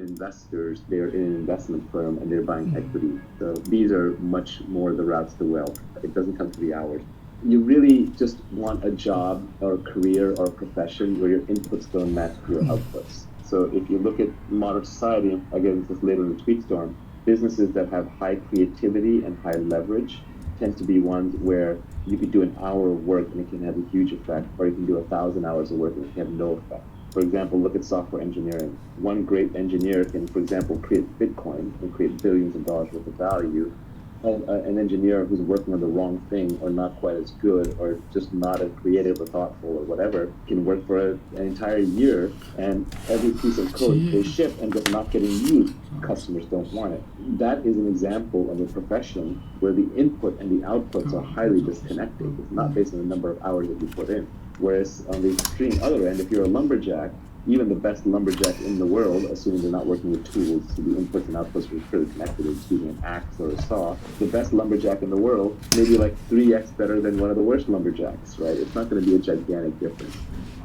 investors, they're in an investment firm and they're buying equity. So these are much more the routes to wealth. It doesn't come to the hours. You really just want a job or a career or a profession where your inputs don't match your outputs. So if you look at modern society, again, this is later in the tweet storm, businesses that have high creativity and high leverage tend to be ones where you could do an hour of work and it can have a huge effect, or you can do 1,000 hours of work and it can have no effect. For example, look at software engineering. One great engineer can, for example, create Bitcoin and create billions of dollars worth of value. An engineer who's working on the wrong thing or not quite as good or just not as creative or thoughtful or whatever can work for an entire year, and every piece of code they ship ends up not getting used. Customers don't want it. That is an example of a profession where the input and the outputs are highly disconnected. It's not based on the number of hours that you put in. Whereas on the extreme other end, if you're a lumberjack, even the best lumberjack in the world, assuming they're not working with tools, so the inputs and outputs are pretty connected, including an axe or a saw, the best lumberjack in the world may be like 3x better than one of the worst lumberjacks, right? It's not going to be a gigantic difference.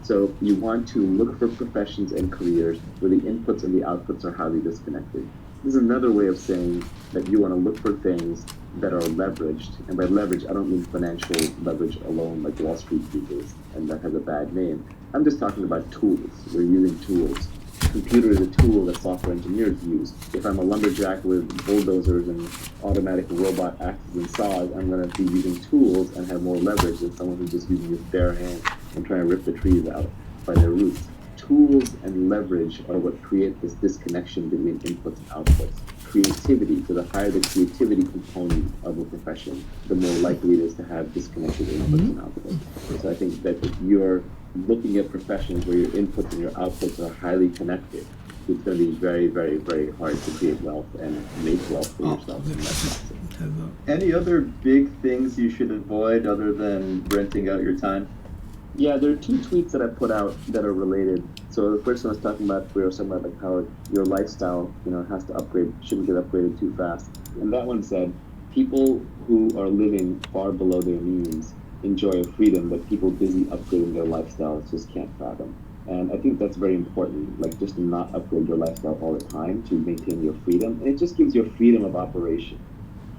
So you want to look for professions and careers where the inputs and the outputs are highly disconnected. This is another way of saying that you want to look for things that are leveraged. And by leverage, I don't mean financial leverage alone, like Wall Street uses, and that has a bad name. I'm just talking about tools. We're using tools. Computer is a tool that software engineers use. If I'm a lumberjack with bulldozers and automatic robot axes and saws, I'm going to be using tools and have more leverage than someone who's just using his bare hands and trying to rip the trees out by their roots. Tools and leverage are what create this disconnection between inputs and outputs. Creativity, so the higher the creativity component of a profession, the more likely it is to have disconnected inputs and outputs. So I think that if you're looking at professions where your inputs and your outputs are highly connected, it's going to be very, very, very hard to create wealth and make wealth for yourself. Any other big things you should avoid other than renting out your time? Yeah, there are two tweets that I put out that are related. So the first one was talking about, we were talking about like how your lifestyle, has to upgrade, shouldn't get upgraded too fast. And that one said, people who are living far below their means enjoy a freedom that people busy upgrading their lifestyles just can't fathom. And I think that's very important, like just to not upgrade your lifestyle all the time to maintain your freedom. And it just gives you a freedom of operation.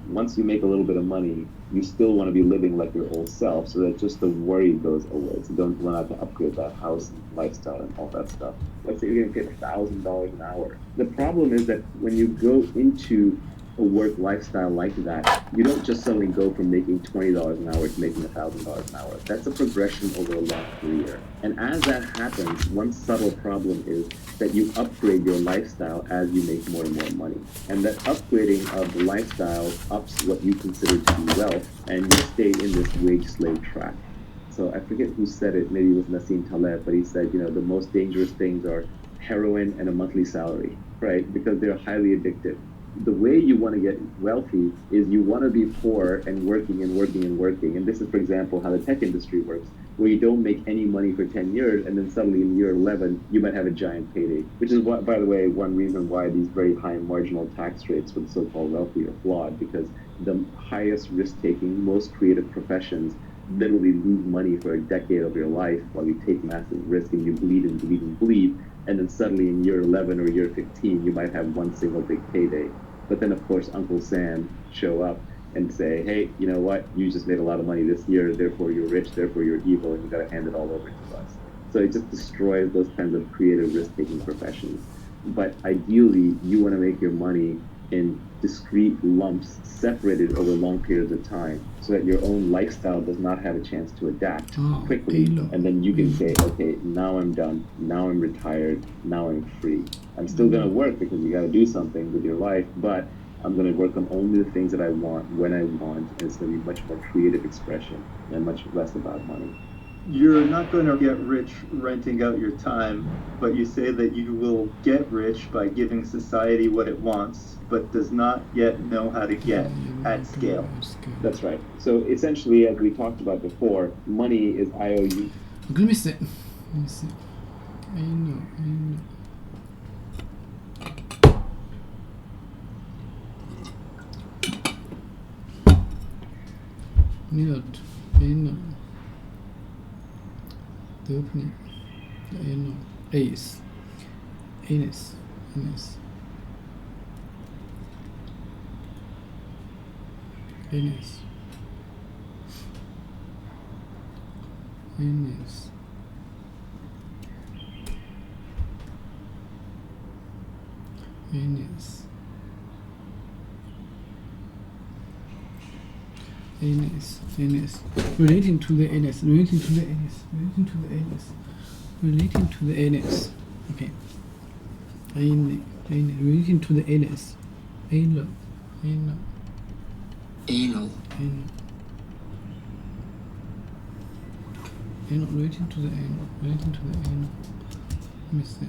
Once you make a little bit of money, you still want to be living like your old self, so that just the worry goes away. So don't run out to upgrade that house and lifestyle and all that stuff. Let's say you're going to get $1,000 an hour. The problem is that when you go into a work lifestyle like that, you don't just suddenly go from making $20 an hour to making $1,000 an hour. That's a progression over a long career. And as that happens, one subtle problem is that you upgrade your lifestyle as you make more and more money. And that upgrading of the lifestyle ups what you consider to be wealth, and you stay in this wage slave trap. So I forget who said it, maybe it was Nassim Taleb, but he said, the most dangerous things are heroin and a monthly salary, right? Because they're highly addictive. The way you want to get wealthy is you want to be poor and working and working and working. And this is, for example, how the tech industry works, where you don't make any money for 10 years, and then suddenly in year 11, you might have a giant payday, which is, by the way, one reason why these very high marginal tax rates for the so-called wealthy are flawed, because the highest risk-taking, most creative professions literally lose money for a decade of your life while you take massive risk and you bleed and bleed and bleed. And then suddenly in year 11 or year 15, you might have one single big payday. But then, of course, Uncle Sam show up and say, hey, you know what? You just made a lot of money this year, therefore you're rich, therefore you're evil, and you got to hand it all over to us. So it just destroys those kinds of creative risk-taking professions. But ideally, you want to make your money in discrete lumps separated over long periods of time so that your own lifestyle does not have a chance to adapt quickly. And then you can say, okay, now I'm done. Now I'm retired. Now I'm free. I'm still going to work because you got to do something with your life, but I'm going to work on only the things that I want when I want, and it's going to be much more creative expression and much less about money. You're not going to get rich renting out your time, but you say that you will get rich by giving society what it wants, but does not yet know how to get at scale. That's right. So essentially, as we talked about before, money is IOU. Let me see. I know. The opening. Ace. Anus. anus, anus, anus, anus, anus, relating to the anus, relating to the anus, relating to the anus, relating to the anus. Okay. Anus, relating to the anus. Anal, anal, Anal. anal. Anal, relating to the anal, relating to the anal. Let me see.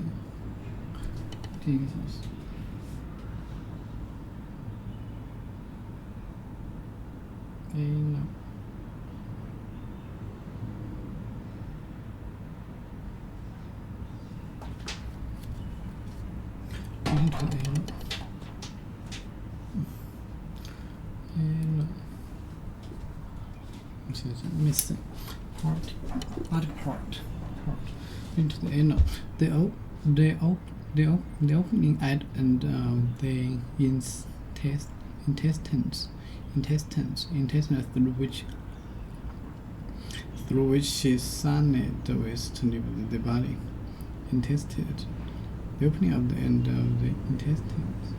Jesus. Anal. Relating to the anal. Anal. Missing. Heart. Body part. Heart. Into the anal. The opening at and the intestines through which she sunned with to leave the body. Intestines. The opening of the end of the intestines.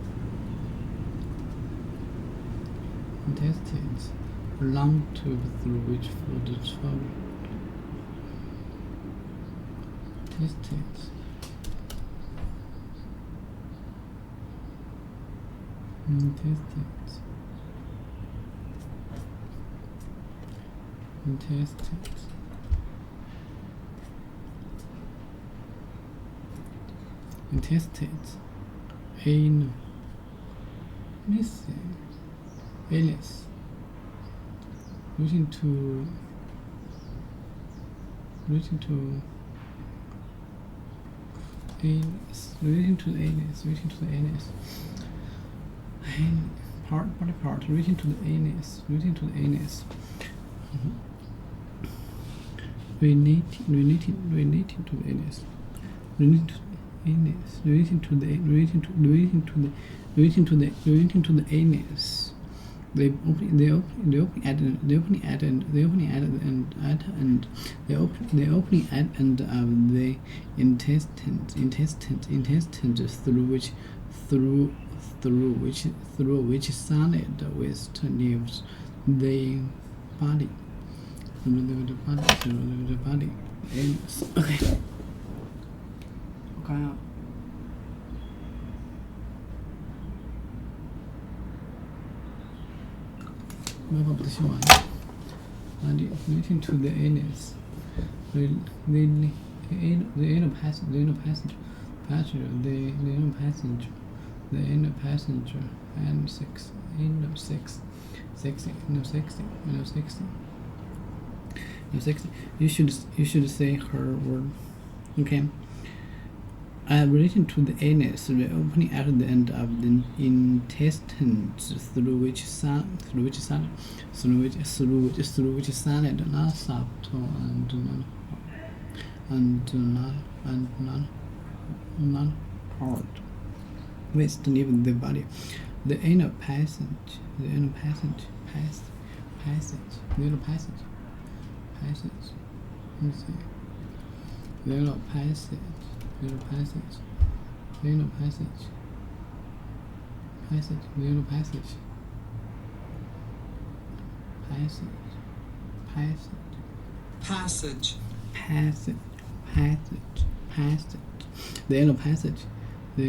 Intestines. Long tube through which food is swallowed. Intestines. Intestines. Intestines. Intestines. Anal. Missing. Anus. Relating to anus. Relating to the anus. Relating to the anus. Body part. Relating to the anus. Relating to the anus. Relating to the anus. Relating to the anus. Relating to the anus. The opening at and the opening at and the intestines through which solid waste leaves the body. Through the body. Anus. Okay. Okay. Relating to the anus, the anal passenger, and sexy. You should say her word. Okay. Relating to the anus, the opening at the end of the intestines through which solid, not subtle and not hard, waste to leave the body. The anal passage. Let me see. Little passage. The anal passage. The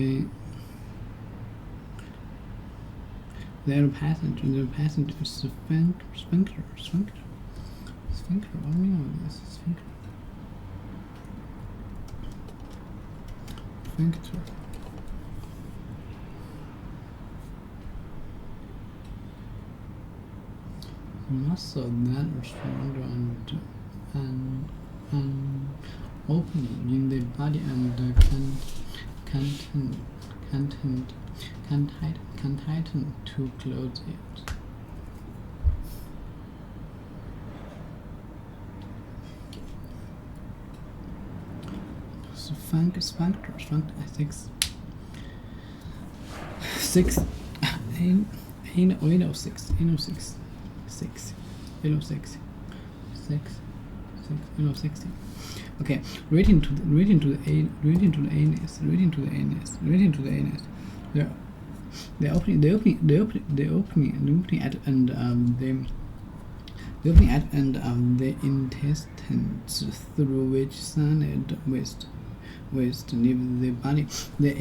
anal passage is sphincter. What do you mean by this? Sphincter. Muscle that responds and opening in the body and can tighten to close it. Sphincter. 6. Anal 6. six, yellow six, yellow 60. Okay, rating to the anus. The opening at end of the intestines through which solid waste leaves the body. The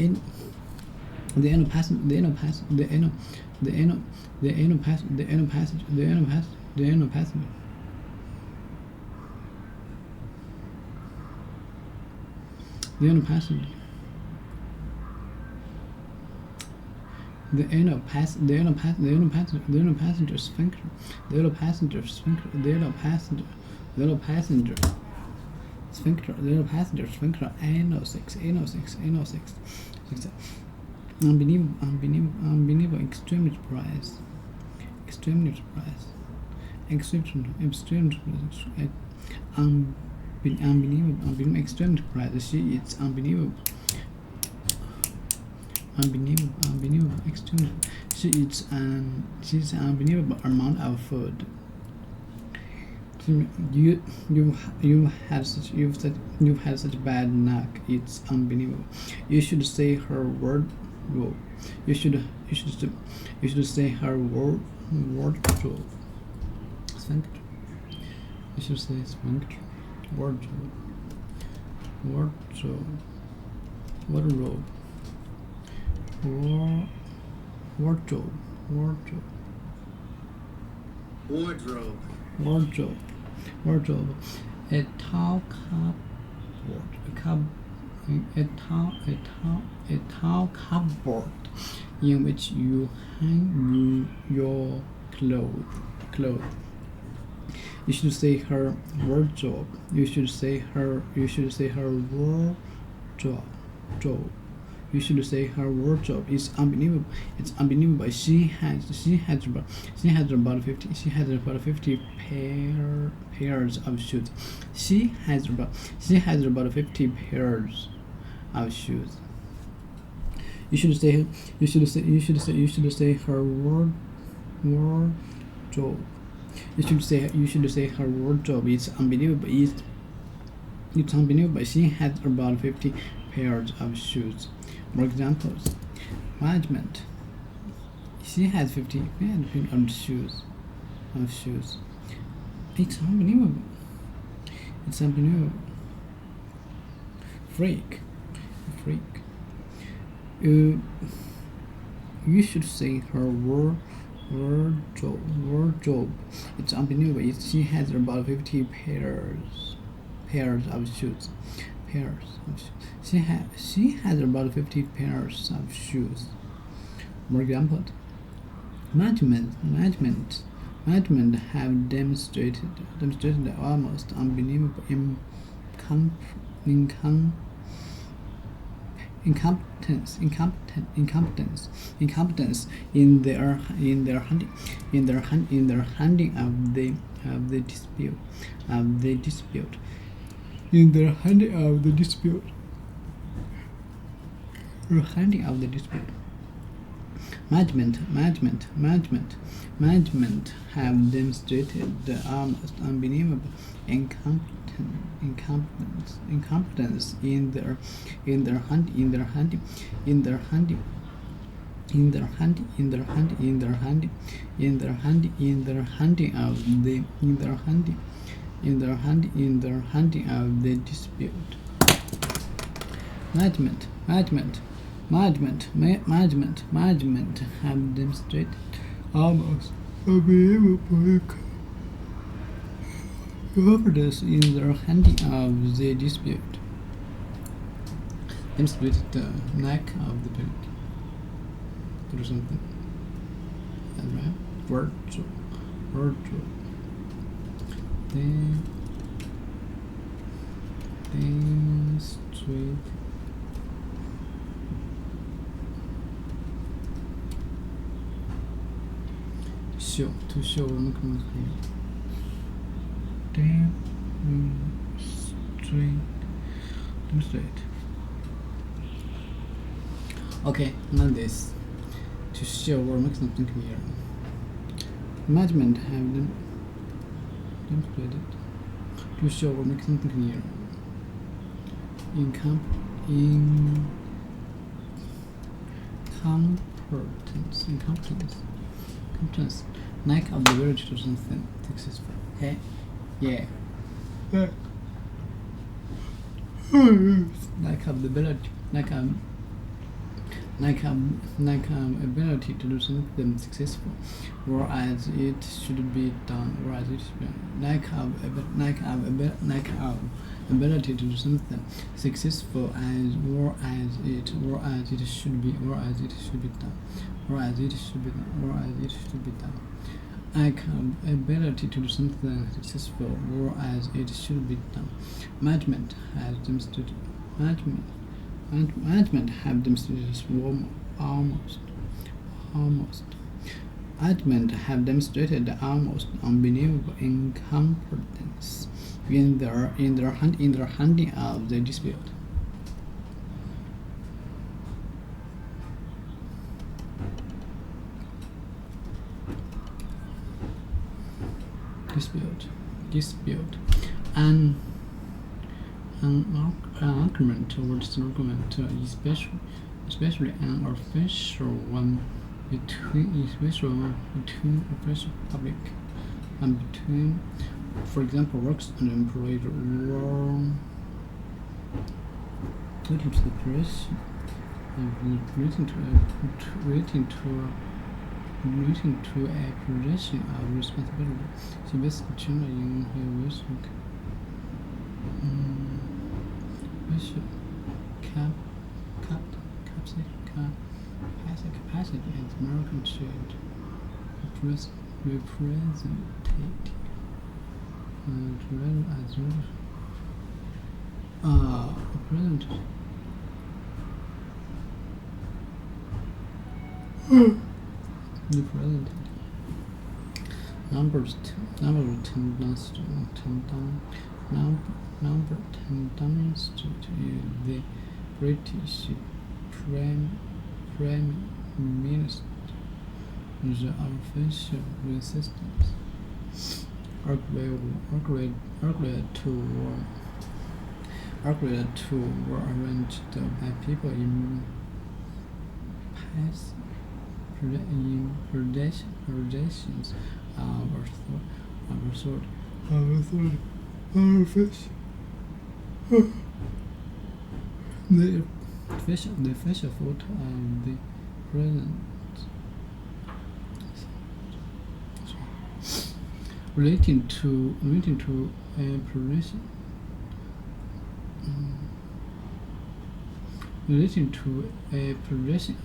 anal passage. The anal passenger sphincter. Anal 6. Unbelievable, extremely surprised. Unbelievable, extremely surprised. She is unbelievable, extremely. She's an unbelievable amount of food. You've had such bad luck. It's unbelievable. You should say her wardrobe. You should say her wardrobe. Sphincter. You should say sphincter. Wardrobe. A tall cupboard in which you hang your clothes. You should say her wardrobe. You should say her wardrobe. You should say her wardrobe is unbelievable. It's unbelievable. She has about 50 pairs of shoes. She has about 50 pairs of shoes. You should say her wardrobe. You should say her wardrobe. It's unbelievable. It's unbelievable. She has about 50 pairs of shoes. More examples. Management. She has 50 pairs of shoes. It's unbelievable. Freak. You should say her wardrobe. It's unbelievable. She has about 50 pairs of shoes. She has about 50 pairs of shoes. More examples. Management have demonstrated almost unbelievable incompetence in their handling of the dispute. Management have demonstrated the almost unbelievable incompetence in their handling of the dispute. Management have demonstrated almost unbelievable incompetence in their handling of the dispute. Demonstrated the neck of the pig. Or something. That's right. Wardrobe. Demonstrate. To show demonstrate. Okay, now this to show or make something clear. management have demonstrated to show or make something clear. Competence, lack of the ability to do something successful. Okay, yeah. Lack of the ability, ability to do something successful, whereas it should be done. Lack of ability to do something successful, whereas it should be done. Lack of ability to do something successful, whereas it should be done. Management have demonstrated almost unbelievable incompetence in their handling of the dispute. An argument towards argument, especially an official one between official public and between, for example, works and employee or relating to the person relating to a position of responsibility. So basically, in her work, capacity as American trade representative number tendency to the British Prime Minister, the official resistance, agreed to were arranged by people in predations of the official photo of the president relating to a position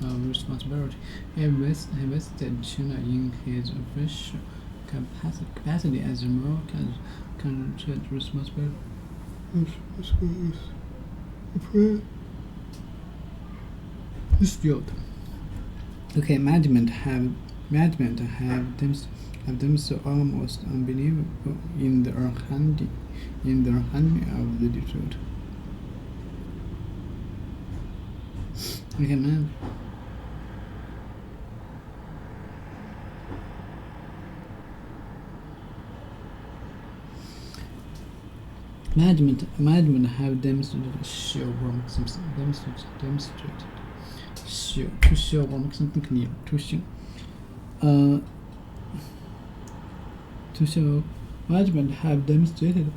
of responsibility, invested China in his official capacity as America's country responsibility. Dispute. Okay, management have them so almost unbelievable in their handling of the dispute. Okay, man. Management have demonstrated to show or make something clear. To show management have demonstrated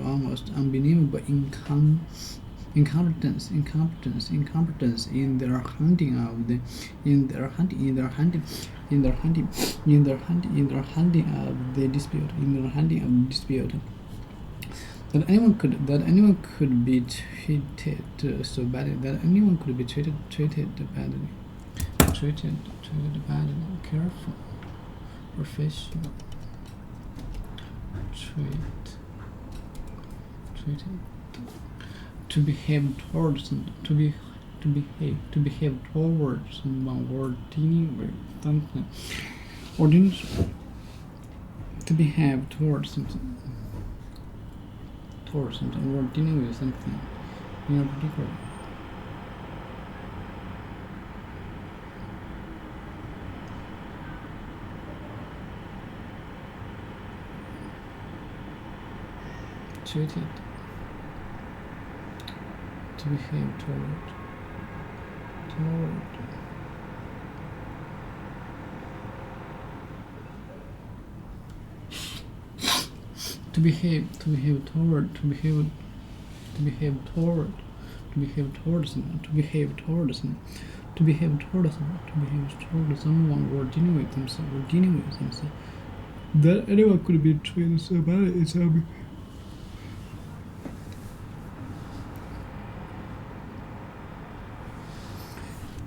almost unbelievable incompetence in their handling of the dispute. That anyone could be treated so badly. Treated badly. Careful, professional. To behave towards someone or dealing with something, or to behave towards something or dealing with something in particular. Treated, to behave toward, to behave toward, to behave toward, to behave towards, to behave towards, to behave towards, to behave towards someone or dealing with themselves, that anyone could be treated so badly is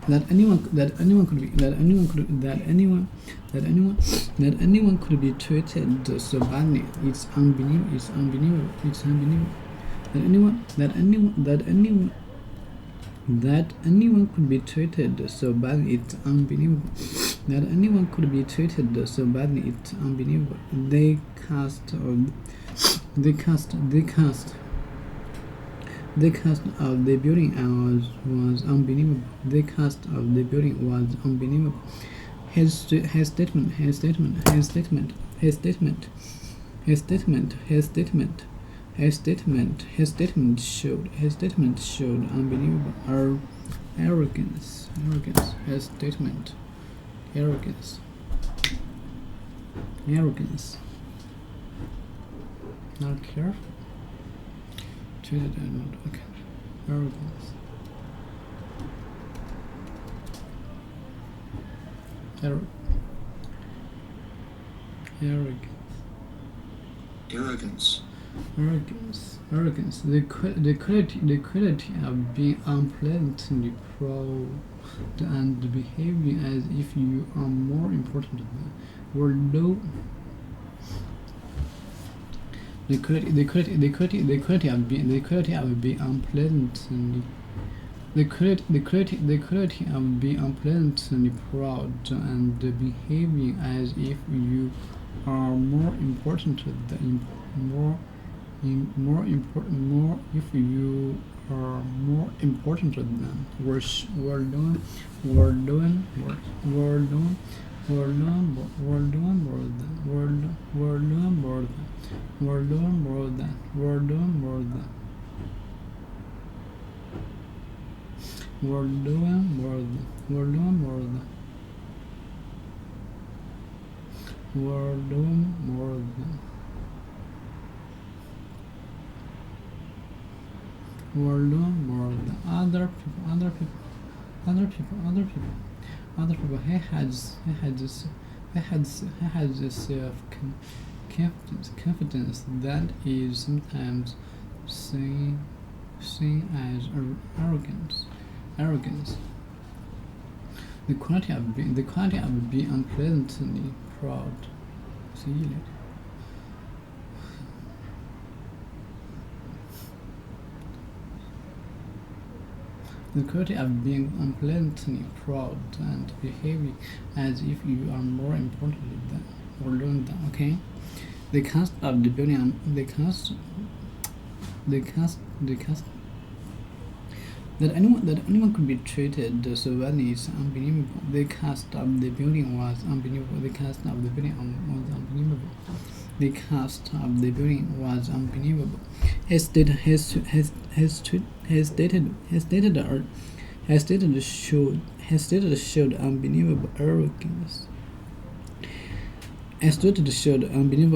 that anyone could be treated so badly. It's unbelievable. That anyone could be treated so badly. It's unbelievable. That anyone could be treated so badly. It's unbelievable. The cast of the building was unbelievable. The cast of the building was unbelievable. His statement showed unbelievable arrogance. His statement arrogance. Not careful. Treated and not okay. Arrogance. Arrogance. The quality of being unpleasantly proud and behaving as if you are more important than although the quality of being unpleasantly proud and behaving as if you are more important than other people. He had this confidence that is sometimes seen as arrogance. The quality of being unpleasantly proud. See you later. The quality of being unpleasantly proud and behaving as if you are more important than or learn than. Okay, the cast of the building. That anyone could be treated so badly is unbelievable. The cast of the building was unbelievable. The cast of the building was unbelievable. The cast of the building was unbelievable. His stated showed unbelievable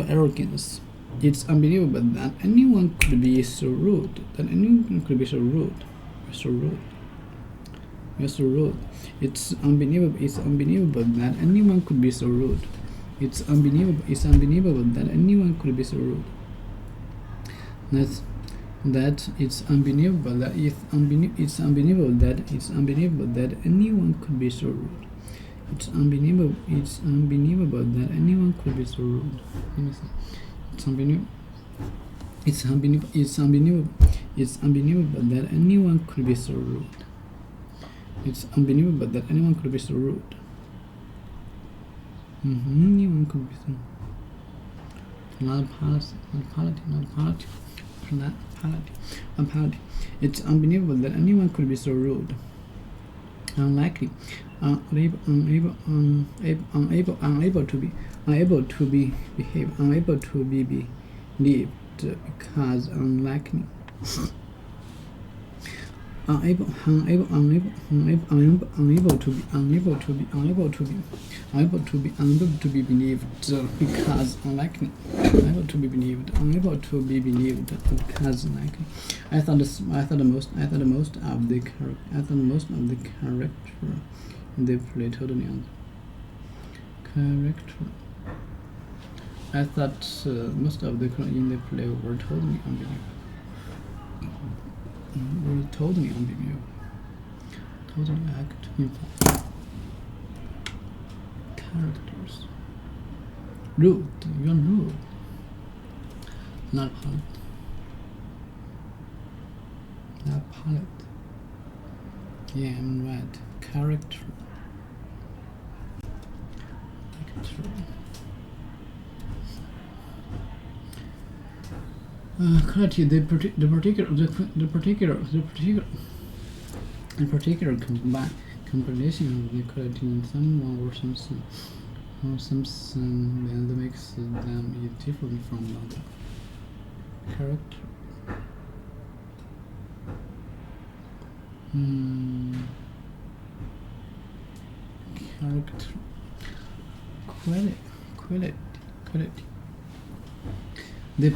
arrogance. It's unbelievable that anyone could be so rude. It's unbelievable that anyone could be so rude. It's unbelievable that anyone could be so rude. It's unbelievable that anyone could be so rude. It's unbelievable that anyone could be so rude. Let me see. It's unbelievable that anyone could be so rude. It's unbelievable that anyone could be so rude. Anyone could be so. Not policy. unpalatable. It's unbelievable that anyone could be so rude. Unlikely, unable to be believed because unlikely. Unable to be believed because unlikely. Unable to be believed because unlikely. I thought most of the character in the play totally I thought most of the in the play were totally unbelievable. Totally acting characters. Rude, you're rude. Not palette. Yeah, I'm right. Character. Quality. The particular combination of the quality in someone or something that makes them different from other character. Character. Quality. The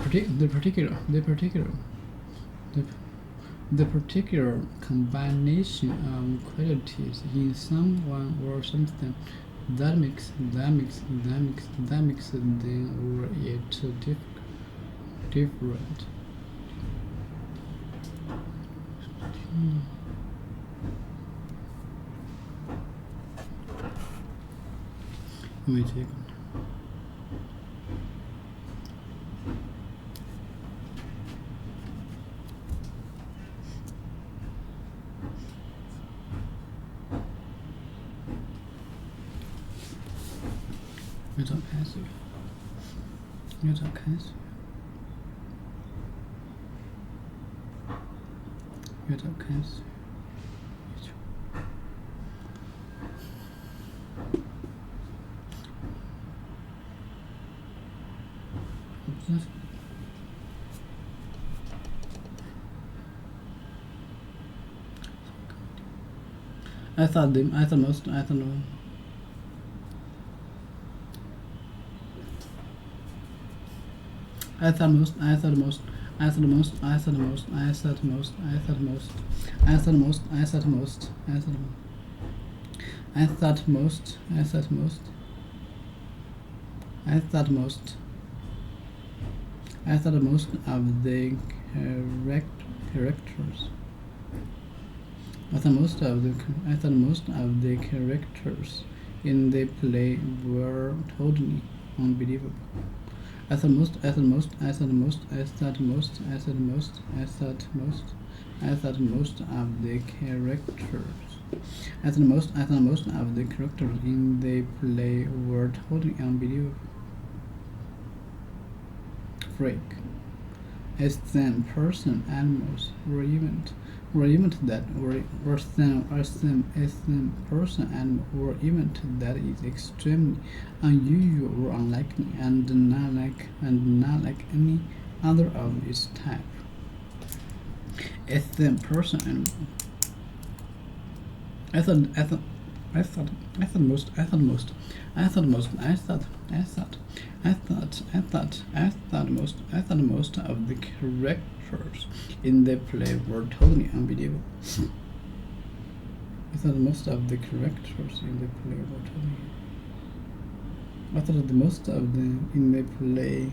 particular combination of qualities in someone or something that makes them or it different. Let me take. I thought most of the characters. I thought most of the characters in the play were totally unbelievable. I thought most of the characters in the play were totally unbelievable. Freak. As then person animals were even that person animal or event that is extremely unusual or unlikely and not like any other of its type. As then person animal. I thought most of the characters in the play were totally unbelievable. I thought most of the characters in the play were totally. I thought the most of them in the play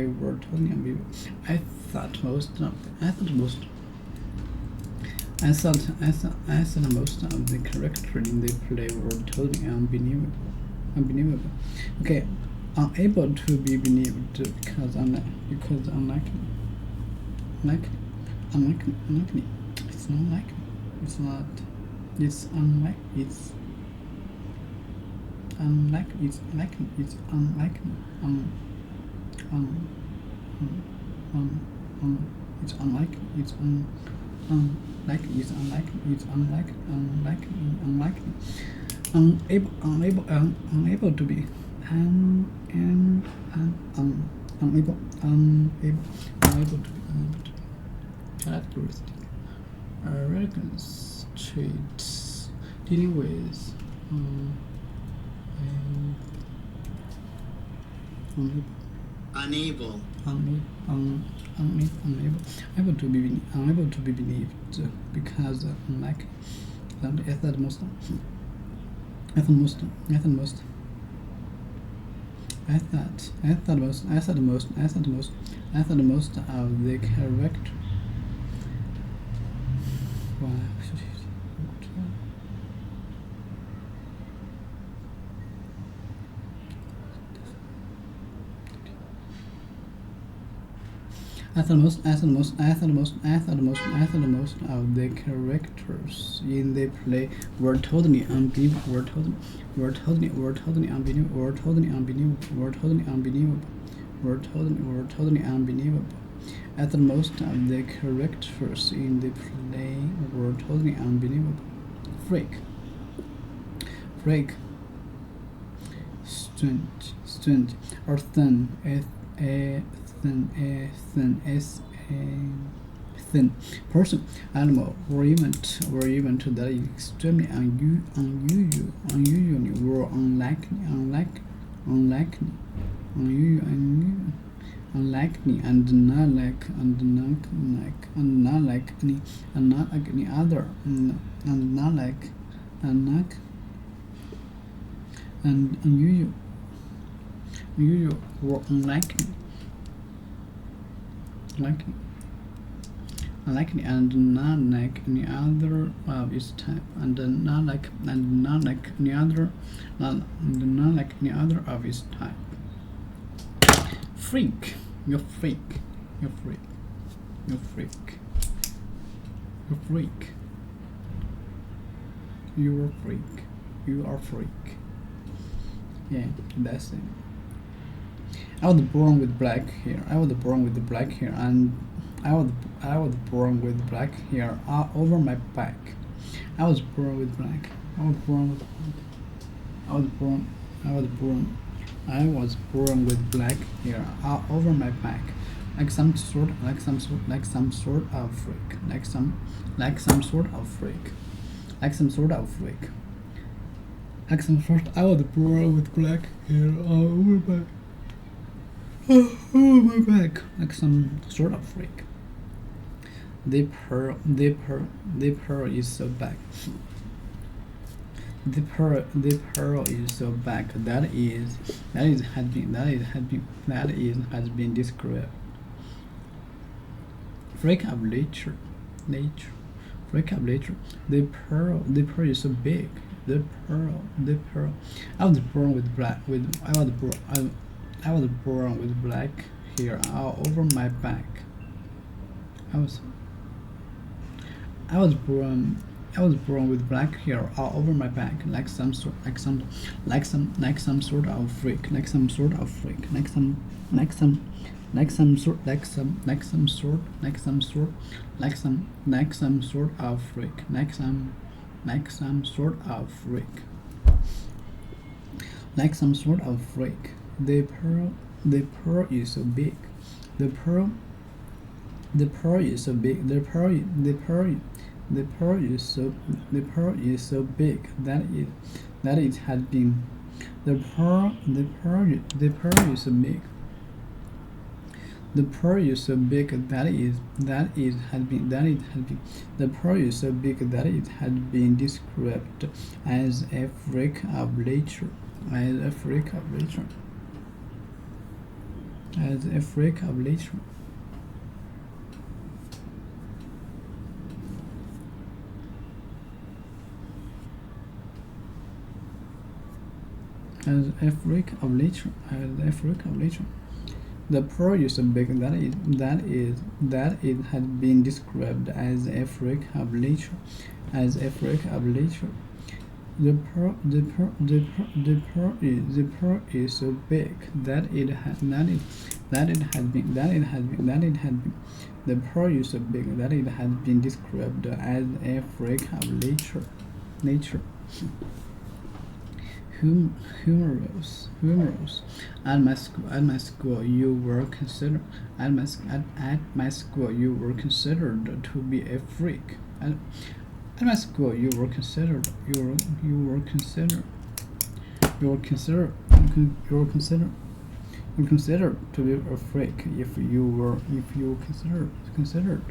were totally unbelievable. I thought most of the characters in the play were totally unbelievable. Okay, unable to be believed because unlikely. It's not likely. It's not. It's unlikely. It's unlikely. It's unlikely. It's unlikely. it's unlikely, it's unlikely, it's unlikely, it's unlikely, unlikely, unable to be, unable to be, characteristic, arrogance, traits, dealing with, unable, unable to be believed because unlikely, at the most of the character. At the most of the characters in the play were totally unbelievable. At the most of the characters in the play were totally unbelievable. Freak. Strange, or thin, thin person, animal, or event that is extremely unusual, or unlikely, and not like any other, and unusual or unlikely, and not like any other of its type, and not like any other of its type. Freak. You're a freak. Yeah, that's it. I was born with black hair. And I was born with black hair all over my back. I was born with black hair all over my back, like some sort of freak. I was born with black hair all over my back, like some sort of freak. The pearl is so back. The pearl is so back that has been described. Freak of nature. The pearl is so big. The pearl. I was born with black hair all over my back. I was born with black hair all over my back, like some sort of freak, like some sort of freak. The pearl is so big. The pearl is so big. The pearl is so big that it has been. The pearl is so big. The pearl is so big that it has been. The pearl is so big that it has been described as a freak of nature. As a freak of nature. The pearl is so big that it has been described as a freak of nature. The pearl is so big that it that it has been. The pearl is so big that it has been described as a freak of nature. Humorous. At my school, you were considered. At my school, you were considered to be a freak. At my school, you were considered to be a freak if you considered.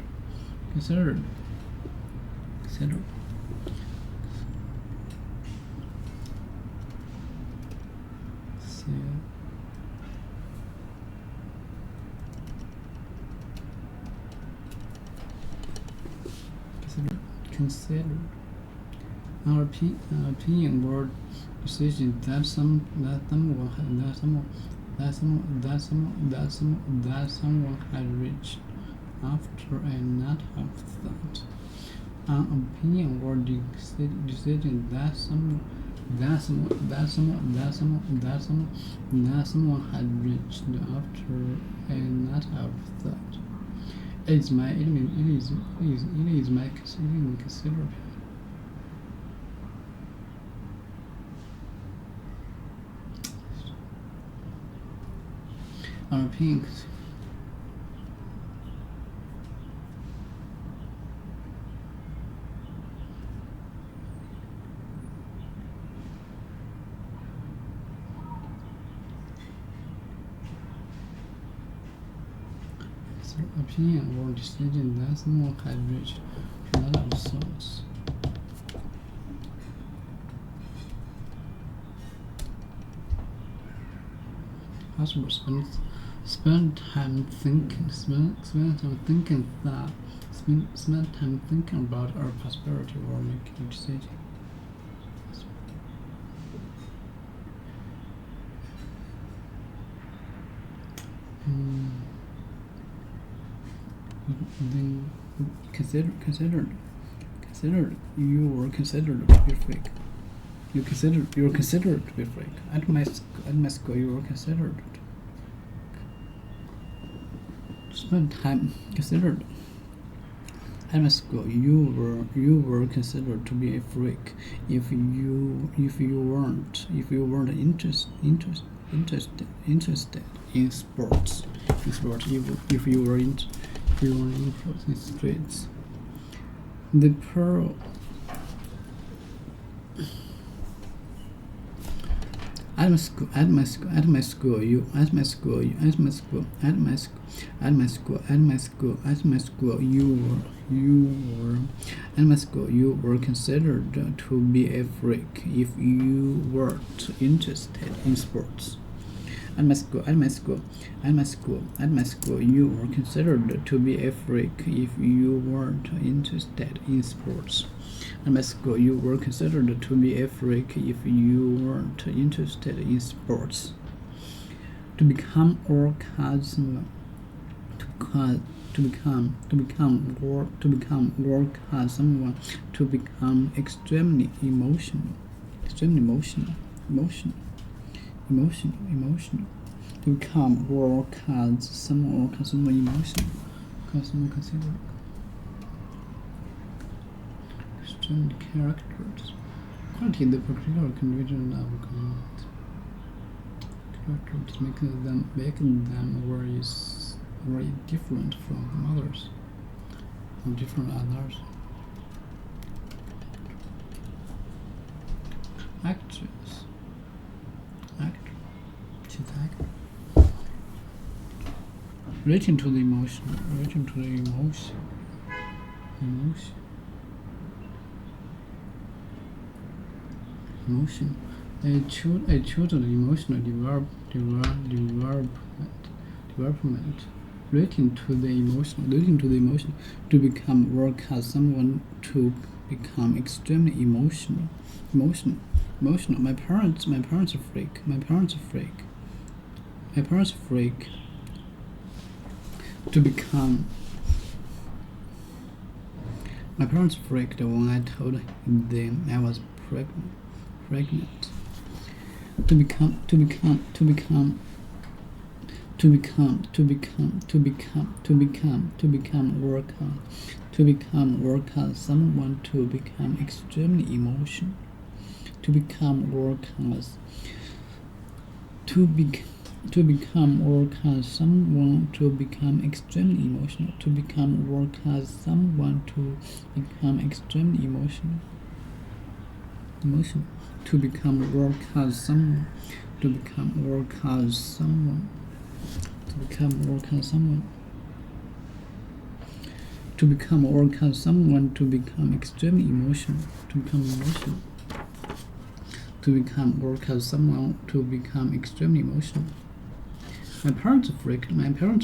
Considered. Our opinion word decision that someone has reached after a not have thought. An opinion word decision that someone has reached after a not have thought. It is my considered. Our opinion. Opinion or decision that someone has reached a lot of thoughts. Possible spend time thinking about our prosperity or making a decision. Then considered. You were considered to be a freak. You were considered to be a freak. At my school, you were considered. Spend time considered. At my school, you were considered to be a freak if you weren't interested in sports. If you were in streets. The pearl. At my school, you were considered to be a freak if you weren't interested in sports. At my school, you were considered to be a freak if you weren't interested in sports. At my school, you were considered to be a freak if you weren't interested in sports. To become or cause someone. To become or cause someone to become extremely emotional. To become or cause someone emotional. Cause someone considered. Extreme characters. Quality the particular condition of comment. Characters make them very different from others. Actress. She's actor. Relating to the emotion. A children's emotional development. Relating to the emotion. To become or cause someone to become extremely emotional. My parents are freak. To become. My parents freaked when I told them I was pregnant. To become To become, work hard, someone to become extremely emotional. To become, work hard, work hard, someone to become extremely emotional. To become, work hard, someone to become extremely emotional. To become, work hard, someone to become, work hard, someone to become, work hard, someone to become, work hard, someone to become extremely emotional. To become emotional. To become, work hard, someone to become extremely emotional. My parents freaked when I told them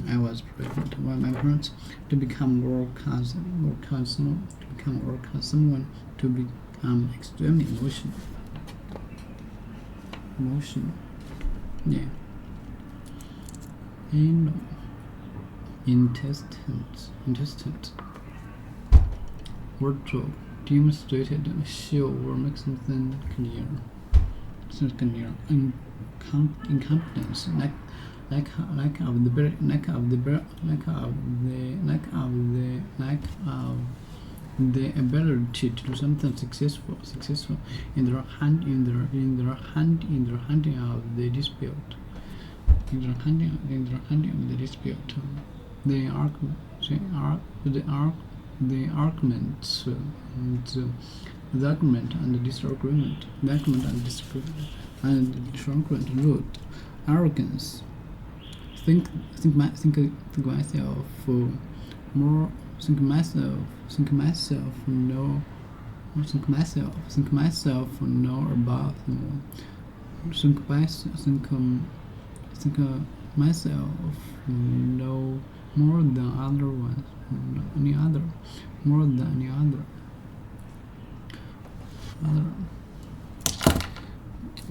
I was pregnant. Well, my parents to become, work hard, someone to become, work hard, someone to become extremely emotional. Yeah. Intestines. Wardrobe. Demonstrated, show, or make something clear. Incompetence, lack of the ability to do something successful in their handling of the dispute. The argument and disagreement, rude, arrogance. Think myself know about more. Think myself know more than other ones, more than any other.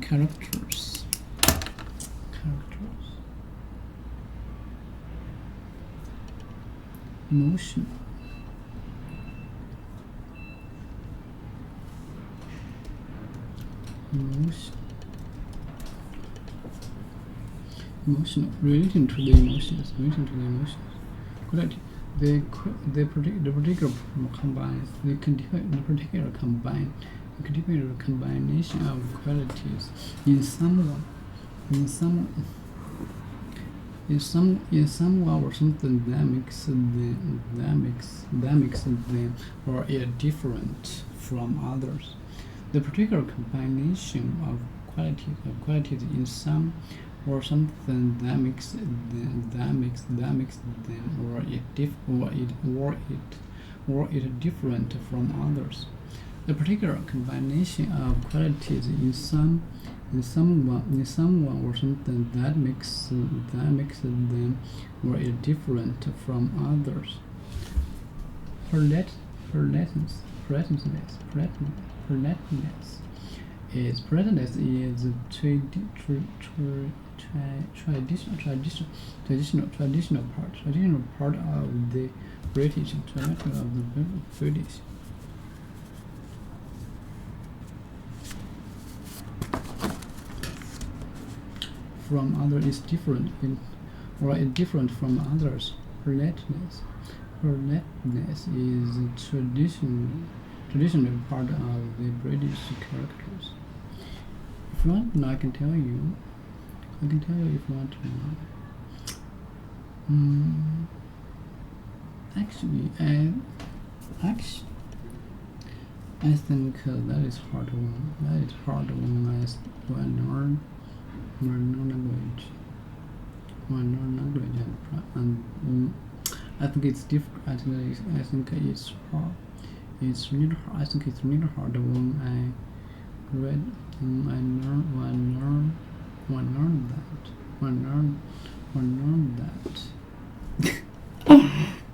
Characters. Emotion. Emotional. Relating to the emotions. Quality. The particular combines. The particular combination of qualities in someone or something that makes them or are different from others. The particular combination of qualities in some or something that makes them or it different from others. The particular combination of qualities in someone or something that makes them or it different from others. Politeness is traditional part of the British. From others is different different from others. Politeness is traditional part of the British characters. If you want to know, I can tell you if you want to know. Actually, I think that is hard one. When I learn language, and I think it's difficult. I think it's hard. It's really hard. I think it's really hard when I learn that.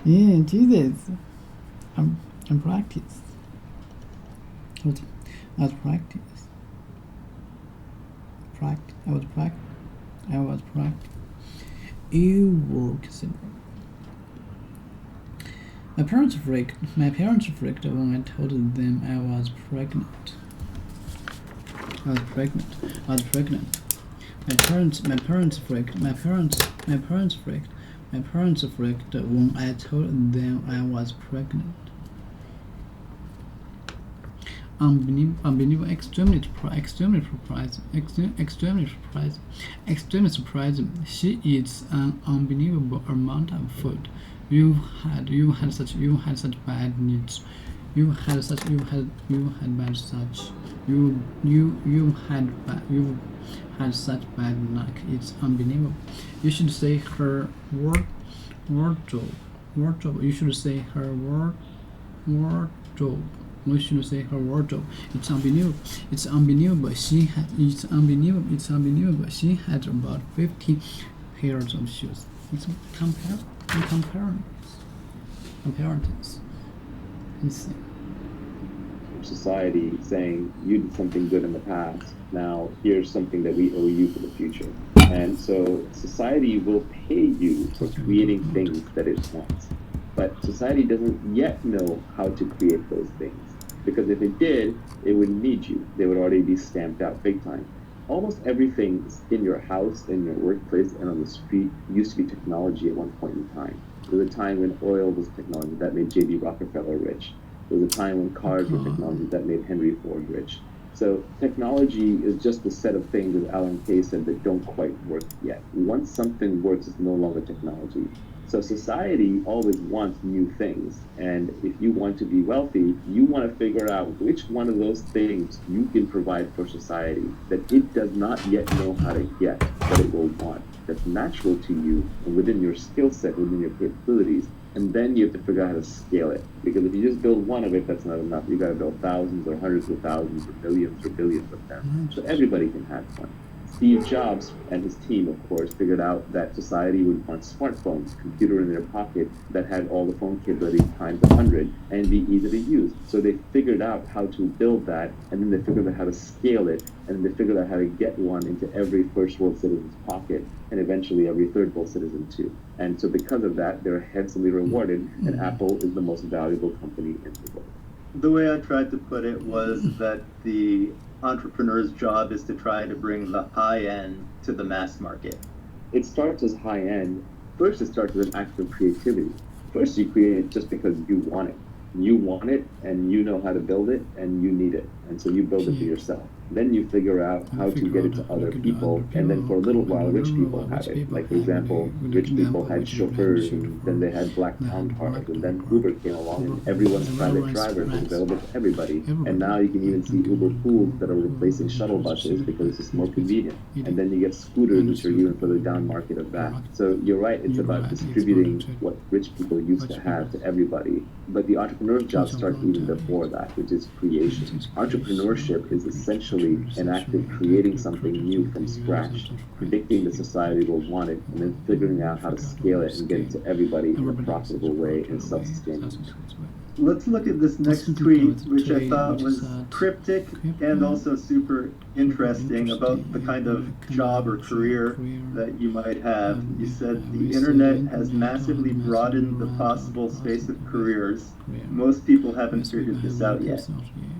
Yeah, Jesus. I'm practice. I was practice. You work syndrome. My parents freaked when I told them I was pregnant. My parents freaked when I told them I was pregnant. Unbelievable, extremely surprising. She eats an unbelievable amount of food. You had such bad needs. You had such bad luck. It's unbelievable. You should say her wardrobe. You should say her wardrobe. We should say her wardrobe. It's unbelievable. She had about 50 pairs of shoes. It's comparing this. Society saying you did something good in the past, now here's something that we owe you for the future. And so society will pay you for creating things that it wants. But society doesn't yet know how to create those things. Because if it did, it wouldn't need you. They would already be stamped out big time. Almost everything in your house, in your workplace, and on the street used to be technology at one point in time. There was a time when oil was technology that made J.B. Rockefeller rich. There was a time when cars were technology that made Henry Ford rich. So technology is just a set of things, as Alan Kay said, that don't quite work yet. Once something works, it's no longer technology. So society always wants new things. And if you want to be wealthy, you want to figure out which one of those things you can provide for society that it does not yet know how to get, but it will want. That's natural to you and within your skill set, within your capabilities. And then you have to figure out how to scale it. Because if you just build one of it, that's not enough. You got to build thousands or hundreds of thousands or millions or billions of them. So everybody can have one. Steve Jobs and his team, of course, figured out that society would want smartphones, computer in their pocket that had all the phone capabilities times 100 and be easy to use. So they figured out how to build that, and then they figured out how to scale it, and then they figured out how to get one into every first world citizen's pocket, and eventually every third world citizen too. And so because of that, they're handsomely rewarded, and Apple is the most valuable company in the world. The way I tried to put it was that the entrepreneur's job is to try to bring the high end to the mass market. It starts as high end. First, it starts with an act of creativity. First, you create it just because you want it. You want it, and you know how to build it, and you need it. And so you build it for yourself. Then you figure out how to get it to other people, and then for a little while, rich people have it. Like, for example, rich people had chauffeurs, and then they had black town cars, and then Uber came along, and everyone's private driver was available to everybody. And now you can even see Uber pools that are replacing shuttle buses because it's just more convenient. And then you get scooters, which are even further down market of that. So you're right, it's about distributing what rich people used to have to everybody. But the entrepreneur's job starts even before that, which is creation. Entrepreneurship is essentially an act of creating something new from scratch, predicting the society will want it, and then figuring out how to scale it and get it to everybody in a profitable way and self-sustaining. Let's look at this next tweet, which I thought was cryptic and also super interesting about the kind of job or career that you might have. You said the internet has massively broadened the possible space of careers. Most people haven't figured this out yet.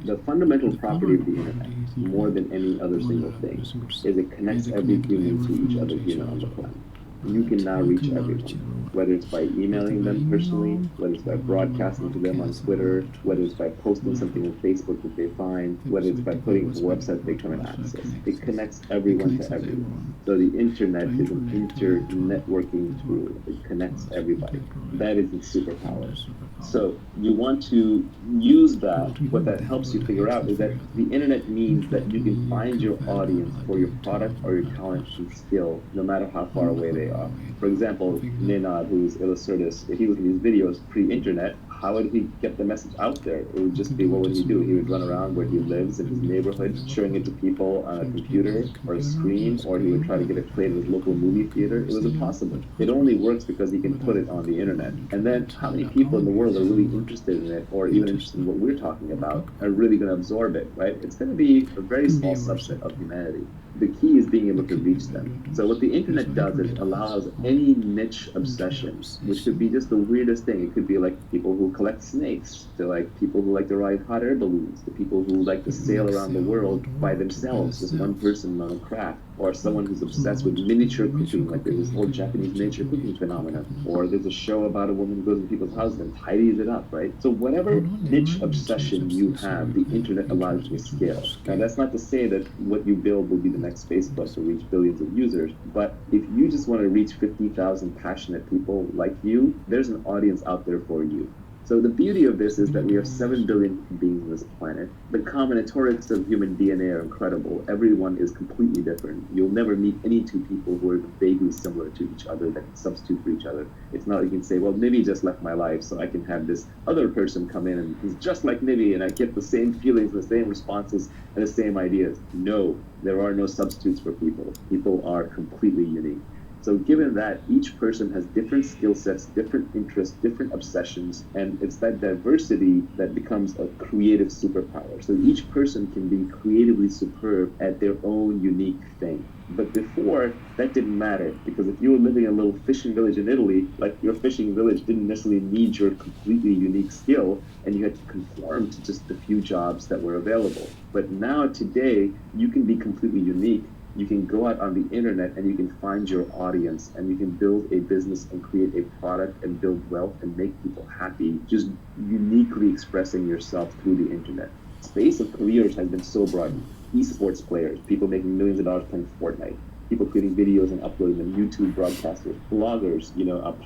The fundamental property of the internet, more than any other single thing, is it connects every human to each other human on the planet. You can now reach everyone, whether it's by emailing them personally, whether it's by broadcasting to them on Twitter, whether it's by posting something on Facebook that they find, whether it's by putting it on a website they come and access. It connects everyone to everyone. So the internet is an inter-networking tool. It connects everybody. That is its superpower. So you want to use that. What that helps you figure out is that the internet means that you can find your audience for your product or your talent and skill, no matter how far away they are. For example, Ninad, who's Illustratus, if he was in these videos pre-internet, how would he get the message out there? It would just be, what would he do? He would run around where he lives in his neighborhood, showing it to people on a computer or a screen, or he would try to get it played at his local movie theater. It was impossible. It only works because he can put it on the internet. And then how many people in the world are really interested in it, or even interested in what we're talking about, are really going to absorb it, right? It's going to be a very small subset of humanity. The key is being able to reach them. So what the internet does is it allows any niche obsession, which could be just the weirdest thing. It could be like people who collect snakes, to like people who like to ride hot air balloons, to people who like to sail around the world by themselves, just one person on a craft, or someone who's obsessed with miniature cooking, like there's this whole Japanese miniature cooking phenomenon, or there's a show about a woman who goes to people's houses and tidies it up, right? So whatever niche obsession you have, the internet allows you to scale. Now, that's not to say that what you build will be the next Facebook to reach billions of users, but if you just want to reach 50,000 passionate people like you, there's an audience out there for you. So the beauty of this is that we have 7 billion beings on this planet. The combinatorics of human DNA are incredible. Everyone is completely different. You'll never meet any two people who are vaguely similar to each other that can substitute for each other. It's not like you can say, well, Nivi just left my life, so I can have this other person come in and he's just like Nivi, and I get the same feelings, the same responses, and the same ideas. No, there are no substitutes for people. People are completely unique. So given that each person has different skill sets, different interests, different obsessions, and it's that diversity that becomes a creative superpower. So each person can be creatively superb at their own unique thing. But before, that didn't matter, because if you were living in a little fishing village in Italy, like your fishing village didn't necessarily need your completely unique skill, and you had to conform to just the few jobs that were available. But now, today, you can be completely unique. You can go out on the internet and you can find your audience, and you can build a business and create a product and build wealth and make people happy, just uniquely expressing yourself through the internet. Space of careers has been so broad. Esports players, people making millions of dollars playing Fortnite, people creating videos and uploading them, YouTube broadcasters, bloggers,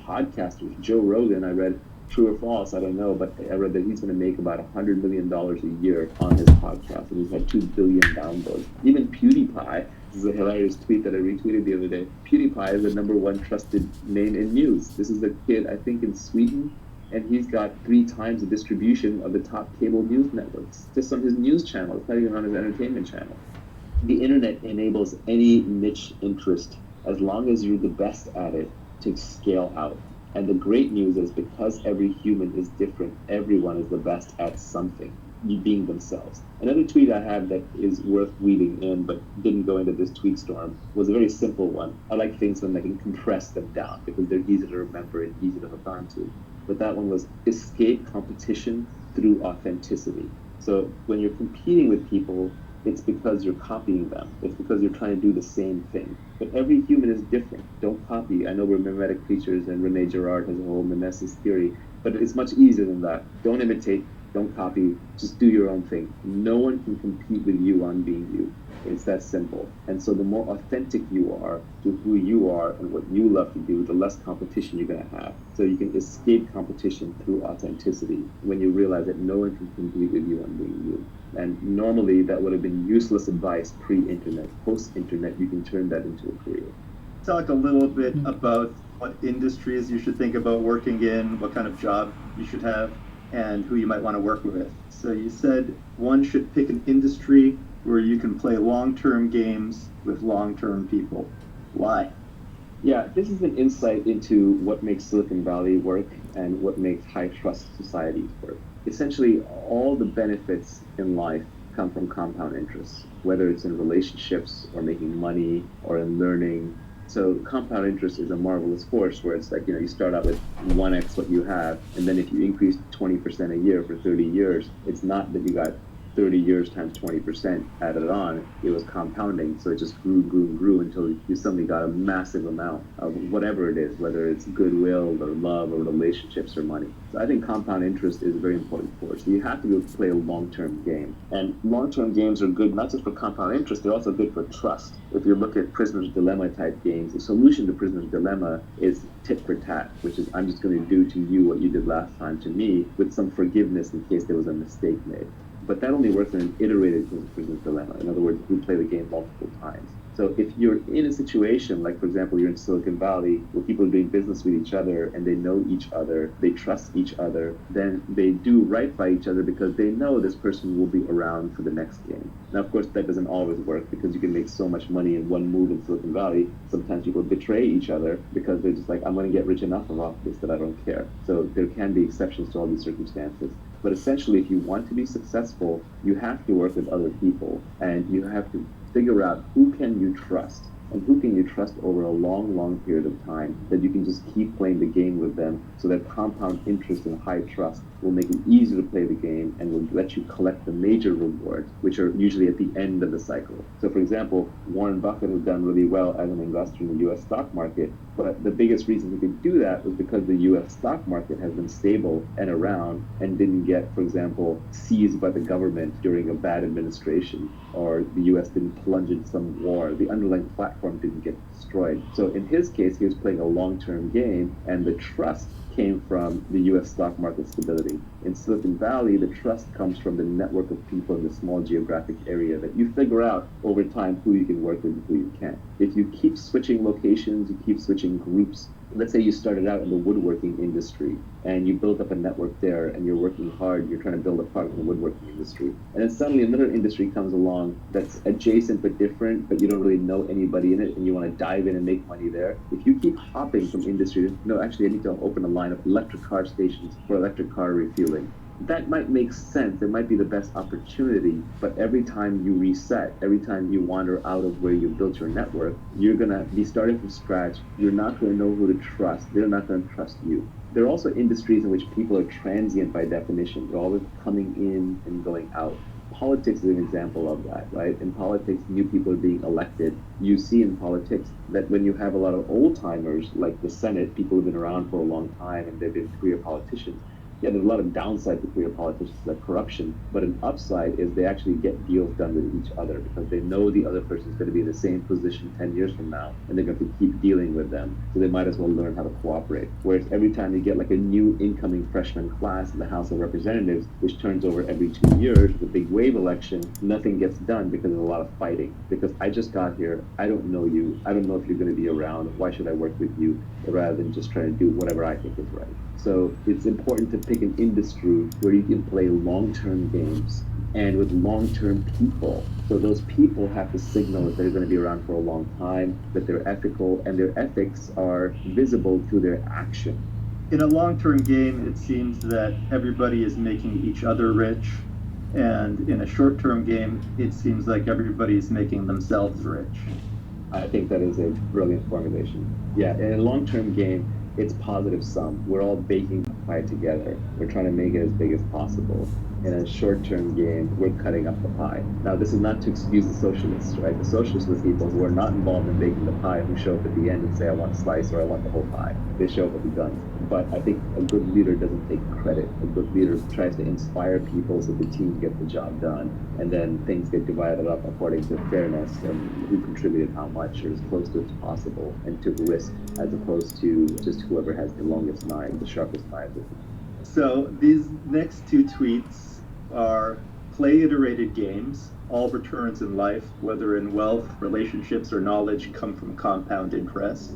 podcasters. Joe Rogan, I read, true or false, I don't know, but I read that he's going to make about $100 million a year on his podcast, and he's had 2 billion downloads. Even PewDiePie, this is a hilarious tweet that I retweeted the other day. PewDiePie is the #1 trusted name in news. This is a kid, I think, in Sweden, and he's got 3 times the distribution of the top cable news networks, just on his news channel. It's not even on his entertainment channel. The internet enables any niche interest, as long as you're the best at it, to scale out. And the great news is, because every human is different, everyone is the best at something, being themselves. Another tweet I have that is worth weaving in, but didn't go into this tweet storm, was a very simple one. I like things when I can compress them down, because they're easy to remember and easy to hook on to. But that one was, escape competition through authenticity. So when you're competing with people, it's because you're copying them. It's because you're trying to do the same thing. But every human is different. Don't copy. I know we're mimetic creatures, and Rene Girard has a whole mimesis theory, but it's much easier than that. Don't imitate. Don't copy. Just do your own thing. No one can compete with you on being you. It's that simple. And so the more authentic you are to who you are and what you love to do, the less competition you're going to have. So you can escape competition through authenticity when you realize that no one can compete with you on being you. And normally that would have been useless advice pre-internet. Post-internet, you can turn that into a career. Talk a little bit about what industries you should think about working in, what kind of job you should have, and who you might want to work with. So you said one should pick an industry where you can play long-term games with long-term people. Why? Yeah, this is an insight into what makes Silicon Valley work and what makes high-trust societies work. Essentially, all the benefits in life come from compound interest, whether it's in relationships or making money or in learning. So compound interest is a marvelous force where it's like, you start out with 1x what you have, and then if you increase 20% a year for 30 years, it's not that you got 30 years times 20% added on, it was compounding. So it just grew until you suddenly got a massive amount of whatever it is, whether it's goodwill or love or relationships or money. So I think compound interest is a very important force. So you have to be able to play a long-term game. And long-term games are good not just for compound interest, they're also good for trust. If you look at Prisoner's Dilemma type games, the solution to Prisoner's Dilemma is tit for tat, which is I'm just going to do to you what you did last time to me, with some forgiveness in case there was a mistake made. But that only works in an iterated Prisoner's Dilemma. In other words, we play the game multiple times. So if you're in a situation, like for example, you're in Silicon Valley, where people are doing business with each other and they know each other, they trust each other, then they do right by each other because they know this person will be around for the next game. Now, of course, that doesn't always work because you can make so much money in one move in Silicon Valley. Sometimes people betray each other because they're just like, I'm going to get rich enough off this that I don't care. So there can be exceptions to all these circumstances. But essentially, if you want to be successful, you have to work with other people, and you have to figure out who can you trust. And who can you trust over a long, long period of time that you can just keep playing the game with them so that compound interest and high trust will make it easier to play the game and will let you collect the major rewards, which are usually at the end of the cycle. So for example, Warren Buffett has done really well as an investor in the US stock market, but the biggest reason he could do that was because the US stock market has been stable and around and didn't get, for example, seized by the government during a bad administration, or the US didn't plunge into some war. The underlying platform didn't get destroyed. So in his case, he was playing a long-term game, and the trust came from the US stock market stability. In Silicon Valley, the trust comes from the network of people in the small geographic area that you figure out over time who you can work with and who you can't. If you keep switching locations, you keep switching groups. Let's say you started out in the woodworking industry and you build up a network there and you're working hard, you're trying to build a product in the woodworking industry. And then suddenly another industry comes along that's adjacent but different, but you don't really know anybody in it and you want to dive in and make money there. If you keep hopping from industry to, no, actually I need to open a line of electric car stations for electric car refueling. That might make sense. It might be the best opportunity, but every time you reset, every time you wander out of where you built your network, you're going to be starting from scratch. You're not going to know who to trust. They're not going to trust you. There are also industries in which people are transient by definition. They're always coming in and going out. Politics is an example of that, right? In politics, new people are being elected. You see in politics that when you have a lot of old timers, like the Senate, people who've been around for a long time and they've been career politicians, yeah, there's a lot of downside to career politicians, like corruption, but an upside is they actually get deals done with each other because they know the other person is going to be in the same position 10 years from now, and they're going to keep dealing with them, so they might as well learn how to cooperate. Whereas every time you get like a new incoming freshman class in the House of Representatives, which turns over every 2 years, the big wave election, nothing gets done because there's a lot of fighting. Because I just got here, I don't know you, I don't know if you're going to be around, why should I work with you, rather than just trying to do whatever I think is right. So it's important to pick an industry where you can play long-term games and with long-term people. So those people have to signal that they're going to be around for a long time, that they're ethical, and their ethics are visible through their action. In a long-term game, it seems that everybody is making each other rich. And in a short-term game, it seems like everybody is making themselves rich. I think that is a brilliant formulation. Yeah, in a long-term game, it's positive sum. We're all baking the pie together. We're trying to make it as big as possible. In a short-term game, we're cutting up the pie. Now, this is not to excuse the socialists, right? The socialists are the people who are not involved in baking the pie, who show up at the end and say, I want a slice or I want the whole pie. They show up with the guns. But I think a good leader doesn't take credit. A good leader tries to inspire people so the team gets the job done. And then things get divided up according to fairness and who contributed how much or as close to as possible and took risk as opposed to just whoever has the longest knife, the sharpest knife. So these next two tweets are play iterated games. All returns in life, whether in wealth, relationships, or knowledge, come from compound interest.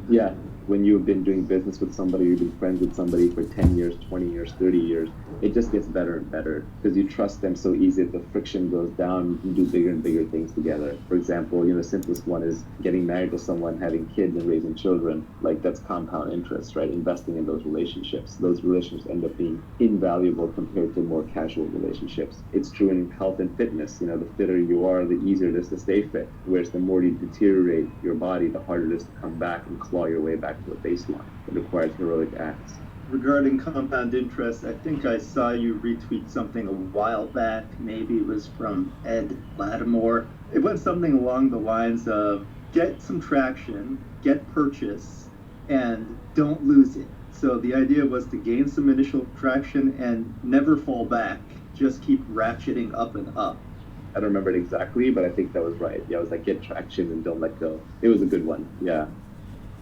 Yeah, when you've been doing business with somebody, you've been friends with somebody for 10 years, 20 years, 30 years, it just gets better and better because you trust them so easy that the friction goes down. You can do bigger and bigger things together. For example, the simplest one is getting married to someone, having kids and raising children. Like that's compound interest, right? Investing in those relationships. Those relationships end up being invaluable compared to more casual relationships. It's true in health and fitness. The fitter you are, the easier it is to stay fit. Whereas the more you deteriorate your body, the harder it is to come back and claw your way back to a baseline. It requires heroic acts. Regarding compound interest, I think I saw you retweet something a while back. Maybe it was from Ed Lattimore. It went something along the lines of get some traction, get purchase, and don't lose it. So the idea was to gain some initial traction and never fall back. Just keep ratcheting up and up. I don't remember it exactly, but I think that was right. Yeah, it was like get traction and don't let go. It was a good one. Yeah.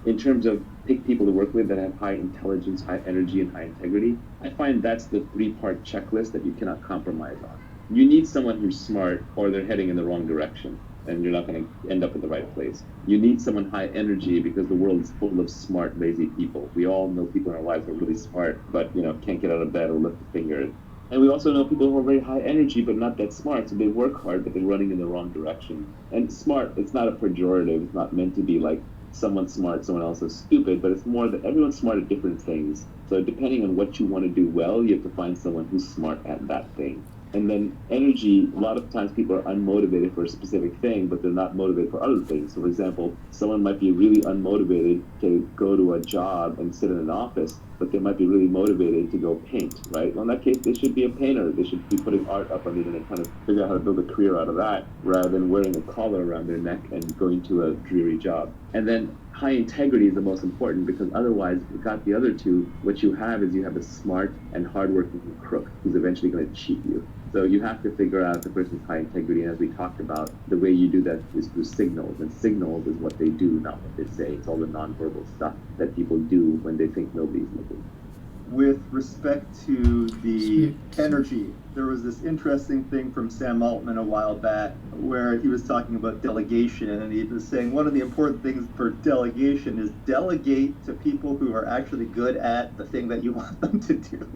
In terms of pick people to work with that have high intelligence, high energy, and high integrity, I find that's the 3-part checklist that you cannot compromise on. You need someone who's smart or they're heading in the wrong direction and you're not going to end up in the right place. You need someone high energy because the world is full of smart, lazy people. We all know people in our lives who are really smart, but can't get out of bed or lift a finger. And we also know people who are very high energy but not that smart, so they work hard but they're running in the wrong direction. And smart, it's not a pejorative. It's not meant to be like someone's smart, someone else is stupid, but it's more that everyone's smart at different things. So depending on what you want to do well, you have to find someone who's smart at that thing. And then energy, a lot of times people are unmotivated for a specific thing, but they're not motivated for other things. So for example, someone might be really unmotivated to go to a job and sit in an office, but they might be really motivated to go paint, right? Well, in that case, they should be a painter. They should be putting art up on the internet, trying to figure out how to build a career out of that, rather than wearing a collar around their neck and going to a dreary job. And then high integrity is the most important, because otherwise, if you got the other two, what you have is you have a smart and hardworking crook who's eventually going to cheat you. So you have to figure out the person's high integrity, and as we talked about, the way you do that is through signals, and signals is what they do, not what they say. It's all the nonverbal stuff that people do when they think nobody's looking. With respect to the energy, there was this interesting thing from Sam Altman a while back where he was talking about delegation, and he was saying one of the important things for delegation is delegate to people who are actually good at the thing that you want them to do.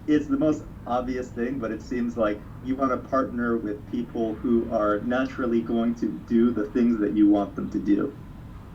It's the most obvious thing, but it seems like you want to partner with people who are naturally going to do the things that you want them to do.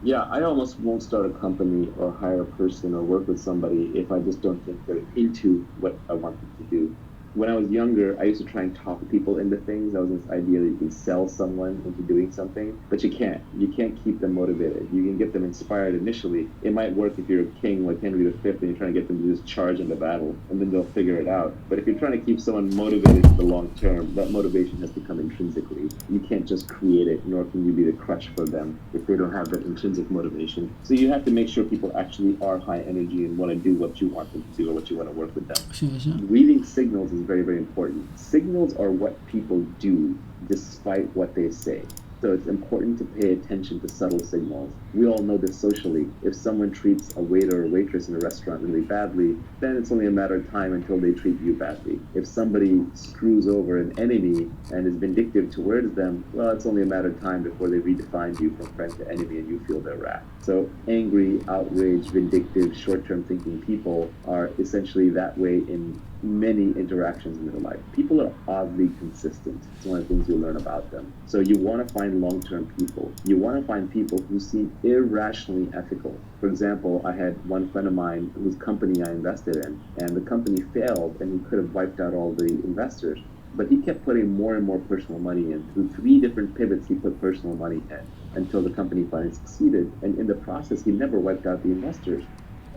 Yeah, I almost won't start a company or hire a person or work with somebody if I just don't think they're into what I want them to do. When I was younger, I used to try and talk people into things. That was this idea that you can sell someone into doing something, but you can't. You can't keep them motivated. You can get them inspired initially. It might work if you're a king like Henry V and you're trying to get them to just charge into battle, and then they'll figure it out. But if you're trying to keep someone motivated for the long term, that motivation has to come intrinsically. You can't just create it, nor can you be the crutch for them if they don't have that intrinsic motivation. So you have to make sure people actually are high energy and want to do what you want them to do or what you want to work with them. Reading signals is very, very important. Signals are what people do despite what they say. So it's important to pay attention to subtle signals. We all know this socially. If someone treats a waiter or waitress in a restaurant really badly, then it's only a matter of time until they treat you badly. If somebody screws over an enemy and is vindictive towards them, well, it's only a matter of time before they redefine you from friend to enemy and you feel their wrath. So angry, outraged, vindictive, short-term thinking people are essentially that way in many interactions in their life. People are oddly consistent. It's one of the things you learn about them. So you want to find long-term people. You want to find people who seem irrationally ethical. For example, I had one friend of mine whose company I invested in, and the company failed, and he could have wiped out all the investors. But he kept putting more and more personal money in. Through 3 different pivots, he put personal money in until the company finally succeeded. And in the process, he never wiped out the investors.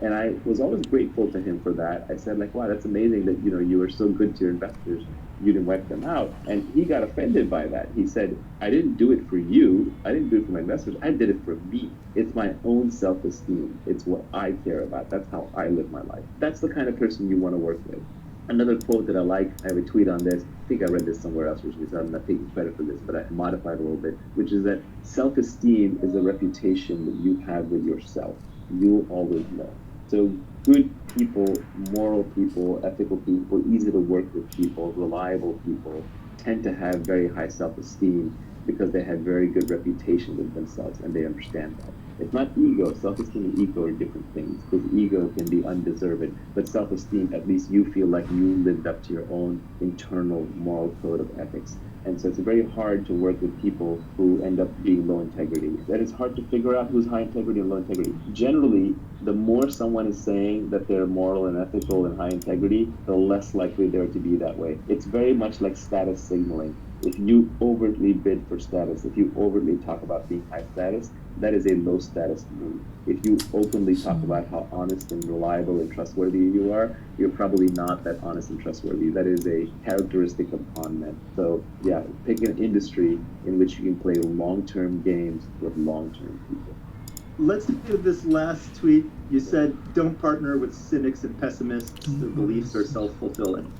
And I was always grateful to him for that. I said, like, wow, that's amazing that, you were so good to your investors. You didn't wipe them out. And he got offended by that. He said, I didn't do it for you. I didn't do it for my investors. I did it for me. It's my own self-esteem. It's what I care about. That's how I live my life. That's the kind of person you want to work with. Another quote that I like, I have a tweet on this. I think I read this somewhere else recently, so I'm not taking credit for this, but I modified it a little bit, which is that self-esteem is a reputation that you have with yourself. You'll always know. So good people, moral people, ethical people, easy to work with people, reliable people tend to have very high self-esteem because they have very good reputation with themselves and they understand that. It's not ego. Self-esteem and ego are different things, because ego can be undeserved, but self-esteem, at least you feel like you lived up to your own internal moral code of ethics. And so it's very hard to work with people who end up being low integrity. And it's hard to figure out who's high integrity and low integrity. Generally, the more someone is saying that they're moral and ethical and high integrity, the less likely they're to be that way. It's very much like status signaling. If you overtly bid for status, if you overtly talk about being high status, that is a low status move. If you openly talk about how honest and reliable and trustworthy you are, you're probably not that honest and trustworthy. That is a characteristic of con men. So yeah, pick an industry in which you can play long-term games with long-term people. Let's do this last tweet. You said, don't partner with cynics and pessimists. Their beliefs are self-fulfilling.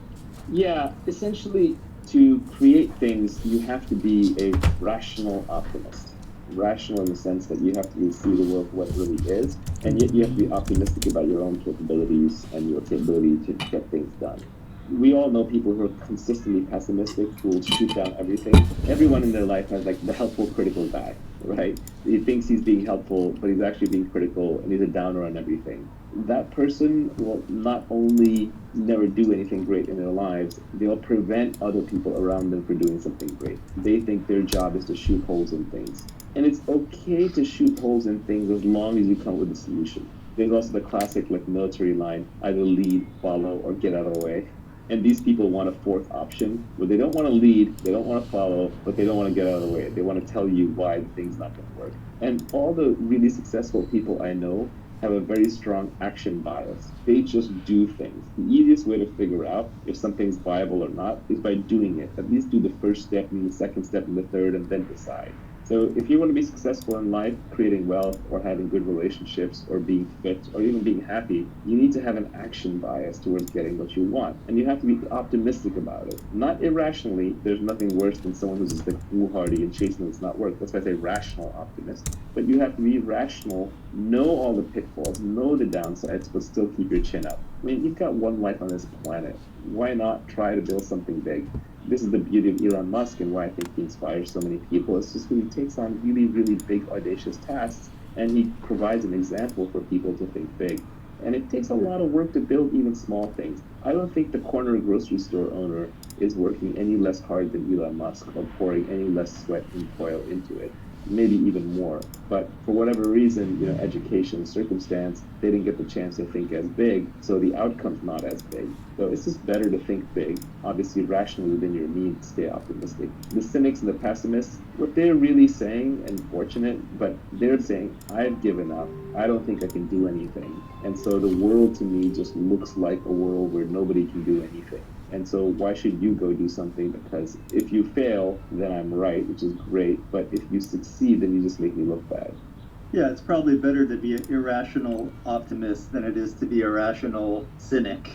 Yeah, essentially, to create things, you have to be a rational optimist. Rational in the sense that you have to see the world for what it really is, and yet you have to be optimistic about your own capabilities and your ability to get things done. We all know people who are consistently pessimistic, who will shoot down everything. Everyone in their life has like the helpful, critical guy, right? He thinks he's being helpful, but he's actually being critical, and he's a downer on everything. That person will not only never do anything great in their lives, they'll prevent other people around them from doing something great. They think their job is to shoot holes in things. And it's okay to shoot holes in things as long as you come up with a solution. There's also the classic military line, either lead, follow, or get out of the way. And these people want a fourth option where they don't want to lead, they don't want to follow, but they don't want to get out of the way. They want to tell you why the thing's not going to work. And all the really successful people I know have a very strong action bias. They just do things. The easiest way to figure out if something's viable or not is by doing it. At least do the first step and the second step and the third and then decide. So if you want to be successful in life, creating wealth or having good relationships or being fit or even being happy, you need to have an action bias towards getting what you want. And you have to be optimistic about it. Not irrationally. There's nothing worse than someone who's just like foolhardy and chasing what's not work. That's why I say rational optimist. But you have to be rational, know all the pitfalls, know the downsides, but still keep your chin up. I mean, you've got one life on this planet. Why not try to build something big? This is the beauty of Elon Musk and why I think he inspires so many people. It's just when he takes on really, really big, audacious tasks, and he provides an example for people to think big. And it takes a lot of work to build even small things. I don't think the corner grocery store owner is working any less hard than Elon Musk or pouring any less sweat and toil into it. Maybe even more. But for whatever reason, education, circumstance, they didn't get the chance to think as big, so the outcome's not as big. So it's just better to think big, obviously rationally within your means, stay optimistic. The cynics and the pessimists, what they're really saying, and fortunate, but they're saying, I've given up. I don't think I can do anything. And so the world to me just looks like a world where nobody can do anything. And so why should you go do something? Because if you fail, then I'm right, which is great. But if you succeed, then you just make me look bad. Yeah, it's probably better to be an irrational optimist than it is to be a rational cynic.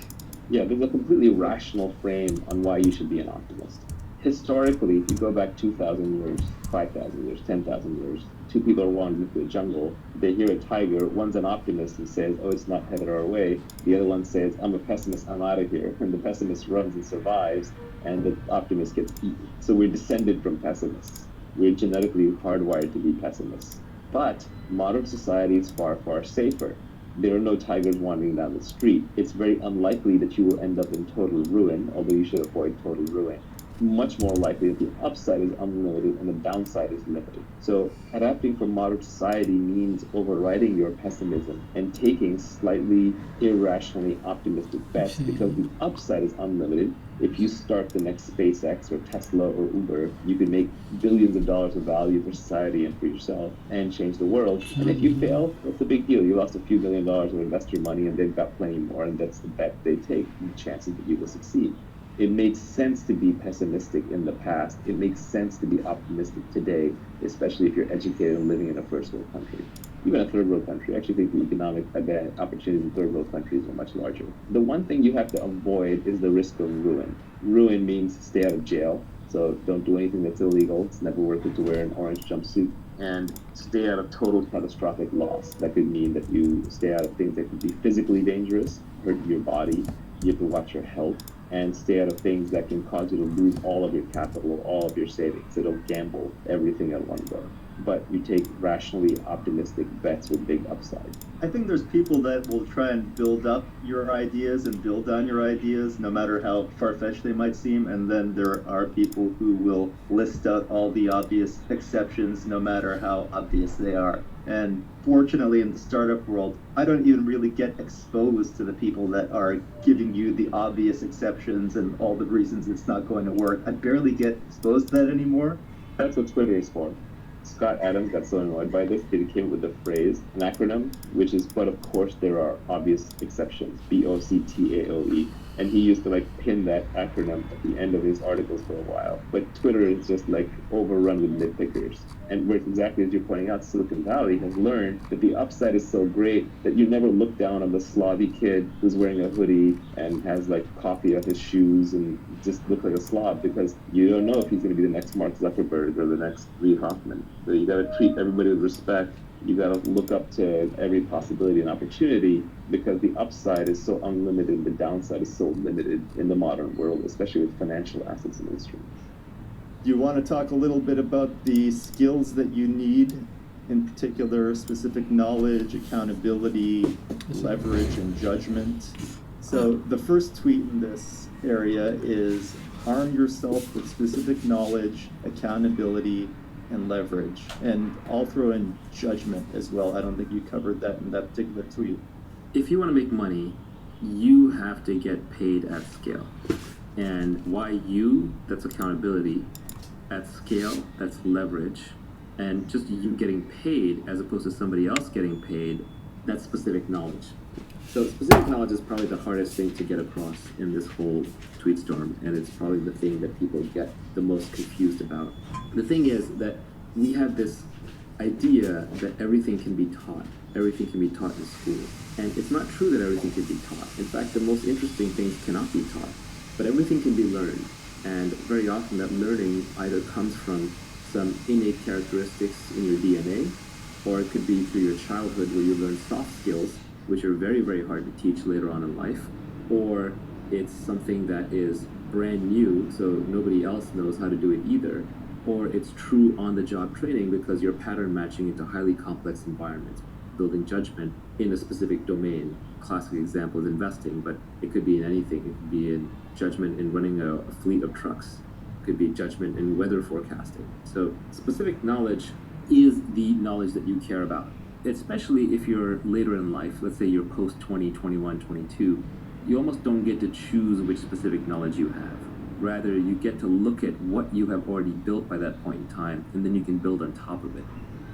Yeah, there's a completely rational frame on why you should be an optimist. Historically, if you go back 2,000 years, 5,000 years, 10,000 years, two people are wandering through the jungle. They hear a tiger. One's an optimist and says, oh, it's not headed our way. The other one says, I'm a pessimist, I'm out of here. And the pessimist runs and survives, and the optimist gets eaten. So we're descended from pessimists. We're genetically hardwired to be pessimists. But modern society is far, far safer. There are no tigers wandering down the street. It's very unlikely that you will end up in total ruin, although you should avoid total ruin. Much more likely that the upside is unlimited and the downside is limited. So adapting for modern society means overriding your pessimism and taking slightly irrationally optimistic bets because the upside is unlimited. If you start the next SpaceX or Tesla or Uber, you can make billions of dollars of value for society and for yourself and change the world. And if you fail, it's a big deal. You lost a few $1 million of investor money and they've got plenty more, and that's the bet they take, the chances that you will succeed. It makes sense to be pessimistic in the past. It makes sense to be optimistic today, especially if you're educated and living in a first world country. Even a third world country, I actually think the economic opportunities in third world countries are much larger. The one thing you have to avoid is the risk of ruin. Ruin means stay out of jail, so don't do anything that's illegal. It's never worth it to wear an orange jumpsuit. And stay out of total catastrophic loss. That could mean that you stay out of things that could be physically dangerous, hurt your body. You have to watch your health. And stay out of things that can cause you to lose all of your capital, all of your savings. So don't gamble everything at one go. But you take rationally optimistic bets with big upside. I think there's people that will try and build up your ideas and build on your ideas, no matter how far-fetched they might seem. And then there are people who will list out all the obvious exceptions, no matter how obvious they are. And fortunately, in the startup world, I don't even really get exposed to the people that are giving you the obvious exceptions and all the reasons it's not going to work. I barely get exposed to that anymore. That's what Twitter is for. Scott Adams got so annoyed by this that he came with the phrase, an acronym, which is, but of course there are obvious exceptions, BOCTAOE. And he used to pin that acronym at the end of his articles for a while. But Twitter is just overrun with nitpickers. And where exactly as you're pointing out, Silicon Valley has learned that the upside is so great that you never look down on the slobby kid who's wearing a hoodie and has coffee on his shoes and just look like a slob, because you don't know if he's going to be the next Mark Zuckerberg or the next Reid Hoffman. So you got to treat everybody with respect. You got to look up to every possibility and opportunity, because the upside is so unlimited, the downside is so limited in the modern world, especially with financial assets and instruments. Do you want to talk a little bit about the skills that you need, in particular specific knowledge, accountability, leverage, and judgment? So the first tweet in this area is arm yourself with specific knowledge, accountability, and leverage. And I'll throw in judgment as well. I don't think you covered that in that particular tweet. If you want to make money, you have to get paid at scale. And YU, that's accountability. At scale, that's leverage. And just you getting paid as opposed to somebody else getting paid, that's specific knowledge. So specific knowledge is probably the hardest thing to get across in this whole tweet storm, and it's probably the thing that people get the most confused about. The thing is that we have this idea that everything can be taught. Everything can be taught in school. And it's not true that everything can be taught. In fact, the most interesting things cannot be taught. But everything can be learned. And very often that learning either comes from some innate characteristics in your DNA, or it could be through your childhood where you learn soft skills, which are very, very hard to teach later on in life, or it's something that is brand new, so nobody else knows how to do it either, or it's true on-the-job training because you're pattern matching into highly complex environments, building judgment in a specific domain. Classic example is investing, but it could be in anything. It could be in judgment in running a fleet of trucks. It could be judgment in weather forecasting. So specific knowledge is the knowledge that you care about, especially if you're later in life. Let's say you're post 20, 21, 22. You almost don't get to choose which specific knowledge you have. Rather, you get to look at what you have already built by that point in time, and then you can build on top of it.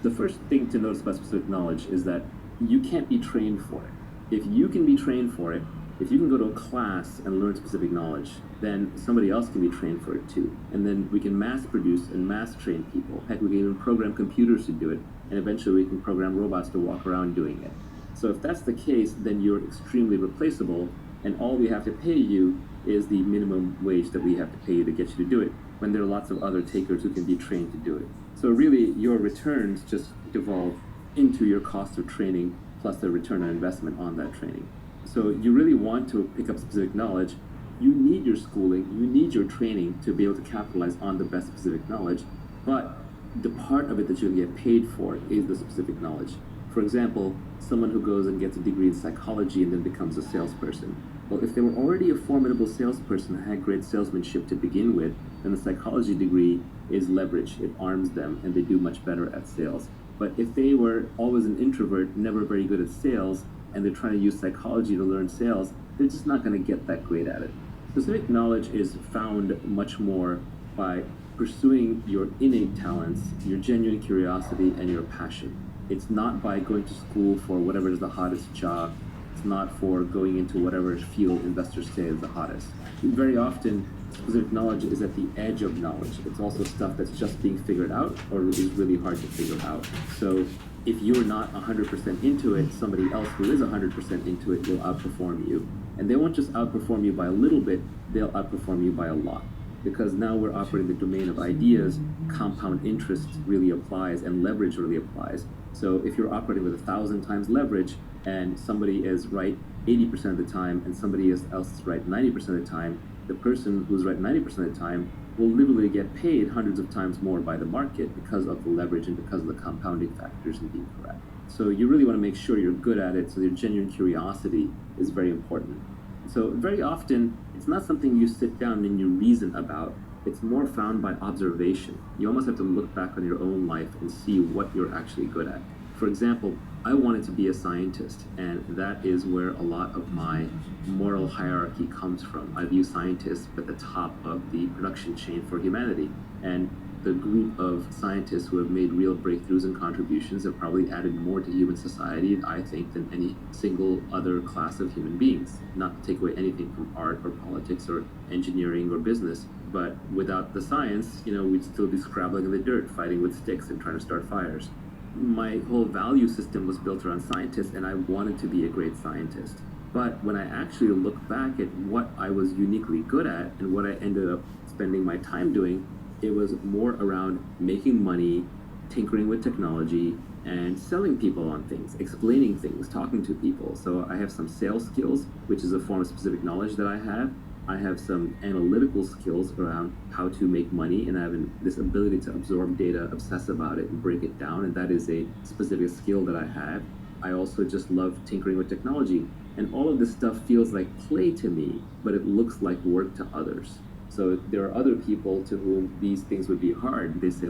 The first thing to notice about specific knowledge is that you can't be trained for it. If you can be trained for it, if you can go to a class and learn specific knowledge, then somebody else can be trained for it too. And then we can mass produce and mass train people. Heck, we can even program computers to do it, and eventually we can program robots to walk around doing it. So if that's the case, then you're extremely replaceable, and all we have to pay you is the minimum wage that we have to pay you to get you to do it, when there are lots of other takers who can be trained to do it. So really, your returns just devolve into your cost of training plus the return on investment on that training. So you really want to pick up specific knowledge. You need your schooling, you need your training to be able to capitalize on the best specific knowledge, but the part of it that you get paid for is the specific knowledge. For example, someone who goes and gets a degree in psychology and then becomes a salesperson. Well, if they were already a formidable salesperson and had great salesmanship to begin with, then the psychology degree is leverage. It arms them and they do much better at sales. But if they were always an introvert, never very good at sales, and they're trying to use psychology to learn sales, they're just not going to get that great at it. Specific knowledge is found much more by pursuing your innate talents, your genuine curiosity, and your passion. It's not by going to school for whatever is the hottest job. It's not for going into whatever field investors say is the hottest. Very often, specific knowledge is at the edge of knowledge. It's also stuff that's just being figured out or is really hard to figure out. So if you're not 100% into it, somebody else who is 100% into it will outperform you. And they won't just outperform you by a little bit, they'll outperform you by a lot. Because now we're operating the domain of ideas, compound interest really applies and leverage really applies. So if you're operating with 1,000 times leverage and somebody is right 80% of the time and somebody else is right 90% of the time, the person who's right 90% of the time will literally get paid hundreds of times more by the market because of the leverage and because of the compounding factors in being correct. So you really want to make sure you're good at it, so your genuine curiosity is very important. So very often, it's not something you sit down and you reason about. It's more found by observation. You almost have to look back on your own life and see what you're actually good at. For example, I wanted to be a scientist, and that is where a lot of my moral hierarchy comes from. I view scientists at the top of the production chain for humanity, and the group of scientists who have made real breakthroughs and contributions have probably added more to human society, I think, than any single other class of human beings. Not to take away anything from art or politics or engineering or business, but without the science, we'd still be scrabbling in the dirt, fighting with sticks and trying to start fires. My whole value system was built around scientists, and I wanted to be a great scientist. But when I actually look back at what I was uniquely good at and what I ended up spending my time doing, it was more around making money, tinkering with technology, and selling people on things, explaining things, talking to people. So I have some sales skills, which is a form of specific knowledge that I have. I have some analytical skills around how to make money, and I have this ability to absorb data, obsess about it, and break it down, and that is a specific skill that I have. I also just love tinkering with technology, and all of this stuff feels like play to me, but it looks like work to others. So there are other people to whom these things would be hard. They say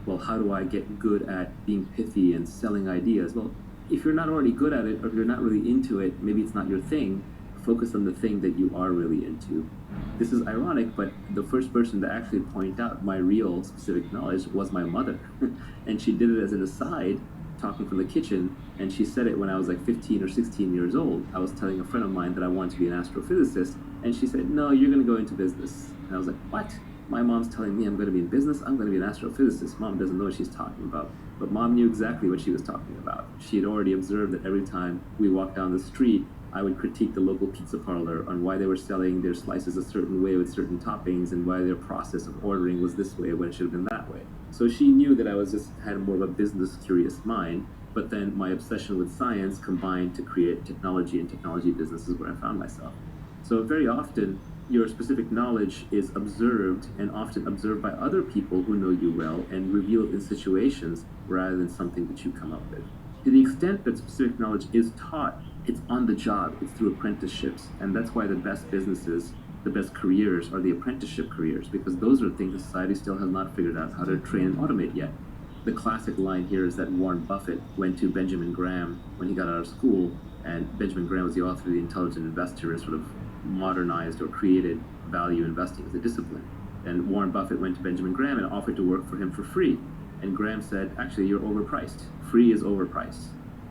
well, how do I get good at being pithy and selling ideas? Well, if you're not already good at it, or if you're not really into it, maybe it's not your thing, Focus on the thing that you are really into. This is ironic, but the first person to actually point out my real specific knowledge was my mother. And she did it as an aside, talking from the kitchen, and she said it when I was like 15 or 16 years old. I was telling a friend of mine that I wanted to be an astrophysicist, and she said, no, you're going to go into business. And I was like, what? My mom's telling me I'm going to be in business? I'm going to be an astrophysicist. Mom doesn't know what she's talking about. But Mom knew exactly what she was talking about. She had already observed that every time we walked down the street, I would critique the local pizza parlor on why they were selling their slices a certain way with certain toppings and why their process of ordering was this way when it should have been that way. So she knew that I was just had more of a business curious mind, but then my obsession with science combined to create technology and technology businesses where I found myself. So very often, your specific knowledge is observed and often observed by other people who know you well and revealed in situations rather than something that you come up with. To the extent that specific knowledge is taught, it's on the job, it's through apprenticeships, and that's why the best businesses, the best careers are the apprenticeship careers, because those are things that society still has not figured out how to train and automate yet. The classic line here is that Warren Buffett went to Benjamin Graham when he got out of school, and Benjamin Graham was the author of The Intelligent Investor and sort of modernized or created value investing as a discipline. And Warren Buffett went to Benjamin Graham and offered to work for him for free. And Graham said, actually, you're overpriced. Free is overpriced.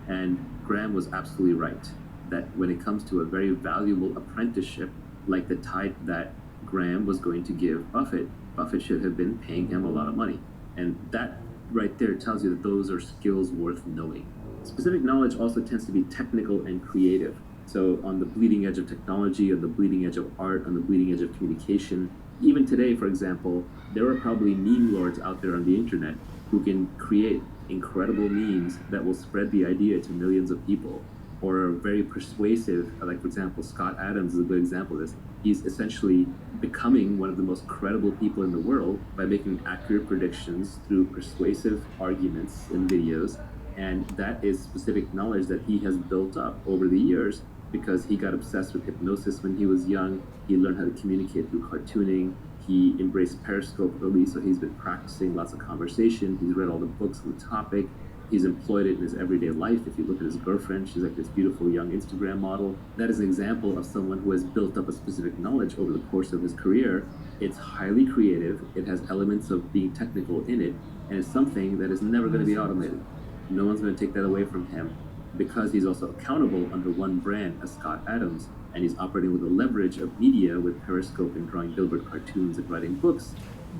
And Graham was absolutely right, that when it comes to a very valuable apprenticeship, like the type that Graham was going to give Buffett, Buffett should have been paying him a lot of money. And that right there tells you that those are skills worth knowing. Specific knowledge also tends to be technical and creative. So on the bleeding edge of technology, on the bleeding edge of art, on the bleeding edge of communication, even today, for example, there are probably meme lords out there on the internet who can create incredible memes that will spread the idea to millions of people, or are very persuasive. Like, for example, Scott Adams is a good example of this. He's essentially becoming one of the most credible people in the world by making accurate predictions through persuasive arguments in videos. And that is specific knowledge that he has built up over the years because he got obsessed with hypnosis when he was young. He learned how to communicate through cartooning. He embraced Periscope early, so he's been practicing lots of conversation. He's read all the books on the topic. He's employed it in his everyday life. If you look at his girlfriend, she's like this beautiful young Instagram model. That is an example of someone who has built up a specific knowledge over the course of his career. It's highly creative. It has elements of being technical in it, and it's something that is never going to be automated. No one's going to take that away from him because he's also accountable under one brand as Scott Adams, and he's operating with the leverage of media with Periscope and drawing billboard cartoons and writing books.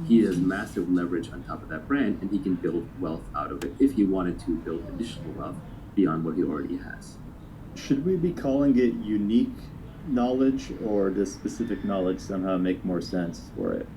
He has massive leverage on top of that brand, and he can build wealth out of it if he wanted to build additional wealth beyond what he already has. Should we be calling it unique knowledge, or does specific knowledge somehow make more sense for it?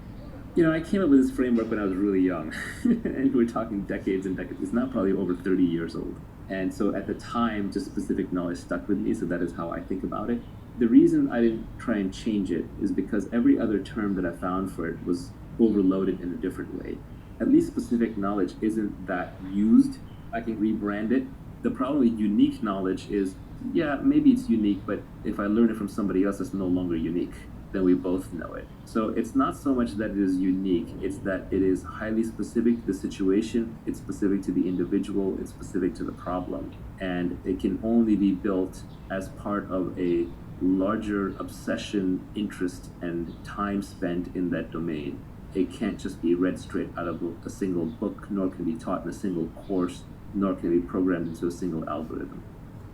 You know, I came up with this framework when I was really young, and we're talking decades and decades. It's now probably over 30 years old. And so at the time, just specific knowledge stuck with me, so that is how I think about it. The reason I didn't try and change it is because every other term that I found for it was overloaded in a different way. At least specific knowledge isn't that used. I can rebrand it. The problem with unique knowledge is, yeah, maybe it's unique, but if I learn it from somebody else, it's no longer unique. Then we both know it. So it's not so much that it is unique, it's that it is highly specific to the situation, it's specific to the individual, it's specific to the problem. And it can only be built as part of a larger obsession, interest, and time spent in that domain. It can't just be read straight out of a single book, nor can it be taught in a single course, nor can it be programmed into a single algorithm.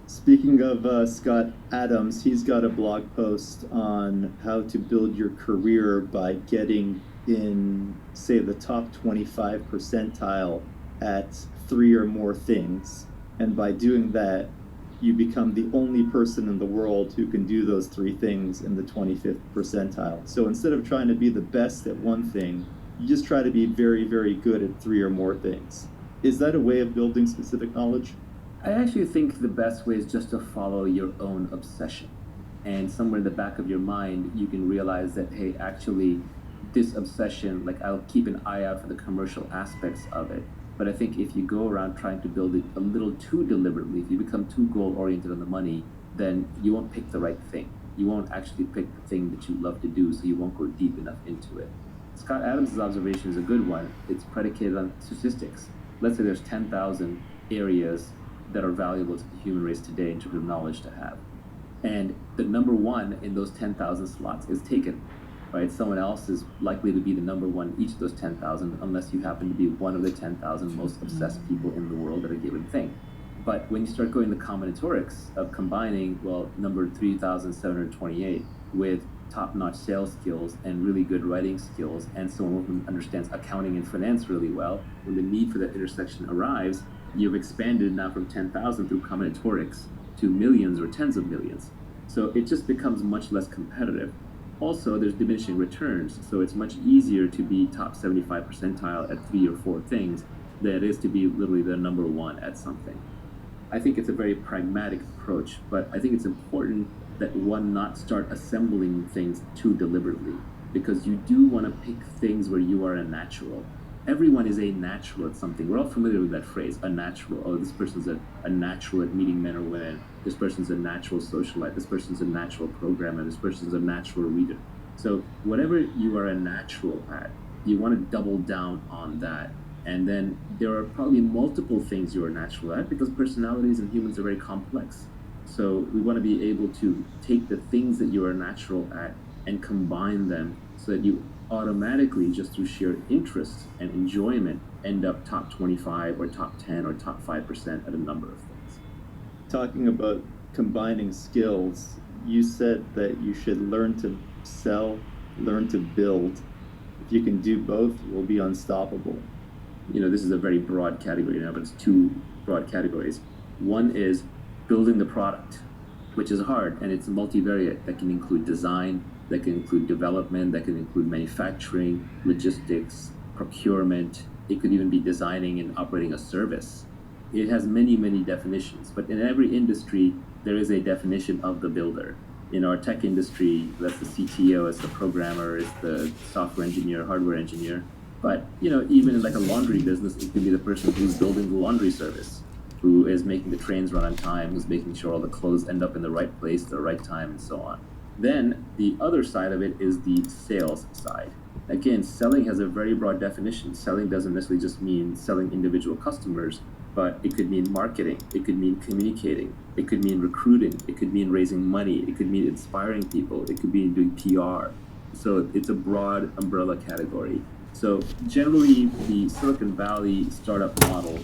Speaking of Scott Adams, he's got a blog post on how to build your career by getting in, say, the top 25 percentile at 3 or more things. And by doing that, you become the only person in the world who can do those 3 things in the 25th percentile. So instead of trying to be the best at one thing, you just try to be very, very good at 3 or more things. Is that a way of building specific knowledge? I actually think the best way is just to follow your own obsession. And somewhere in the back of your mind, you can realize that, hey, actually, this obsession, like, I'll keep an eye out for the commercial aspects of it. But I think if you go around trying to build it a little too deliberately, if you become too goal-oriented on the money, then you won't pick the right thing. You won't actually pick the thing that you love to do, so you won't go deep enough into it. Scott Adams' observation is a good one. It's predicated on statistics. Let's say there's 10,000 areas that are valuable to the human race today in terms of knowledge to have. and the number one in those 10,000 slots is taken, right? Someone else is likely to be the number one each of those 10,000 unless you happen to be one of the 10,000 most obsessed people in the world at a given thing. But when you start going the combinatorics of combining, well, number 3,728 with top-notch sales skills and really good writing skills and someone who understands accounting and finance really well, when the need for that intersection arrives, you've expanded now from 10,000 through combinatorics to millions or tens of millions. So it just becomes much less competitive. Also, there's diminishing returns, so it's much easier to be top 75 percentile at 3 or 4 things than it is to be literally the number one at something. I think it's a very pragmatic approach, but I think it's important that one not start assembling things too deliberately, because you do want to pick things where you are a natural. Everyone is a natural at something. We're all familiar with that phrase, a natural. Oh, this person's a natural at meeting men or women. This person's a natural socialite. This person's a natural programmer. This person's a natural reader. So whatever you are a natural at, you want to double down on that. And then there are probably multiple things you are natural at, because personalities and humans are very complex. So we want to be able to take the things that you are natural at and combine them so that you automatically, just through sheer interest and enjoyment, end up top 25 or top 10 or top 5% at a number of things. Talking about combining skills, you said that you should learn to sell, learn to build. If you can do both, you'll be unstoppable. This is a very broad category now, but it's 2 broad categories. One is building the product, which is hard, and it's multivariate. That can include design, that can include development, that can include manufacturing, logistics, procurement. It could even be designing and operating a service. It has many, many definitions, but in every industry, there is a definition of the builder. In our tech industry, that's the CTO, it's the programmer, it's the software engineer, hardware engineer. But, even in like a laundry business, it could be the person who's building the laundry service, who is making the trains run on time, who's making sure all the clothes end up in the right place at the right time, and so on. Then the other side of it is the sales side. Again, selling has a very broad definition. Selling doesn't necessarily just mean selling individual customers, but it could mean marketing, it could mean communicating, it could mean recruiting, it could mean raising money, it could mean inspiring people, it could mean doing PR. So it's a broad umbrella category. So generally, the Silicon Valley startup model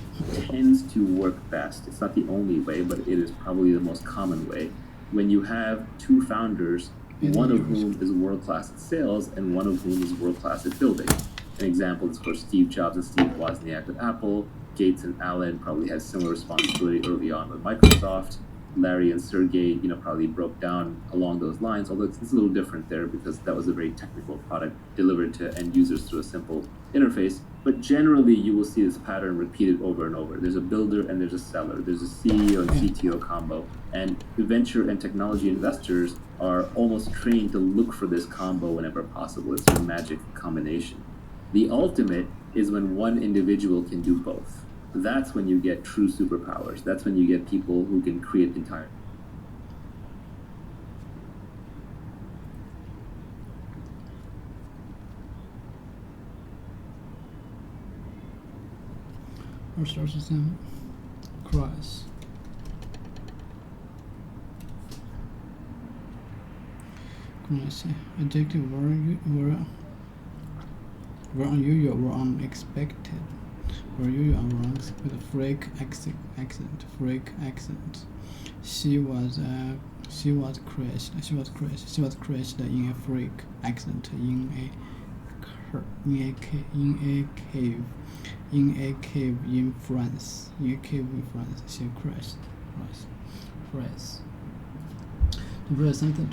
tends to work best. It's not the only way, but it is probably the most common way. When you have 2 founders, one of whom is world-class at sales and one of whom is world-class at building. An example is, of course, Steve Jobs and Steve Wozniak with Apple. Gates and Allen probably had similar responsibility early on with Microsoft. Larry and Sergey, probably broke down along those lines, although it's a little different there because that was a very technical product delivered to end users through a simple interface. But generally, you will see this pattern repeated over and over. There's a builder and there's a seller. There's a CEO and CTO combo. And the venture and technology investors are almost trained to look for this combo whenever possible. It's a magic combination. The ultimate is when one individual can do both. That's when you get true superpowers. That's when you get people who can create entire. Or starts with them cries. Adjective were unusual, were unexpected. Were you wrong with a freak accent? Freak accent. She was crashed. She was crashed in a freak accent in a cave in France. She crashed. Press. To press something.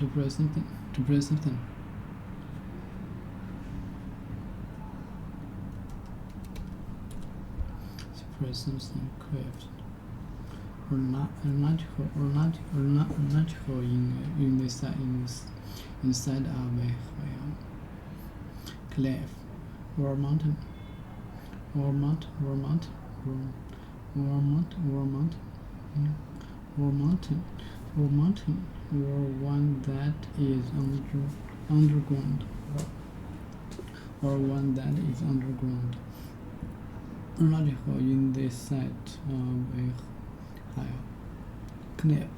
Something craft or natural inside of a cliff or mountain or one that is underground or one that is underground. Logical in the side of a cliff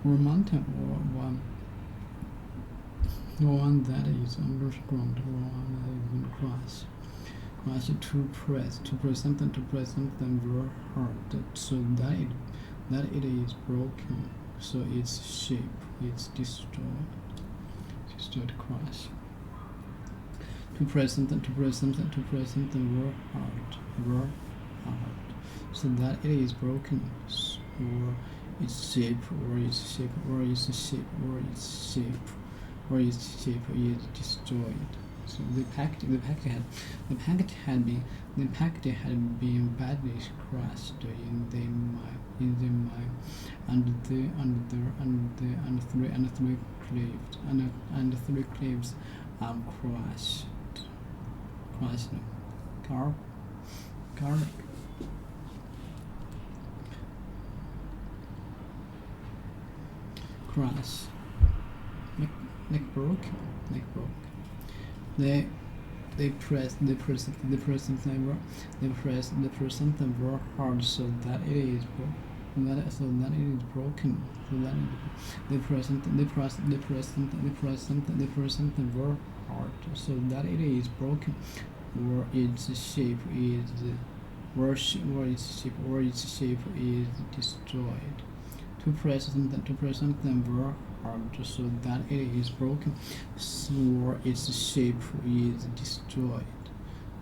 or mountain, or one that is underground, or one that is in crash. Crash to press something very hard, so that it is broken, so its shape is destroyed. Crash. To press something very hard, so that it is broken, or its shape is destroyed. So the packet had been badly crashed in the mine, and the three cliffs crashed. Garlic. Crash. Neck broke. They press something very hard, so that it is broken. They press something very hard, so that it is broken, or its shape is destroyed. To press something very hard, so that it is broken, or its shape is destroyed.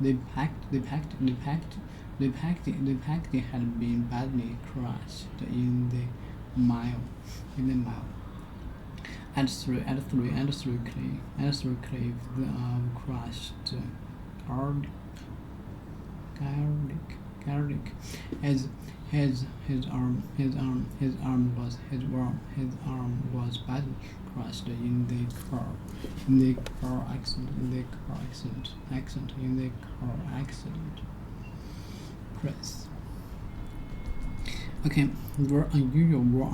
The packet had been badly crashed in the mile, and three cliffs crashed. Garlic, as his arm was badly crushed in the car accident. Press. Okay, were unusual, were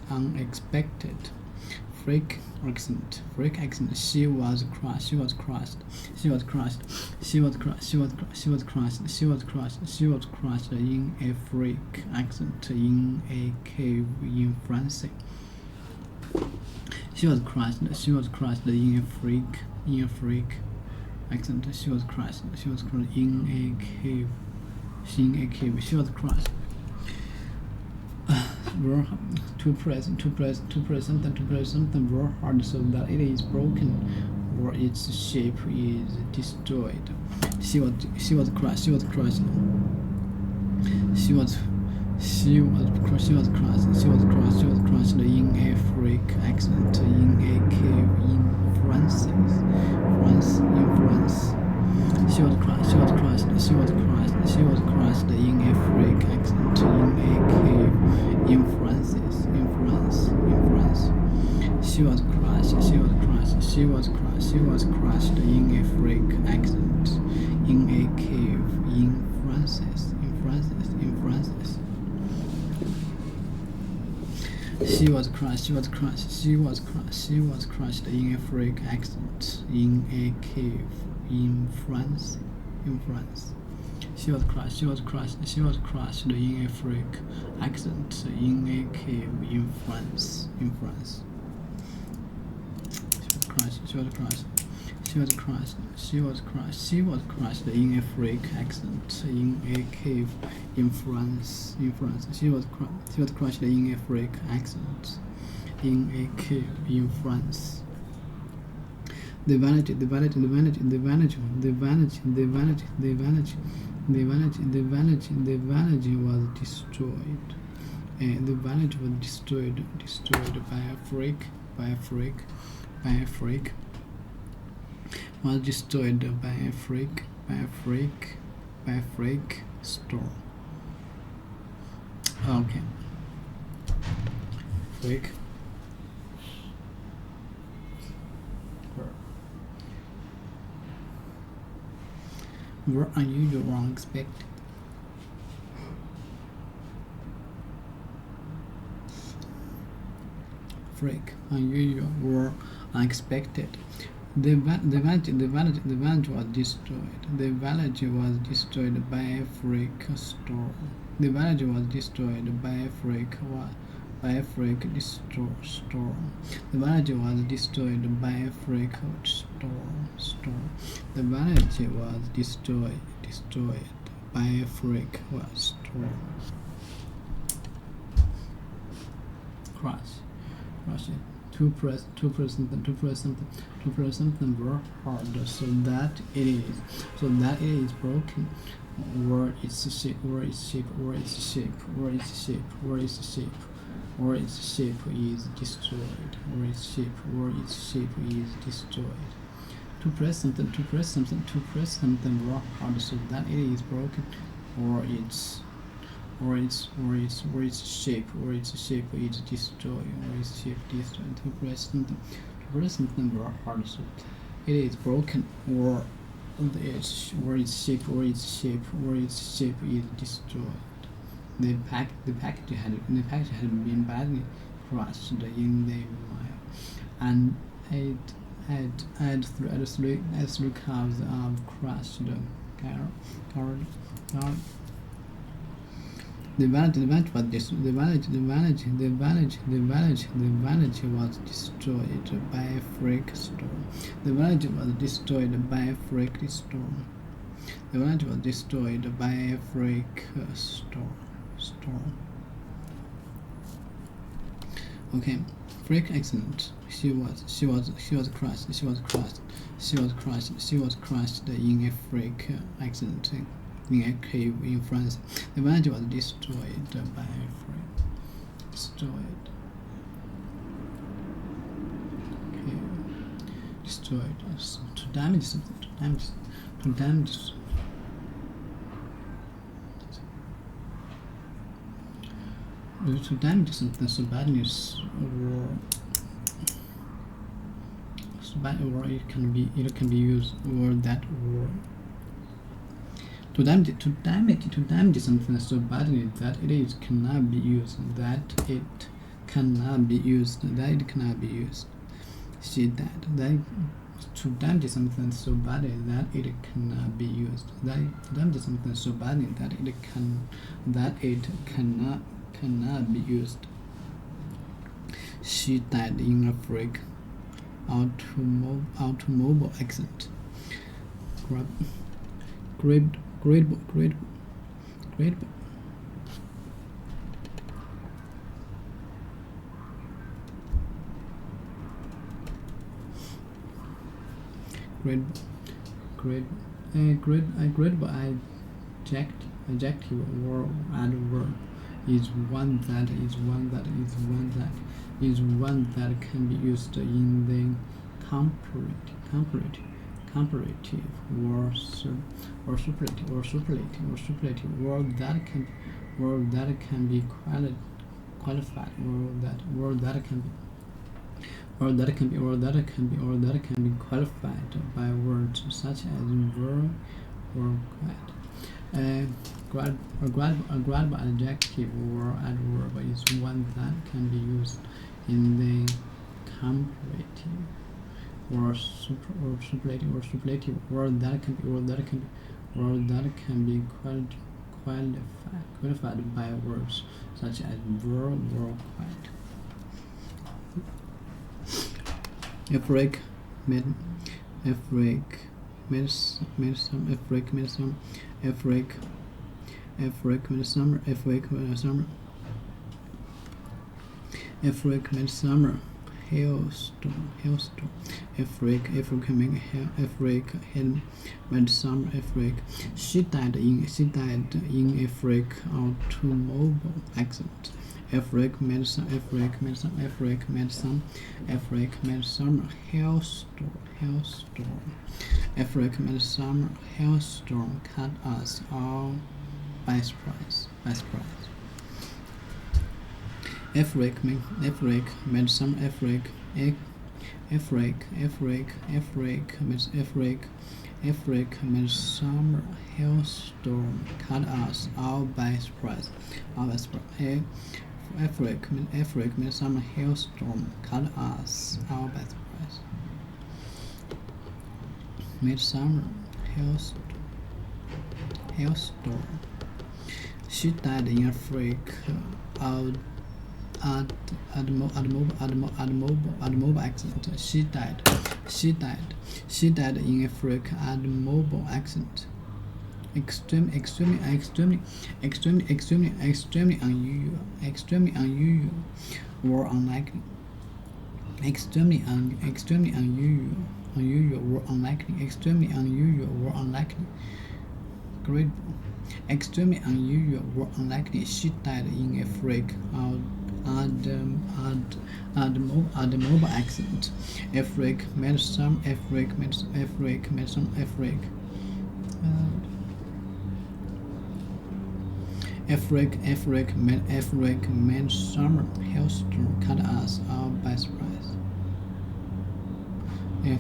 unexpected. Freak accident. She was crushed in a freak accident in a cave in France. She was crushed in a freak accident. She was crushed in a cave. She was crushed. To press something very hard, so that it is broken, or its shape is destroyed. She was crushed in a freak accident in a cave in France. She was crushed in a freak accident in a cave in France. She was crushed in a freak accident in a cave in France. She was crushed in a freak accident in a cave in France. She was crushed in a freak accident in a cave in France. She was crushed in a freak accident in a cave in France. She was crushed in a freak accident in a cave in France. The vanity was destroyed. And the vanity was destroyed by a freak. Was destroyed by a freak store. Okay. Freak. Were unusual or unexpected. Freak, unusual or unexpected. The village was destroyed. The village was destroyed by a freak storm. The village was destroyed by a freak by a freak storm. The village was destroyed by a freak storm. The village was destroyed by a freak storm. Crash. To press something very hard so that it is broken, or its shape is destroyed, To press something very hard so that it is broken, or its shape is destroyed, To press something very hard so it is broken, or its shape is destroyed. The package had been badly crushed in the mile, and had three cars of crushed car. The village was destroyed by a freak storm. The village was destroyed by a freak storm. Okay, freak accident. She was crushed in a freak accident in a cave in France. The village was destroyed by a freak. Okay. Destroyed. To damage something. To damage something so badly, or it can be used, or that, or to damage something so badly that it cannot be used. See that to damage something so badly that it cannot be used. To damage something so badly that it cannot be used. She died in a freak automobile accident. Great. Adjective or adverb is one that can be used in the comparative or superlative, or that can be qualified, or that can be qualified by words such as very or quite. A gradual adjective or adverb is one that can be used in the comparative or superlative, or that can be qualified by words such as very or quite. A freak made summer hailstorm. A freak made summer. She died in a freak automobile accident. A freak made summer hailstorm. A freak made summer hailstorm caught us all by surprise. A freak made summer hailstorm caught us all by surprise. A freak made summer hailstorm caught us all by surprise. Midsummer hailstorm. She died in a freak mobile accident. She died in a freak automobile accident. Extremely unusual or unlikely. Extremely unusual or unlikely. Extremely unusual or unlikely. Gradable. Extremely unusual or unlikely. She died in a freak automobile accident. A freak medicine. A freak midsummer hailstorm caught us all by surprise. A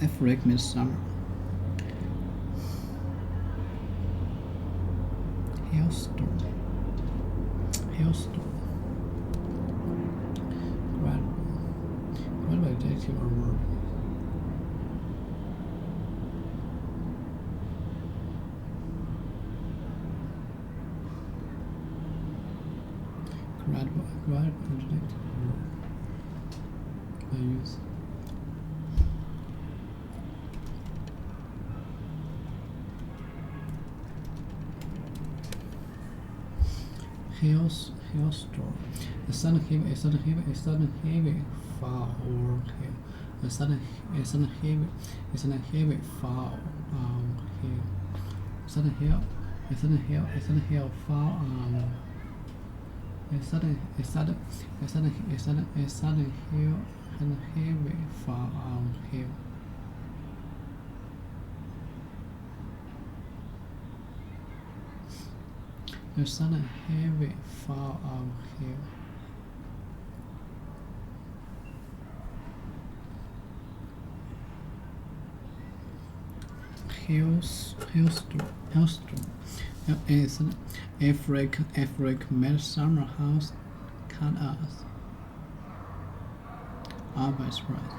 freak midsummer hailstorm. What about adjective or verb? Gradable adjective or verb. I use hailstorm. A sudden heavy fall or hail. A sudden heavy fall hail. A sudden hail fall a sudden heavy fall hail. A sudden heavy fall of hail. Hailstorm. A freak midsummer house caught us all by surprise.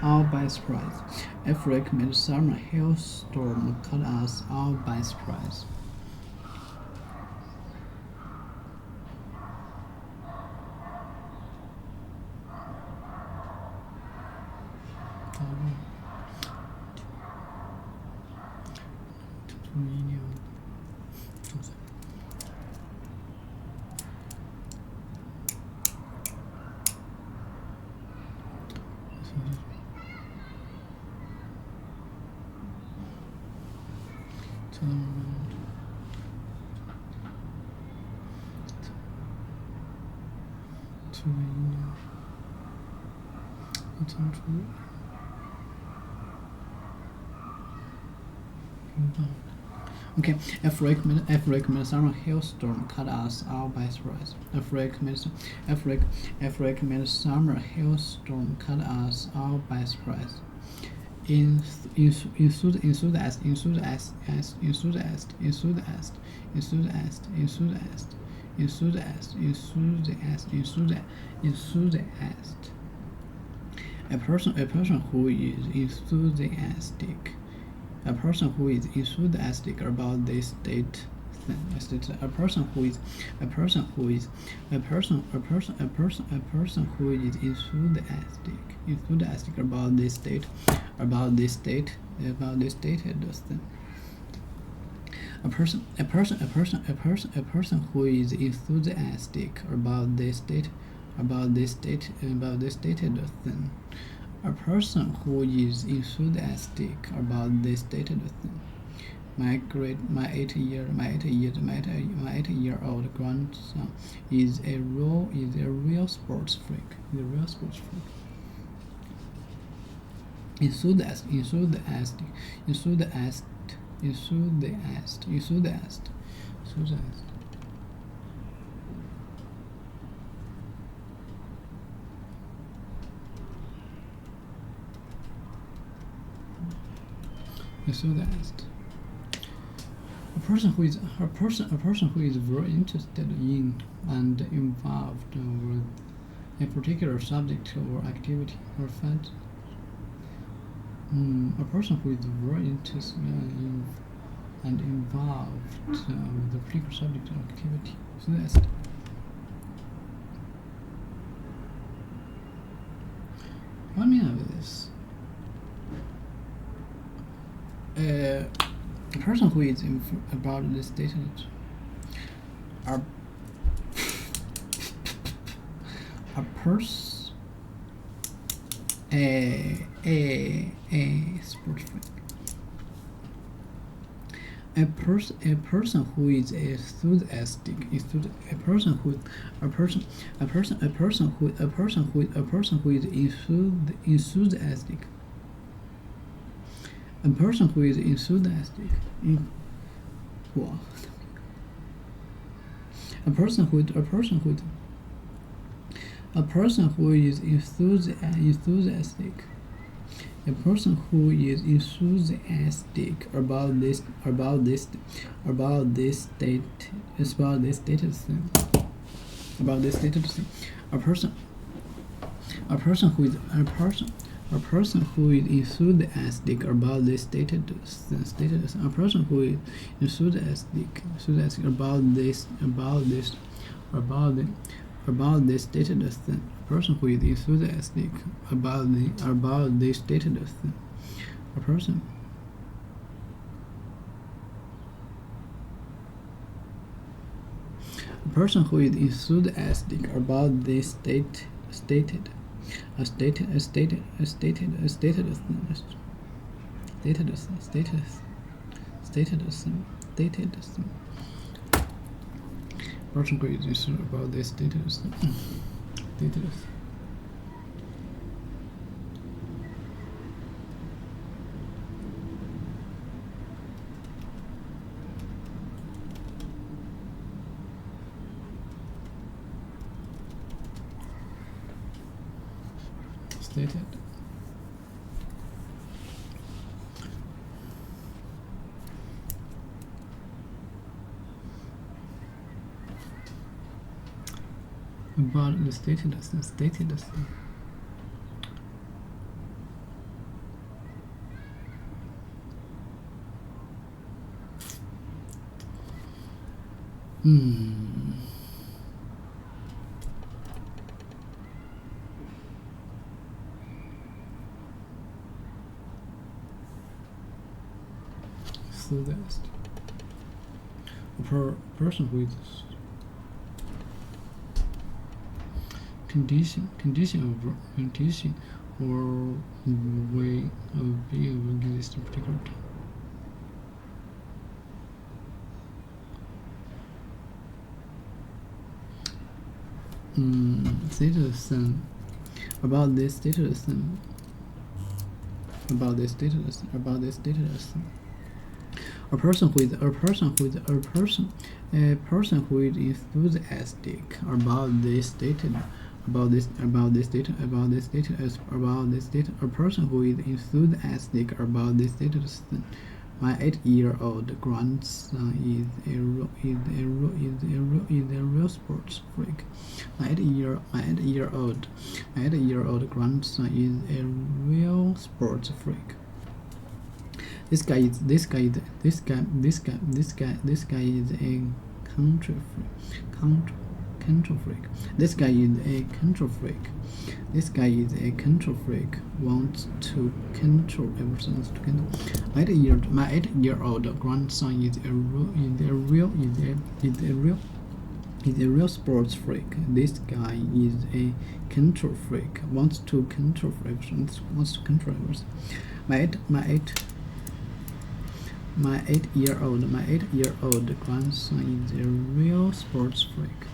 All by surprise. A freak midsummer hailstorm caught us all by surprise. Okay, a freak midsummer hailstorm caught us all by surprise. A freak midsummer hailstorm caught us all by surprise. Enthusiast. A person who is enthusiastic. A person who is enthusiastic about this state. A person who is enthusiastic about this state. A person who is enthusiastic about this state. A person who is enthusiastic about this stated thing. My 8-year-old grandson is a real sports freak. Enthusiast. A person who is very interested in and involved with a particular subject or activity or fact. A person who is very interested in and involved with the particular subject or activity. Enthusiastic. What I mean of this? A person who is about this statement are a person a sports freak. A person who is enthusiastic, a person who is enthusiastic. A person who is enthusiastic in what? A person who is enthusiastic. A person who is enthusiastic about this status thing. A person who is enthusiastic about this status. A person who is enthusiastic about this status thing. A person who is enthusiastic about this status thing. A person who is enthusiastic about this status thing. Person who is enthusiastic about this status. Stated. About the status. So that's a person with condition or way of being in this particular time. Status about this status a person who is enthusiastic about this statement. A person who is enthusiastic about this status. My 8-year-old grandson is a real sports freak. My 8-year-old grandson is a real sports freak. This guy is a country freak. This guy is a control freak. Wants to control everything. My 8-year-old grandson is a real sports freak. This guy is a control freak. Wants to control everything. My 8-year-old grandson is a real sports freak.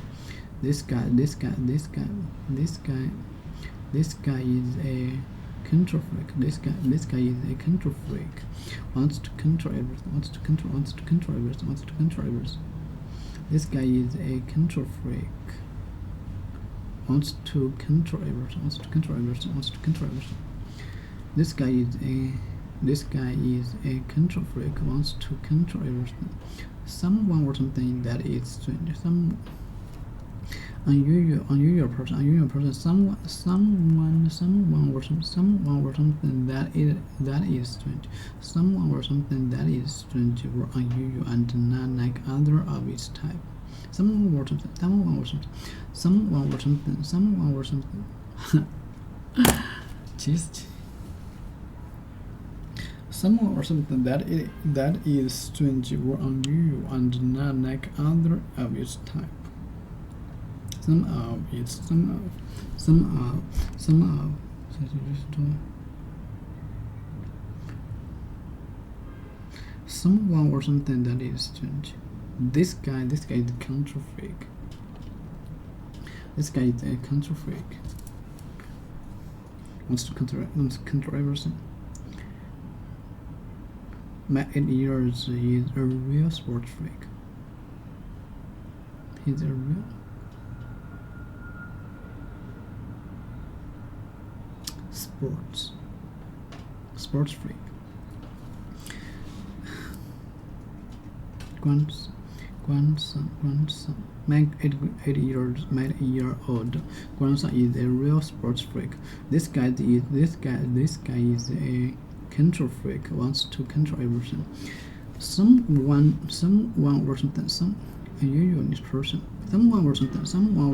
This guy is a control freak. This guy is a control freak. Wants to control everything. This guy is a control freak. Wants to control everything. This guy is a control freak. Wants to control everything. Someone or something that is strange. unusual person, someone or something that is strange, someone or something that is strange or unusual and not like other of its type. Someone or something. Jeez. Someone or something that is strange or unusual and not like other of its type. Someone or something that is strange. This guy is a control freak. This guy is a control freak. Wants to control everything. My 8 years is a real sports freak. He's a real sports freak. Grandson. My 8-year-old grandson is a real sports freak. This guy is a control freak. Wants to control everything. Someone or something. Some unusual person. Someone or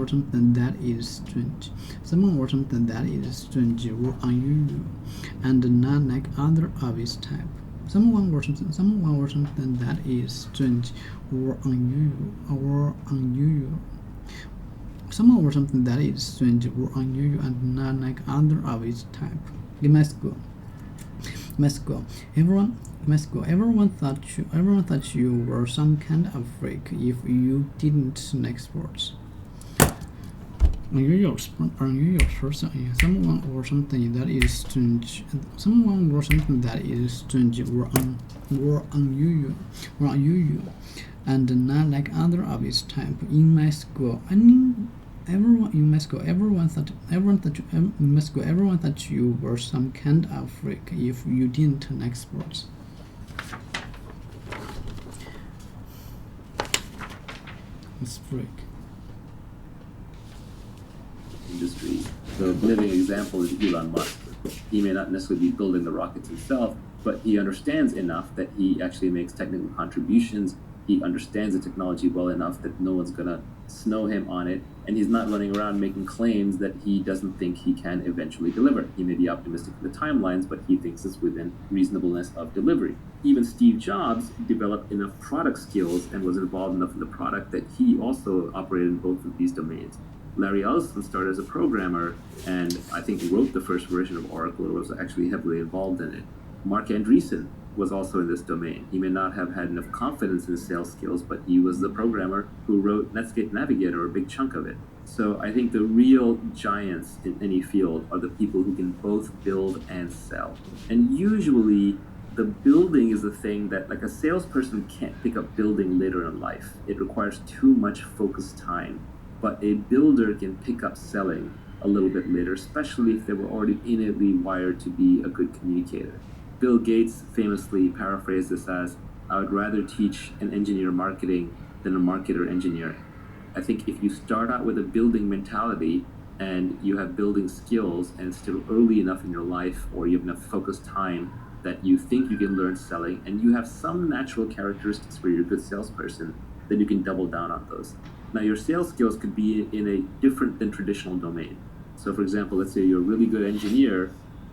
something that is strange. Someone or something that is strange or unusual and not like other of its type. Someone or something that is strange or unusual. Someone or something that is strange or unusual and not like other of its type. In my school. Everyone thought you were some kind of freak if you didn't like sports. Unusual person. Someone or something that is strange. Someone or something that is strange or unusual and not like other of its type. In my school, everyone thought you were some kind of freak if you didn't like sports. It's freak. Industries. The living example is Elon Musk. He may not necessarily be building the rockets himself, but he understands enough that he actually makes technical contributions. He understands the technology well enough that no one's going to snow him on it, and he's not running around making claims that he doesn't think he can eventually deliver. He may be optimistic for the timelines, but he thinks it's within reasonableness of delivery. Even Steve Jobs developed enough product skills and was involved enough in the product that he also operated in both of these domains. Larry Ellison started as a programmer and I think wrote the first version of Oracle, or was actually heavily involved in it. Mark Andreessen was also in this domain. He may not have had enough confidence in his sales skills, but he was the programmer who wrote Netscape Navigator, a big chunk of it. So I think the real giants in any field are the people who can both build and sell. And usually the building is the thing that, like, a salesperson can't pick up building later in life. It requires too much focused time. But a builder can pick up selling a little bit later, especially if they were already innately wired to be a good communicator. Bill Gates famously paraphrased this as, I would rather teach an engineer marketing than a marketer engineering. I think if you start out with a building mentality and you have building skills and it's still early enough in your life, or you have enough focused time that you think you can learn selling, and you have some natural characteristics where you're a good salesperson, then you can double down on those. Now, your sales skills could be in a different than traditional domain. So, for example, let's say you're a really good engineer,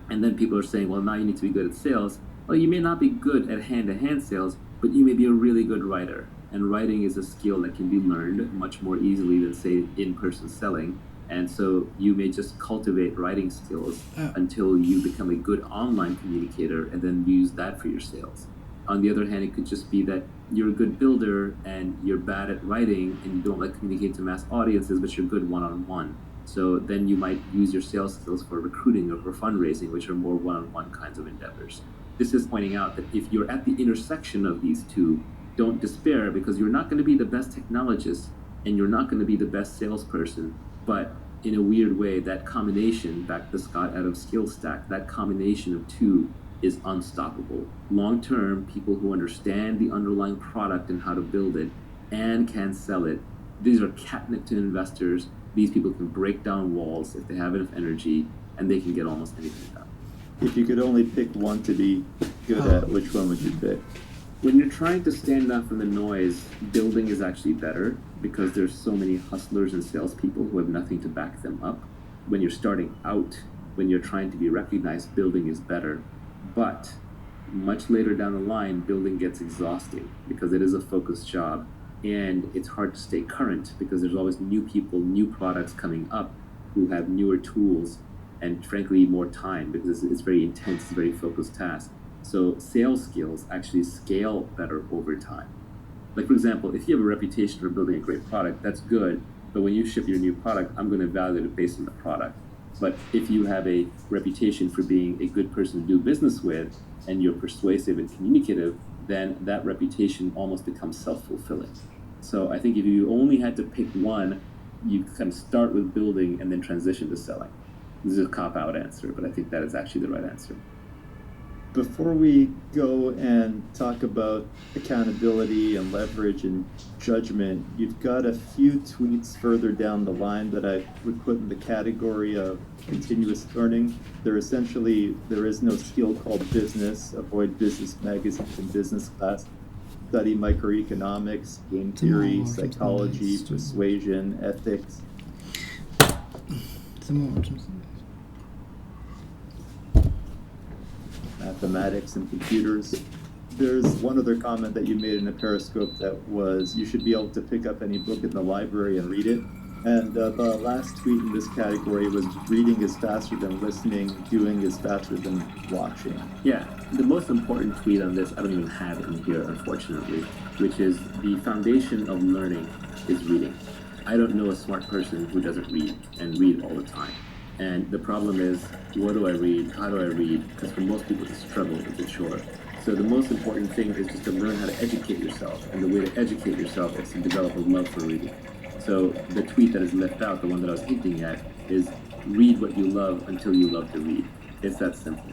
and then people are saying, well, now you need to be good at sales. Well, you may not be good at hand-to-hand sales, but you may be a really good writer. And writing is a skill that can be learned much more easily than, say, in-person selling. And so you may just cultivate writing skills until you become a good online communicator and then use that for your sales. On the other hand, it could just be that you're a good builder and you're bad at writing and you don't like communicating to mass audiences, but you're good one-on-one. So then you might use your sales skills for recruiting or for fundraising, which are more one-on-one kinds of endeavors. This is pointing out that if you're at the intersection of these two, don't despair, because you're not going to be the best technologist and you're not going to be the best salesperson. But in a weird way, that combination, back to Scott Adams' skill stack, that combination of two is unstoppable. Long-term, people who understand the underlying product and how to build it and can sell it, these are catnip to investors. These people can break down walls if they have enough energy, and they can get almost anything done. If you could only pick one to be good at, which one would you pick? When you're trying to stand out from the noise, building is actually better because there's so many hustlers and salespeople who have nothing to back them up. When you're starting out, when you're trying to be recognized, building is better. But much later down the line, building gets exhausting because it is a focused job, and it's hard to stay current because there's always new people, new products coming up who have newer tools and frankly more time because it's very intense, it's a very focused task. So sales skills actually scale better over time. Like for example, if you have a reputation for building a great product, that's good, but when you ship your new product, I'm going to evaluate it based on the product. But if you have a reputation for being a good person to do business with, and you're persuasive and communicative, then that reputation almost becomes self-fulfilling. So I think if you only had to pick one, you kind of start with building and then transition to selling. This is a cop-out answer, but I think that is actually the right answer. Before we go and talk about accountability and leverage and judgment, you've got a few tweets further down the line that I would put in the category of continuous learning. There is no skill called business. Avoid business magazines and business class. Study microeconomics, game theory, psychology, persuasion, ethics. Mathematics and computers. There's one other comment that you made in a Periscope that was you should be able to pick up any book in the library and read it. And the last tweet in this category was reading is faster than listening, doing is faster than watching. Yeah, the most important tweet on this, I don't even have it in here, unfortunately, which is the foundation of learning is reading. I don't know a smart person who doesn't read and read all the time. And the problem is, what do I read? How do I read? Because for most people, it's a struggle, it's a chore. So the most important thing is just to learn how to educate yourself. And the way to educate yourself is to develop a love for reading. So the tweet that is left out, the one that I was hinting at, is read what you love until you love to read. It's that simple.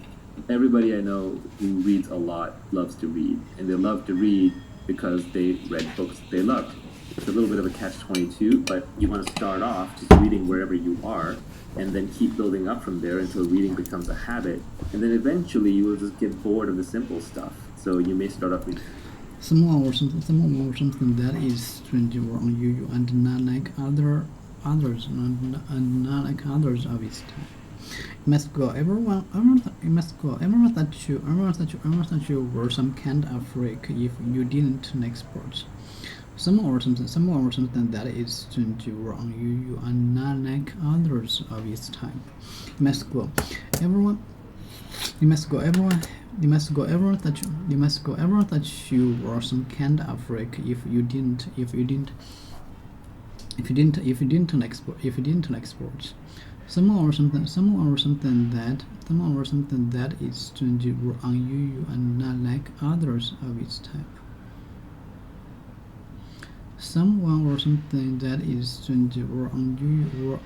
Everybody I know who reads a lot loves to read. And they love to read because they read books they loved. It's a little bit of a catch-22, but you want to start off just reading wherever you are, and then keep building up from there until reading becomes a habit. And then eventually you will just get bored of the simple stuff. So you may start off with someone or something that is strange or unusual and not like others and not like others of its time. You must go everyone that you were some kind of freak if you didn't like sports. Someone or something that is strange or unusual and not like others of its time. You must go everyone that you were some kind of freak if you didn't like sports. Someone or something that is strange or unusual and not like others of its type. Someone or something that is strange or unusual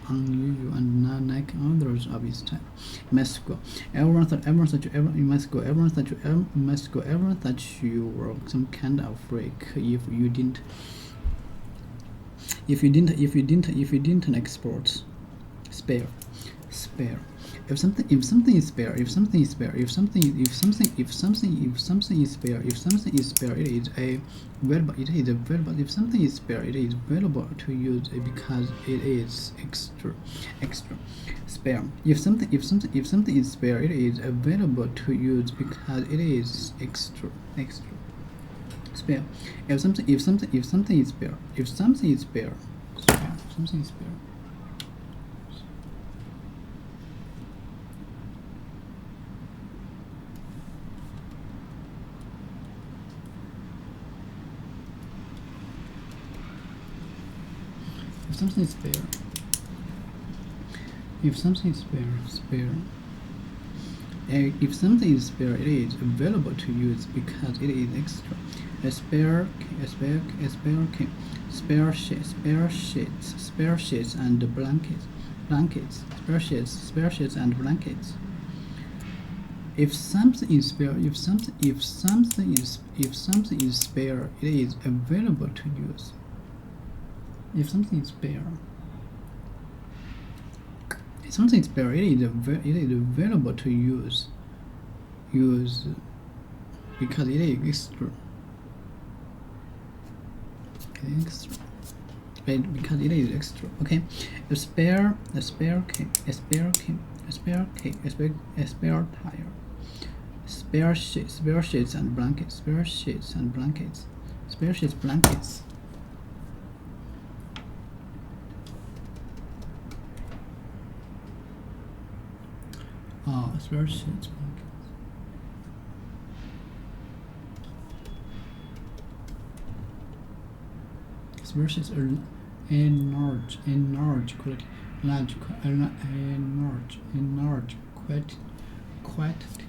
and not like others of its type. You must go everyone that you were some kind of freak if you didn't like sports. Spare. If something is spare, it is available. If something is spare, it is available to use because it is extra. Spare. If something is spare, it is available to use because it is extra. Spare. If something is spare. If something is spare. If something is spare. If something is spare, it is available to use because it is extra. Spare sheets and blankets. Spare sheets and blankets. If something is spare, it is available to use. if something is spare, it is available to use because it is extra. Because it is extra. Okay, a spare key, a spare tire, spare sheets and blankets, blankets. Spare sheets, blankets. Spare sheets are enlarge quality, enlarge quantity, enlarge quantity,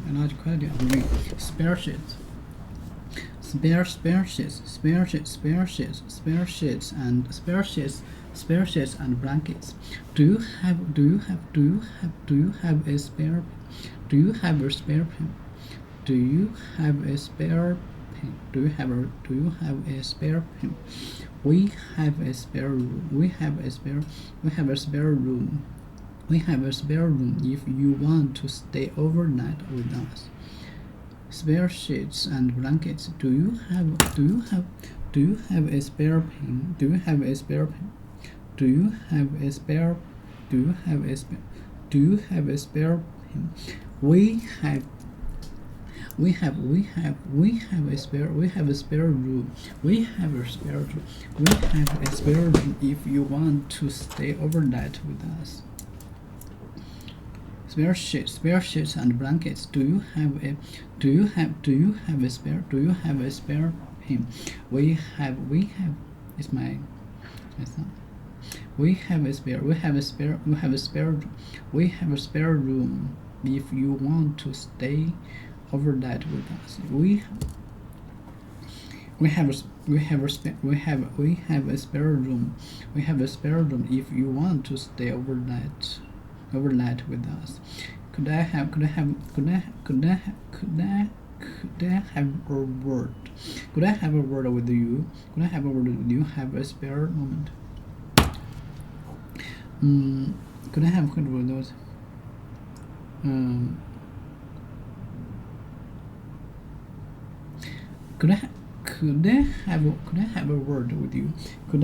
enlarge quality of ring, spare sheets. Spare sheets and blankets. Do you have a spare? Do you have a spare pen? Do you have a spare pen? Do you have a spare pen? We have a spare room. We have a spare room. We have a spare room if you want to stay overnight with us. Spare sheets and blankets. Do you have a spare pen? Do you have a spare pen? Do you have a spare pen? We have a spare room. We have a spare room if you want to stay overnight with us. Spare sheets and blankets. Do you have a spare pen? We have it's my son. We have a spare room if you want to stay overnight with us. We have a spare room. We have a spare room if you want to stay overnight with us. Could I have a word? Could I have a word with you? Have a spare moment? Could I have a word with those? Could I have a word with you? Could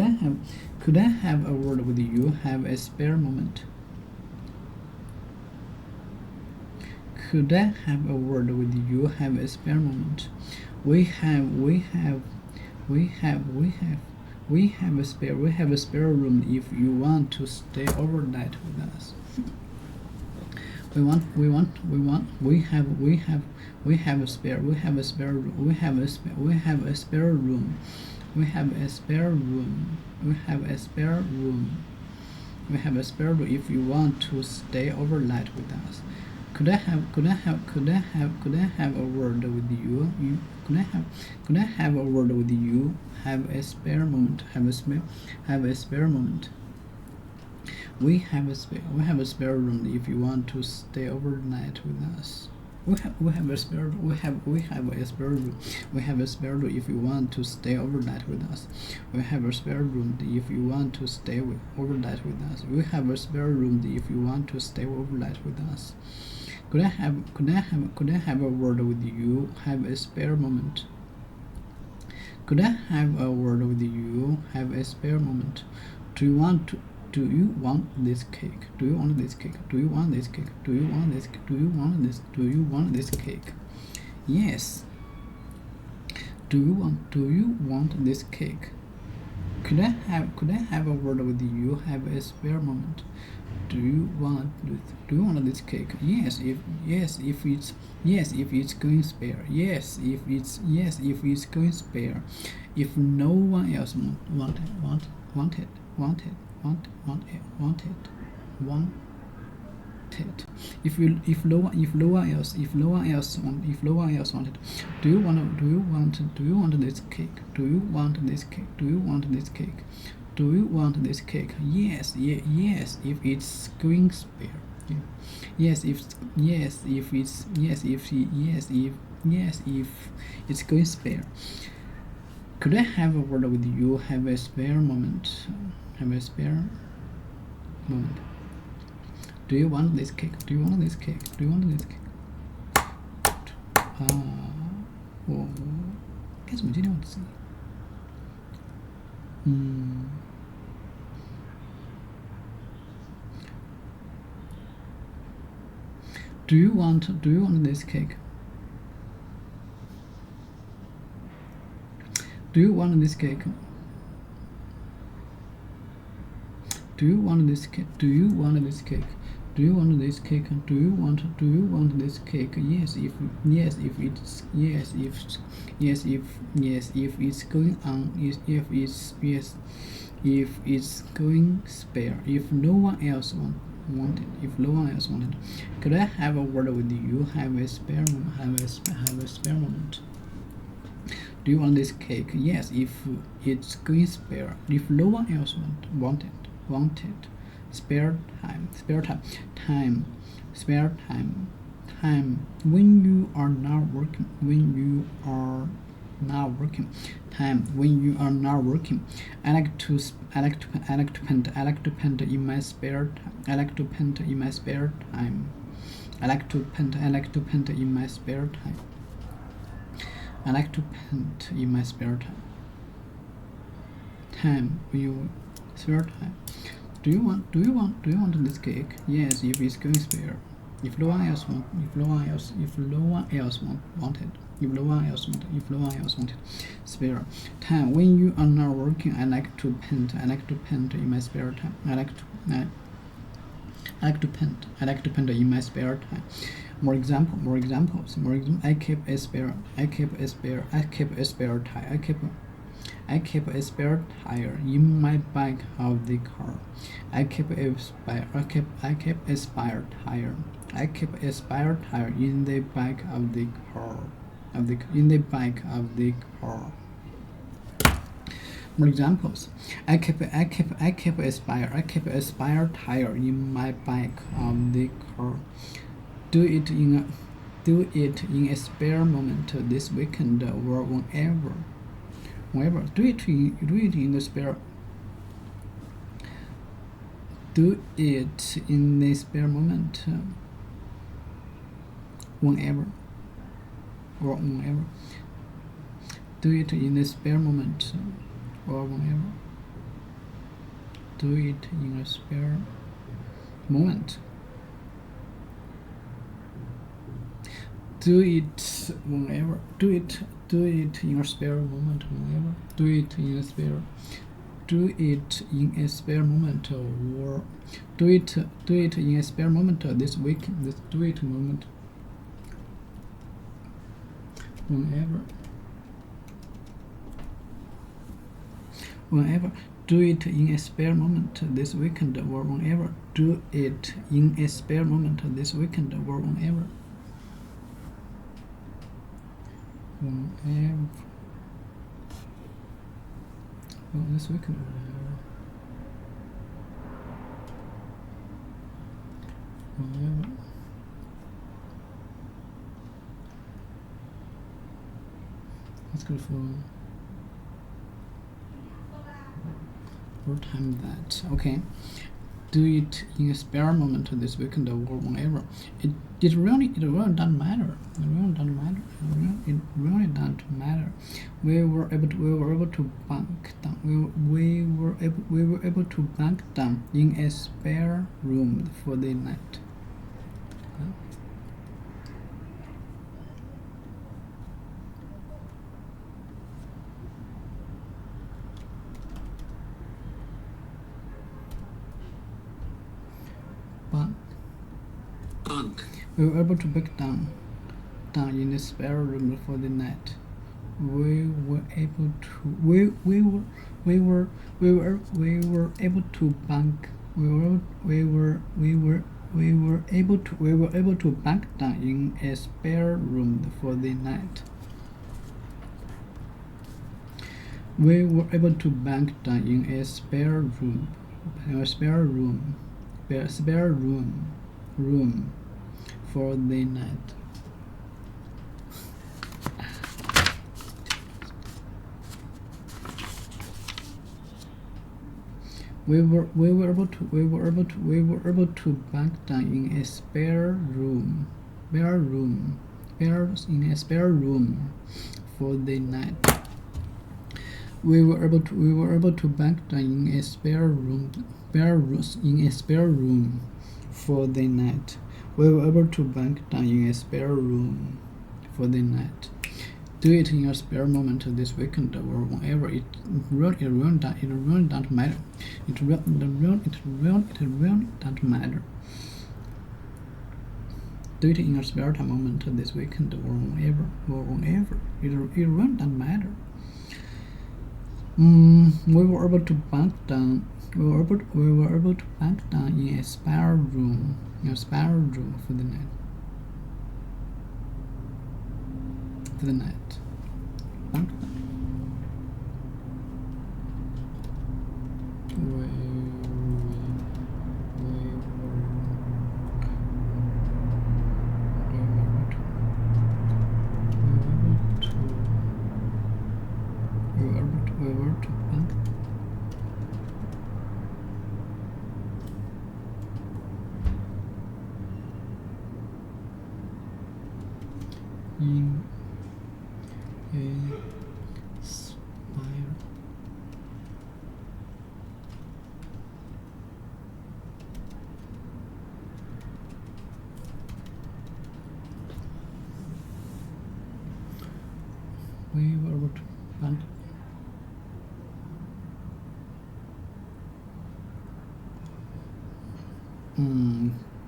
I have a word with you? Have a spare moment? Could I have a word with you? Have a spare moment? We have a spare room if you want to stay overnight with us. We have a spare room. We have a spare room if you want to stay overnight with us. Could I have a word with you? Could I have a word with you? Have a spare moment. Have a spare moment. We have a spare room if you want to stay overnight with us. We have a spare room. We have a spare room if you want to stay overnight with us. We have a spare room if you want to stay overnight with us. We have a spare room if you want to stay overnight with us. Could I have a word with you? Have a spare moment. Could I have a word with you? Have a spare moment. Do you want this cake? Do you want this cake? Do you want this cake? Do you want this? Do you want this? Do you want this cake? Yes. Do you want this cake? Could I have a word with you? Have a spare moment. Do you want this cake? Yes, if it's going spare. Yes, if it's going spare. If no one else want it. If no one else want it. Do you want this cake? Do you want this cake? Do you want this cake? Do you want this cake? Yes, yes, if it's going spare. Yeah. Yes, if it's going spare. Could I have a word with you? Have a spare moment. Have a spare moment. Do you want this cake? Do you want this cake? Do you want this cake? 我该怎么接这种词？Do you want this cake? Do you want this cake? Do you want this cake? Do you want this cake? Do you want this cake? Do you want this cake? Yes, if it's going on, if it's going spare, if no one else wanted, could I have a word with you? Have a spare moment. Have a spare moment. Do you want this cake? Yes, if it's going spare, if no one else wanted. Spare time. When you are not working. Time when you are not working. I like to paint in my spare time. I like to paint in my spare time. Time when you spare time. Do you want this cake? Yes, if it's going spare. If no one else wanted. Spare time when you are not working. I like to paint in my spare time. I like to paint in my spare time. More examples. I keep a spare tire in my back of the car. I keep a spare tire in the back of the car. More examples. I keep a spare tire in my back of the car. Do it in a spare moment this weekend or whenever. Do it in the spare. Do it in the spare moment. Whenever. Do it in the spare moment or whenever. Do it in a spare moment. Do it whenever. Do it in your spare moment whenever. Do it in a spare moment or do it in a spare moment this week. Do it moment whenever. Do it in a spare moment this weekend or whenever. Do it in a spare moment this weekend or whenever. This weekend or whenever. Let's go for time that. Okay. Do it in a spare moment this weekend or whenever. It really doesn't matter. It really doesn't matter. We were able to bank down in a spare room for the night. Bunk. We were able to back down in a spare room for the night. We were able to bank down in a spare room for the night. We were able to bunk down in a spare room for the night. We were able to bunk down in a spare room for the night. We were able to bunk down in a spare room for the night. We were able to bunk down in a spare room for the night. Do it in your spare moment this weekend or whenever. It really don't matter. It really don't matter. Do it in your spare time moment this weekend or whenever. It really don't matter. We were able to bunk down. We were able to bunk down in a spare room for the night. Bunk down. We were to bunk in a spire. We were to bunk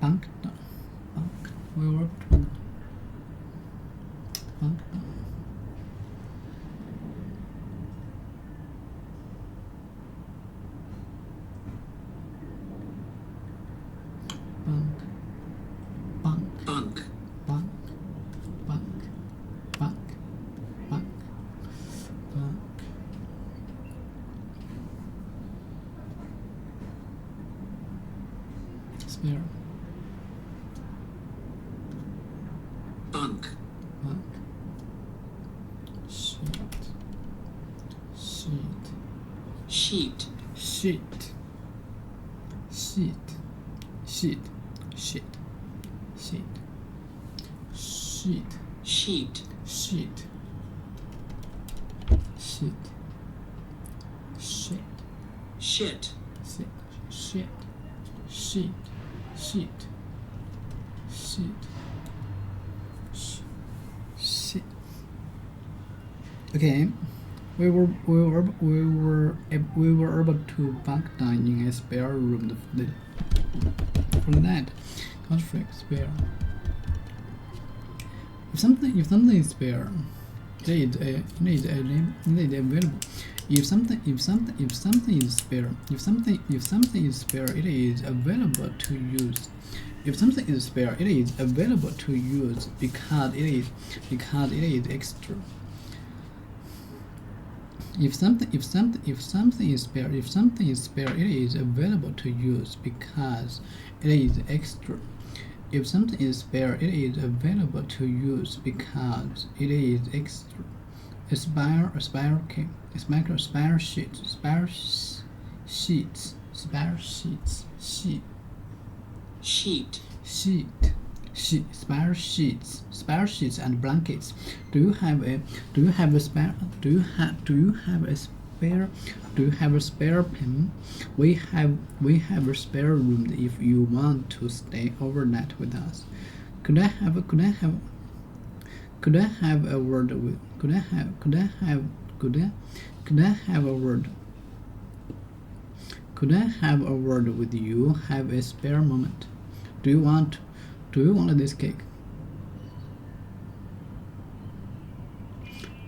bunk down. We were to bunk down. Spare. Bunk. Sheet. Okay, we were able to bunk down in a spare room for the night. Contract spare. If something is spare, it is available. If something is spare, it is available to use. If something is spare, it is available to use because it is extra. If something is spare, it is available to use because it is extra. If something is spare, it is available to use because it is extra. A spare sheets and blankets. Do you have a spare pen? We have a spare room if you want to stay overnight with us. Could I have a word with you? Have a spare moment. Do you want this cake?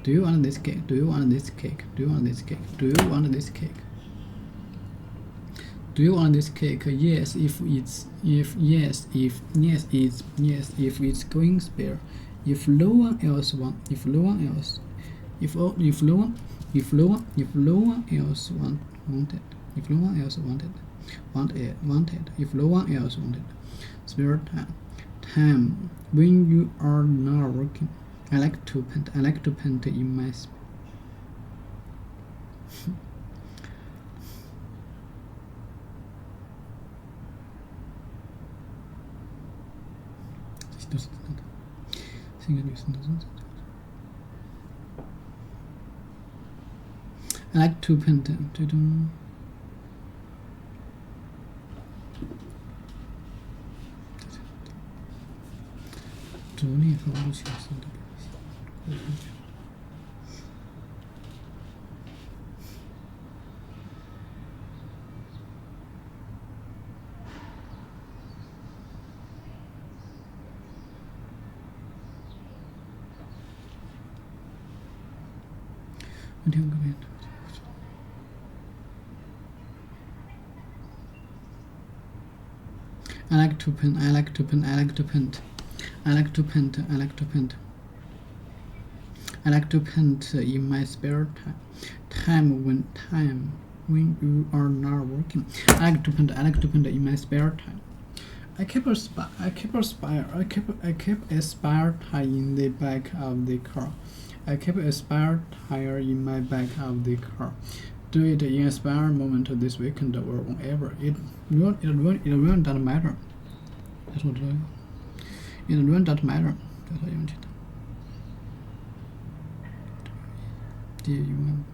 Do you want this cake? Do you want this cake? Do you want this cake? Do you want this cake? Do you want this cake? Yes, if it's going spare. If no one else if no one else wanted, if no one else wanted, if no one else wanted, spare time when you are not working. I like to paint in my I like to paint.着力和无形式的表现。I like to paint. I like to paint. I like to paint. I like to paint. I like to paint. I like to paint in my spare time when you are not working. I like to paint. I like to paint in my spare time. I keep a spare tire in the back of the car. I keep a spare tire in my back of the car. Do it in a spare moment this weekend or whenever. It really doesn't matter. That's what it really doesn't matter. 这是用起的。第一问。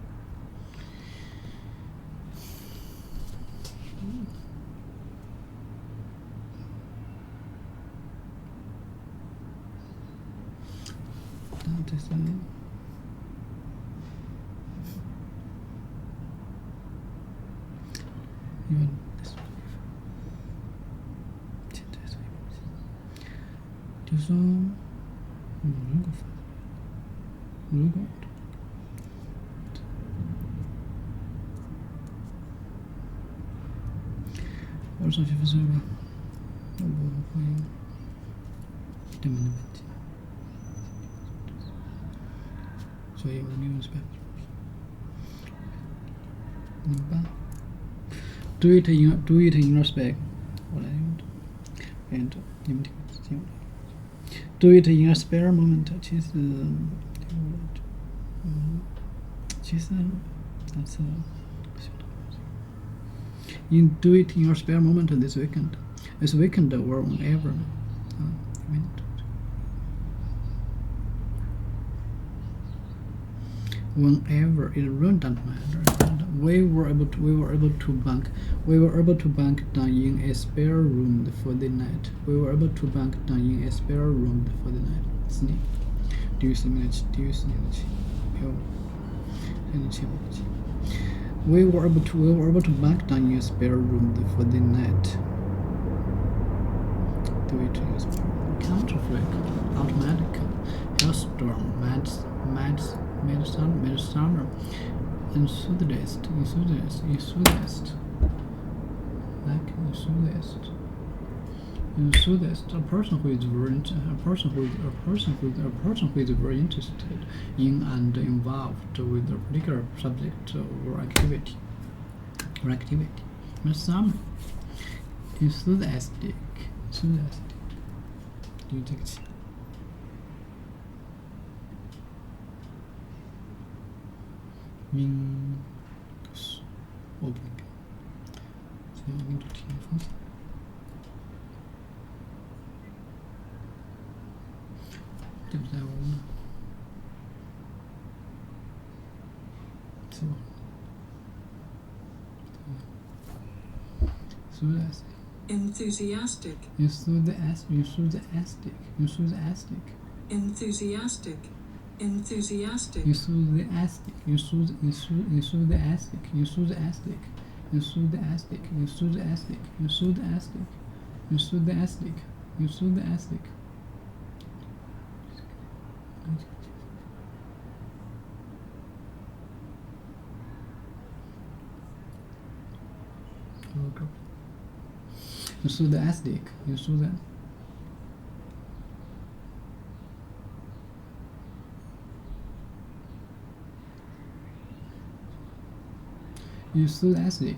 这是。就是说，如果我手机不是吧？我不会对面的问题，所以我利用是百分之50。明白 ？Do it in your spec。我来用的，按照你们听听我。Do it in a spare moment. 其实that's You do it in your spare moment this weekend or whenever. Whenever it really doesn't matter. We were able to bunk down in a spare room for the night. We were able to bunk down in a spare room for the night. 第4minute. We were able to bunk down in a spare room for the night. Do it in a spare room. Counterfeit, automatic, hailstorm, midsummer, enthusiast. Like enthusiast, a person who is very interested in and involved with a particular subject or activity. Midsummer, enthusiastic. 用这个词。opening， 所以我们就听方向。对不在我们，是吧Enthusiastic. Enthusiastic. enthusiastic.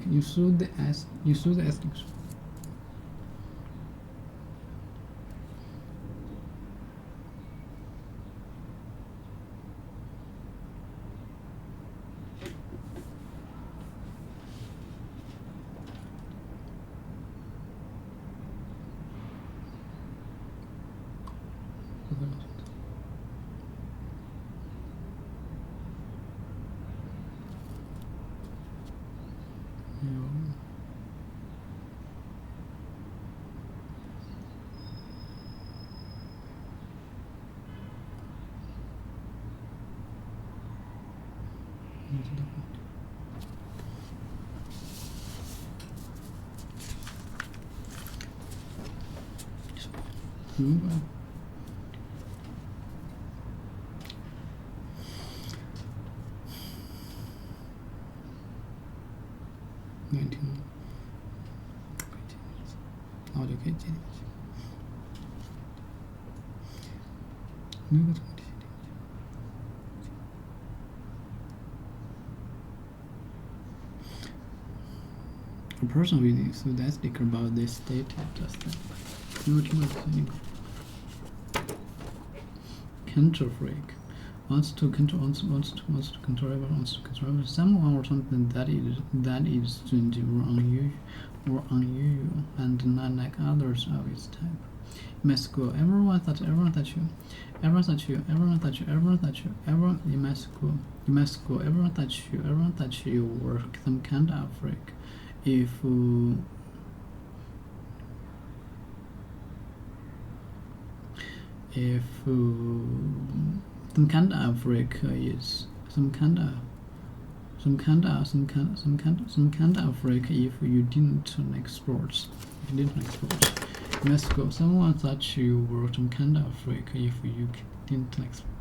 A person who is enthusiastic about this stated just control freak wants to control someone or something that is strange or unusual and not like others of its type. You must go. Everyone thought you. You must go. Everyone thought you were some kind of freak. If some kind of freak is some kind of freak if you didn't like sports. You must go. Someone thought you were some kind of freak if you didn't like sports.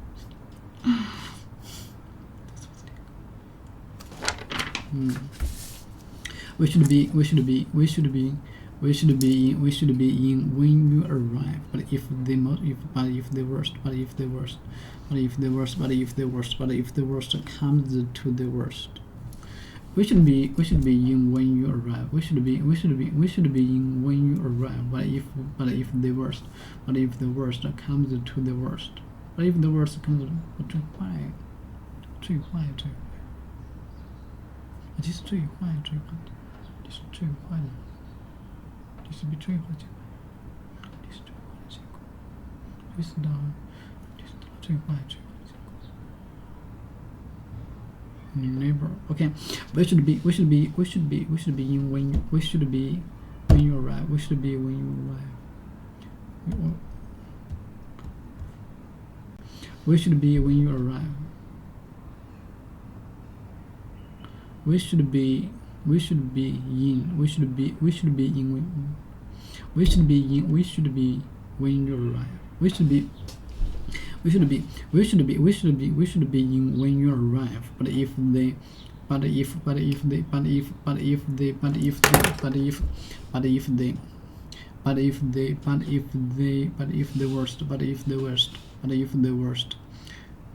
We should be in when you arrive. But if the worst comes to the worst. We should be in when you arrive. We should be in when you arrive. But if the worst comes to the worst. But if the worst comes to why? It is too quiet. Neighbor. Okay, we should be in when you arrive. We should be when you arrive. We should be when you arrive. We should be in when you arrive. We should be in when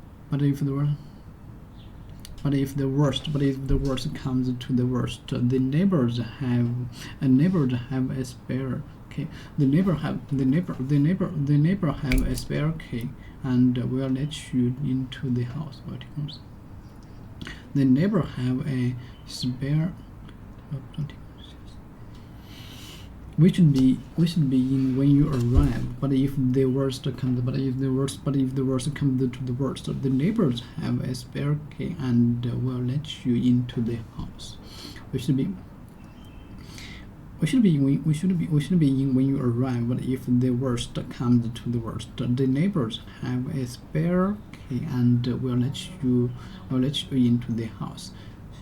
you arrive. But if the worst comes to the worst, the neighbors have a spare key. The neighbor have a spare key and will let you into the house. The neighbor have a spare. We should be in when you arrive. But if the worst comes to the worst, the neighbors have a spare key and will let you into the house. We should be in when you arrive. But if the worst comes to the worst, the neighbors have a spare key and will let you into the house.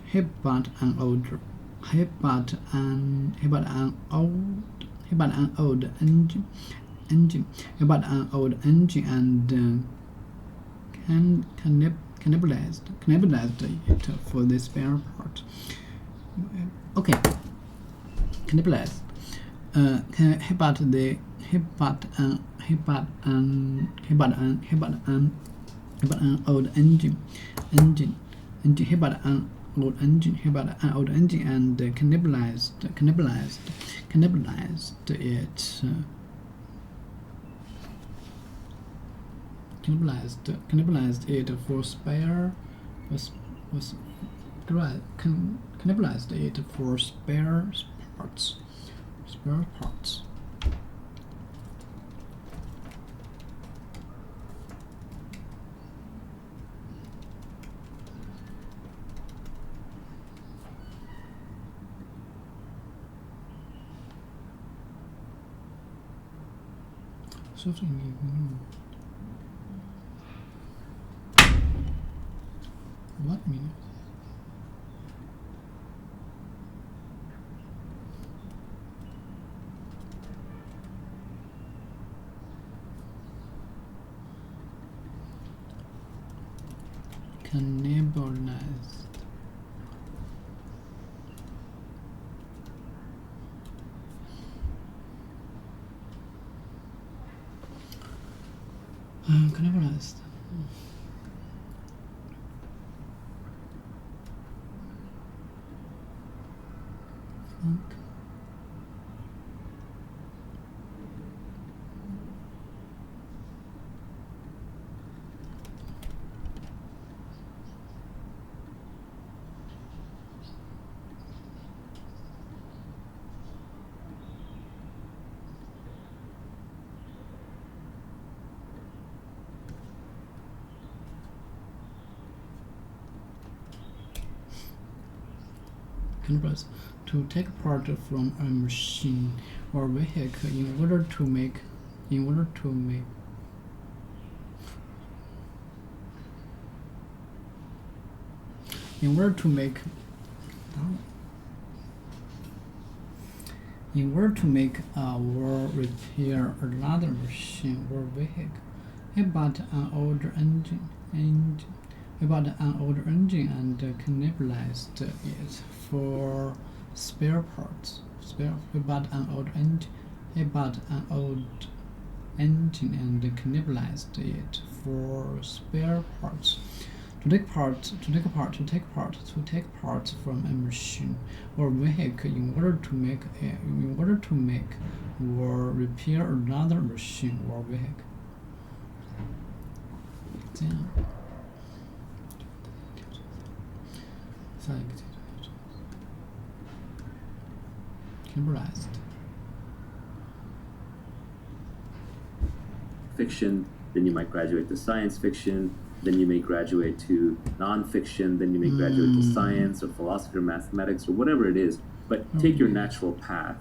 He bought an old engine and cannibalized it for the spare part. Okay, cannibalized. He bought an old engine. He bought an old engine. He bought an old engine and cannibalized it for spare parts. What minute? Cannibalized. Cannibalized. Cannibalize. To take part from a machine or vehicle in order to make or repair another machine or vehicle. He bought an older engine and cannibalized it for spare parts. He bought an old engine and cannibalized it for spare parts. To take part from a machine or vehicle in order to make or repair another machine or vehicle. 这样。下一个阶段 cannibalized. Fiction, then you might graduate to science fiction, then you may graduate to non-fiction, then you may graduate to science or philosophy or mathematics or whatever it is. But take your natural path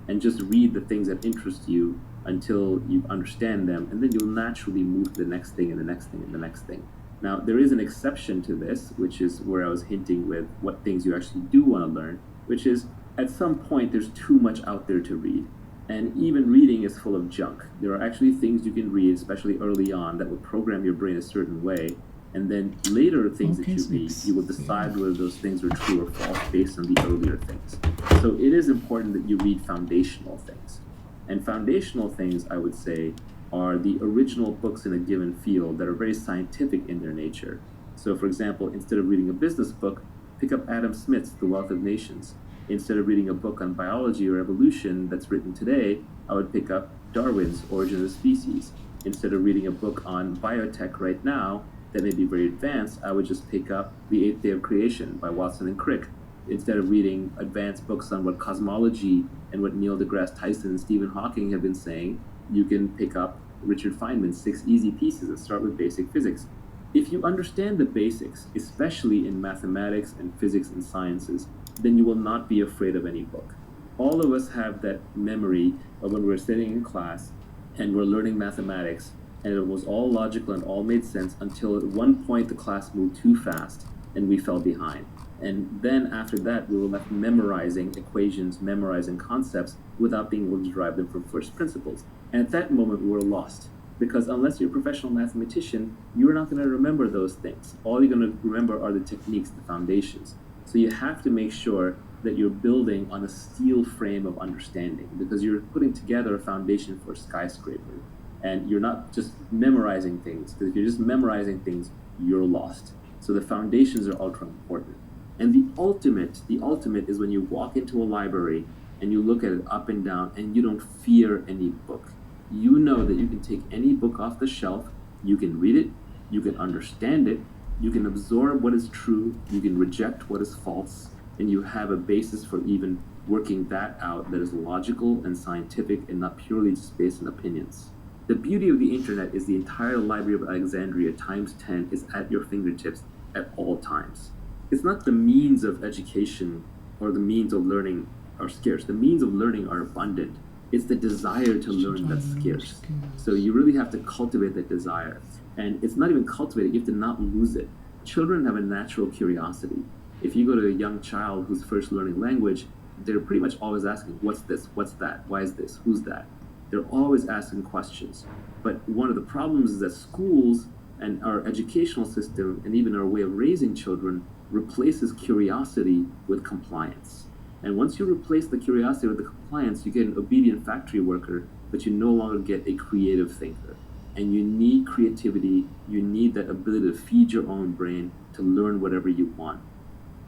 and just read the things that interest you until you understand them, and then you'll naturally move to the next thing and the next thing and the next thing. Now, there is an exception to this, which is where I was hinting with what things you actually do want to learn, which is at some point there's too much out there to read. And even reading is full of junk. There are actually things you can read, especially early on, that will program your brain a certain way. And then later things that you read, you will decide whether those things are true or false based on the earlier things. So it is important that you read foundational things. And foundational things, I would say, are the original books in a given field that are very scientific in their nature. So for example, instead of reading a business book, pick up Adam Smith's The Wealth of Nations. Instead of reading a book on biology or evolution that's written today, I would pick up Darwin's Origin of the Species. Instead of reading a book on biotech right now that may be very advanced, I would just pick up The Eighth Day of Creation by Watson and Crick. Instead of reading advanced books on what cosmology and what Neil deGrasse Tyson and Stephen Hawking have been saying, you can pick up Richard Feynman's 6 Easy Pieces that start with basic physics. If you understand the basics, especially in mathematics and physics and sciences, then you will not be afraid of any book. All of us have that memory of when we're sitting in class and we're learning mathematics, and it was all logical and all made sense until at one point the class moved too fast and we fell behind. And then after that, we were left memorizing equations, memorizing concepts without being able to derive them from first principles. And at that moment, we were lost. Because unless you're a professional mathematician, you're not going to remember those things. All you're going to remember are the techniques, the foundations. So you have to make sure that you're building on a steel frame of understanding, because you're putting together a foundation for a skyscraper. And you're not just memorizing things, because if you're just memorizing things, you're lost. So the foundations are ultra important. And the ultimate is when you walk into a library and you look at it up and down and you don't fear any book. You know that you can take any book off the shelf, you can read it, you can understand it, you can absorb what is true, you can reject what is false, and you have a basis for even working that out that is logical and scientific and not purely just based on opinions. The beauty of the internet is the entire Library of Alexandria times 10 is at your fingertips at all times. It's not the means of education or the means of learning are scarce. The means of learning are abundant. It's the desire to learn that's scarce. So you really have to cultivate that desire. And it's not even cultivated, you have to not lose it. Children have a natural curiosity. If you go to a young child who's first learning language, they're pretty much always asking, what's this? What's that? Why is this? Who's that? They're always asking questions. But one of the problems is that schools and our educational system and even our way of raising children replaces curiosity with compliance. And once you replace the curiosity with the compliance, you get an obedient factory worker, but you no longer get a creative thinker. And you need creativity, you need that ability to feed your own brain to learn whatever you want.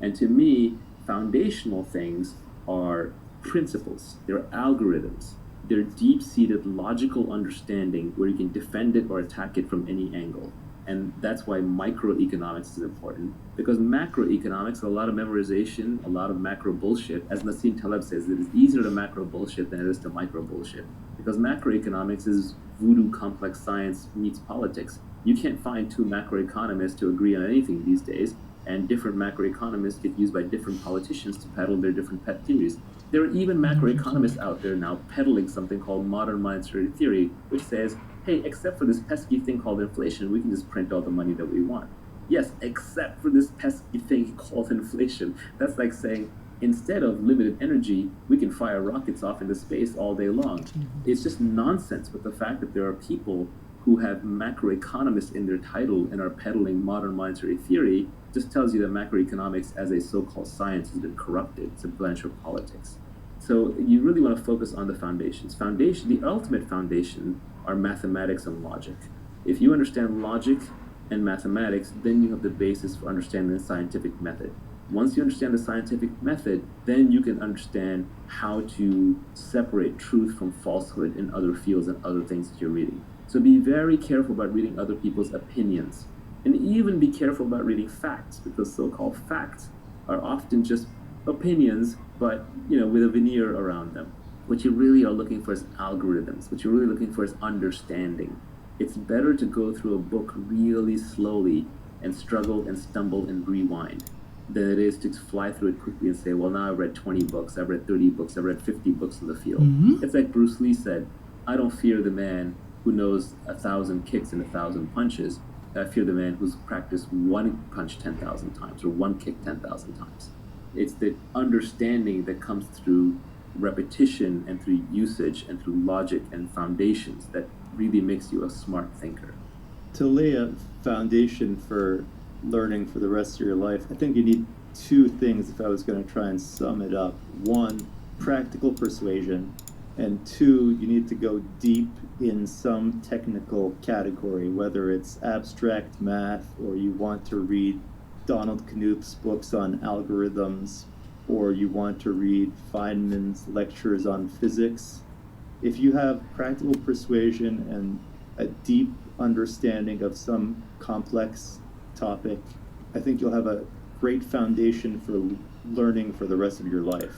And to me, foundational things are principles, they're algorithms, they're deep-seated logical understanding where you can defend it or attack it from any angle. And that's why microeconomics is important, because macroeconomics, a lot of memorization, a lot of macro bullshit. As Nassim Taleb says, it is easier to macro bullshit than it is to micro bullshit, because macroeconomics is voodoo complex science meets politics. You can't find two macroeconomists to agree on anything these days, and different macroeconomists get used by different politicians to peddle their different pet theories. There are even macroeconomists out there now peddling something called modern monetary theory, which says, hey, except for this pesky thing called inflation, we can just print all the money that we want. Yes, except for this pesky thing called inflation. That's like saying, instead of limited energy, we can fire rockets off into space all day long. It's just nonsense. But the fact that there are people who have macroeconomists in their title and are peddling modern monetary theory just tells you that macroeconomics as a so-called science has been corrupted. It's a branch of politics. So you really want to focus on the foundations. The ultimate foundation are mathematics and logic. If you understand logic and mathematics, then you have the basis for understanding the scientific method. Once you understand the scientific method, then you can understand how to separate truth from falsehood in other fields and other things that you're reading. So be very careful about reading other people's opinions. And even be careful about reading facts, because so-called facts are often just opinions, but with a veneer around them. What you really are looking for is algorithms. What you're really looking for is understanding. It's better to go through a book really slowly and struggle and stumble and rewind than it is to fly through it quickly and say, well, now I've read 20 books, I've read 30 books, I've read 50 books in the field. It's like Bruce Lee said, I don't fear the man who knows 1,000 kicks and 1,000 punches. I fear the man who's practiced one punch 10,000 times or one kick 10,000 times. It's the understanding that comes through repetition and through usage and through logic and foundations that really makes you a smart thinker. To lay a foundation for learning for the rest of your life, I think you need two things if I was going to try and sum it up. One, practical persuasion, and two, you need to go deep in some technical category, whether it's abstract math or you want to read Donald Knuth's books on algorithms, or you want to read Feynman's lectures on physics. If you have practical persuasion and a deep understanding of some complex topic, I think you'll have a great foundation for learning for the rest of your life.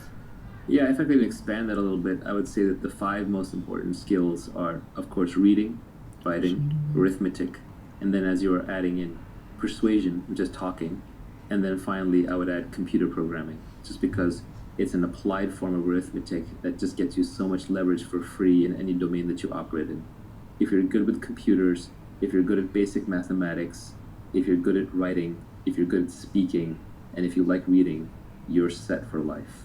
Yeah, if I could expand that a little bit, I would say that the 5 most important skills are, of course, reading, writing, arithmetic, and then as you are adding in persuasion, which is talking, and then finally I would add computer programming, just because it's an applied form of arithmetic that just gets you so much leverage for free in any domain that you operate in. If you're good with computers, if you're good at basic mathematics, if you're good at writing, if you're good at speaking, and if you like reading, you're set for life.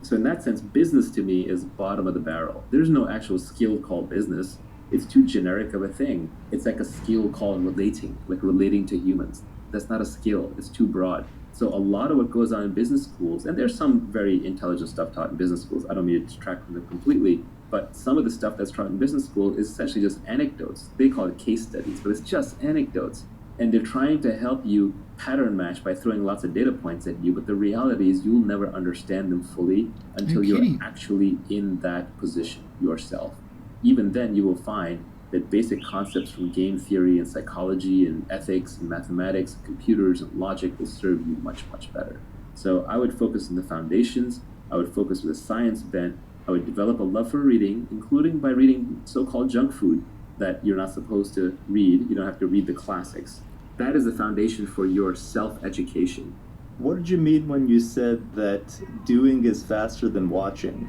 So in that sense, business to me is bottom of the barrel. There's no actual skill called business. It's too generic of a thing. It's like a skill called relating, like relating to humans. That's not a skill. It's too broad. So a lot of what goes on in business schools, and there's some very intelligent stuff taught in business schools. I don't mean to distract from them completely, but some of the stuff that's taught in business school is essentially just anecdotes. They call it case studies, but it's just anecdotes. And they're trying to help you pattern match by throwing lots of data points at you, but the reality is you'll never understand them fully until you're actually in that position yourself. Even then, you will find that basic concepts from game theory and psychology and ethics and mathematics, computers and logic will serve you much, much better. So I would focus on the foundations. I would focus with a science bent. I would develop a love for reading, including by reading so-called junk food that you're not supposed to read. You don't have to read the classics. That is the foundation for your self-education. What did you mean when you said that doing is faster than watching?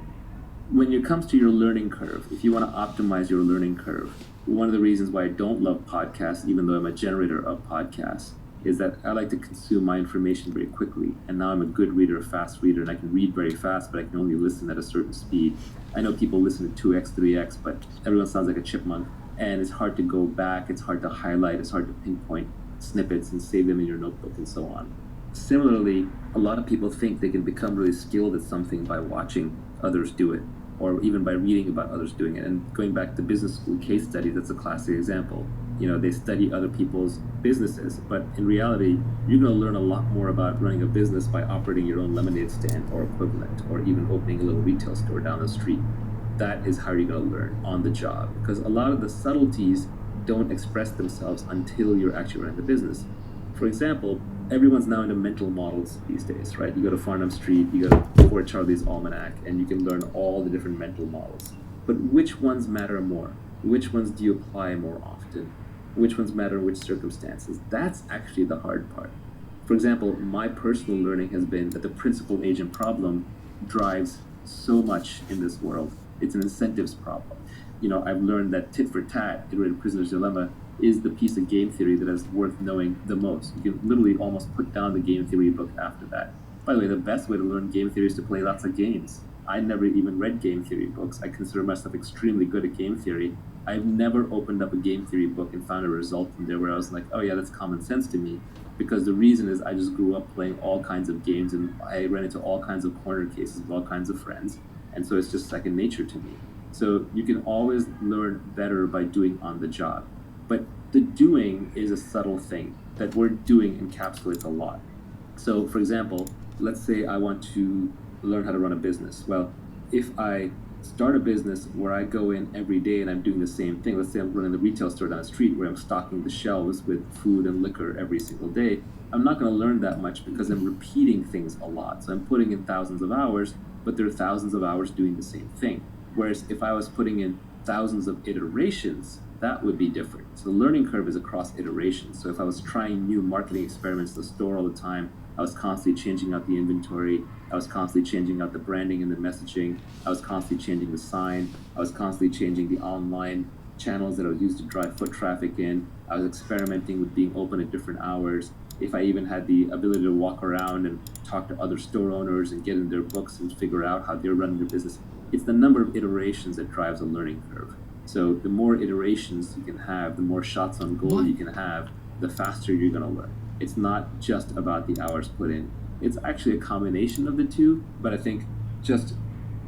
When it comes to your learning curve, if you want to optimize your learning curve, one of the reasons why I don't love podcasts, even though I'm a generator of podcasts, is that I like to consume my information very quickly. And now I'm a good reader, a fast reader, and I can read very fast, but I can only listen at a certain speed. I know people listen to 2x, 3x, but everyone sounds like a chipmunk. And it's hard to go back, it's hard to highlight, it's hard to pinpoint snippets and save them in your notebook and so on. Similarly, a lot of people think they can become really skilled at something by watching others do it, or even by reading about others doing it. And going back to business school case studies, that's a classic example. You know, they study other people's businesses, but in reality, you're going to learn a lot more about running a business by operating your own lemonade stand or equivalent, or even opening a little retail store down the street. That is how you're going to learn on the job, because a lot of the subtleties don't express themselves until you're actually running the business. For example, everyone's now into mental models these days, right? You go to Farnham Street, you go to Poor Charlie's Almanac, and you can learn all the different mental models. But which ones matter more? Which ones do you apply more often? Which ones matter in which circumstances? That's actually the hard part. For example, my personal learning has been that the principal agent problem drives so much in this world. It's an incentives problem. You know, I've learned that tit for tat, iterative prisoner's dilemma, is the piece of game theory that is worth knowing the most. You can literally almost put down the game theory book after that. By the way, the best way to learn game theory is to play lots of games. I never even read game theory books. I consider myself extremely good at game theory. I've never opened up a game theory book and found a result in there where I was like, oh yeah, that's common sense to me. Because the reason is I just grew up playing all kinds of games and I ran into all kinds of corner cases with all kinds of friends. And so it's just second nature to me. So you can always learn better by doing on the job. But the doing is a subtle thing. That word doing encapsulates a lot. So for example, let's say I want to learn how to run a business. Well, if I start a business where I go in every day and I'm doing the same thing, let's say I'm running the retail store down the street where I'm stocking the shelves with food and liquor every single day, I'm not going to learn that much because I'm repeating things a lot. So I'm putting in thousands of hours, but there are thousands of hours doing the same thing. Whereas if I was putting in thousands of iterations, that would be different. So the learning curve is across iterations. So if I was trying new marketing experiments in the store all the time, I was constantly changing out the inventory, I was constantly changing out the branding and the messaging, I was constantly changing the sign, I was constantly changing the online channels that I would use to drive foot traffic in, I was experimenting with being open at different hours. If I even had the ability to walk around and talk to other store owners and get in their books and figure out how they're running their business, it's the number of iterations that drives a learning curve. So the more iterations you can have, the more shots on goal you can have, the faster you're going to learn. It's not just about the hours put in. It's actually a combination of the two, but I think just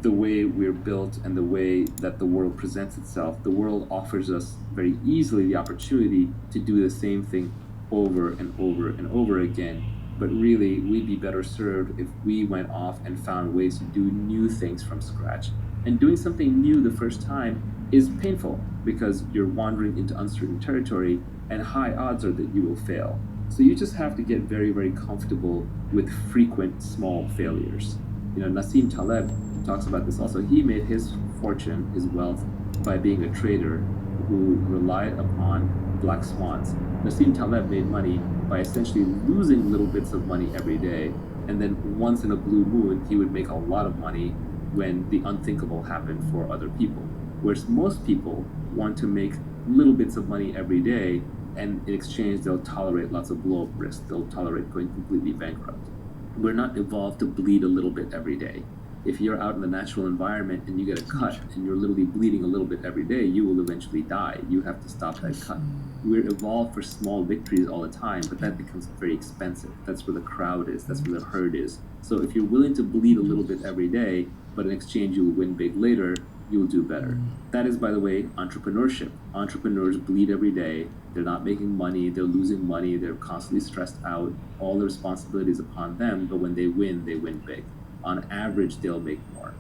the way we're built and the way that the world presents itself, the world offers us very easily the opportunity to do the same thing over and over and over again. But really, we'd be better served if we went off and found ways to do new things from scratch. And doing something new the first time is painful because you're wandering into uncertain territory and high odds are that you will fail. So you just have to get very, very comfortable with frequent small failures. You know, Nassim Taleb talks about this also. He made his fortune, his wealth, by being a trader who relied upon black swans. Nassim Taleb made money by essentially losing little bits of money every day, and then once in a blue moon, he would make a lot of money when the unthinkable happened for other people. Whereas most people want to make little bits of money every day, and in exchange, they'll tolerate lots of blow-up risk. They'll tolerate going completely bankrupt. We're not evolved to bleed a little bit every day. If you're out in the natural environment and you get a cut and you're literally bleeding a little bit every day, you will eventually die. You have to stop that cut. We're evolved for small victories all the time, but that becomes very expensive. That's where the crowd is. That's where the herd is. So if you're willing to bleed a little bit every day, but in exchange you will win big later, you'll do better. That is, by the way, entrepreneurship. Entrepreneurs bleed every day. They're not making money. They're losing money. They're constantly stressed out. All the responsibility is upon them, but when they win big. On average, they'll make more.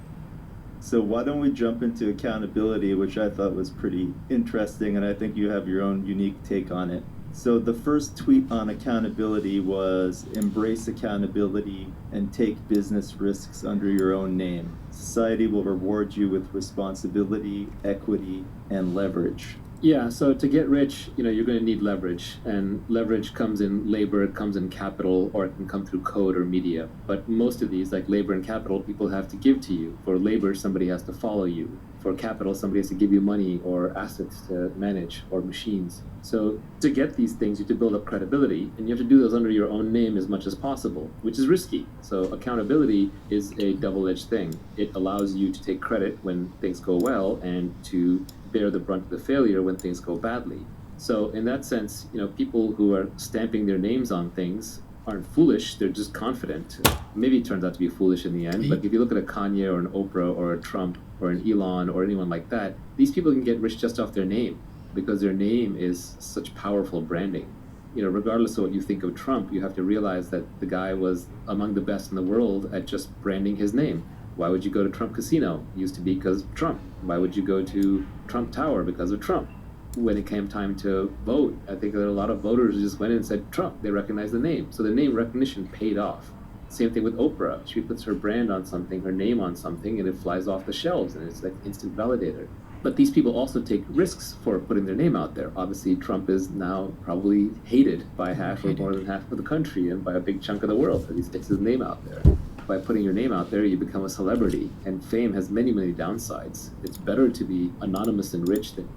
So why don't we jump into accountability, which I thought was pretty interesting, and I think you have your own unique take on it. So the first tweet on accountability was embrace accountability and take business risks under your own name. Society will reward you with responsibility, equity, and leverage. Yeah, so to get rich, you're going to need leverage, and leverage comes in labor, it comes in capital, or it can come through code or media. But most of these, like labor and capital, people have to give to you. For labor, somebody has to follow you. For capital, somebody has to give you money or assets to manage or machines. So to get these things, you have to build up credibility, and you have to do those under your own name as much as possible, which is risky. So accountability is a double-edged thing. It allows you to take credit when things go well and to bear the brunt of the failure when things go badly. So in that sense, people who are stamping their names on things aren't foolish, they're just confident. Maybe it turns out to be foolish in the end, but if you look at a Kanye or an Oprah or a Trump or an Elon or anyone like that, these people can get rich just off their name because their name is such powerful branding. Regardless of what you think of Trump, you have to realize that the guy was among the best in the world at just branding his name. Why would you go to Trump Casino? It used to be because of Trump. Why would you go to Trump Tower? Because of Trump. When it came time to vote, I think there were a lot of voters who just went in and said Trump. They recognized the name. So the name recognition paid off. Same thing with Oprah. She puts her brand on something, her name on something, and it flies off the shelves, and it's like instant validator. But these people also take risks for putting their name out there. Obviously, Trump is now probably hated by half or more than half of the country and by a big chunk of the world because he sticks his name out there. By putting your name out there, you become a celebrity, and fame has many, many downsides. It's better to be anonymous and rich than...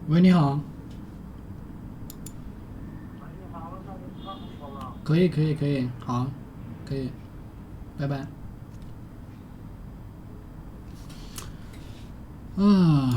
喂，你好。可以，好，可以，拜拜。To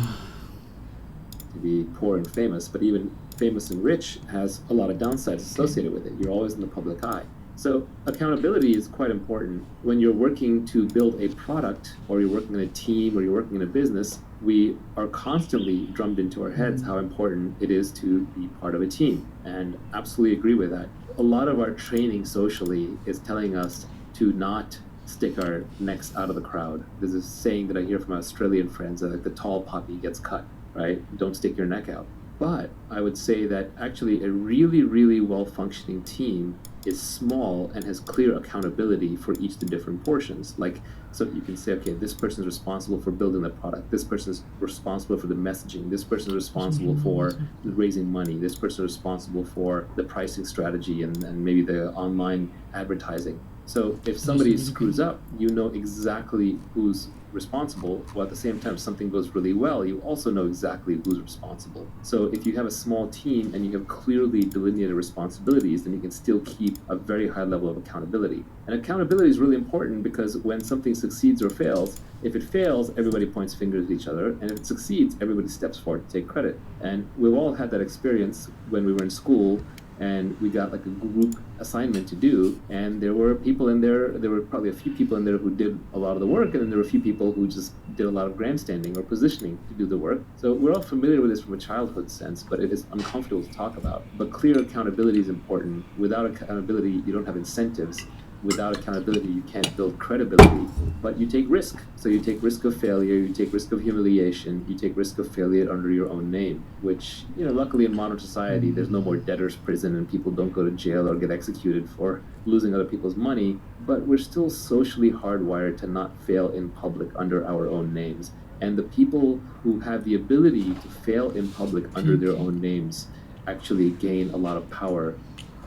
be poor and famous, but even famous and rich has a lot of downsides associated with it. You're always in the public eye. So accountability is quite important. When you're working to build a product, or you're working in a team, or you're working in a business, we are constantly drummed into our heads how important it is to be part of a team. And absolutely agree with that. A lot of our training socially is telling us to not stick our necks out of the crowd. There's a saying that I hear from my Australian friends that like the tall poppy gets cut, right? Don't stick your neck out. But I would say that actually a really, really well-functioning team is small and has clear accountability for each of the different portions. Like, so you can say, okay, this person is responsible for building the product. This person is responsible for the messaging. This person is responsible for raising money. This person is responsible for the pricing strategy and maybe the online advertising. So if somebody screws up, you know exactly who's responsible, while at the same time, if something goes really well, you also know exactly who's responsible. So if you have a small team and you have clearly delineated responsibilities, then you can still keep a very high level of accountability. And accountability is really important because when something succeeds or fails, if it fails, everybody points fingers at each other, and if it succeeds, everybody steps forward to take credit. And we've all had that experience when we were in school and we got like a group assignment to do, and there were people in there, there were probably a few people in there who did a lot of the work, and then there were a few people who just did a lot of grandstanding or positioning to do the work. So we're all familiar with this from a childhood sense, but it is uncomfortable to talk about. But clear accountability is important. Without accountability, you don't have incentives. Without accountability, you can't build credibility, but you take risk. So you take risk of failure, you take risk of humiliation, you take risk of failure under your own name, which, luckily in modern society, there's no more debtor's prison and people don't go to jail or get executed for losing other people's money, but we're still socially hardwired to not fail in public under our own names. And the people who have the ability to fail in public under their own names actually gain a lot of power.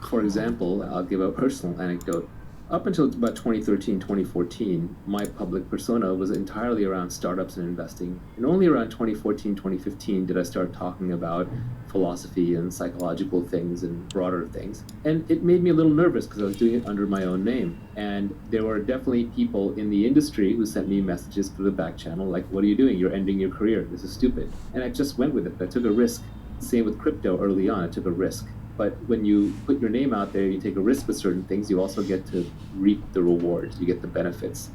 For example, I'll give a personal anecdote. Up until about 2013, 2014, my public persona was entirely around startups and investing. And only around 2014, 2015 did I start talking about philosophy and psychological things and broader things. And it made me a little nervous because I was doing it under my own name. And there were definitely people in the industry who sent me messages through the back channel like, what are you doing? You're ending your career. This is stupid. And I just went with it. I took a risk. Same with crypto early on. I took a risk. But when you put your name out there, you take a risk with certain things, you also get to reap the rewards, you get the benefits.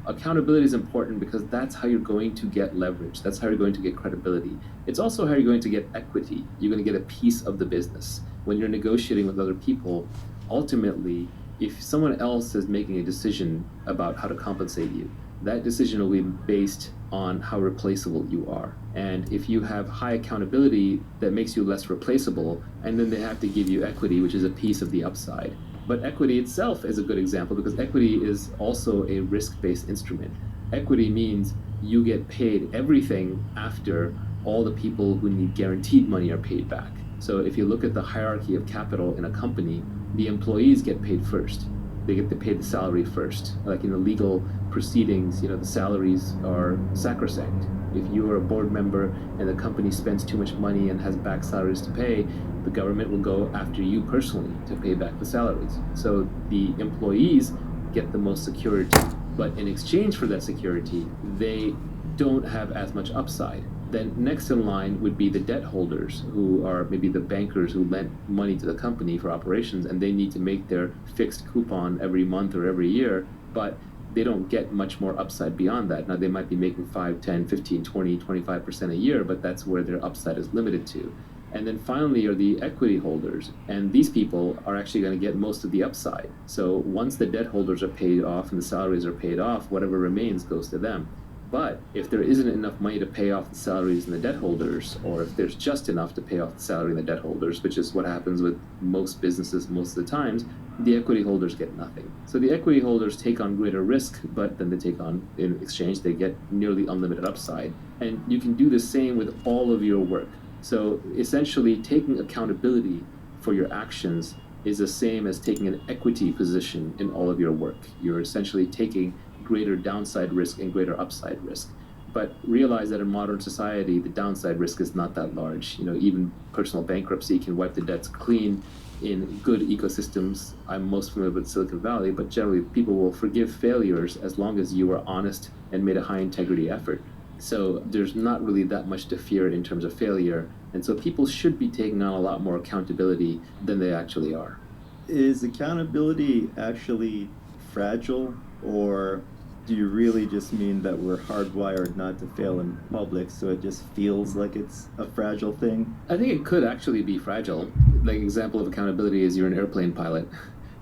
Accountability is important because that's how you're going to get leverage. That's how you're going to get credibility. It's also how you're going to get equity. You're going to get a piece of the business. When you're negotiating with other people, ultimately, if someone else is making a decision about how to compensate you, that decision will be based on how replaceable you are. And if you have high accountability, that makes you less replaceable, and then they have to give you equity, which is a piece of the upside. But equity itself is a good example because equity is also a risk-based instrument. Equity means you get paid everything after all the people who need guaranteed money are paid back. So if you look at the hierarchy of capital in a company, the employees get paid first. They get to pay the salary first. Like in the legal proceedings, the salaries are sacrosanct. If you are a board member and the company spends too much money and has back salaries to pay, the government will go after you personally to pay back the salaries. So the employees get the most security, but in exchange for that security, they don't have as much upside. Then next in line would be the debt holders, who are maybe the bankers who lent money to the company for operations, and they need to make their fixed coupon every month or every year, but they don't get much more upside beyond that. Now they might be making 5, 10, 15, 20, 25% a year, but that's where their upside is limited to. And then finally are the equity holders, and these people are actually going to get most of the upside. So once the debt holders are paid off and the salaries are paid off, whatever remains goes to them. But if there isn't enough money to pay off the salaries and the debt holders, or if there's just enough to pay off the salary and the debt holders, which is what happens with most businesses most of the times, the equity holders get nothing. So the equity holders take on greater risk, but then they take on, in exchange, they get nearly unlimited upside. And you can do the same with all of your work. So essentially, taking accountability for your actions is the same as taking an equity position in all of your work. You're essentially taking greater downside risk and greater upside risk. But realize that in modern society, the downside risk is not that large. Even personal bankruptcy can wipe the debts clean in good ecosystems. I'm most familiar with Silicon Valley, but generally people will forgive failures as long as you are honest and made a high integrity effort. So there's not really that much to fear in terms of failure. And so people should be taking on a lot more accountability than they actually are. Is accountability actually fragile, or do you really just mean that we're hardwired not to fail in public, so it just feels like it's a fragile thing? I think it could actually be fragile. Like example of accountability is you're an airplane pilot.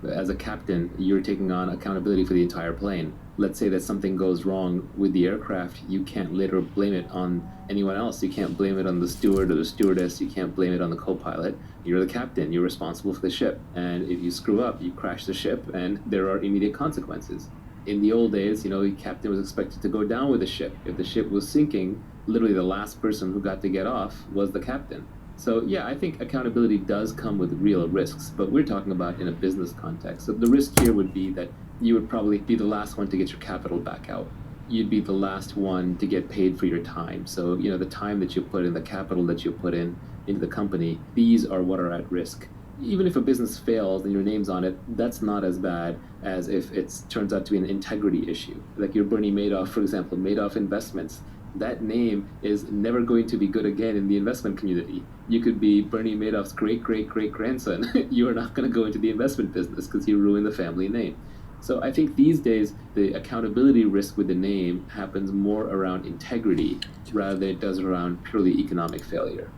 As a captain, you're taking on accountability for the entire plane. Let's say that something goes wrong with the aircraft, you can't later blame it on anyone else. You can't blame it on the steward or the stewardess. You can't blame it on the co-pilot. You're the captain. You're responsible for the ship. And if you screw up, you crash the ship, and there are immediate consequences. In the old days, the captain was expected to go down with the ship. If the ship was sinking, literally the last person who got to get off was the captain. So yeah, I think accountability does come with real risks, but we're talking about in a business context. So the risk here would be that you would probably be the last one to get your capital back out. You'd be the last one to get paid for your time. So, the time that you put in, the capital that you put into the company, these are what are at risk. Even if a business fails and your name's on it, that's not as bad as if it turns out to be an integrity issue. Like your Bernie Madoff, for example, Madoff Investments. That name is never going to be good again in the investment community. You could be Bernie Madoff's great-great-great-grandson. You are not going to go into the investment business because you ruined the family name. So I think these days, the accountability risk with the name happens more around integrity rather than it does around purely economic failure.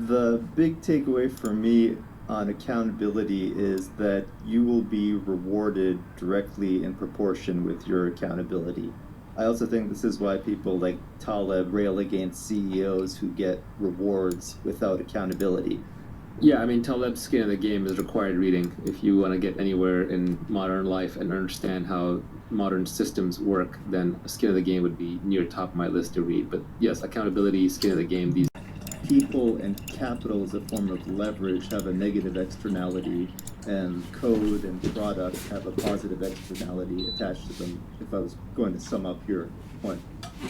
The big takeaway for me on accountability is that you will be rewarded directly in proportion with your accountability. I also think this is why people like Taleb rail against CEOs who get rewards without accountability. Yeah, Taleb's Skin in the Game is required reading if you want to get anywhere in modern life and understand how modern systems work. Then Skin in the Game would be near top of my list to read. But yes, accountability, Skin in the Game, these people and capital as a form of leverage have a negative externality, and code and product have a positive externality attached to them, if I was going to sum up your point.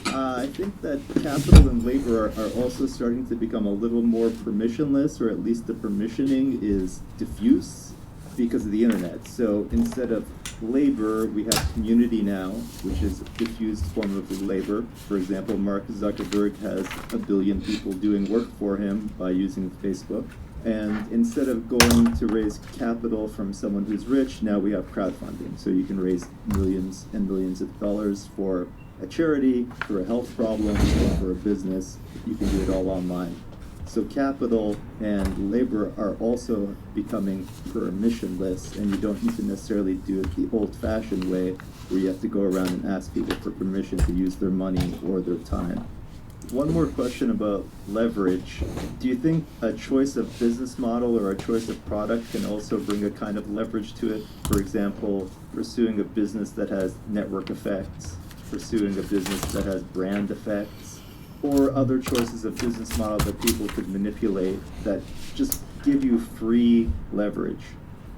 I think that capital and labor are also starting to become a little more permissionless, or at least the permissioning is diffuse because of the internet. So instead of labor, we have community now, which is a diffused form of labor. For example, Mark Zuckerberg has 1 billion people doing work for him by using Facebook. And instead of going to raise capital from someone who's rich, now we have crowdfunding. So you can raise millions and millions of dollars for a charity, for a health problem, or for a business. You can do it all online. So capital and labor are also becoming permissionless, and you don't need to necessarily do it the old-fashioned way where you have to go around and ask people for permission to use their money or their time. One more question about leverage. Do you think a choice of business model or a choice of product can also bring a kind of leverage to it? For example, pursuing a business that has network effects, pursuing a business that has brand effects, or other choices of business model that people could manipulate that just give you free leverage?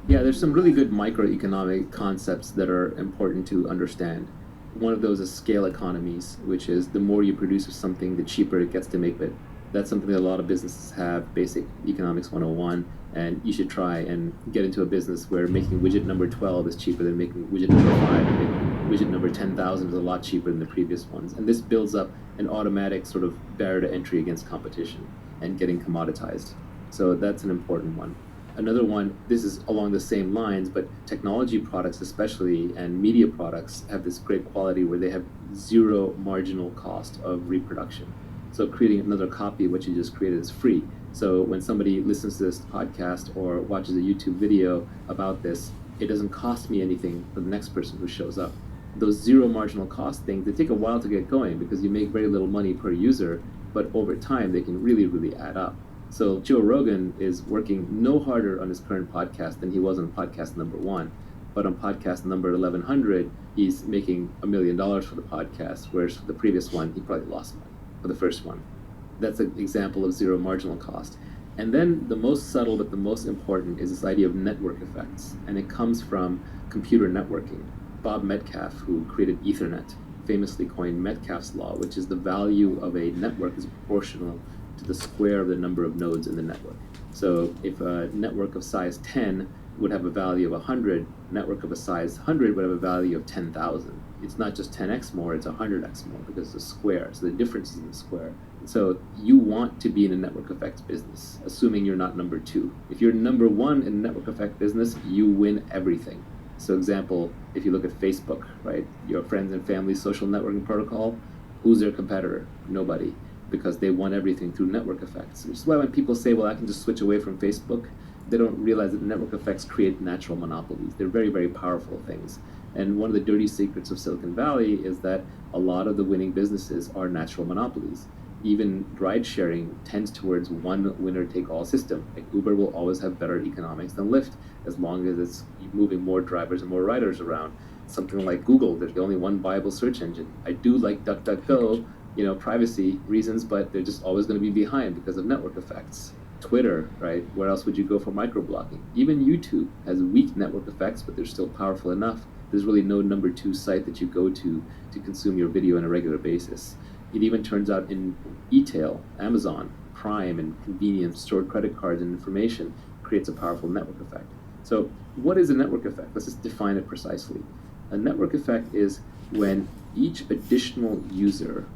Yeah, there's some really good microeconomic concepts that are important to understand. One of those is scale economies, which is the more you produce of something, the cheaper it gets to make it. That's something that a lot of businesses have, basic economics 101, and you should try and get into a business where making widget number 12 is cheaper than making widget number 5, and making widget number 10,000 is a lot cheaper than the previous ones. And this builds up an automatic sort of barrier to entry against competition and getting commoditized. So that's an important one. Another one, this is along the same lines, but technology products especially and media products have this great quality where they have zero marginal cost of reproduction. So creating another copy of what you just created is free. So when somebody listens to this podcast or watches a YouTube video about this, it doesn't cost me anything for the next person who shows up. Those zero marginal cost things, they take a while to get going because you make very little money per user, but over time they can really, really add up. So Joe Rogan is working no harder on his current podcast than he was on podcast number 1. But on podcast number 1100, he's making $1 million for the podcast, whereas for the previous one, he probably lost money for the first one. That's an example of zero marginal cost. And then the most subtle but the most important is this idea of network effects. And it comes from computer networking. Bob Metcalfe, who created Ethernet, famously coined Metcalfe's law, which is the value of a network is proportional to the square of the number of nodes in the network. So if a network of size 10 would have a value of 100, a network of a size 100 would have a value of 10,000. It's not just 10x more, it's 100x more because it's a square. So the difference is in the square. So you want to be in a network effects business, assuming you're not number 2. If you're number 1 in a network effect business, you win everything. So example, if you look at Facebook, right, your friends and family social networking protocol, who's their competitor? Nobody, because they won everything through network effects. Which is why when people say, well, I can just switch away from Facebook, they don't realize that network effects create natural monopolies. They're very, very powerful things. And one of the dirty secrets of Silicon Valley is that a lot of the winning businesses are natural monopolies. Even ride sharing tends towards one winner-take-all system. Like Uber will always have better economics than Lyft, as long as it's moving more drivers and more riders around. Something like Google, there's only one viable search engine. I do like DuckDuckGo, privacy reasons, but they're just always going to be behind because of network effects. Twitter, right? Where else would you go for microblogging? Even YouTube has weak network effects, but they're still powerful enough. There's really no number 2 site that you go to consume your video on a regular basis. It even turns out in e-tail, Amazon, Prime, and convenience, stored credit cards and information creates a powerful network effect. So what is a network effect? Let's just define it precisely. A network effect is when each additional user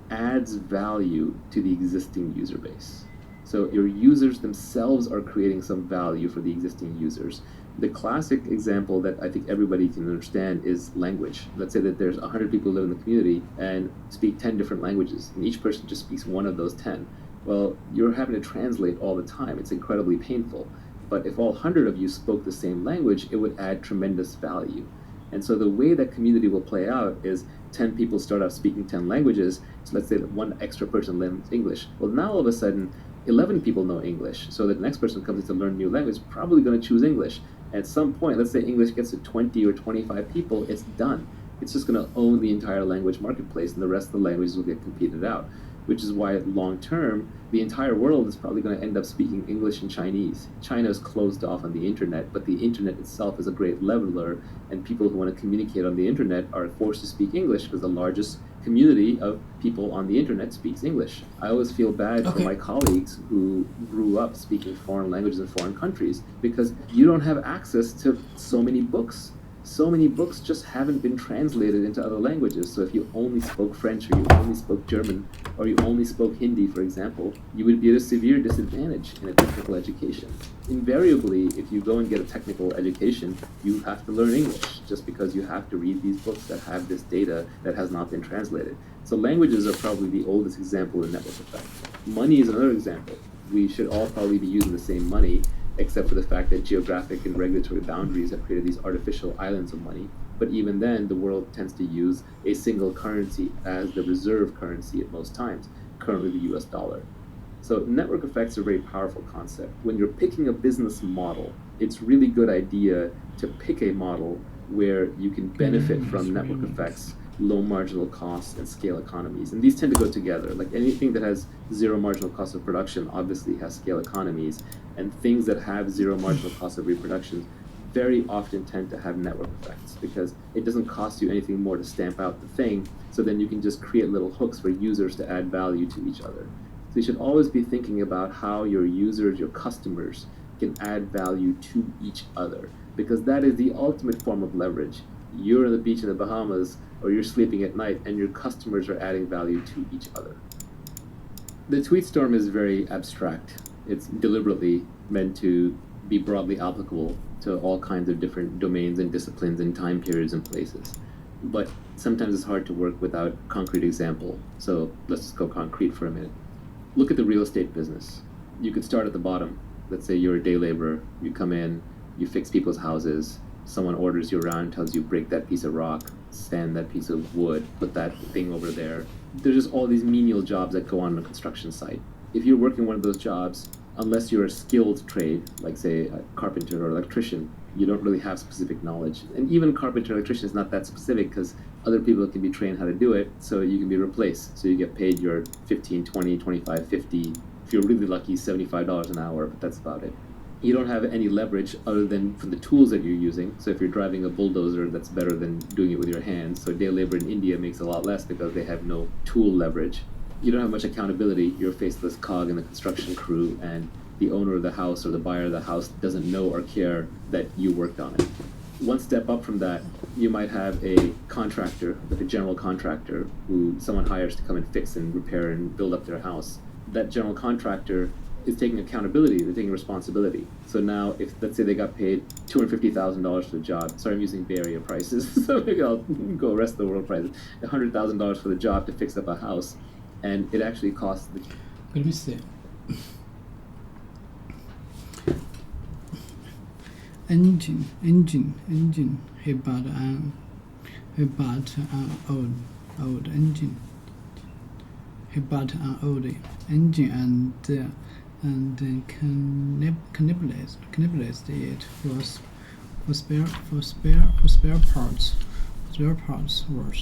adds value to the existing user base. So your users themselves are creating some value for the existing users. The classic example that I think everybody can understand is language. Let's say that there's 100 people who live in the community and speak 10 different languages, and each person just speaks one of those 10. Well, you're having to translate all the time. It's incredibly painful. But if all 100 of you spoke the same language, it would add tremendous value. And so the way that community will play out is 10 people start out speaking 10 languages. So let's say that one extra person learns English. Well, now all of a sudden, 11 people know English. So the next person comes in to learn a new language is probably going to choose English. At some point, let's say English gets to 20 or 25 people, it's done. It's just going to own the entire language marketplace, and the rest of the languages will get competed out. Which is why long term, the entire world is probably going to end up speaking English and Chinese. China is closed off on the internet, but the internet itself is a great leveler, and people who want to communicate on the internet are forced to speak English because the largest community of people on the internet speaks English. I always feel bad for my colleagues who grew up speaking foreign languages in foreign countries because you don't have access to so many books. So many books just haven't been translated into other languages. So if you only spoke French, or you only spoke German, or you only spoke Hindi, for example, you would be at a severe disadvantage in a technical education. Invariably, if you go and get a technical education, you have to learn English, just because you have to read these books that have this data that has not been translated. So languages are probably the oldest example in network effect. Money is another example. We should all probably be using the same money, except for the fact that geographic and regulatory boundaries have created these artificial islands of money. But even then, the world tends to use a single currency as the reserve currency at most times, currently the US dollar. So network effects are a very powerful concept. When you're picking a business model, it's really good idea to pick a model where you can benefit from network effects, low marginal costs, and scale economies. And these tend to go together. Like anything that has zero marginal cost of production obviously has scale economies, and things that have zero marginal cost of reproduction very often tend to have network effects, because it doesn't cost you anything more to stamp out the thing, so then you can just create little hooks for users to add value to each other. So you should always be thinking about how your users, your customers, can add value to each other, because that is the ultimate form of leverage. You're on the beach in the Bahamas, or you're sleeping at night, and your customers are adding value to each other. The tweet storm is very abstract. It's deliberately meant to be broadly applicable to all kinds of different domains and disciplines and time periods and places. But sometimes it's hard to work without concrete example. So let's just go concrete for a minute. Look at the real estate business. You could start at the bottom. Let's say you're a day laborer. You come in, you fix people's houses. Someone orders you around, tells you break that piece of rock, sand that piece of wood, put that thing over there. There's just all these menial jobs that go on a construction site. If you're working one of those jobs, unless you're a skilled trade, like say a carpenter or electrician, you don't really have specific knowledge. And even carpenter or electrician is not that specific, because other people can be trained how to do it, so you can be replaced. So you get paid your 15, 20, 25, 50, if you're really lucky, $75 an hour, but that's about it. You don't have any leverage other than from the tools that you're using. So if you're driving a bulldozer, that's better than doing it with your hands. So day labor in India makes a lot less because they have no tool leverage. You don't have much accountability. You're a faceless cog in the construction crew, and the owner of the house or the buyer of the house doesn't know or care that you worked on it. One step up from that, you might have a contractor, like a general contractor, who someone hires to come and fix and repair and build up their house. That general contractor is taking accountability, they're taking responsibility. So now, if let's say they got paid $250,000 for the job, sorry, I'm using Bay Area prices, so maybe I'll go rest of the world prices, $100,000 for the job to fix up a house, and it actually costs the... Let me see. Engine. He bought an old engine. He bought an old engine and then cannibalized it for spare parts. Worst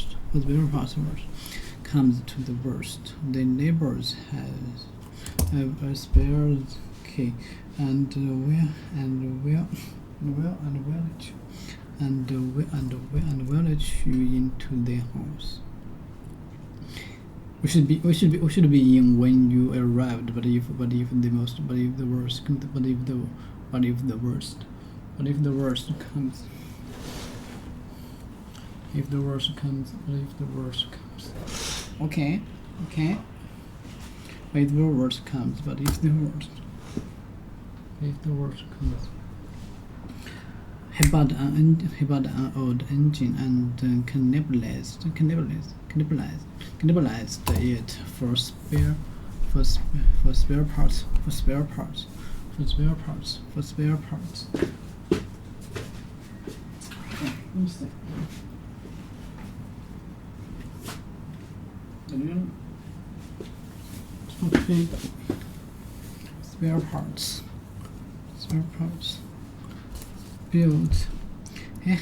comes to the worst. The neighbors have a spare key and will let you into their house. We should be in when you arrived. But if the worst comes. Okay. But if the worst comes. He bought an old engine and cannibalized it for spare parts. Let me see. Okay. Spare parts. Built. He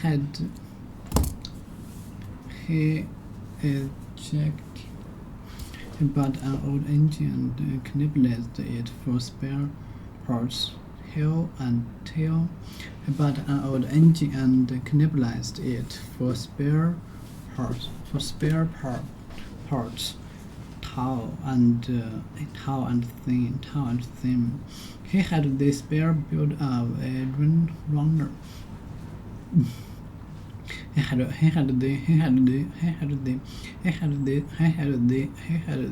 bought an old engine and cannibalized it for spare parts. Heel and tail. He bought an old engine and cannibalized it for spare parts. Tall and thin. He had the spare build of a runner. He had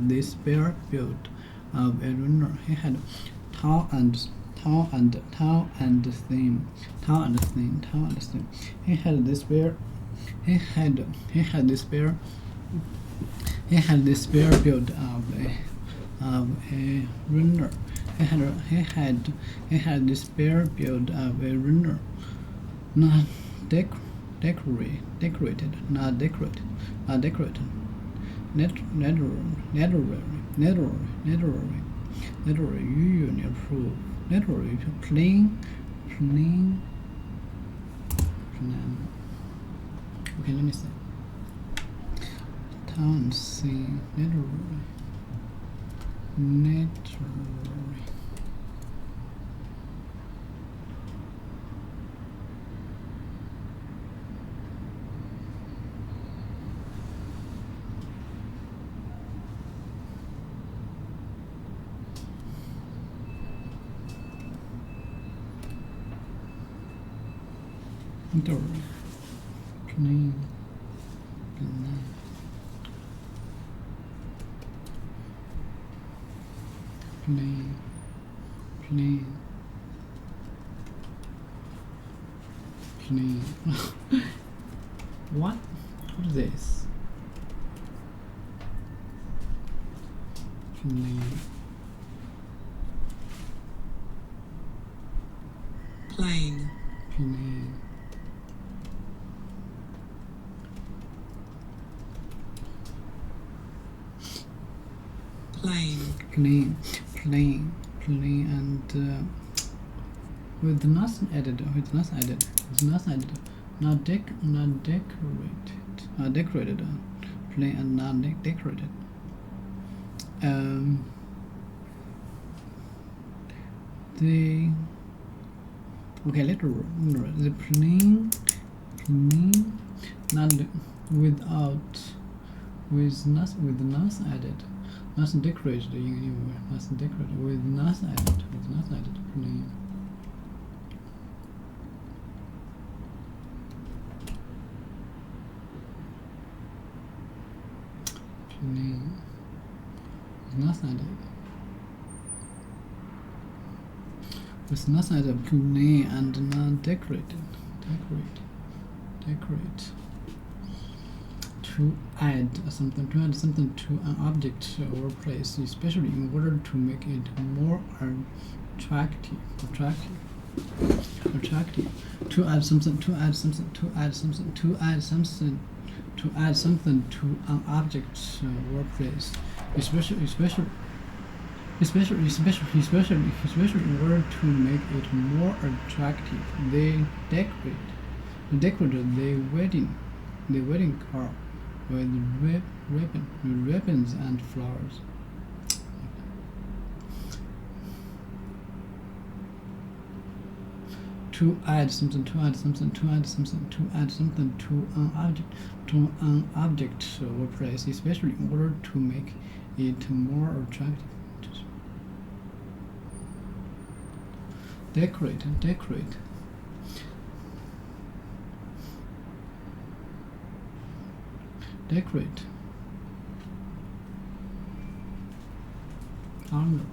this spare build of a runner. He had tall and thin. He had this spare build of a runner. He had this spare build of a runner. Not decorated. Literally, usually approved. Literally, plain. Okay, let me see. Town scene. Literally. Plain. What is this? Plain. Plain and with nothing added. Not decorated. Plain and not decorated. The plain, not with nothing added. Nothing decorated anywhere. Nothing decorated with nothing added. Plain. With nothing added. With nothing added. Plain and not decorated. Decorate. To add something to an object or place, especially in order to make it more attractive. To add something to an object or place, especially in order to make it more attractive. They decorated the wedding car with ribbons and flowers. To add something to an object or place, especially in order to make it more attractive. Decorate. Honor.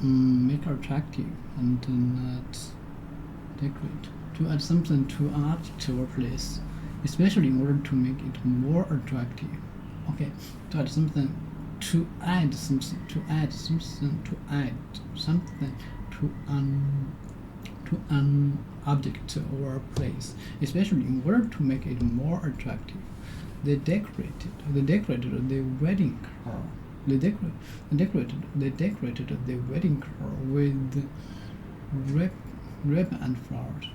Make attractive and not decorate. To add something to an object or place, especially in order to make it more attractive. Okay, to add something to an object or place, especially in order to make it more attractive. They decorated the wedding car. They decorated the wedding car with ribbon and flowers.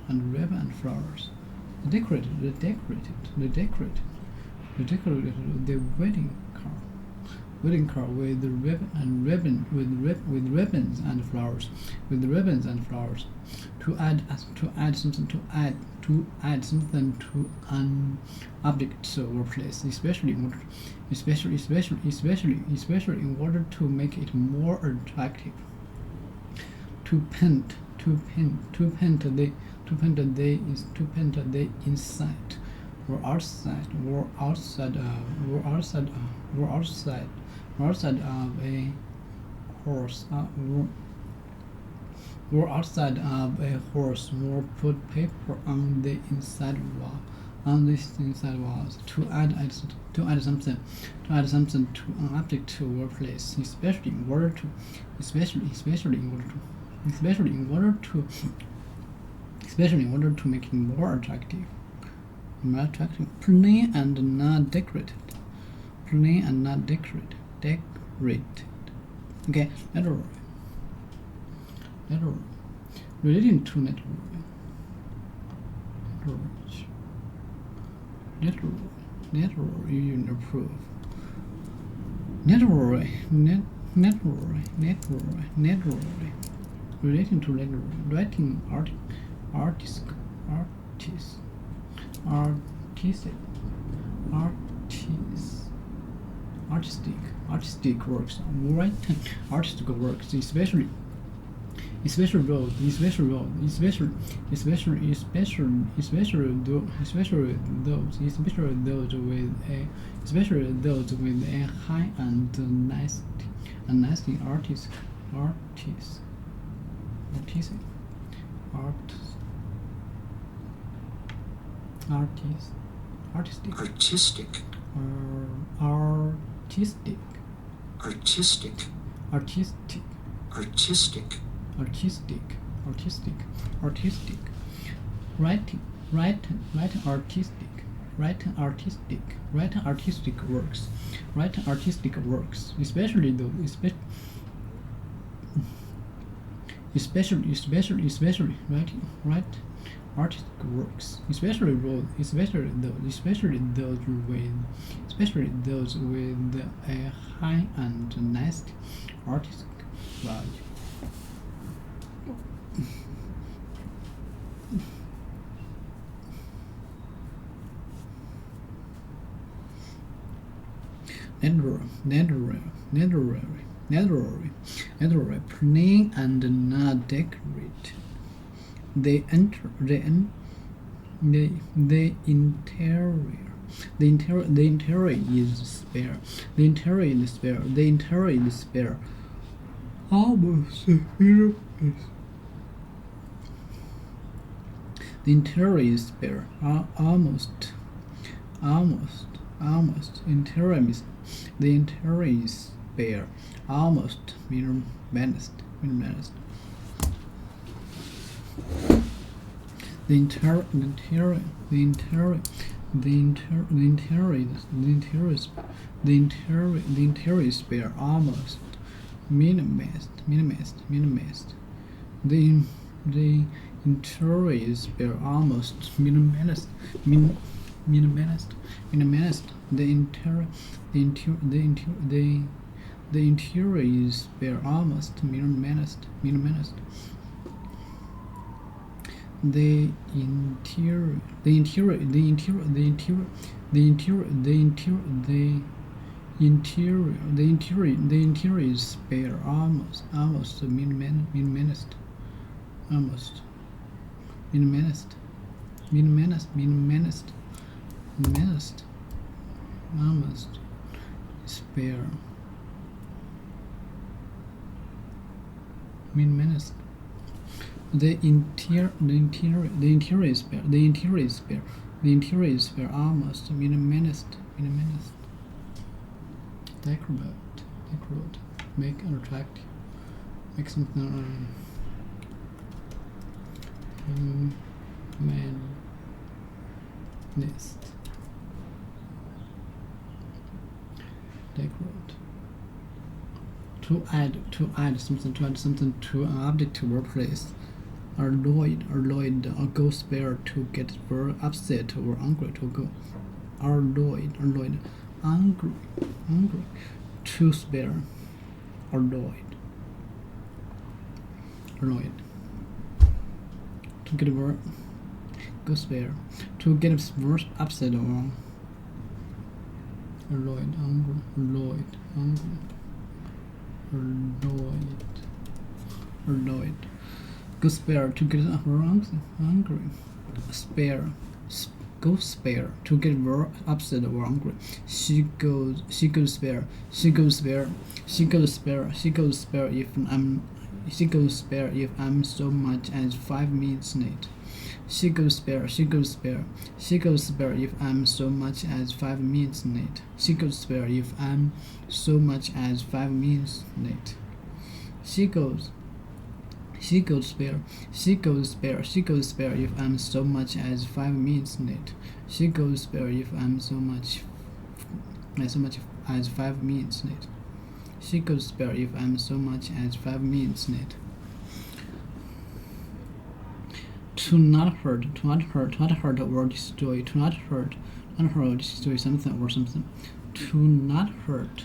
They decorated the wedding car with ribbons and flowers. To add something to an object or place, especially in order to make it more attractive. To paint To paint they is to paint they inside or outside or outside or outside or outside or outside of a horse or outside of a horse or put paper on the inside wall on this inside walls to add something to an object or place, especially in order to make it more attractive. Plain and not decorated. Plain and not decorated. Okay, network. Relating to network. You improve. Network. Relating to network. Writing artistic works. Writing artistic works, especially those with a high and nasty artistic writing artistic works, especially writing artistic works, especially those with a high and nasty artistic value. Network, plain and not decorated. The interior is spare. Almost minimalist. The interior is spare. Almost. The interior is spare. Almost minimalist. The interior is spare. Almost minimalist. The interior is spare. Almost minimalist. The interior is spare. Almost minimalist. The interior is spare. Almost minimalist. Almost spare. Minimalist. The interior is spare. Almost minimalist. Decorate. Make it attractive. Make something humanist. Decorate. To add something to an object or place. Annoyed or go spare to get very upset or angry to go. Annoyed, angry, to spare. Annoyed. To get very go spare. To get very upset or annoyed, Go spare to get hungry. Spare. Go spare to get very upset or angry. She goes spare. She goes spare. She goes spare. She goes spare if I'm so much as 5 minutes late. She goes spare. She goes spare. She goes spare if I'm so much as 5 minutes late. She goes spare if I'm so much as 5 minutes late. She goes spare. She goes spare. She goes spare if I'm so much as 5 minutes late. She goes spare if I'm so much as 5 minutes late. She goes spare if I'm so much as 5 minutes late. To not hurt or destroy. To not hurt or destroy something or something. To not hurt.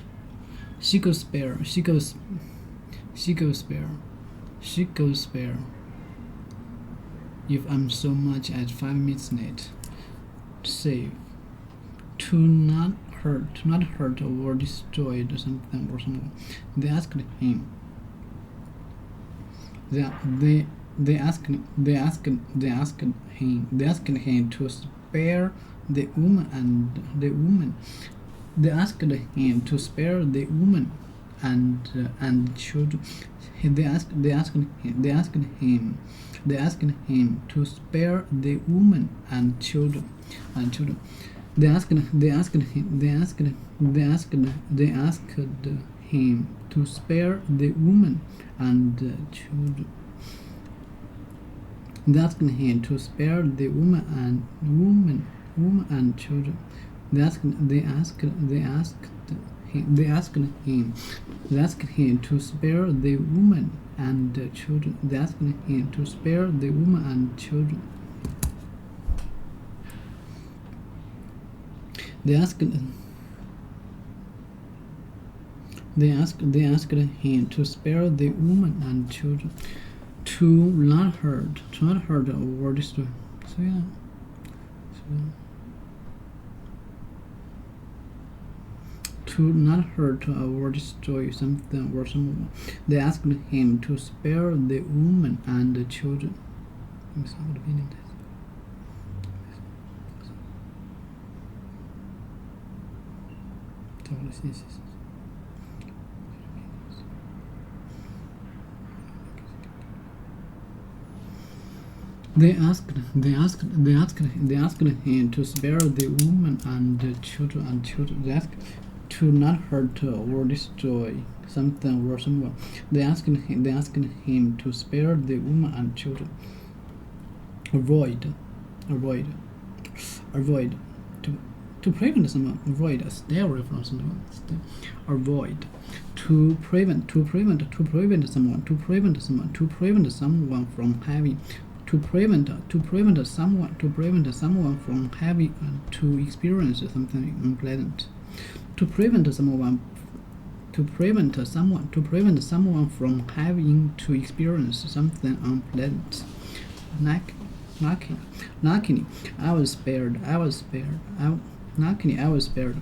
She goes spare. She goes spare. She goes spare if I'm so much as 5 minutes late. Save. To not hurt or destroy something or someone. They asked him. They asked him to spare the woman. They asked him to spare the woman and children. They asked him to spare the woman and children. They asked him to spare the woman and children. They asked him to spare the woman and children. They asked him to spare the woman and children. They asked him to spare the woman and children. They asked him to spare the woman and children. To not hurt or destroy. So yeah. To not hurt or destroy something or someone. They asked him to spare the woman and the children. They asked him to spare the woman and the children. They asked to not hurt or destroy something or someone. They asked him to spare the woman and children. Avoid. To prevent someone. Avoid. Stay away from someone. Avoid. To prevent someone. To prevent someone from having. To prevent someone from having to experience something unpleasant. To prevent someone from having to experience something unpleasant. Luckily, I was spared. Luckily, I was spared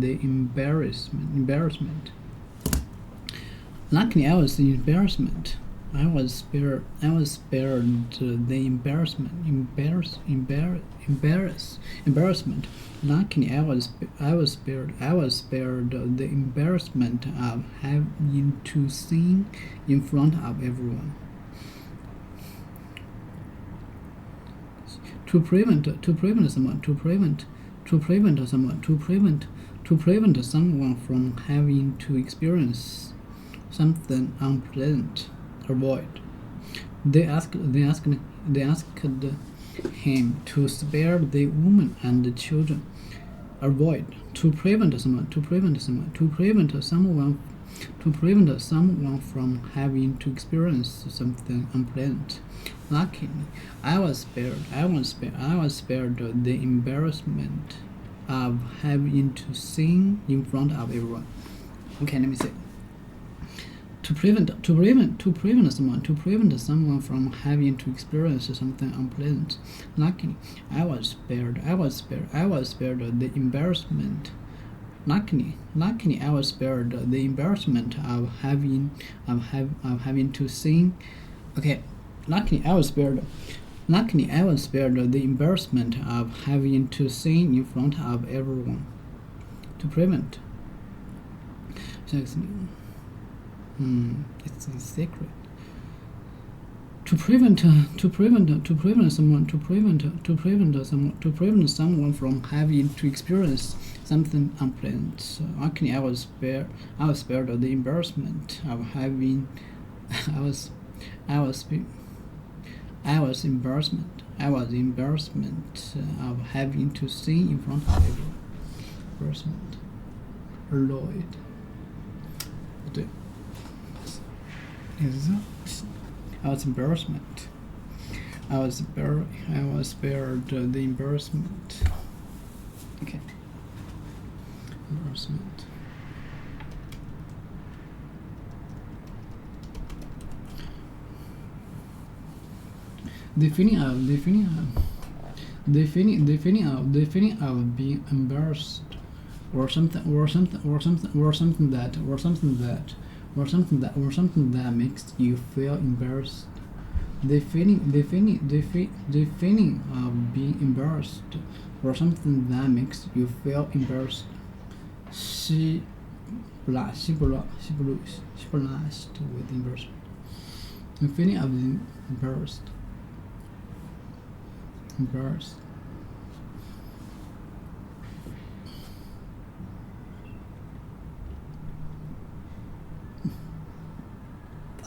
the embarrassment. Luckily, I was the embarrassment. I was spared the embarrassment. Luckily, I was spared the embarrassment of having to sing in front of everyone. To prevent someone from having to experience something unpleasant. Avoid. They asked him to spare the woman and the children. Avoid. To prevent someone from having to experience something unpleasant. Luckily, I was spared the embarrassment of having to sing in front of everyone. Okay, let me say. To prevent someone from having to experience something unpleasant. Luckily, I was spared the embarrassment Luckily, I was spared the embarrassment of having to sing. Okay, luckily I was spared the embarrassment of having to sing in front of everyone. To prevent. It's a secret. To prevent someone from having to experience something unpleasant. So luckily I was spared the embarrassment of having embarrassment of having to sing in front of everyone. Embarrassment. Lloyd. 对。I was embarrassment. I was spared the embarrassment. Okay. Embarrassment. The feeling of being embarrassed or something that makes you feel embarrassed. The feeling of being embarrassed or something that makes you feel embarrassed. She blushed with embarrassment. The feeling of being embarrassed. Embarrassed.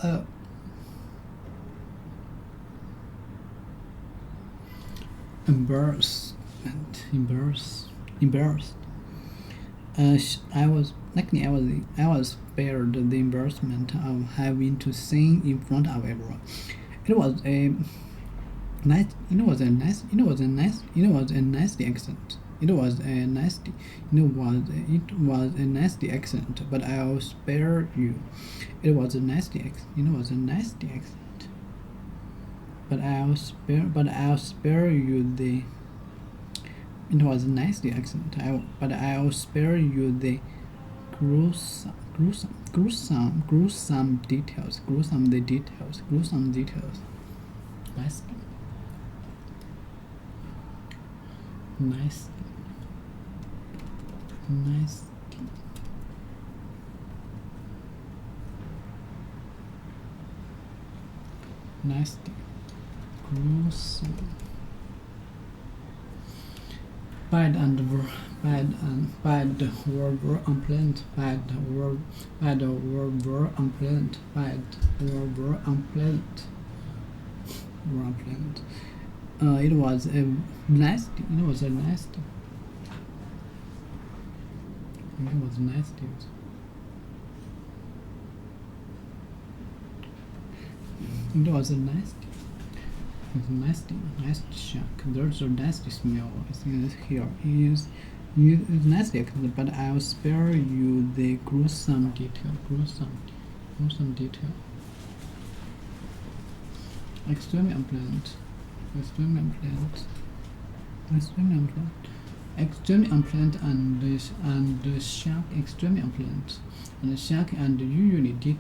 I was spared the embarrassment of having to sing in front of everyone. It was a nasty accent. It was a nasty accent, but I'll spare you. It was a nasty accent. But I'll spare you the. It was a nasty accent. But I'll spare you the gruesome details. Nice. Nasty. Gruesome. Bad word were unpleasant. It was a nasty. It was nasty. Nasty shock. There's a nasty smell. I think it's here. It's nasty, but I'll spare you the gruesome detail. Extremely unpleasant. Extremely unpleasant and shock. Extremely unpleasant and shock and usually dealing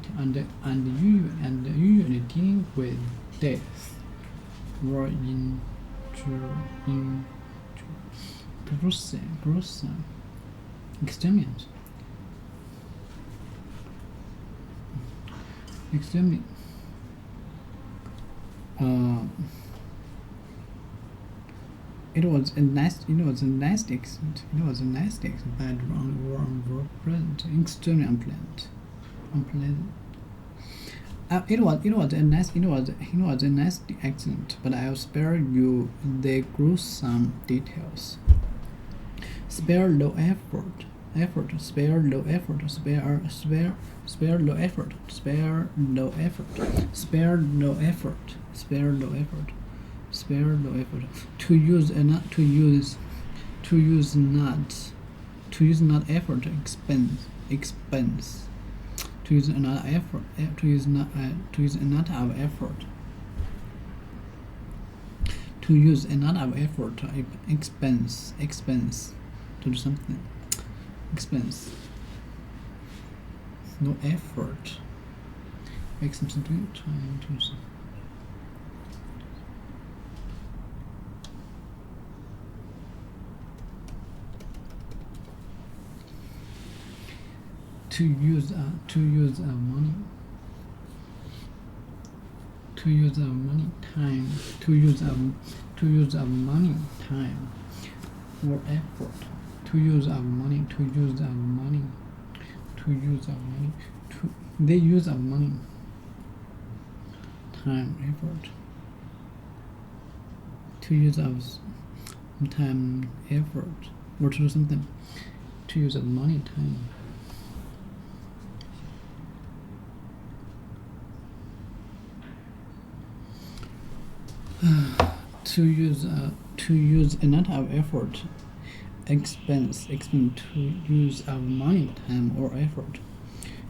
with death. Were in gruesome extremely it was a nasty accent. Bad wrong present. Extremely unpleasant. It was a nasty accent, but I'll spare you the gruesome details. Spare no effort. Spare no effort. To use not effort expense. To use another effort. To use another effort. To use another effort expense to do something. expense, no effort. Make something to time to use money, time, to use money, time, or effort, to use money, they use money, time, effort, to use time, effort, or to do something, to use money, time. To use a lot of effort, expense to use of money, time, or effort.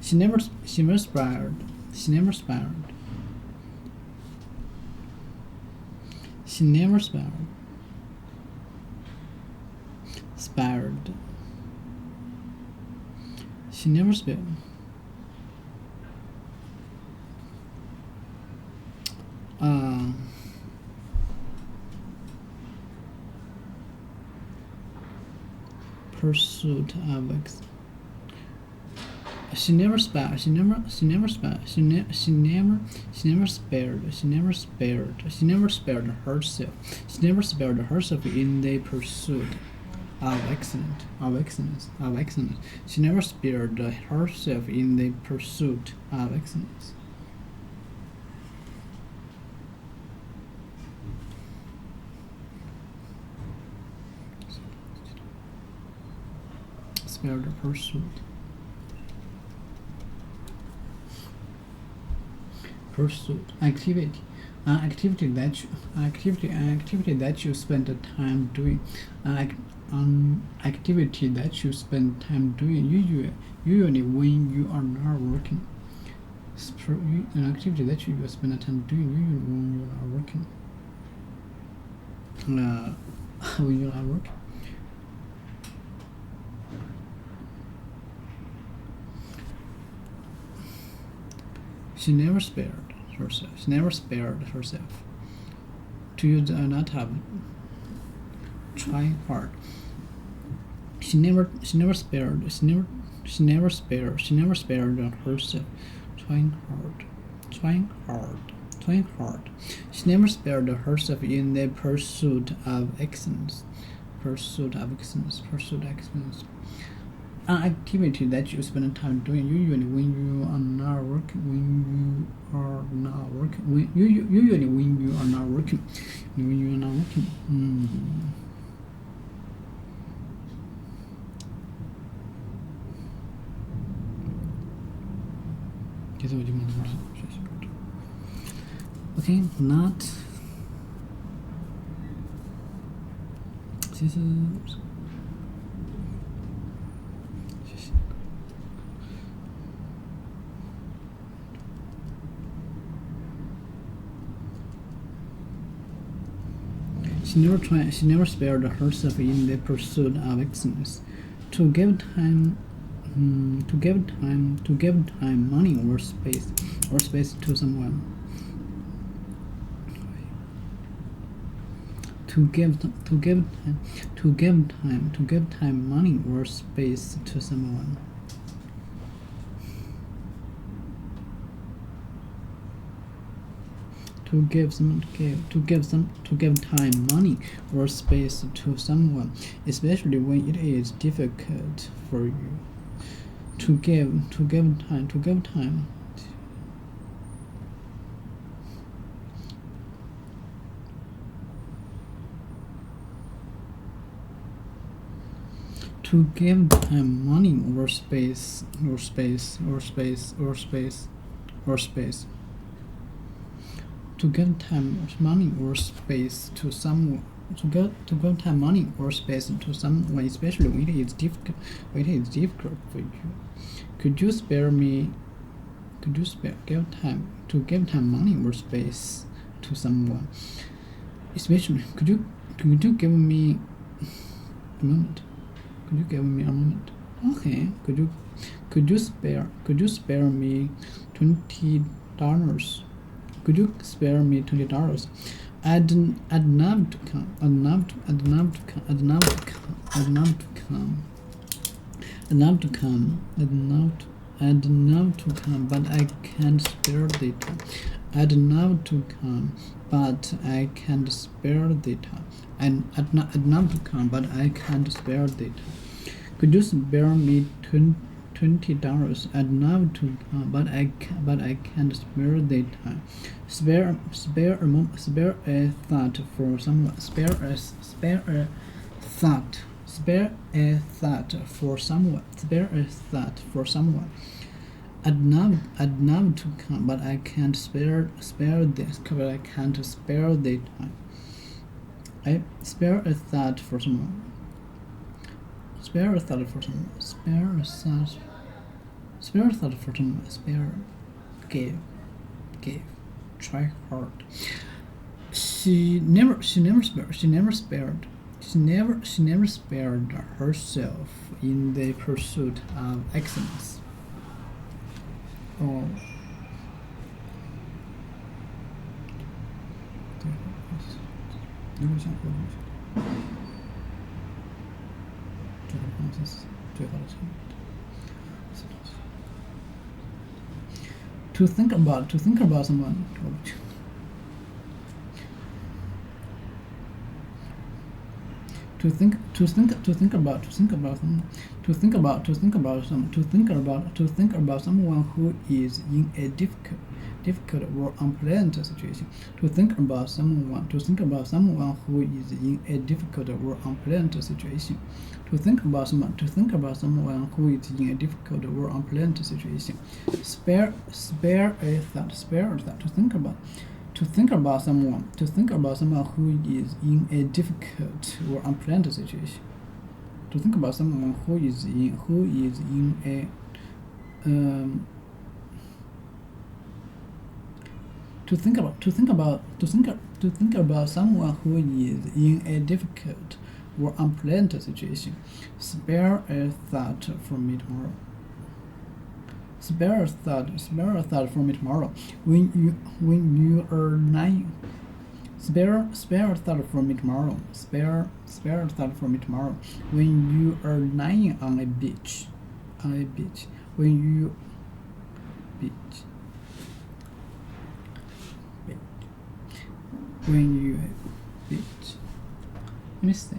She never spared. Pursuit of she never spared herself in the pursuit of excellence. She never spared herself in the pursuit of excellence. Spare the pursuit. Activity. Activity that you spend the time doing. Activity that you spend time doing usually when you are not working. An activity that you spend the time doing usually when you are working. When you are working. She never spared herself. To use another, try hard. She never spared herself. Trying hard. She never spared herself in the pursuit of excellence. An activity that you spend time doing usually when you are not working. Usually when you are not working. Okay, not. 其实。She never spared herself in the pursuit of excellence. To give time, money, or space to someone. To give time, money, or space to someone. To give time, money, or space to someone, especially when it is difficult for you. To give time. To give time, money, or space. To give time, money, or space to someone. To give time, money, or space to someone, especially when it is difficult for you. Could you give time, money, or space to someone? Especially, could you give me a moment? Okay. Could you spare me $20? Could you spare me $20? I'd love to come. I'd love to come, but I can't spare the time. I'd love to come, but I can't spare the time. I'd love to come, but I can't spare the time. Could you spare me $20? I'd love to come, but I can't spare the time. Spare a thought for someone. Spare a thought for someone. Spare a thought for someone. I'd love to come, but I can't spare this. But I can't spare the time. I spare a thought for someone. Spare a thought for someone. Spare a thought for someone. Spare. Give. Try hard. She never spared herself in the pursuit of excellence. Oh. To think about someone. To think about someone who is in a difficult or unpleasant situation. To think about someone who is in a difficult or unpleasant situation. To think about someone who is in a difficult or unpleasant situation. Spare a thought. To think about someone who is in a difficult or unpleasant situation. To think about someone who is in a to think about someone who is in a difficult or unpleasant situation. Spare a thought for me tomorrow. Spare a thought for me tomorrow. When you are lying. Spare a thought for me tomorrow. Spare a thought for me tomorrow. When you are lying on a beach. When you beach. Let me see.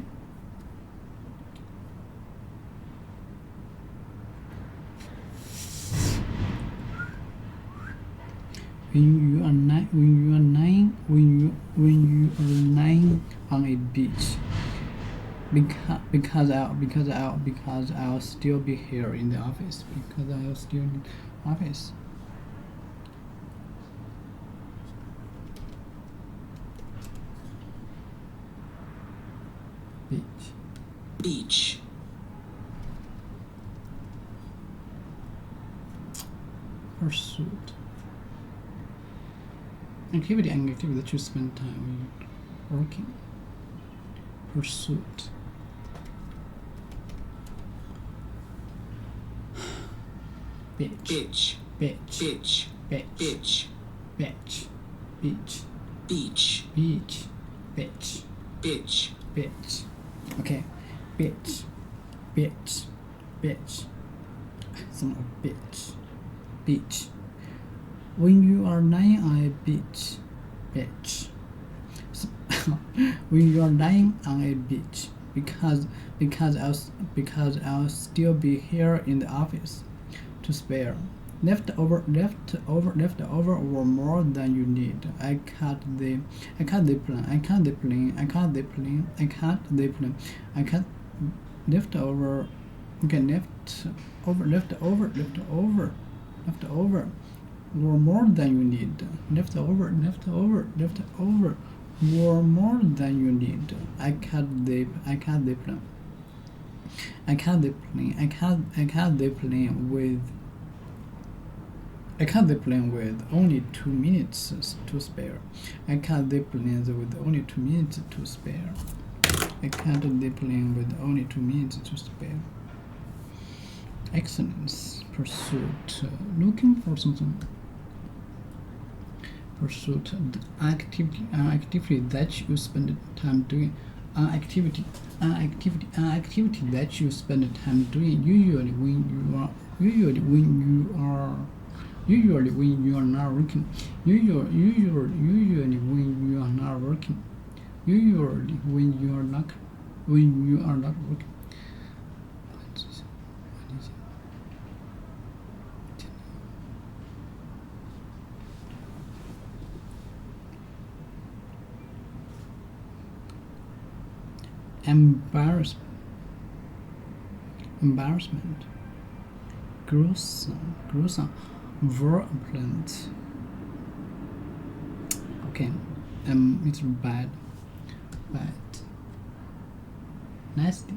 When you are lying on a beach, because I'll still be here in the office. Because I'll still in the office. Beach. Pursuit. Activity that you spend time working. Pursuit. Beach. Okay. Beach. Some beach. When you are lying on a beach. When you are lying on a beach, because I'll still be here in the office. To spare. Leftover or more than you need. I cut the plan. Leftover. Okay, leftover or more than you need. Leftover or more than you need. I cut the plan. I cut the plan with only 2 minutes to spare. I cut the plan with only 2 minutes to spare. I cut the plan with only 2 minutes to spare. excellence, pursuit, looking for something. Pursuit, activity that you spend time doing. Activity that you spend time doing. Usually when you are not working. Usually when you are not working. Usually when you are not working. Embarrassment, gruesome, violent. Okay, it's bad, nasty,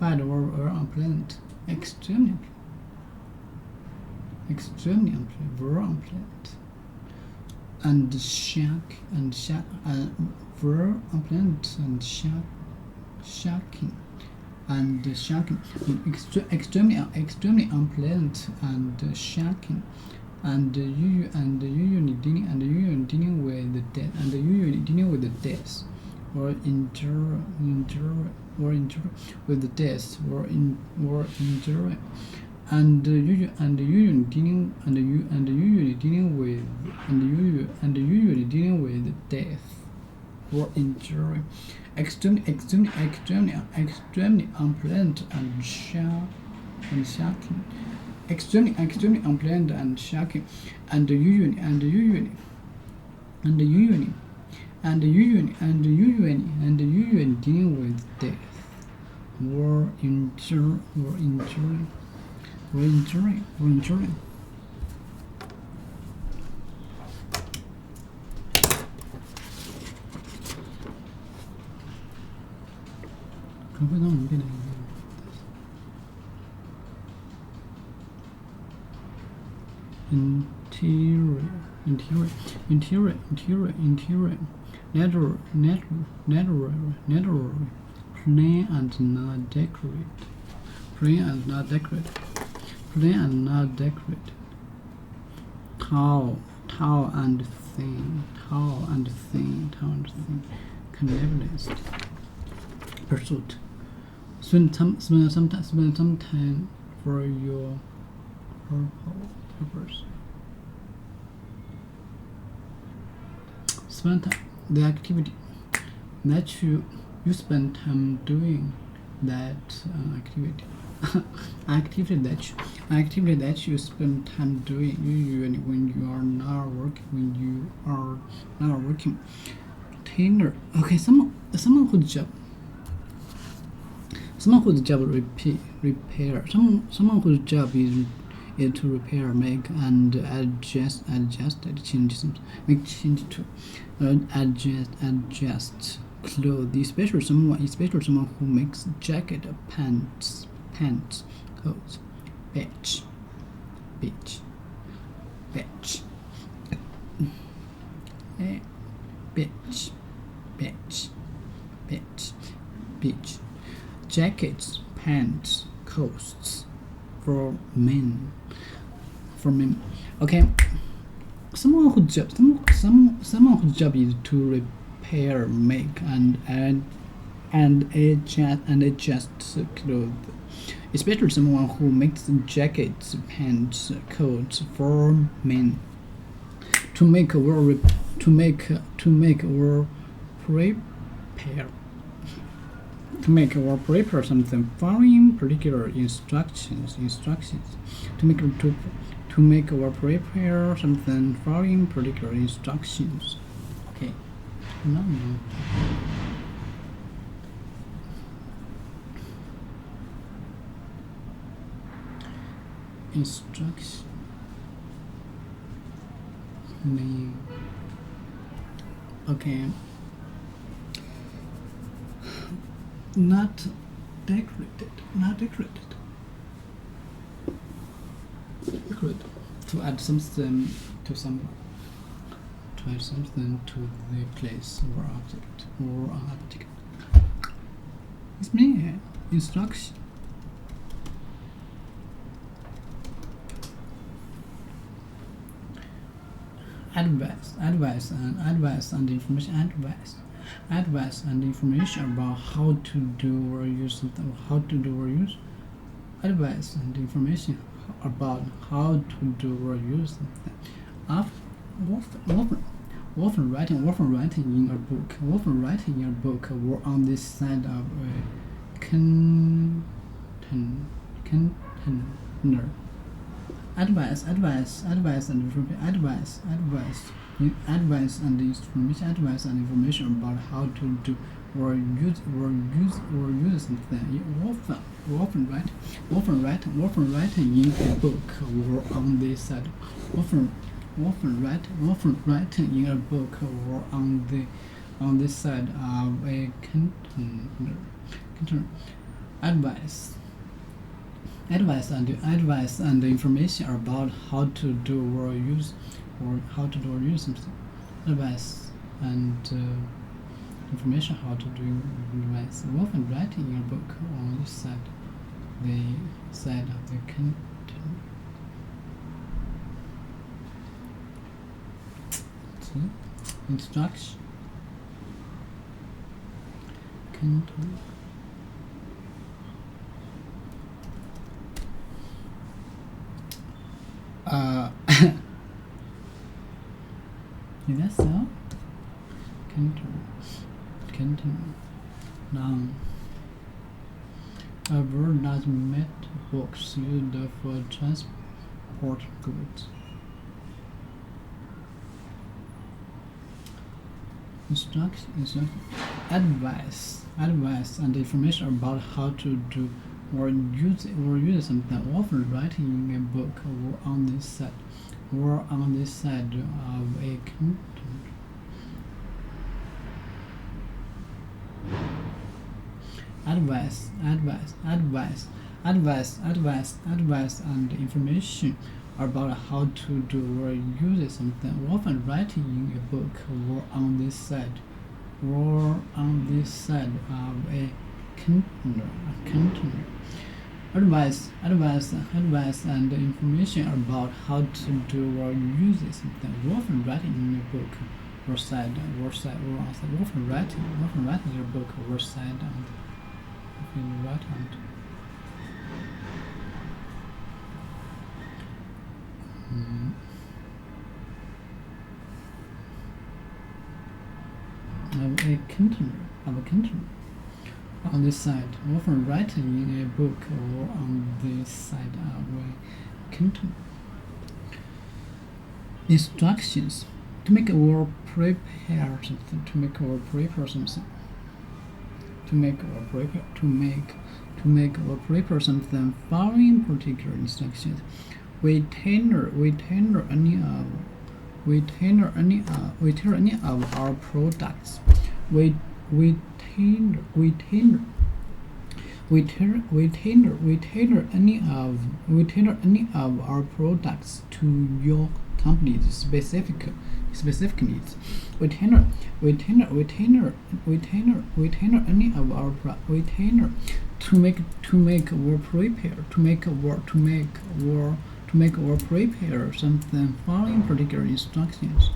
bad or unpleasant, extremely unpleasant, very unpleasant, and shock, very unpleasant and shocking, extremely unpleasant and shocking, and usually dealing with the death, or injury with the death, or injury, and usually dealing with death or injury, extremely unpleasant and shocking, extremely unpleasant and shocking, and usually dealing with death or injury. Interior, natural, plain and not decorated, tall and thin, carnivorous. Pursuit, spend some time for your purpose. Spend time, the activity that you spend time doing that activity. activity that you spend time doing, usually when you are not working. Tailor. Okay, someone whose job repair. Someone whose job is to repair, make and adjust, change to adjust clothes. Especially someone who makes jacket, pants, coats, beach, jackets, pants, coats for men. Okay, someone whose job is to repair, make and adjust clothes. Especially someone who makes jackets, pants, coats for men. To make or prepare something, following particular instructions. To make or prepare something, following particular instructions. Okay. No. Instruction. Name. Okay. Not decorated. To add something to someone. To add something to the place or object. It's me. Instruction. advice and information. Advice and information about how to do or use something. Advice and information about how to do or use something. Often writing in a book. Or on this side of a container. Advice and information. Advice and information about how to do or use something. Often writing in a book or on this side. Often writing in a book or on this side of a container. Advice and information about how to do or use something. Advice and information how to do advice. Often writing in a book on this side, the side of the container. Instruction. Container. Is that so? Container. Noun. A word that met books used for transport goods. Instruction. Advice and information about how to do or use something. Often writing in a book or on this side of a container. Advice and information about how to do or use something. Often writing in a book or on this side of a container. Advice and information about how to do or use something. Often writing in a book or side or side or on side. Often writing in a book or side on the right hand. Of a container. On this side, often writing in a book or on this side of a container. Instructions. To make or prepare something. To make or prepare something. Following particular instructions. We tender any of our products. We tender any of our products to your company's specific needs. We tender any of our to make or prepare something following particular instructions.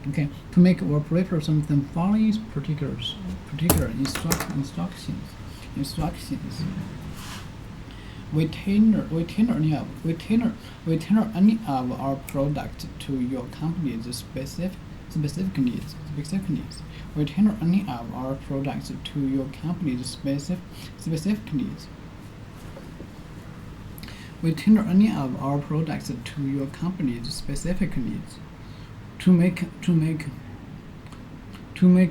Okay, to make or prepare something following particular instructions. We tender any of our products to your company's specific needs. We tender any of our products to your company's specific needs. We tender any of our products to your company's specific needs. To make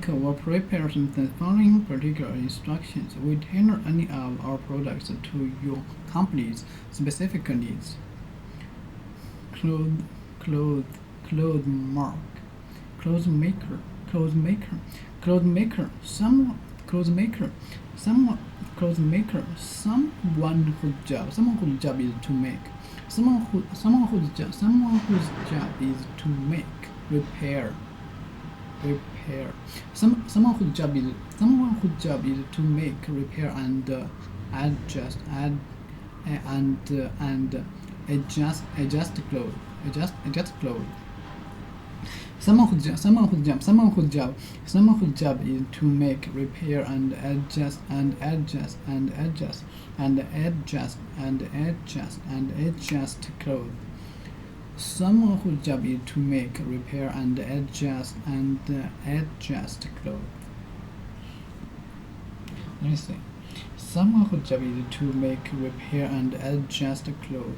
or prepare something following particular instructions. We tailor any of our products to your company's specific needs. Clothes maker. Someone whose job is to make. Someone whose job is to make, repair. Someone whose job is to make, repair, and adjust clothes. Someone whose job is to make, repair, and adjust clothes. Someone whose job is to make, repair, and adjust clothes. Let me see. Someone whose job is to make, repair, and adjust clothes.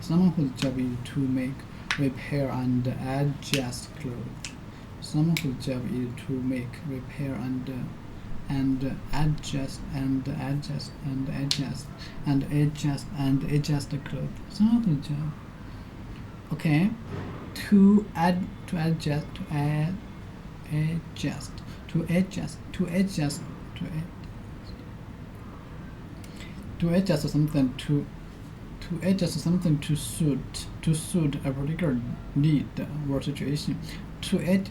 Someone whose job is to make, repair, and adjust clothes. Someone whose job is to make, repair, and adjust clothes. Someone whose job. Okay. To adjust something to suit a particular need or situation. To adjust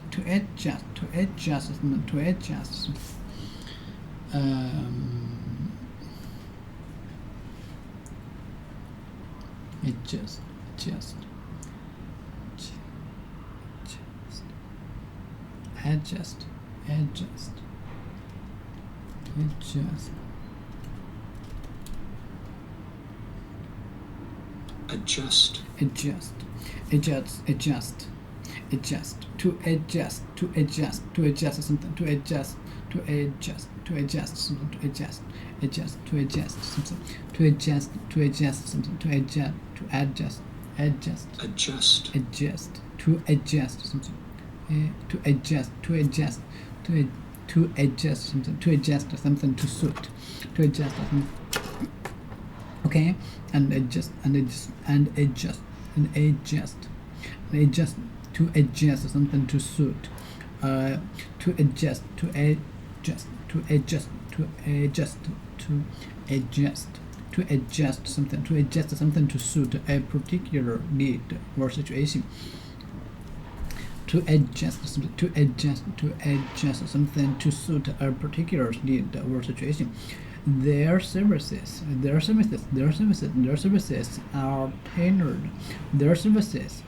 to adjust something to adjust something to suit okay and adjust to adjust something to suit to adjust something to suit a particular need or situation. To adjust something to suit a particular need or situation. Their services are tailored. Their services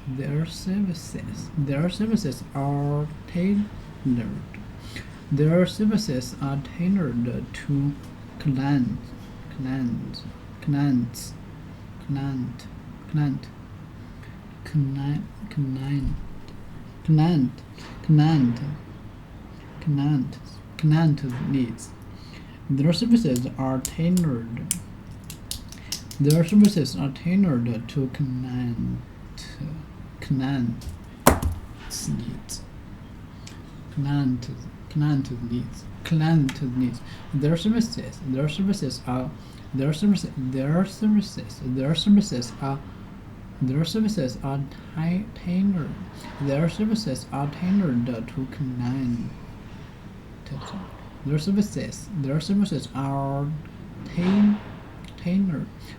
are tailored to clients. Needs. Their services are tailored to client needs. Their services are tailored. Their services are tailored to client. Their services are tailored.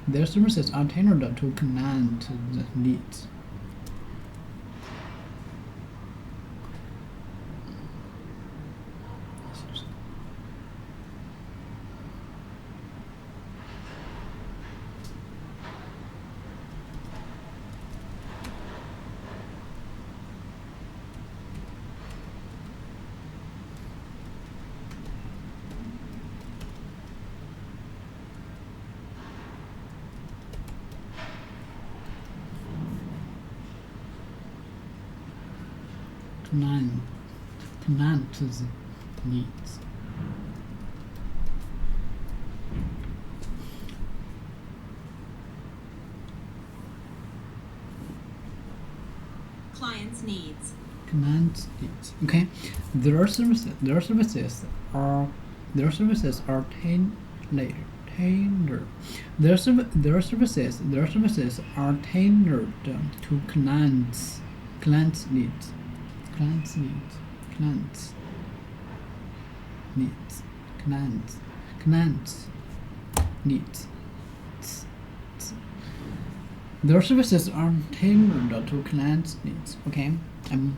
Their services are tailored to client needs. Client's needs. Client's needs. Okay, their services are tailored. Their services are tailored to clients' needs. Their services are tailored to clients' needs. Okay, cameras,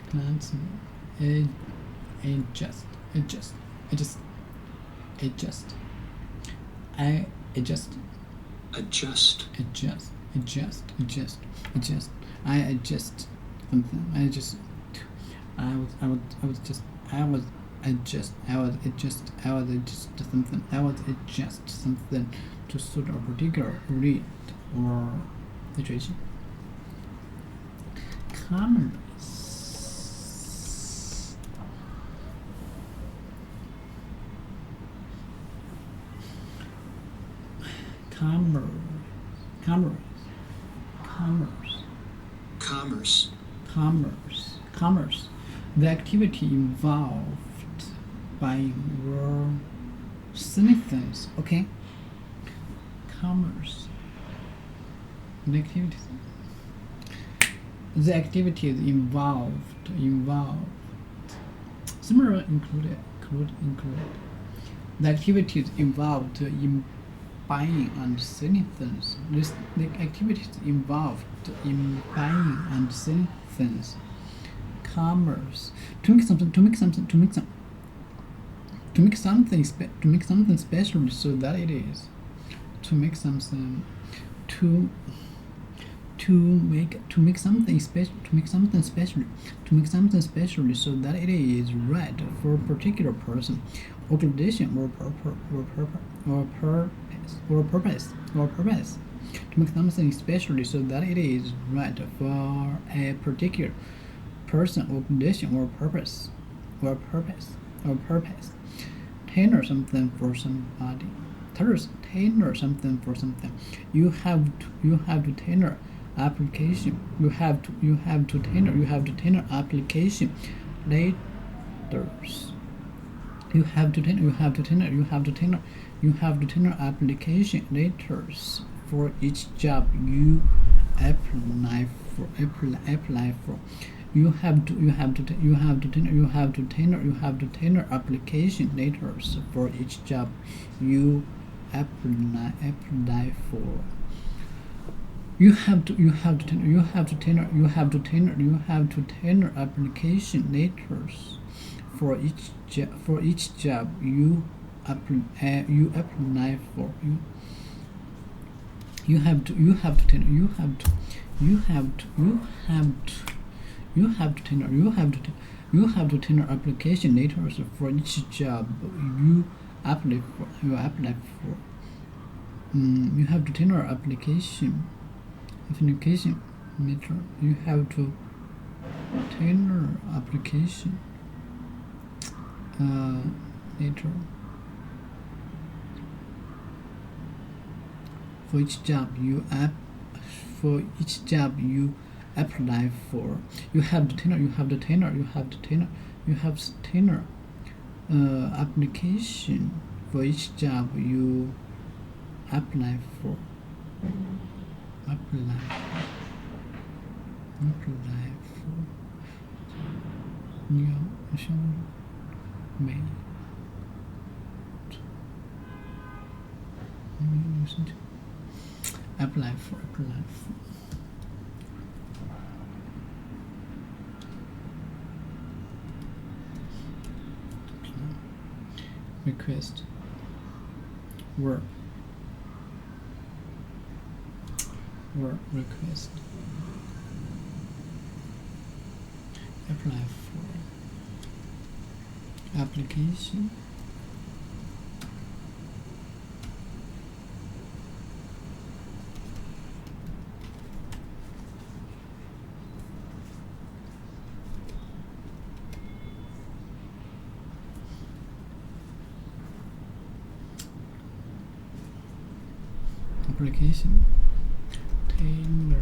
clients need. adjust. I adjust. Adjust. Adjust. Adjust. Adjust. Adjust. I adjust something. I just. I was adjust. I was adjust something. I was adjust something to suit a particular read or situation. Commerce. Commerce. Commerce. Commerce. Commerce. Commerce. Commerce. The activity involved buying or selling things. Okay. Commerce. The activities involved. Similar include. The activities involved in buying and selling things. The activities involved in buying and selling things. Commerce. To make something special so that it is. To make something so that it is right for a particular person, organization, or purpose. To make something special so that it is right for a particular person, organization, or purpose. Tailor something for somebody. Tailor something for something. You have to tailor application. You have to tailor application letters. You have to tailor application letters for each job you apply for. You have to tailor application letters for each job you apply for. You have to tailor application letters for each job you apply for. You have to tailor application letters for each job you apply for. You have to tailor application letter. You have to tailor application letter for each job you apply for. You have to tailor application for each job you apply for. Apply for. Request. Work. Request. Apply for. Application. Tailor.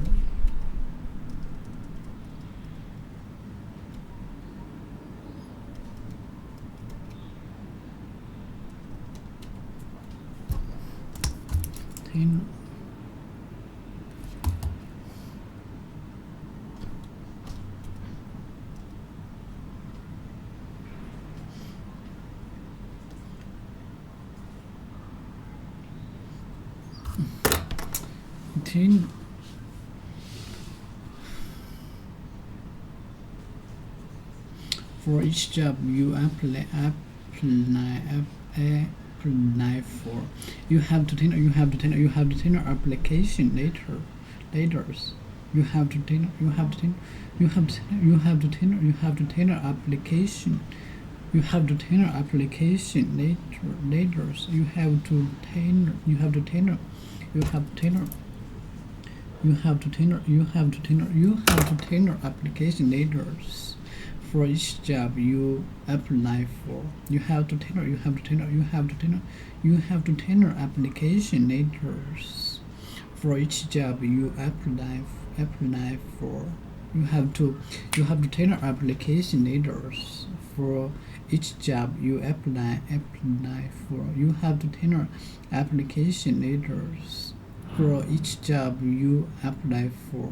For each job you apply apply for. You have to tailor application later. You have to tailor application. You have to tailor application laters for each job you apply for. You have to tailor application laters for each job you apply for. You have to tailor application laters for each job you apply for. You have to tailor application laters for each job you apply for.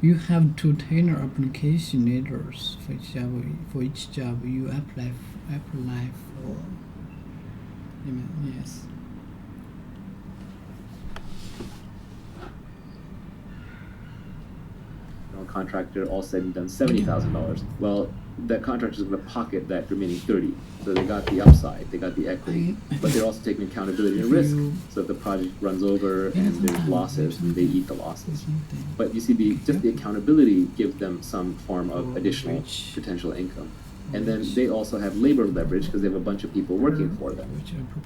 You have to tailor application letters for each job you apply for. Yes. Contractor all said and done $70,000. Well, that contractor is going to pocket that remaining 30. So they got the upside, they got the equity, but they're also taking accountability and risk. So if the project runs over and there's losses, they eat the losses. But you see, just the accountability gives them some form of additional potential income. And then they also have labor leverage because they have a bunch of people working for them.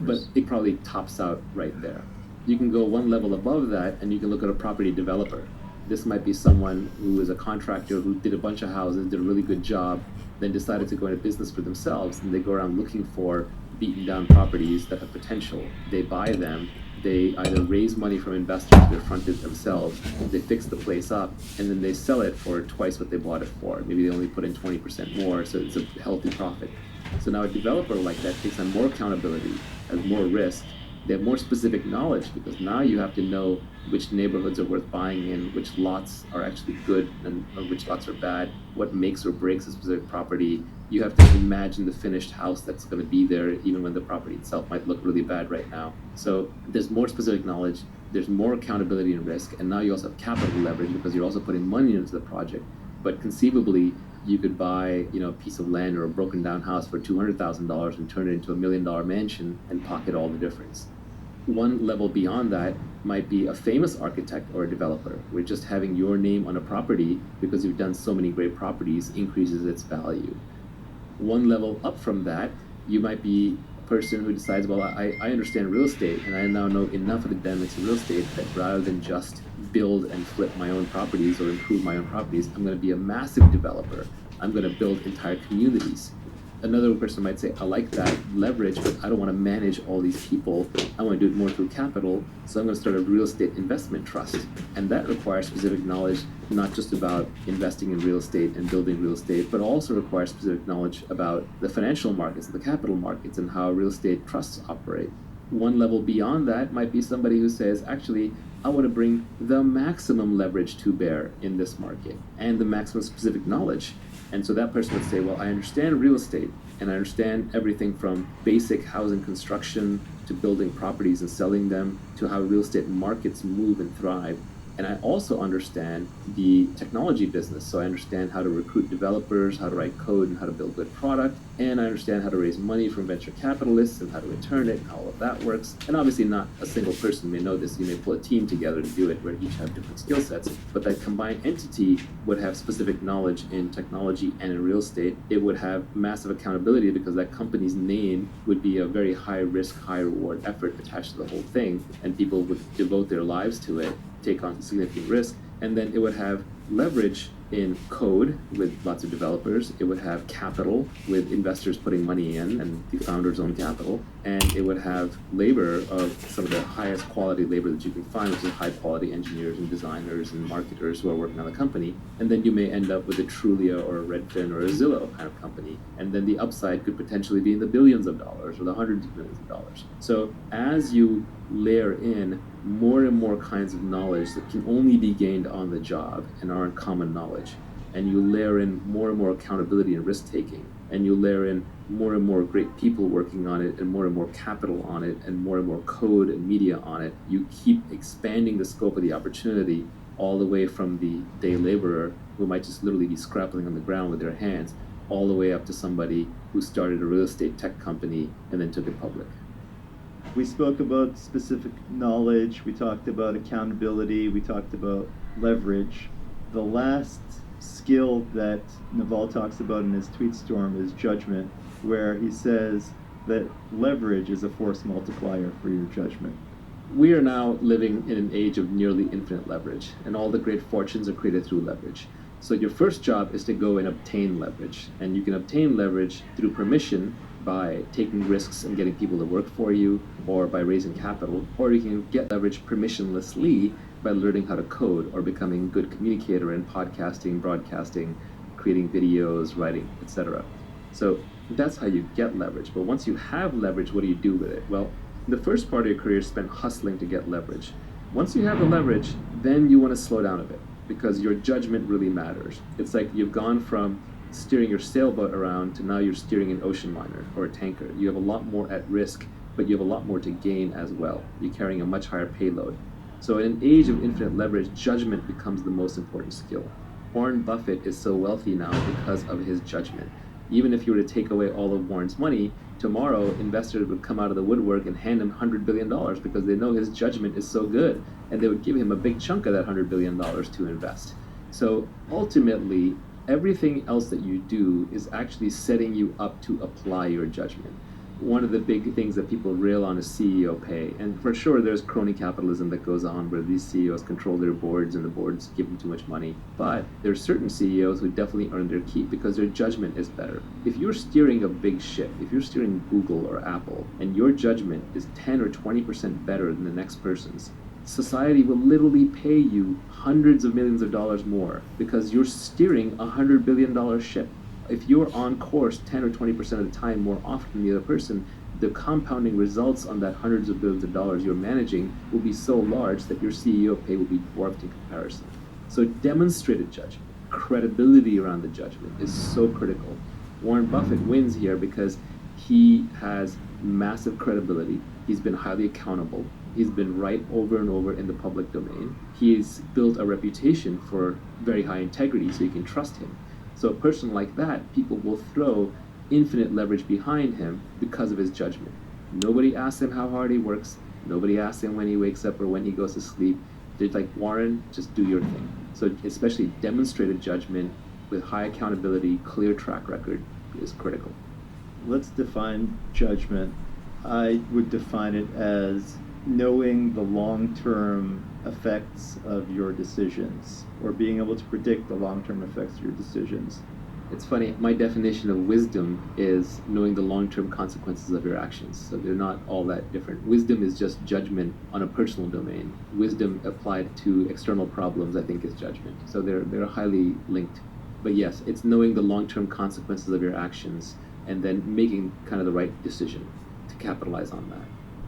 But it probably tops out right there. You can go one level above that and you can look at a property developer. This might be someone who is a contractor who did a bunch of houses, did a really good job, then decided to go into business for themselves, and they go around looking for beaten down properties that have potential. They buy them, they either raise money from investors, they front it themselves, they fix the place up, and then they sell it for twice what they bought it for. Maybe they only put in 20% more, so it's a healthy profit. So now a developer like that takes on more accountability, has more risk. They have more specific knowledge because now you have to know which neighborhoods are worth buying in, which lots are actually good and which lots are bad, what makes or breaks a specific property. You have to imagine the finished house that's going to be there even when the property itself might look really bad right now. So there's more specific knowledge, there's more accountability and risk, and now you also have capital leverage because you're also putting money into the project. But conceivably, you could buy, a piece of land or a broken down house for $200,000 and turn it into $1 million mansion and pocket all the difference. One level beyond that might be a famous architect or a developer, where just having your name on a property because you've done so many great properties increases its value. One level up from that, you might be a person who decides, well, I understand real estate and I now know enough of the dynamics of real estate that rather than just build and flip my own properties or improve my own properties, I'm going to be a massive developer. I'm going to build entire communities. Another person might say, I like that leverage, but I don't want to manage all these people. I want to do it more through capital, so I'm going to start a real estate investment trust. And that requires specific knowledge, not just about investing in real estate and building real estate, but also requires specific knowledge about the financial markets, the capital markets, and how real estate trusts operate. One level beyond that might be somebody who says, actually, I want to bring the maximum leverage to bear in this market and the maximum specific knowledge. And so that person would say, well, I understand real estate and I understand everything from basic housing construction to building properties and selling them to how real estate markets move and thrive. And I also understand the technology business. So I understand how to recruit developers, how to write code, and how to build good product. And I understand how to raise money from venture capitalists and how to return it and how all of that works. And obviously not a single person may know this. You may pull a team together to do it where each have different skill sets. But that combined entity would have specific knowledge in technology and in real estate. It would have massive accountability because that company's name would be a very high risk, high reward effort attached to the whole thing. And people would devote their lives to it, take on significant risk, and then it would have leverage in code with lots of developers. It would have capital with investors putting money in and the founder's own capital, and it would have labor of some of the highest quality labor that you can find, which is high quality engineers and designers and marketers who are working on the company. And then you may end up with a Trulia or a Redfin or a Zillow kind of company, and then the upside could potentially be in the billions of dollars or the hundreds of millions of dollars. So as you layer in more and more kinds of knowledge that can only be gained on the job and aren't common knowledge, and you layer in more and more accountability and risk taking, and you layer in more and more great people working on it and more capital on it and more code and media on it, you keep expanding the scope of the opportunity all the way from the day laborer who might just literally be scrapping on the ground with their hands, all the way up to somebody who started a real estate tech company and then took it public. We spoke about specific knowledge, we talked about accountability, we talked about leverage. The last skill that Naval talks about in his tweet storm is judgment, where he says that leverage is a force multiplier for your judgment. We are now living in an age of nearly infinite leverage, and all the great fortunes are created through leverage. So your first job is to go and obtain leverage, and you can obtain leverage through permission by taking risks and getting people to work for you, or by raising capital, or you can get leverage permissionlessly by learning how to code or becoming a good communicator in podcasting, broadcasting, creating videos, writing, etc. So that's how you get leverage. But once you have leverage, what do you do with it? Well, the first part of your career is spent hustling to get leverage. Once you have the leverage, then you want to slow down a bit because your judgment really matters. It's like you've gone from steering your sailboat around to now you're steering an ocean liner or a tanker. You have a lot more at risk, but you have a lot more to gain as well. You're carrying a much higher payload. So in an age of infinite leverage, judgment becomes the most important skill. Warren Buffett is so wealthy now because of his judgment. Even if you were to take away all of Warren's money, tomorrow investors would come out of the woodwork and hand him $100 billion because they know his judgment is so good, and they would give him a big chunk of that $100 billion to invest. So ultimately, everything else that you do is actually setting you up to apply your judgment. One of the big things that people rail on is CEO pay, and for sure there's crony capitalism that goes on where these CEOs control their boards and the boards give them too much money. But there's certain CEOs who definitely earn their keep because their judgment is better. If you're steering a big ship, if you're steering Google or Apple, and your judgment is 10 or 20% better than the next person's, society will literally pay you hundreds of millions of dollars more because you're steering a $100 billion ship. If you're on course 10 or 20% of the time more often than the other person, the compounding results on that hundreds of billions of dollars you're managing will be so large that your CEO pay will be dwarfed in comparison. So demonstrated judgment, credibility around the judgment is so critical. Warren Buffett wins here because he has massive credibility. He's been highly accountable. He's been right over and over in the public domain. He's built a reputation for very high integrity, so you can trust him. So a person like that, people will throw infinite leverage behind him because of his judgment. Nobody asks him how hard he works. Nobody asks him when he wakes up or when he goes to sleep. They're like, Warren, just do your thing. So especially demonstrated judgment with high accountability, clear track record is critical. Let's define judgment. I would define it as knowing the long-term effects of your decisions, or being able to predict the long-term effects of your decisions. It's funny, my definition of wisdom is knowing the long-term consequences of your actions. So they're not all that different. Wisdom is just judgment on a personal domain. Wisdom applied to external problems, I think, is judgment. So they're highly linked. But yes, it's knowing the long-term consequences of your actions and then making kind of the right decision to capitalize on that.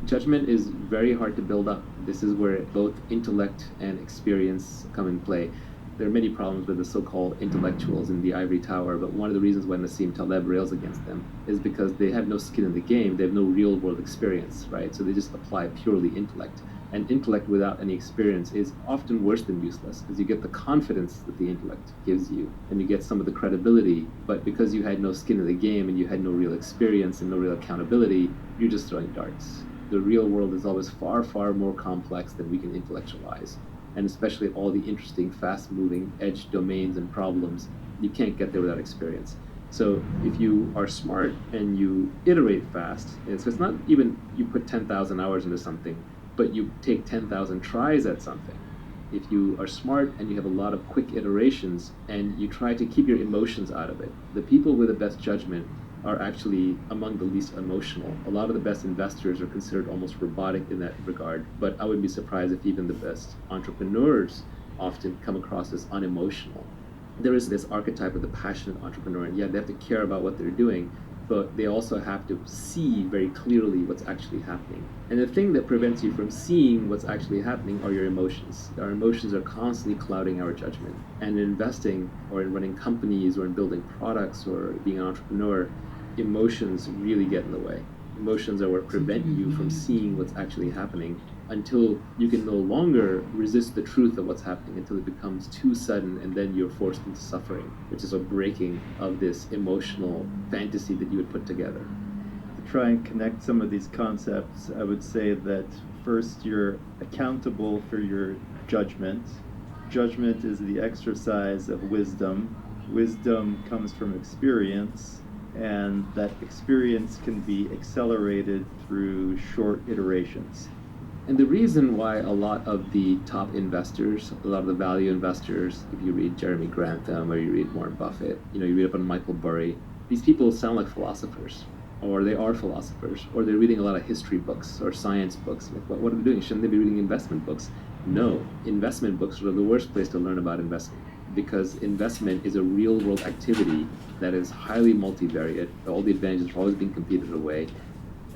Judgment is very hard to build up. This is where both intellect and experience come in play. There are many problems with the so-called intellectuals in the ivory tower, but one of the reasons why Nassim Taleb rails against them is because they have no skin in the game. They have no real-world experience, right? So they just apply purely intellect. And intellect without any experience is often worse than useless, because you get the confidence that the intellect gives you, and you get some of the credibility, but because you had no skin in the game and you had no real experience and no real accountability, you're just throwing darts. The real world is always far, far more complex than we can intellectualize. And especially all the interesting, fast-moving edge domains and problems, you can't get there without experience. So if you are smart and you iterate fast, it's not even you put 10,000 hours into something, but you take 10,000 tries at something. If you are smart and you have a lot of quick iterations and you try to keep your emotions out of it, the people with the best judgment are actually among the least emotional. A lot of the best investors are considered almost robotic in that regard, but I wouldn't be surprised if even the best entrepreneurs often come across as unemotional. There is this archetype of the passionate entrepreneur, and yeah, they have to care about what they're doing, but they also have to see very clearly what's actually happening. And the thing that prevents you from seeing what's actually happening are your emotions. Our emotions are constantly clouding our judgment. And in investing, or in running companies, or in building products, or being an entrepreneur, emotions really get in the way. Emotions are what prevent you from seeing what's actually happening until you can no longer resist the truth of what's happening, until it becomes too sudden, and then you're forced into suffering, which is a breaking of this emotional fantasy that you had put together. To try and connect some of these concepts, I would say that first, you're accountable for your judgment. Judgment is the exercise of wisdom. Wisdom comes from experience, and that experience can be accelerated through short iterations. And the reason why a lot of the top investors, a lot of the value investors, if you read Jeremy Grantham or you read Warren Buffett, you read up on Michael Burry, these people sound like philosophers, or they are philosophers, or they're reading a lot of history books or science books. Like, what are they doing? Shouldn't they be reading investment books? No, investment books are the worst place to learn about investment, because investment is a real world activity that is highly multivariate. All the advantages are always being competed away.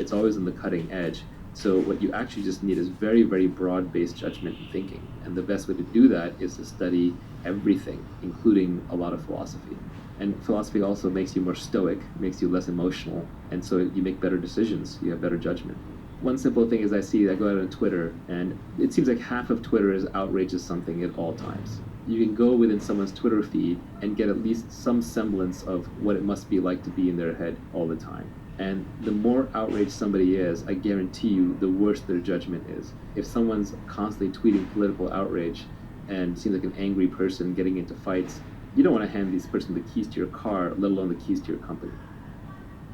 It's always on the cutting edge. So what you actually just need is very, very broad-based judgment and thinking. And the best way to do that is to study everything, including a lot of philosophy. And philosophy also makes you more stoic, makes you less emotional, and so you make better decisions, you have better judgment. One simple thing is I go out on Twitter, and it seems like half of Twitter is outrageous something at all times. You can go within someone's Twitter feed and get at least some semblance of what it must be like to be in their head all the time. And the more outraged somebody is, I guarantee you, the worse their judgment is. If someone's constantly tweeting political outrage and seems like an angry person getting into fights, you don't want to hand this person the keys to your car, let alone the keys to your company.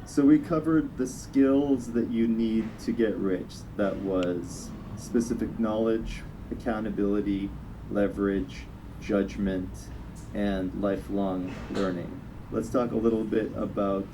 So we covered the skills that you need to get rich. That was specific knowledge, accountability, leverage, judgment, and lifelong learning. Let's talk a little bit about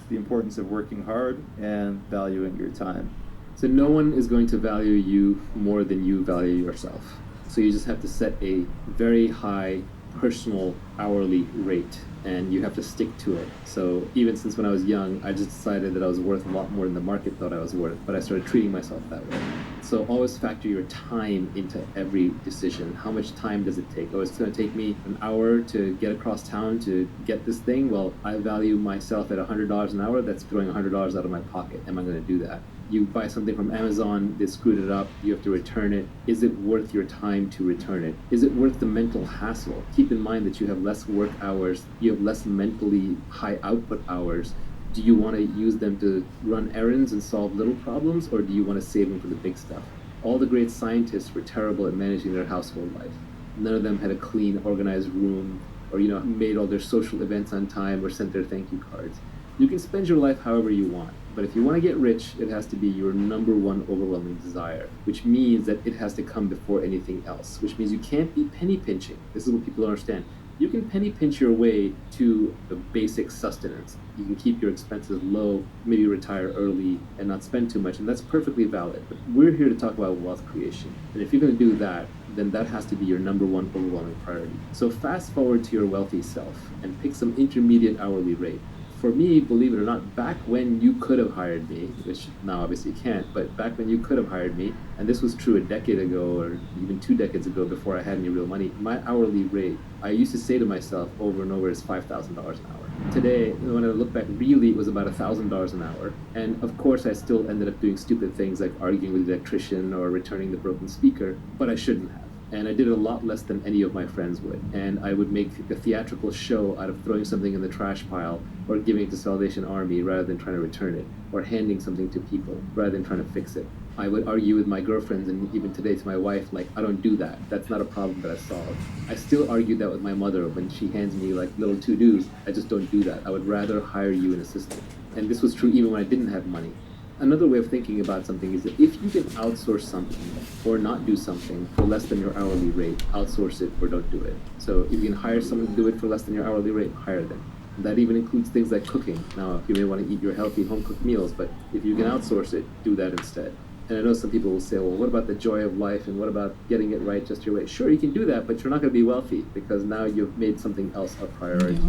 the importance of working hard and valuing your time. So no one is going to value you more than you value yourself. So you just have to set a very high personal hourly rate, and you have to stick to it. So even since when I was young, I just decided that I was worth a lot more than the market thought I was worth, but I started treating myself that way. So always factor your time into every decision. How much time does it take? Oh, it's going to take me an hour to get across town to get this thing? Well, I value myself at $100 an hour. That's throwing $100 out of my pocket. Am I going to do that? You buy something from Amazon, they screwed it up, you have to return it. Is it worth your time to return it? Is it worth the mental hassle? Keep in mind that you have less work hours, you have less mentally high output hours. Do you want to use them to run errands and solve little problems, or do you want to save them for the big stuff? All the great scientists were terrible at managing their household life. None of them had a clean, organized room, or made all their social events on time or sent their thank you cards. You can spend your life however you want, but if you want to get rich, it has to be your number one overwhelming desire, which means that it has to come before anything else, which means you can't be penny pinching. This is what people don't understand. You can penny pinch your way to the basic sustenance. You can keep your expenses low, maybe retire early and not spend too much, and that's perfectly valid. But we're here to talk about wealth creation. And if you're going to do that, then that has to be your number one overwhelming priority. So fast forward to your wealthy self and pick some intermediate hourly rate. For me, believe it or not, back when you could have hired me, which now obviously you can't, but back when you could have hired me, and this was true a decade ago or even 2 decades ago before I had any real money, my hourly rate, I used to say to myself over and over, is $5,000 an hour. Today, when I look back, really it was about $1,000 an hour. And of course, I still ended up doing stupid things like arguing with the electrician or returning the broken speaker, but I shouldn't have. And I did it a lot less than any of my friends would. And I would make a theatrical show out of throwing something in the trash pile or giving it to Salvation Army rather than trying to return it, or handing something to people rather than trying to fix it. I would argue with my girlfriends, and even today to my wife, like, I don't do that. That's not a problem that I solve. I still argue that with my mother when she hands me like little to-dos. I just don't do that. I would rather hire you an assistant. And this was true even when I didn't have money. Another way of thinking about something is that if you can outsource something or not do something for less than your hourly rate, outsource it or don't do it. So if you can hire someone to do it for less than your hourly rate, hire them. That even includes things like cooking. Now, you may want to eat your healthy home-cooked meals, but if you can outsource it, do that instead. And I know some people will say, well, what about the joy of life and what about getting it right just your way? Sure, you can do that, but you're not going to be wealthy because now you've made something else a priority.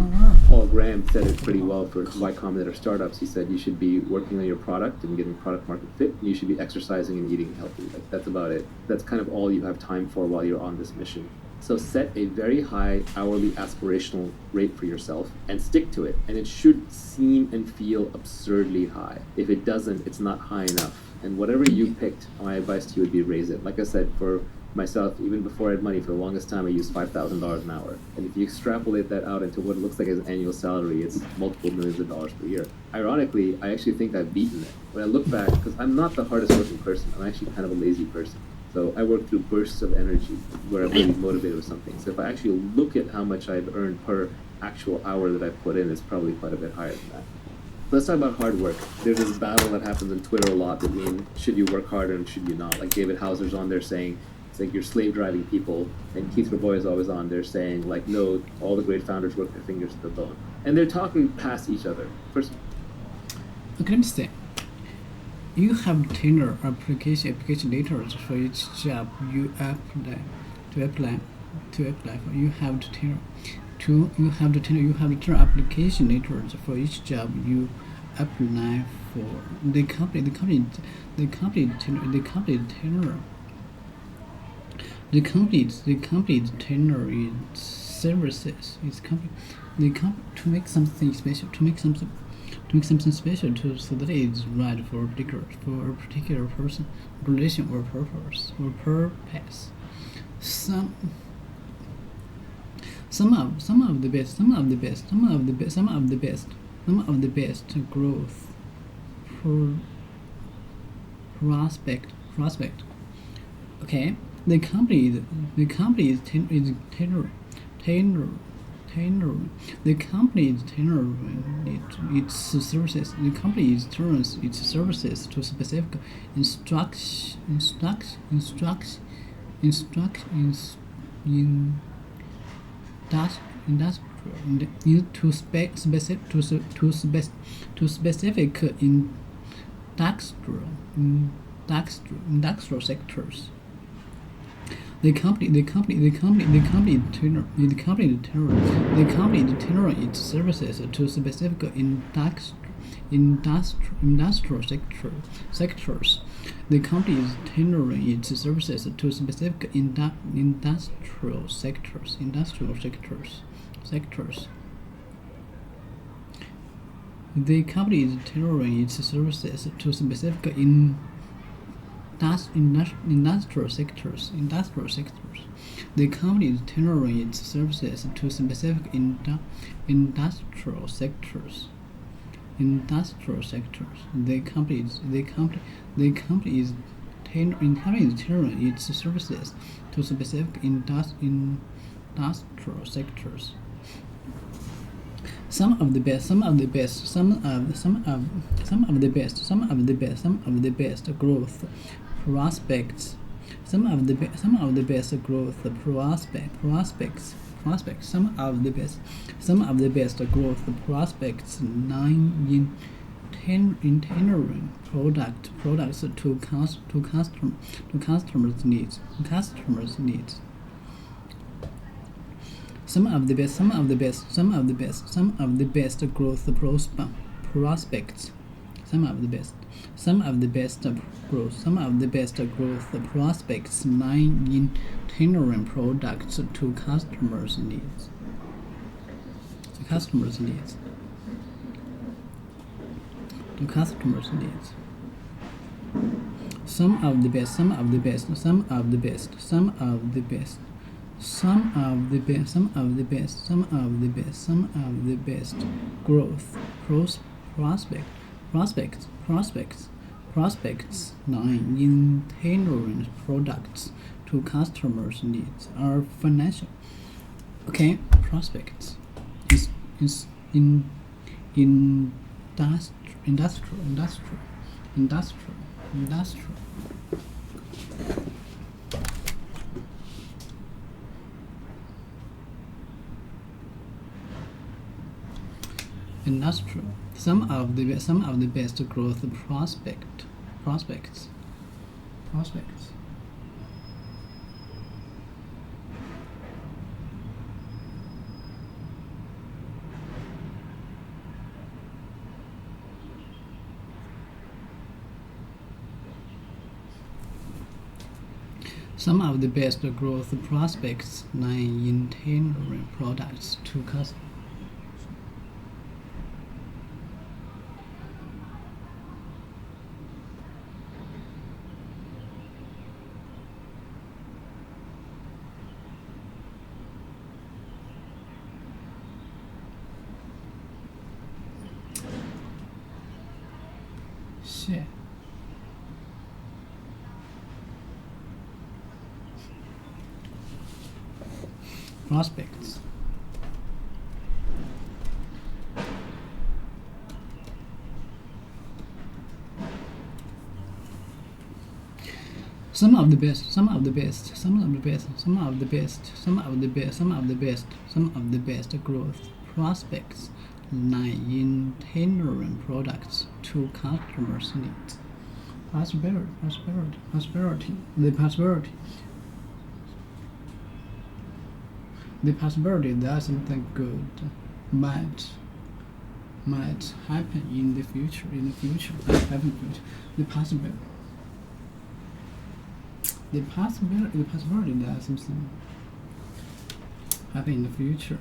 Paul Graham said it pretty well for Y Combinator startups. He said you should be working on your product and getting product market fit, and you should be exercising and eating healthy. Like, that's about it. That's kind of all you have time for while you're on this mission. So set a very high hourly aspirational rate for yourself and stick to it. And it should seem and feel absurdly high. If it doesn't, it's not high enough. And whatever you picked, my advice to you would be raise it. Like I said, for myself, even before I had money, for the longest time, I used $5,000 an hour. And if you extrapolate that out into what it looks like as annual salary, it's multiple millions of dollars per year. Ironically, I actually think I've beaten it. When I look back, because I'm not the hardest working person, I'm actually kind of a lazy person. So I work through bursts of energy where I'm really motivated with something. So if I actually look at how much I've earned per actual hour that I put in, it's probably quite a bit higher than that. Let's talk about hard work. There's this battle that happens on Twitter a lot between should you work harder and should you not. Like David Hauser's on there saying, it's like you're slave driving people, and Keith Rabois is always on there saying, like, no, all the great founders work their fingers to the bone. And they're talking past each other. First, okay, let me say. You have 10 application letters for each job you apply for. You have 10 application letters for each job you apply for. The company tenor is services. To make something special. So that it's right for a particular person, relation or purpose or purpose. Some of the best growth prospect. Okay, the company is the company is tailoring its services. The company is tailoring its services to specific industrial sectors. The company tailoring its services to specific industrial sectors. The company is tailoring its services to specific industrial sectors. The company is tailoring its services to specific industrial sectors. The company is tailoring its services to specific industrial sectors. The company is tailoring its services to specific industrial sectors. Some of the best growth prospects. Some of the best growth prospects in tailoring products to customers' needs. Some of the best growth prospects. Some of the best growth prospects lie in tailoring products to customers' needs. Some of the best growth prospects lie in tailoring products to customers' needs are financial. Okay, prospects is in industrial. Industrial. Some of the best growth prospects. Some of the best growth prospects lie in tailoring products to customers. Shit. Prospects. Some of the best growth prospects lie in tailoring products to customers' needs. The possibility that something good might happen in the future. The possibility that something happen in the future.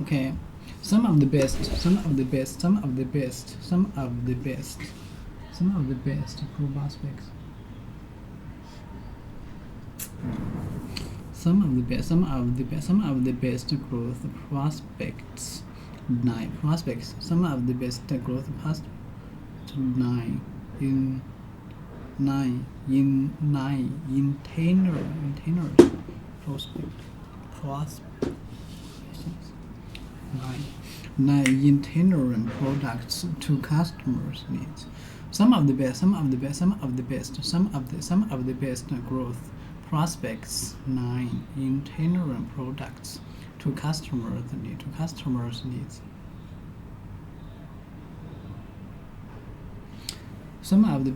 Okay, some of the best prospects. Some of the best growth prospects. Some of the best growth prospects in tailored in tailoring products to customers' needs. Some of the best growth prospects lie in tailoring products to customers' needs. Some of the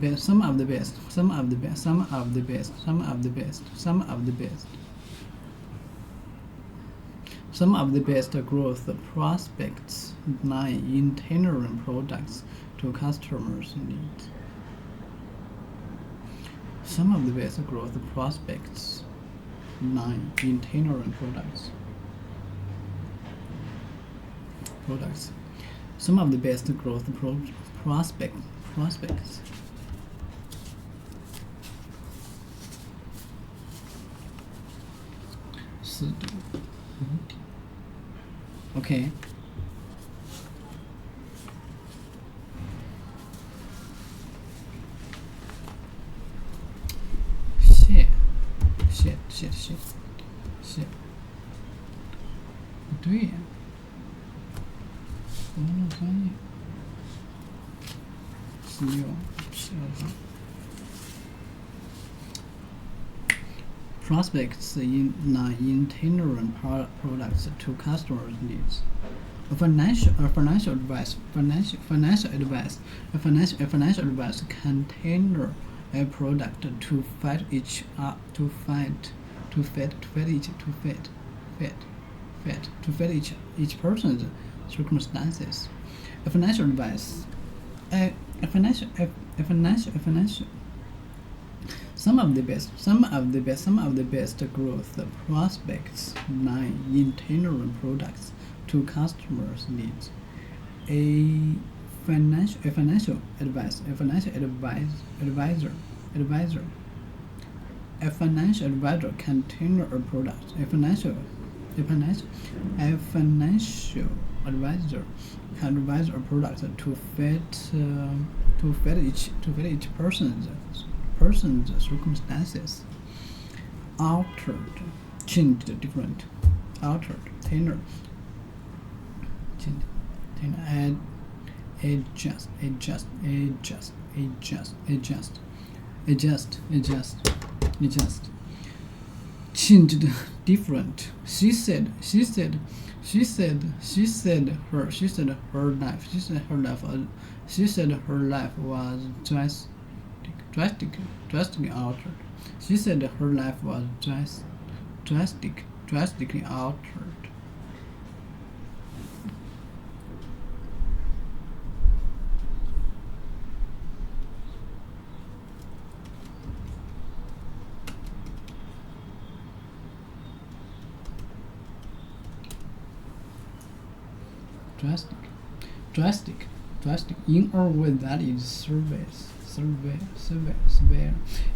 best growth prospects lie in tailoring products to customers' needs. Some of the best growth prospects lie in tailoring products. Some of the best growth prospects. Okay. Shit. 不对呀，我们专业16prospects in tailoring products to customers' needs. Financial advice can tailor a product to fit each person's circumstances. Some of the best growth prospects lie in tailoring products to customers' needs. A financial advisor can tailor a product. A financial advisor can advise a product to fit each person's circumstances. Changed different. She said her life was drastically altered. She said her life was drastically altered. drastic, in a way that is severe,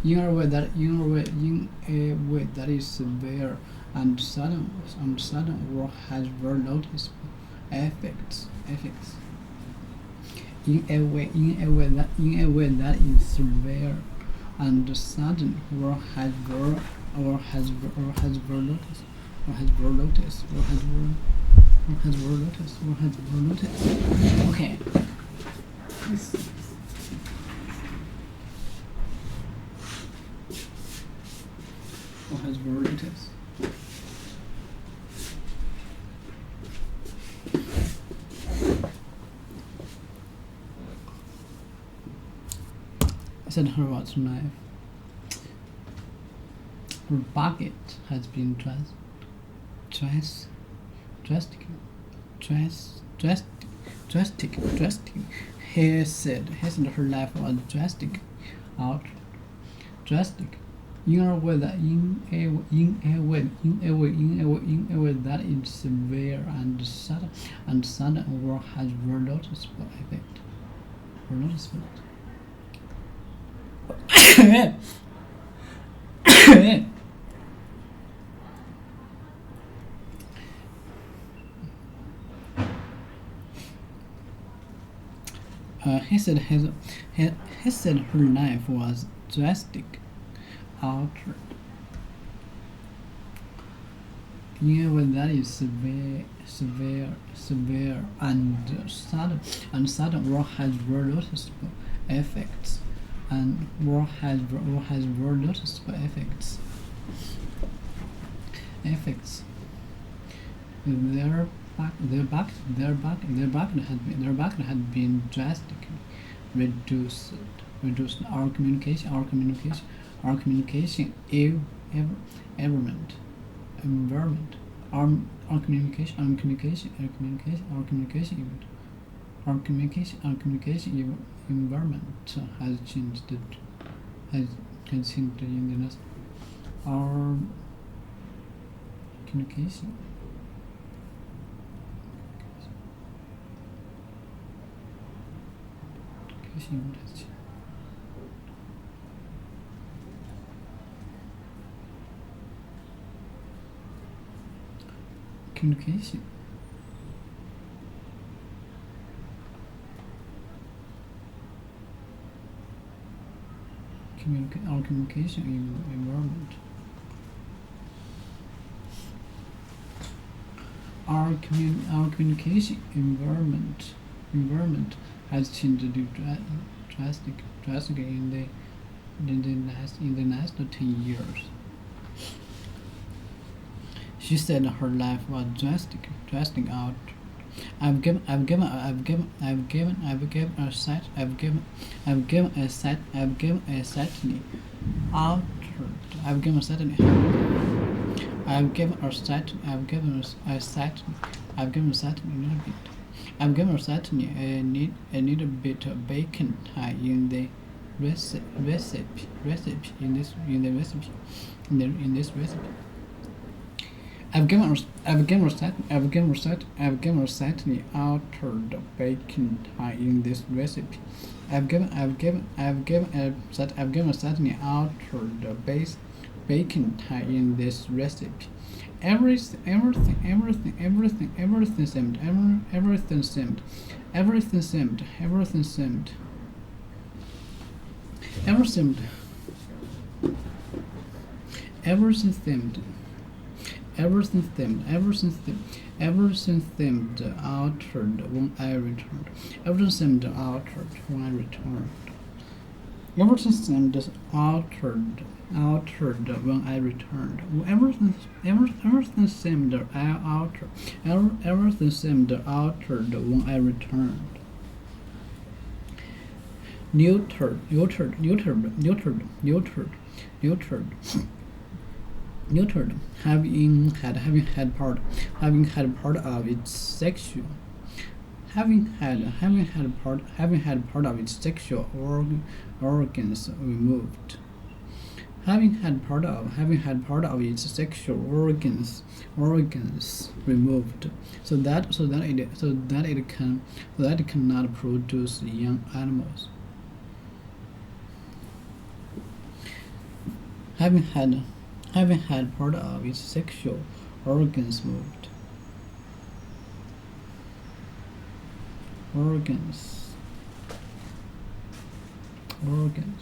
in a way that is severe and sudden or has very noticeable effects. In a way that is severe and sudden or has very noticed. Okay. Or has very noticed. I said her watch knife. Her bucket has been drastic. He said her life was drastic. In a way that that is severe and sudden or has very noticeable effect. He said her life was drastic, altered. In a way that is severe and sudden or has very noticeable effects, and or has very noticeable effects. Their bucket had been drastically reduced. Our communication environment. Our communication environment has changed. Has changed in the last. Our communication. Communication. Our communication environment. Our communication environment has changed drastically in the last 10 years. She said her life was drastic out. I've given a certainly a little bit of bacon in the recipe. I've given her slightly altered bacon in this recipe. I've given slightly altered bacon in this recipe. Everything seemed altered when I returned. Everything seemed altered when I returned. Everything seemed altered when I returned. Everything seemed altered. Everything seemed altered when I returned. Neutered. Having had part of its sexual organs removed. having had part of its sexual organs removed, so that it cannot produce young animals. Having had part of its sexual organs moved. Organs. Organ.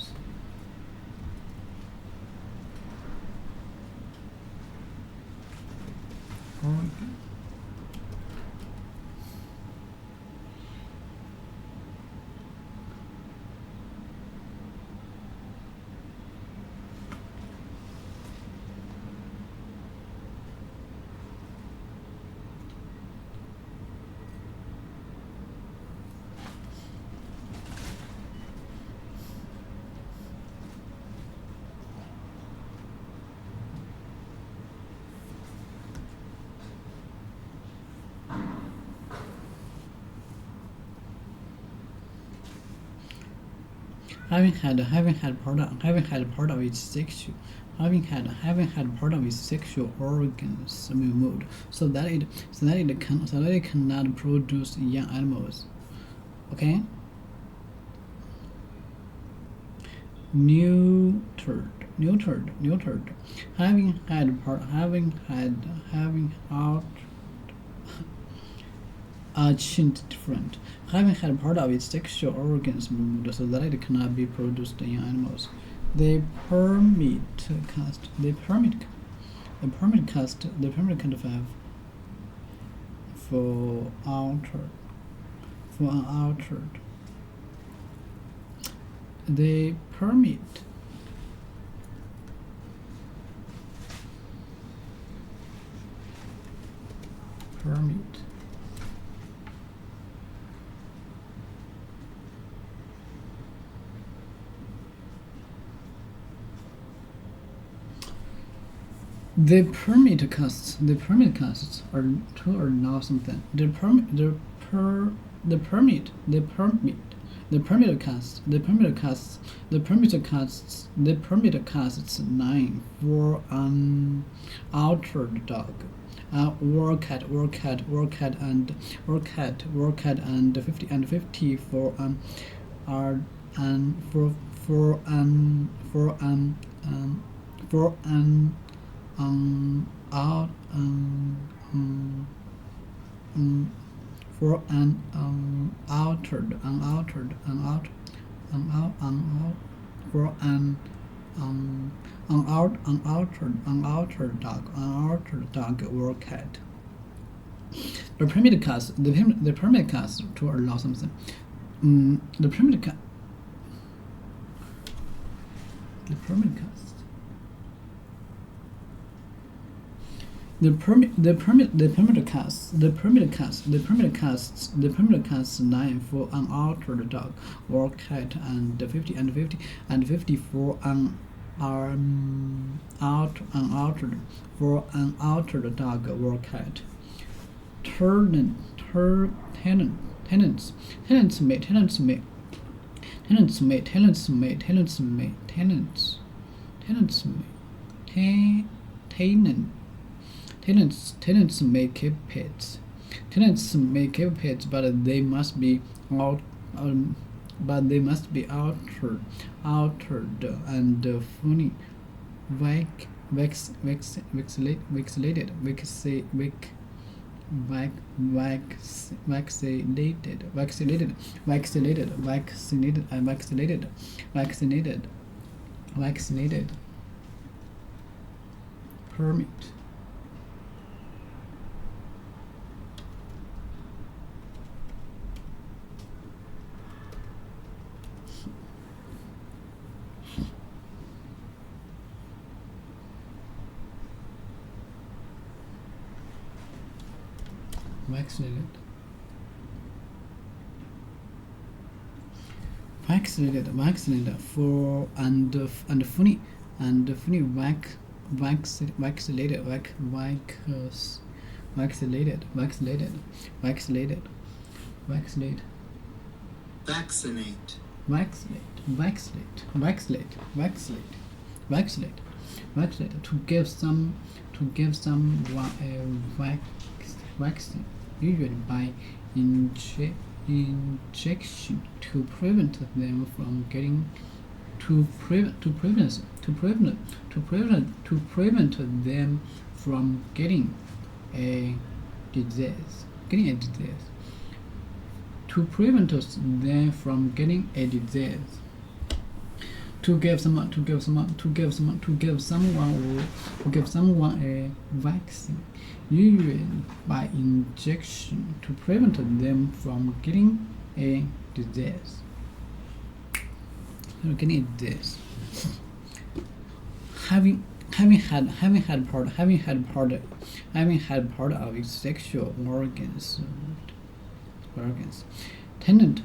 Having had part of its sexual organs removed, so that it cannot produce young animals. Okay. Neutered. Having different. Having had part of its sexual organs removed, so that it cannot be produced in young animals. The permit cast have for unaltered. The permit The permit costs are two or now something. The permit costs 9 for an altered dog. Or cat and 50 for an unaltered dog or cat. The permit costs to allow something. The permit costs. The permit costs 9 for an altered dog or cat and 50 for an altered dog or cat. Tenants may keep pets. But they must be altered and funny, vaccinated, permit. Vaccinated for and funny vaccinated. vaccinate, to give someone a vaccine, usually by injection, to prevent them from getting to prevent them from getting a disease. To prevent them from getting a disease. To give someone a vaccine, usually by injection, to prevent them from getting a disease. Having had part of its sexual organs. Tenant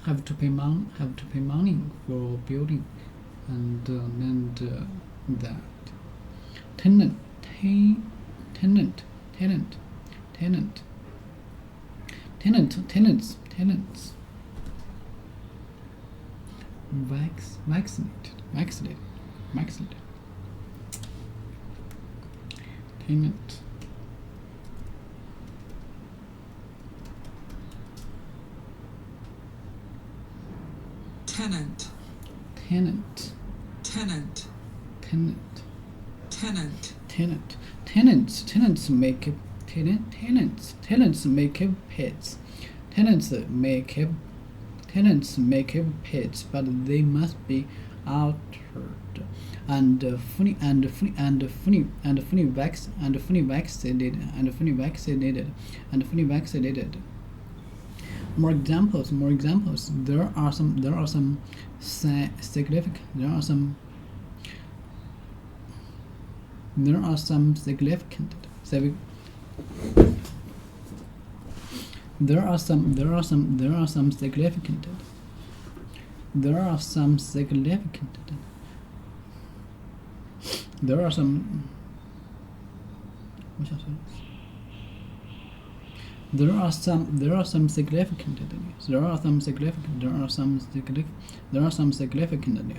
have to pay money for building, and that tenants vaccinated tenants may keep pets, but they must be altered and fully vaccinated. More examples. There are some significant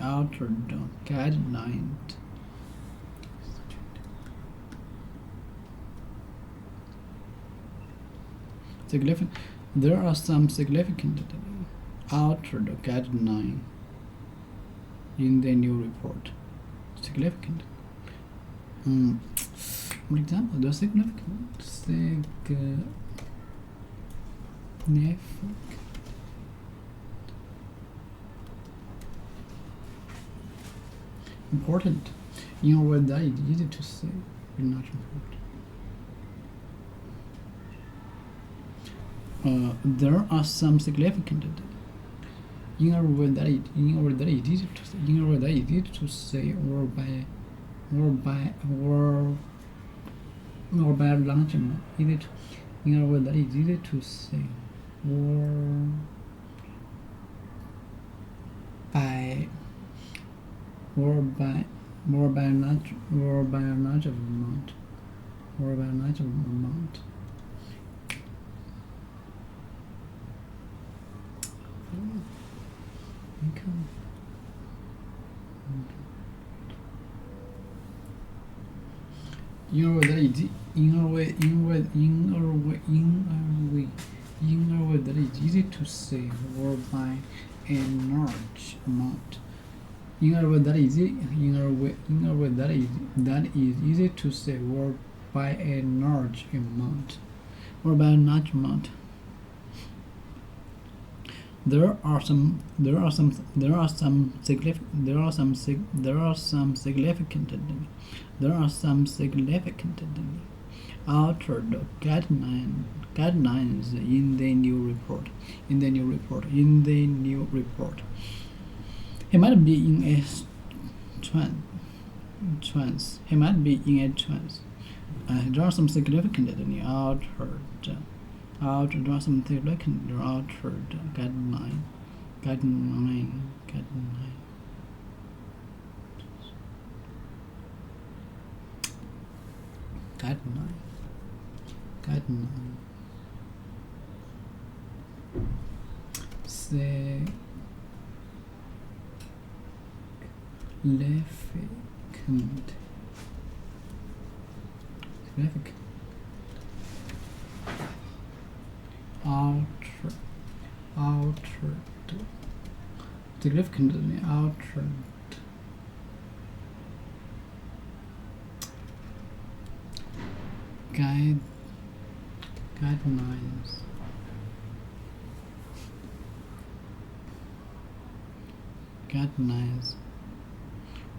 altered guidelines. There are some significantly altered guidelines in the new report. Significant. For example, the important. In a word that is easy to say, but not important. There are some significant. In a word that is easy to say. In a word that is easy to say, or by a large amount. In a word that is easy to say, or by a large amount. In a way that is easy to say, or by a large amount. In a way that is easy to say, or by a large amount. There are some significant altered guidelines in the new report. He might be in a trance. There are some significantly altered. There are some significantly altered guideline. significantly altered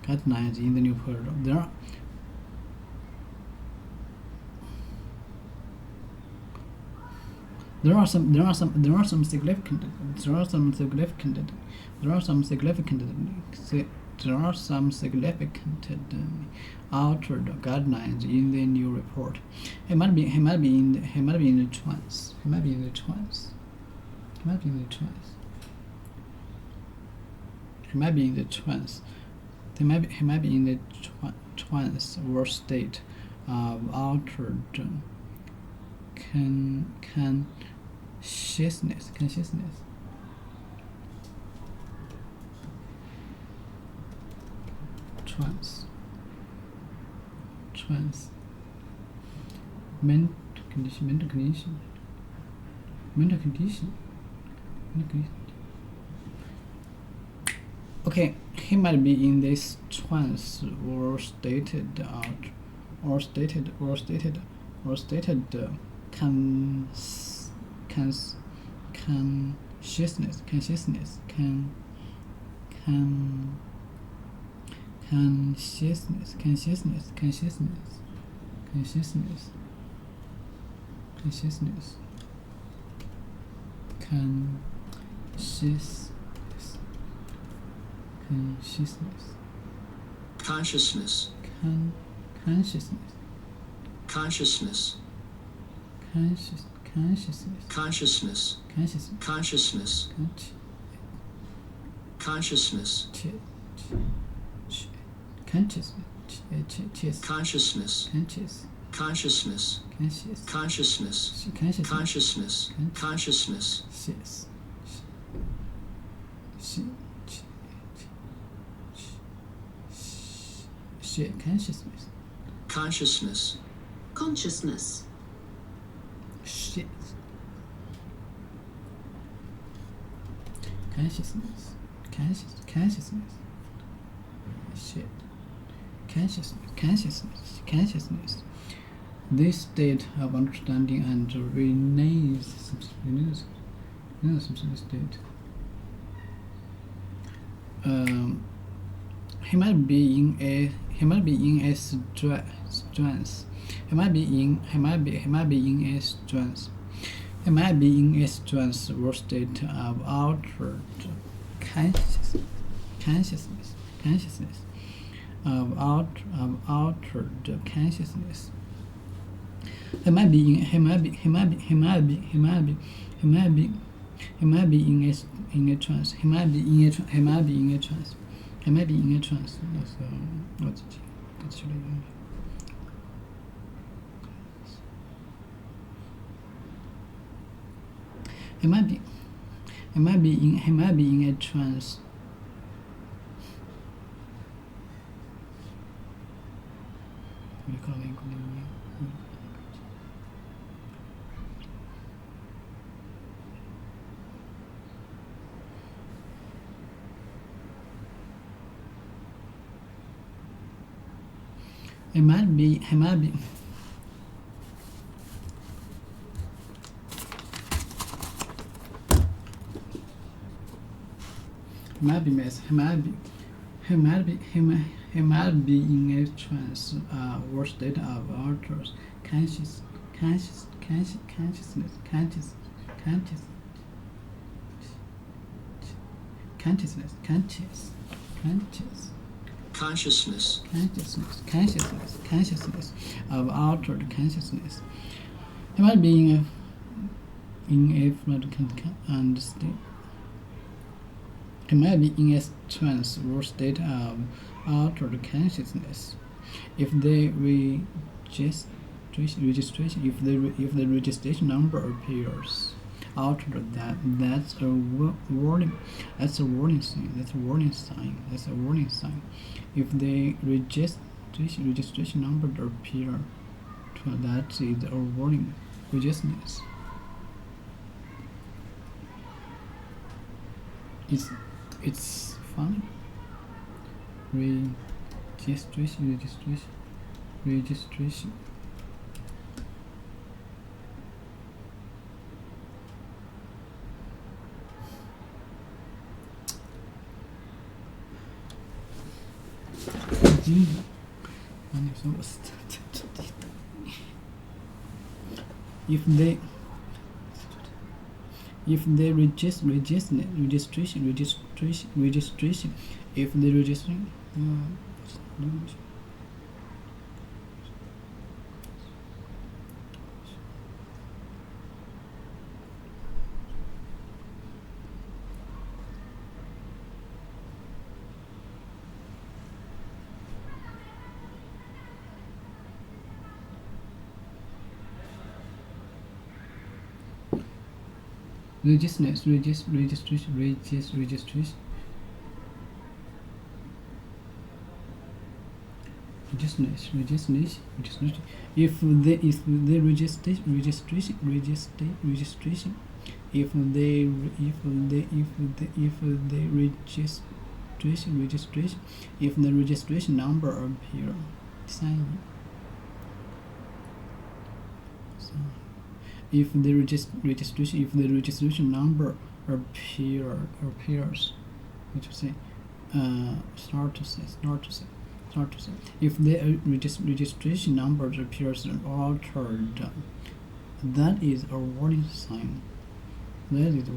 guidelines in the new program. There are some significant altered guidelines in the new report. He might be in the trance. He might be in the trance or state of altered consciousness. Trance. Mental condition. Okay, he might be in this trance or stated consciousness. This state of understanding and renaissance state. He might be in a trance or state of altered consciousness. He might be in a trance. That's what's actually. He might be in a trance. He might be in a trance or state of altered consciousness. Of altered consciousness. He might be in a state. He might be in a trance or state of altered consciousness. If the registration number appears, alter that. That's a warning. That's a warning sign. That's a warning sign. That's a warning sign. If the registration number appear, that is a warning. Registrants. It's funny. Registration. If they registration, if they register, registration. If they registration, if they registration, if the registration number appear, sign. If the registration number appears, what to say? Start to say. If the registration number appears altered, that is a warning sign. Breeders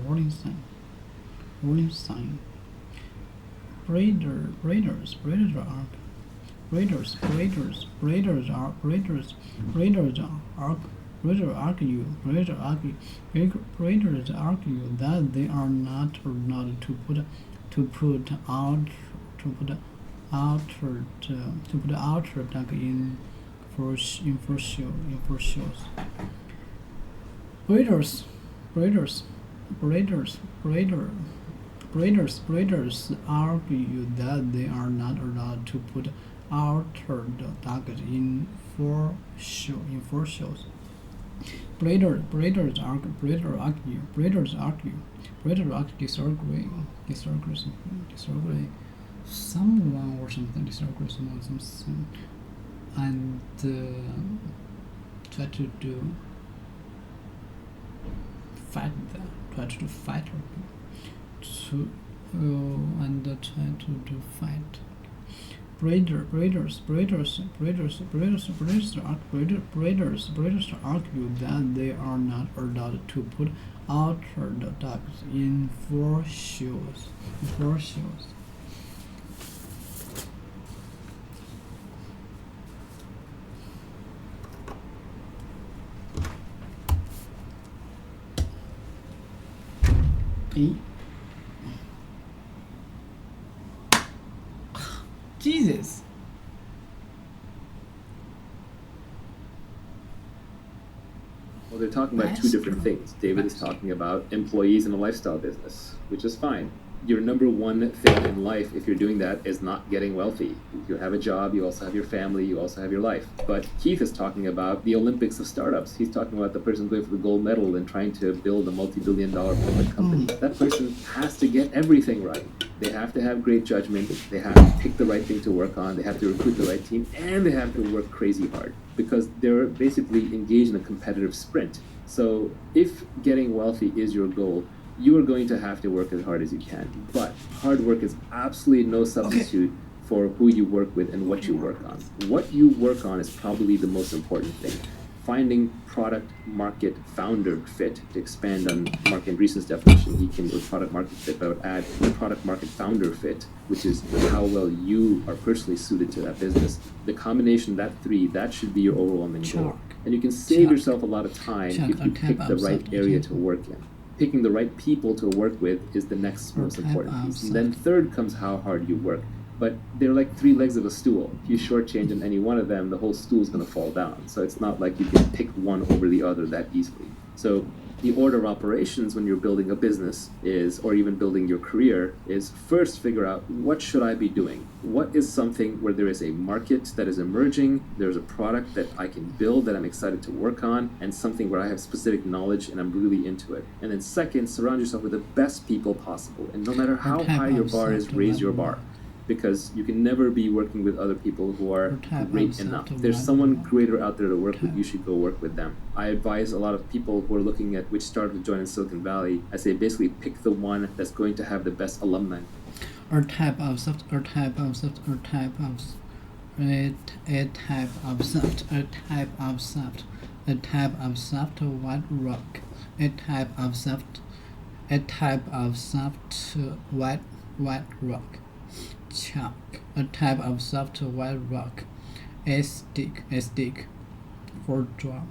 argue that they are not allowed to put outer duck in for shows. Breeders argue that they are not allowed to put outer duck in for shows. Breeders disagree. Someone or something disagrees on something, and try to fight them. Try to fight fight. Breeders argue that they are not allowed to put outer ducks in for shows. Jesus. Well, they're talking about two different things. David is talking about employees in a lifestyle business, which is fine. Your number one thing in life, if you're doing that, is not getting wealthy. You have a job, you also have your family, you also have your life. But Keith is talking about the Olympics of startups. He's talking about the person going for the gold medal and trying to build a multi-billion-dollar public company. That person has to get everything right. They have to have great judgment, they have to pick the right thing to work on, they have to recruit the right team, and they have to work crazy hard because they're basically engaged in a competitive sprint. So if getting wealthy is your goal, you are going to have to work as hard as you can. But hard work is absolutely no substitute for who you work with and what you work on. What you work on is probably the most important thing. Finding product market founder fit, to expand on Mark Andreessen's definition, he came with product market fit, but I would add the product market founder fit, which is how well you are personally suited to that business. The combination of that three, that should be your overwhelming goal. And you can save yourself a lot of time if you pick the right area to work in. Picking the right people to work with is the next most important piece. And then third comes how hard you work. But they're like three legs of a stool. If you shortchange on any one of them, the whole stool is going to fall down. So it's not like you can pick one over the other that easily. So the order of operations when you're building a business is, or even building your career, is first figure out what should I be doing? What is something where there is a market that is emerging, there's a product that I can build that I'm excited to work on, and something where I have specific knowledge and I'm really into it. And then second, surround yourself with the best people possible. And no matter how high your bar is, raise your bar. Because you can never be working with other people who are great enough. If there's someone greater out there to work with, you should go work with them. I advise a lot of people who are looking at which startup to join in Silicon Valley, I say basically pick the one that's going to have the best alumni. A type of soft, a type of soft, a type of a type of soft, a type of soft, a type of soft white rock, a type of soft, a type of soft white rock. Chalk, a type of soft white rock. A stick for draw.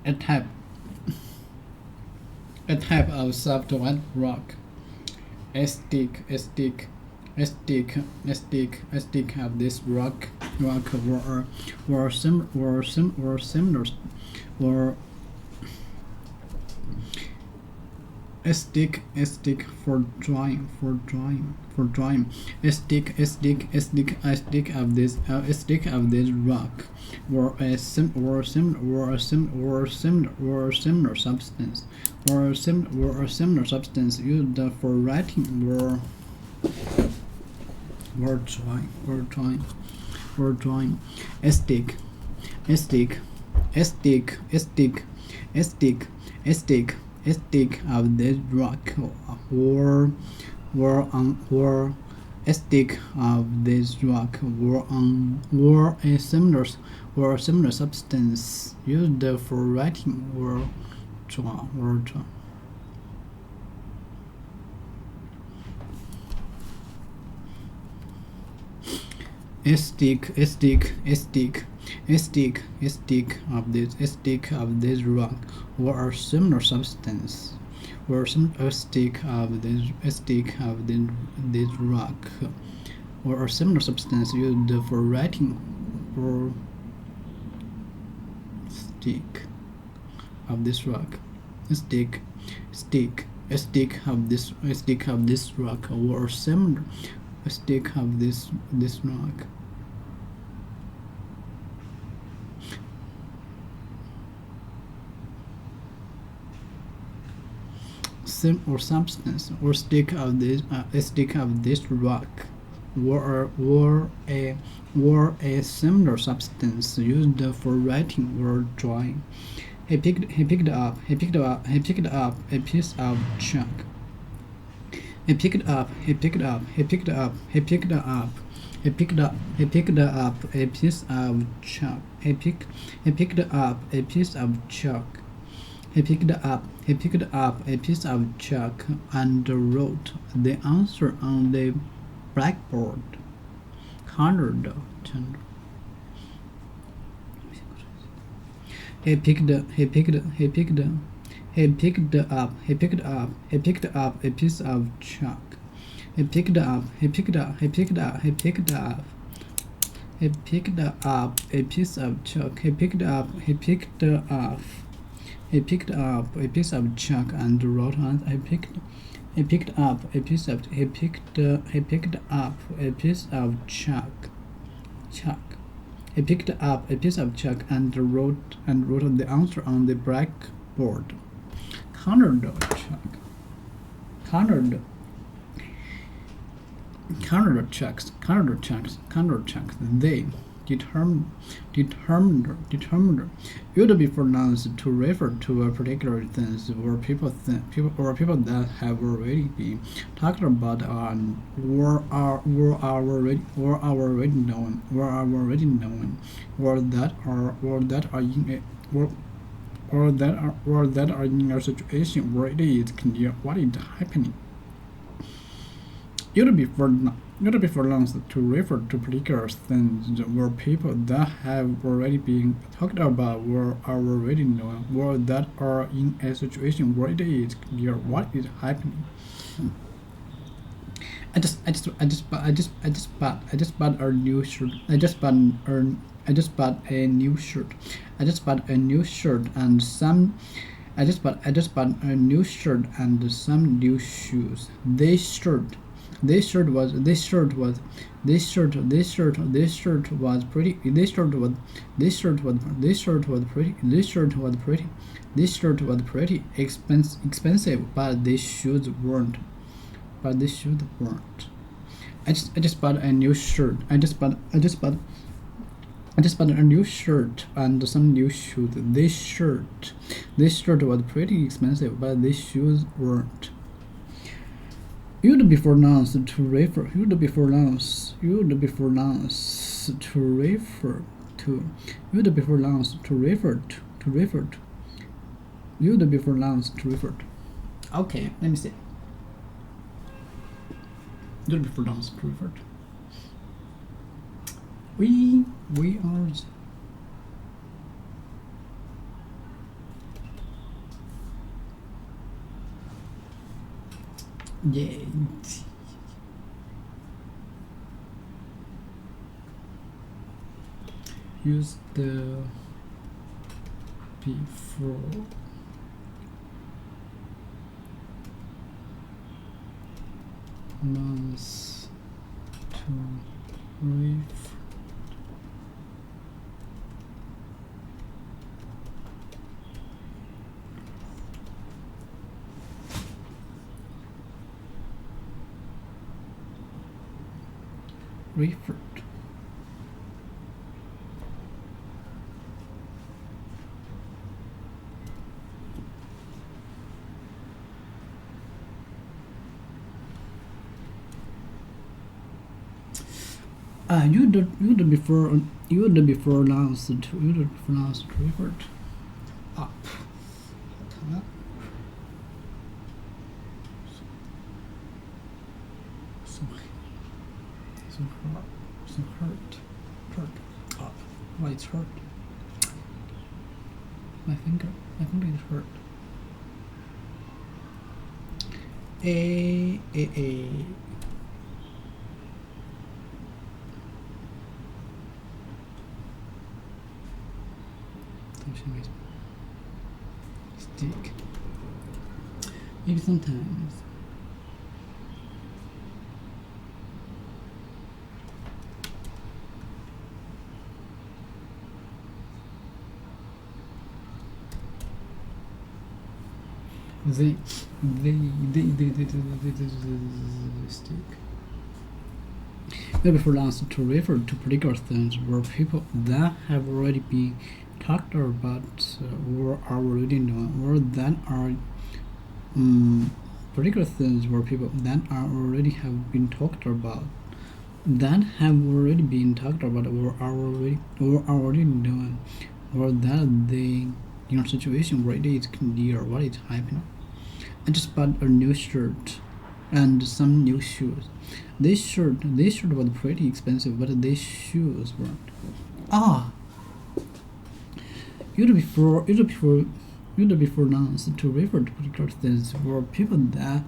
A type of soft white rock. A stick of this rock were similar a stick for drawing. A stick of this rock or a similar substance used for writing or drawing. A stick of this rock or a stick of this rock or a similar substance used for writing or draw. A stick of this rock or a similar substance, or a stick of this rock or a similar substance used for writing or stick of this rock. A stick of this rock or similar a stick of this rock. Or substance or stick of this rock or a similar substance used for writing or drawing. He picked up a piece of chalk. He picked up a piece of chalk. He picked up a piece of chalk. He picked up a piece of chalk and wrote the answer on the blackboard. He picked up a piece of chalk. He picked up a piece of chalk. He picked up a piece of chalk and wrote on. He picked up a piece of chalk. He picked up a piece of chalk and wrote the answer on the blackboard. Counter checks. They determined would be pronounced to refer to a particular things or people that have already been talked about or are already known or that are in a situation where it is clear what is happening. It would be pronounced to refer to particular things where people that have already been talked about or are already known or that are in a situation where it is clear what is happening. I just bought a new shirt. I just bought I just bought a new shirt. I just bought a new shirt and some. I just bought a new shirt and some new shoes. This shirt was pretty. This shirt was pretty. This shirt was pretty. This shirt was pretty expensive, but these shoes weren't. I just bought a new shirt. I just bought a new shirt and some new shoes. This shirt was pretty expensive, but these shoes weren't. You'd be pronounced to refer. You'd be pronounced to refer to. You'd be pronounced to refer to. You'd be pronounced to refer to. Okay, let me see. You'd be pronounced to refer to. We are. Yeah. Use the before nouns to refer. Referred. You'd be pronounced to referred up. So hurt up. Why it's hurt? My finger is hurt. A. Stick. Maybe sometimes. They stick. Maybe for last to refer to particular things where people that have already been talked about or are already known, or that are particular things where people that are already have been talked about, that have already been talked about or are already known, or that they in a situation where it is clear what is happening. I just bought a new shirt and some new shoes. This shirt was pretty expensive, but these shoes weren't. You'd be pronounced to refer to particular things where people that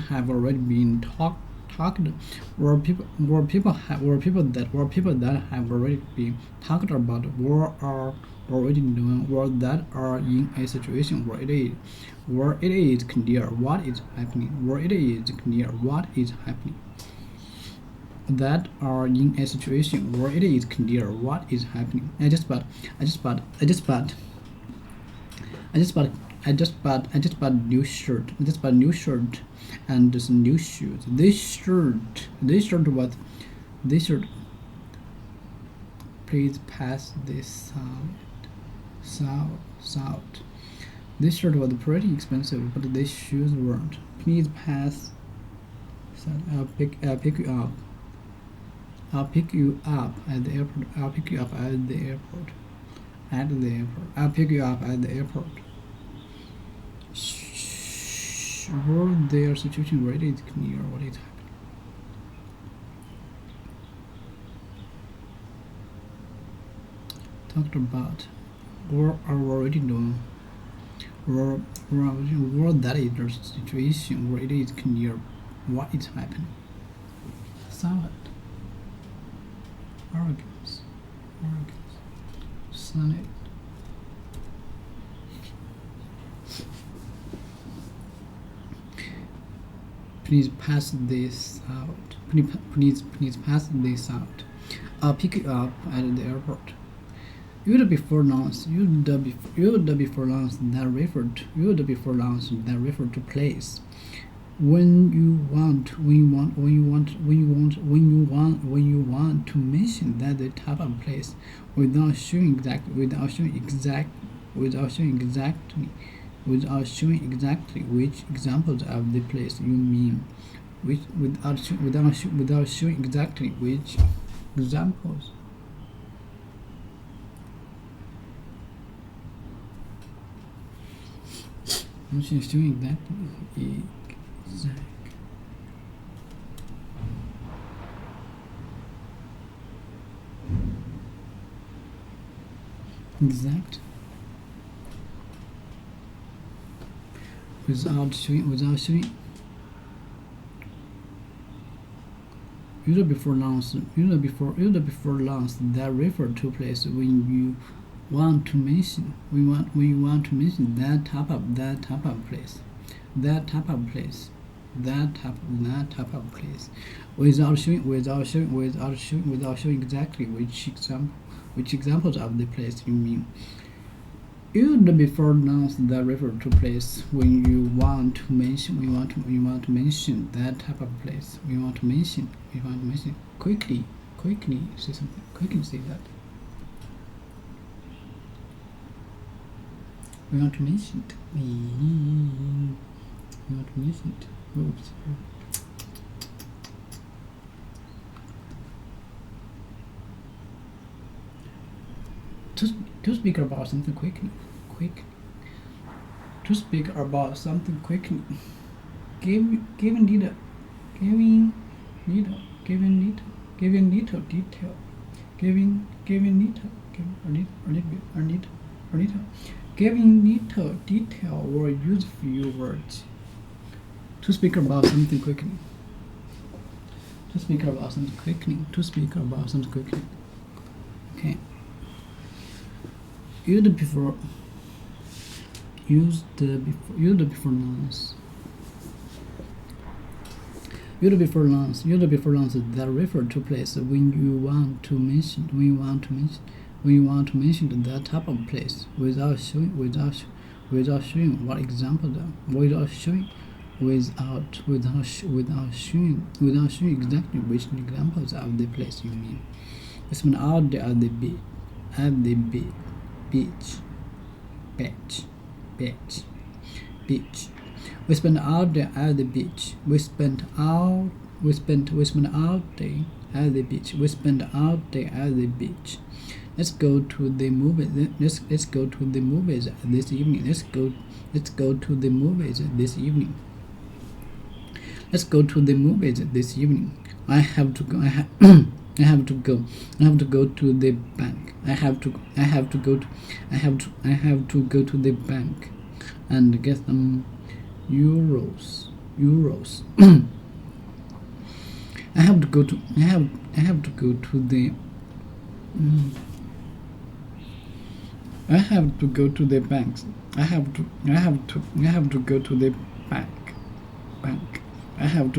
have already been talked where people that have already been talked about or are already known, or that are in a situation where it is clear what is happening, that are in a situation where it is clear what is happening. I just bought new shirt. I just bought new shirt and some new shoes. This shirt. Please pass this out. This shirt was pretty expensive, but these shoes weren't. Please pass. I'll pick you up. I'll pick you up at the airport. I'll pick you up at the airport. I'll pick you up at the airport. Were their situation where it is clear what is happening? Talked about or are already known, or that is the situation where it is clear what is happening. Salad, arrogance, salad. Please pass this out. Please pass this out. I'll pick you up at the airport. Use the before nouns. Use the before nouns that refer to place. When you want to mention that the type of place without showing exactly which examples of the place you mean, without showing exactly which examples. I'm just doing that. Exact. Without showing. Use the before nouns that refer to place when you want to mention that type of place. That type of place. Without showing exactly which examples of the place you mean. Use the before nouns that refer to place when you want to mention that type of place. We want to mention. Quickly say something. Quickly say that. We want to mention it. Oops. To speak about something quickly. To speak about something quickly. Giving little detail. Giving little detail or use few words. To speak about something quickly. Okay. Use the before nouns. Use the before nouns that refer to place when you want to mention that type of place without showing what examples are. Without showing exactly which examples of the place you mean. We spent all day at the beach. We spent all day at the beach. We spent all day at the beach. Let's go to the movies. Let's go to the movies this evening. Let's go to the movies this evening. Let's go to the movies this evening. I have to go to the bank. I have to go to the bank and get some euros. I have to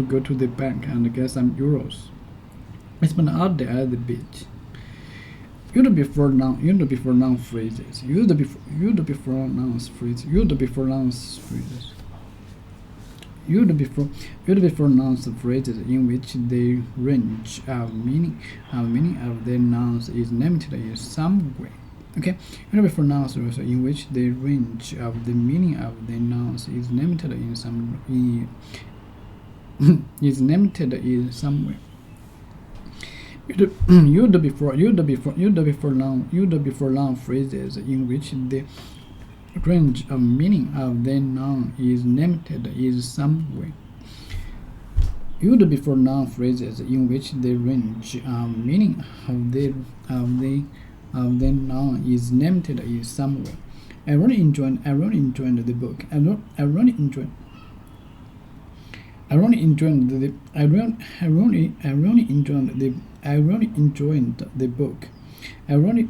go to the bank and get some euros. I spent all day at the beach. Use the before noun phrases. Use the before nouns phrases in which the range of meaning of the nouns is limited in some way. Okay, use the before nouns in which the range of the meaning of the nouns is limited in some way. Use the before noun phrases in which the range of meaning of the noun is limited in some way. Use the before noun phrases in which the range of meaning of the noun is limited in some way. I really enjoyed the book. I I really enjoyed the I really enjoyed the book. I really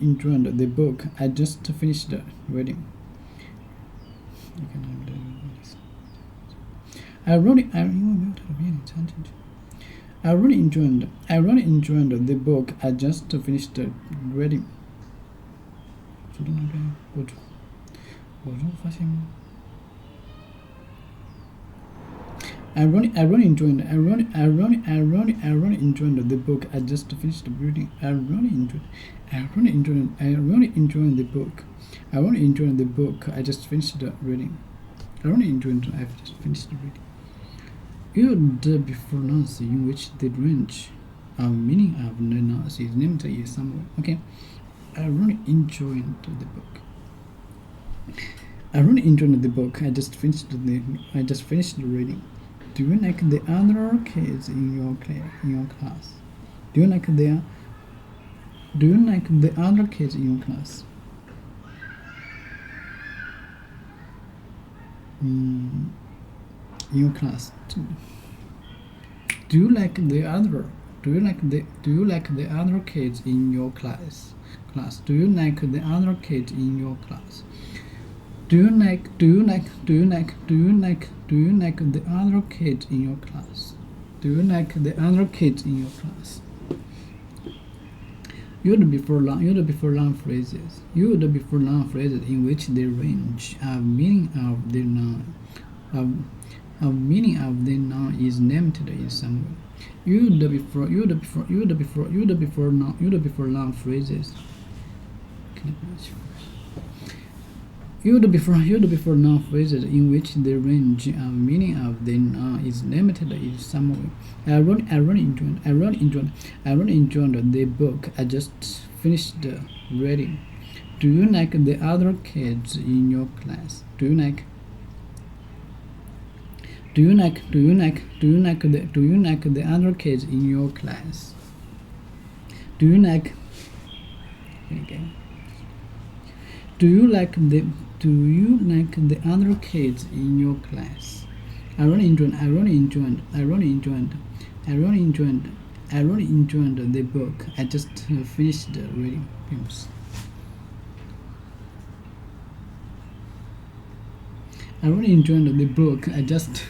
enjoyed the book I just finished reading. I really enjoyed the book I just finished reading. 我就发现 I really enjoyed the book I just finished reading. I really enjoyed the book. I really enjoyed the book I just finished reading. I've just finished reading. Used before nouns in which the range of meaning of the nouns is limited somewhere. Okay. I really enjoyed the book. I really enjoyed the book I just finished reading. Do you like the other kids in your class? Do you like the other kids in your class? In your class. Do you like the other kids in your class? Do you like the other kids in your class? Do you like the other kids in your class? Do you like the other kids in your class? Used before long phrases. Used before long phrases in which the range of meaning of the noun is limited in some way. Used before long phrases. Used before noun phrases in which the range of meaning of the noun is limited in some way. I really enjoyed the book I just finished reading. Do you like the other kids in your class? Do you like the other kids in your class? Do you like the other kids in your class? I really enjoyed the book I just finished reading. I really enjoyed the book I just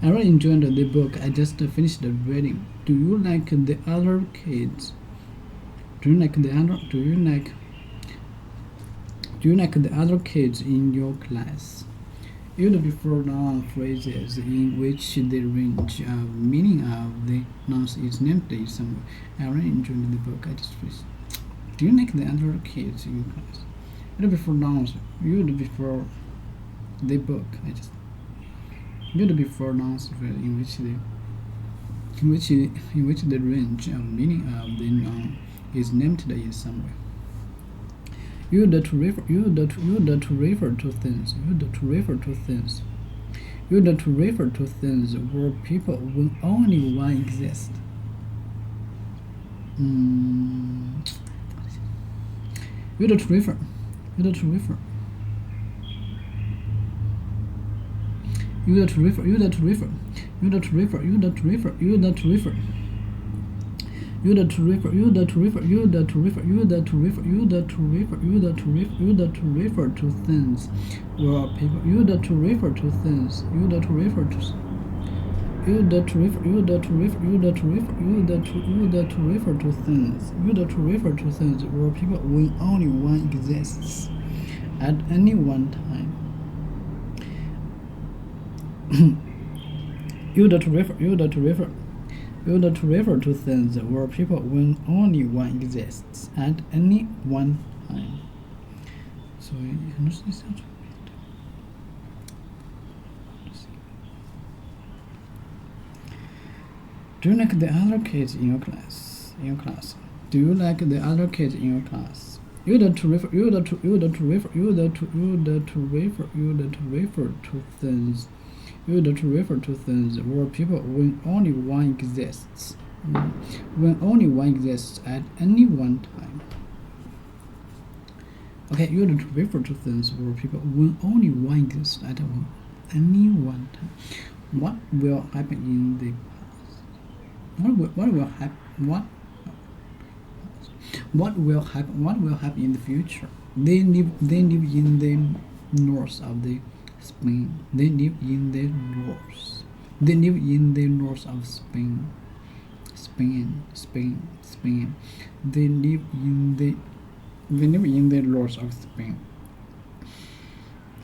I really enjoyed the book I just finished reading. Do you like the other kids? Do you like the other kids in your class? Used before noun phrases in which the range of meaning of the nouns is limited somewhere. I really enjoyed the book I just finished. Do you like the other kids in your class? Used before nouns. Used before the book I just. Used before nouns in which the range of meaning of the noun is limited in some way. Used to refer to things. Used to refer to things or people when only one exists. Used to refer. Used to refer. Used to refer. Used to refer. Used to refer. Used to refer. Used to refer. Used to refer. Used to refer. Used to refer. Used to refer. Used to refer. Used to refer to things or people. Used to refer to things. Used to refer to. Used to refer. Used to refer. Used to refer. Used to refer to things. Used to refer to things or people when only one exists at any one time. Used to refer. Used to refer. Used to refer to things or people when only one exists at any one time. So do you like the other kids in your class? Do you like the other kids in your class? Used to refer. Used to refer. Used to refer to things. Used to refer to things or people when only one exists. When only one exists at any one time. Okay, you to refer to things or people when only one exists at any one time. What will happen in the past? What will happen? What will happen? What will happen in the future? They live in the north of the Spain. They live in the north. They live in the north of Spain. Spain. They live in the north of Spain.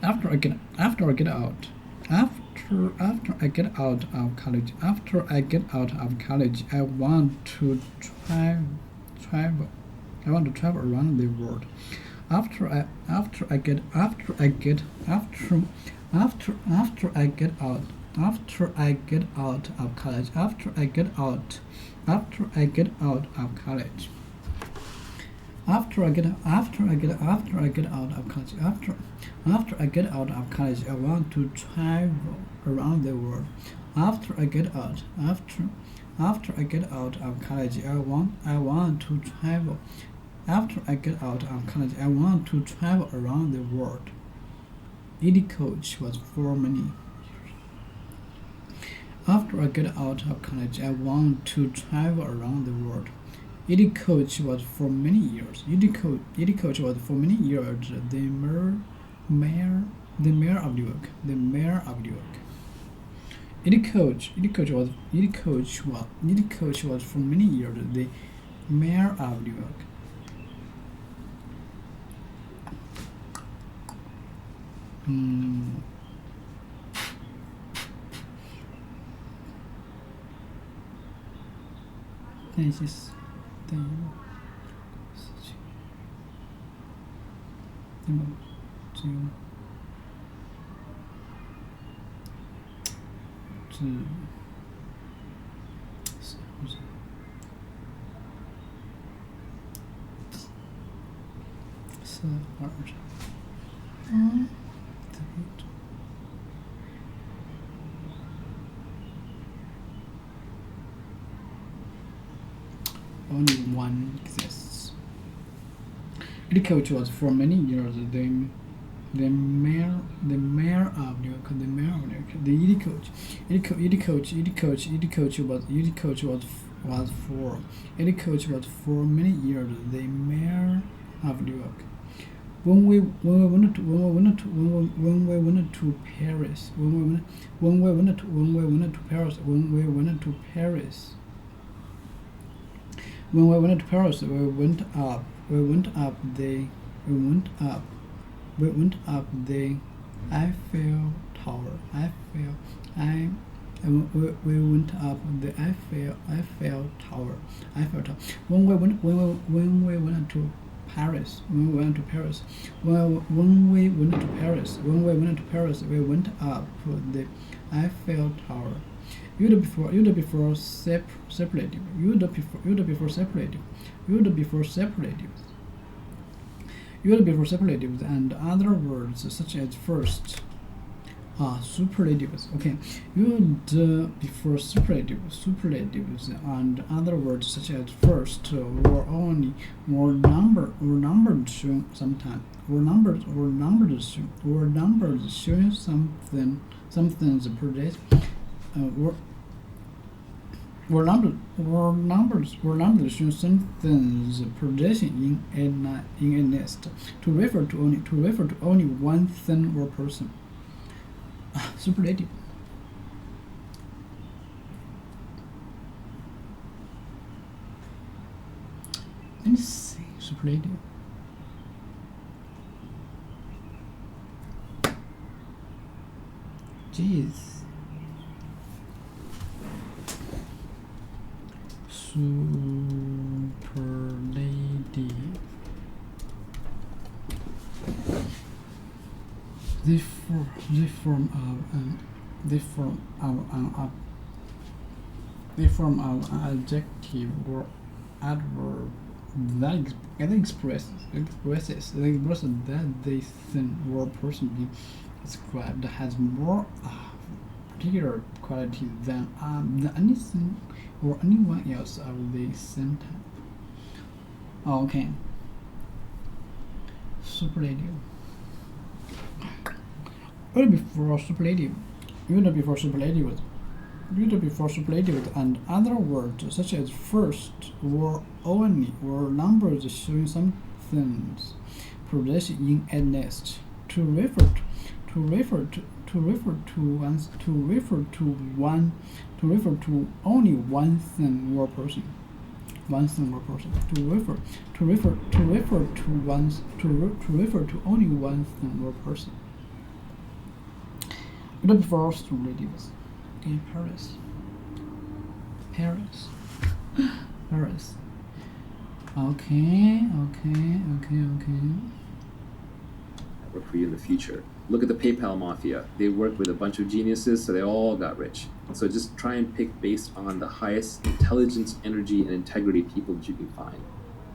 After I get out of college, I want to travel. I want to travel around the world. After I get out of college. After I get out of college, I want to travel around the world. After I get out of college, I want to travel. After I get out of college, I want to travel around the world. Ed coach was for many years. After I get out of college, I want to travel around the world. Ed coach was for many years. Ed coach was for many years the mayor of Newark. The mayor of Newark. Ed coach was for many years the mayor of Newark. This is the only one exists. The coach was for many years the mayor of New York. The mayor of New York. The Ed coach was for many years the mayor of New York. When we went to Paris, we went up the Eiffel Tower. We went up the Eiffel Tower. When we went to Paris, we went up the Eiffel Tower. You before separative. And other words such as first. Superlatives. Okay. Before superlatives and other words such as first or only or numbered showing sometimes or numbers showing something's progress. Or numbers showing something's progression in a nest to refer to only one thing or person. Superlative. Let me see. Superlative. Jeez. Superlative. They form an adjective or adverb that expresses that the thing or person being described has more particular quality than anything or anyone else of the same type. Okay. superlative. Word before superlative. Word before superlative. Word before superlative and other words such as first or only or numbers showing something's progression in a list. To refer to only one thing or person. One thing or person. To refer to only one thing or person. Word before superlatives. Okay, Paris. Okay. Work for you in the future. Look at the PayPal mafia. They work with a bunch of geniuses, so they all got rich. So just try and pick based on the highest intelligence, energy, and integrity people that you can find.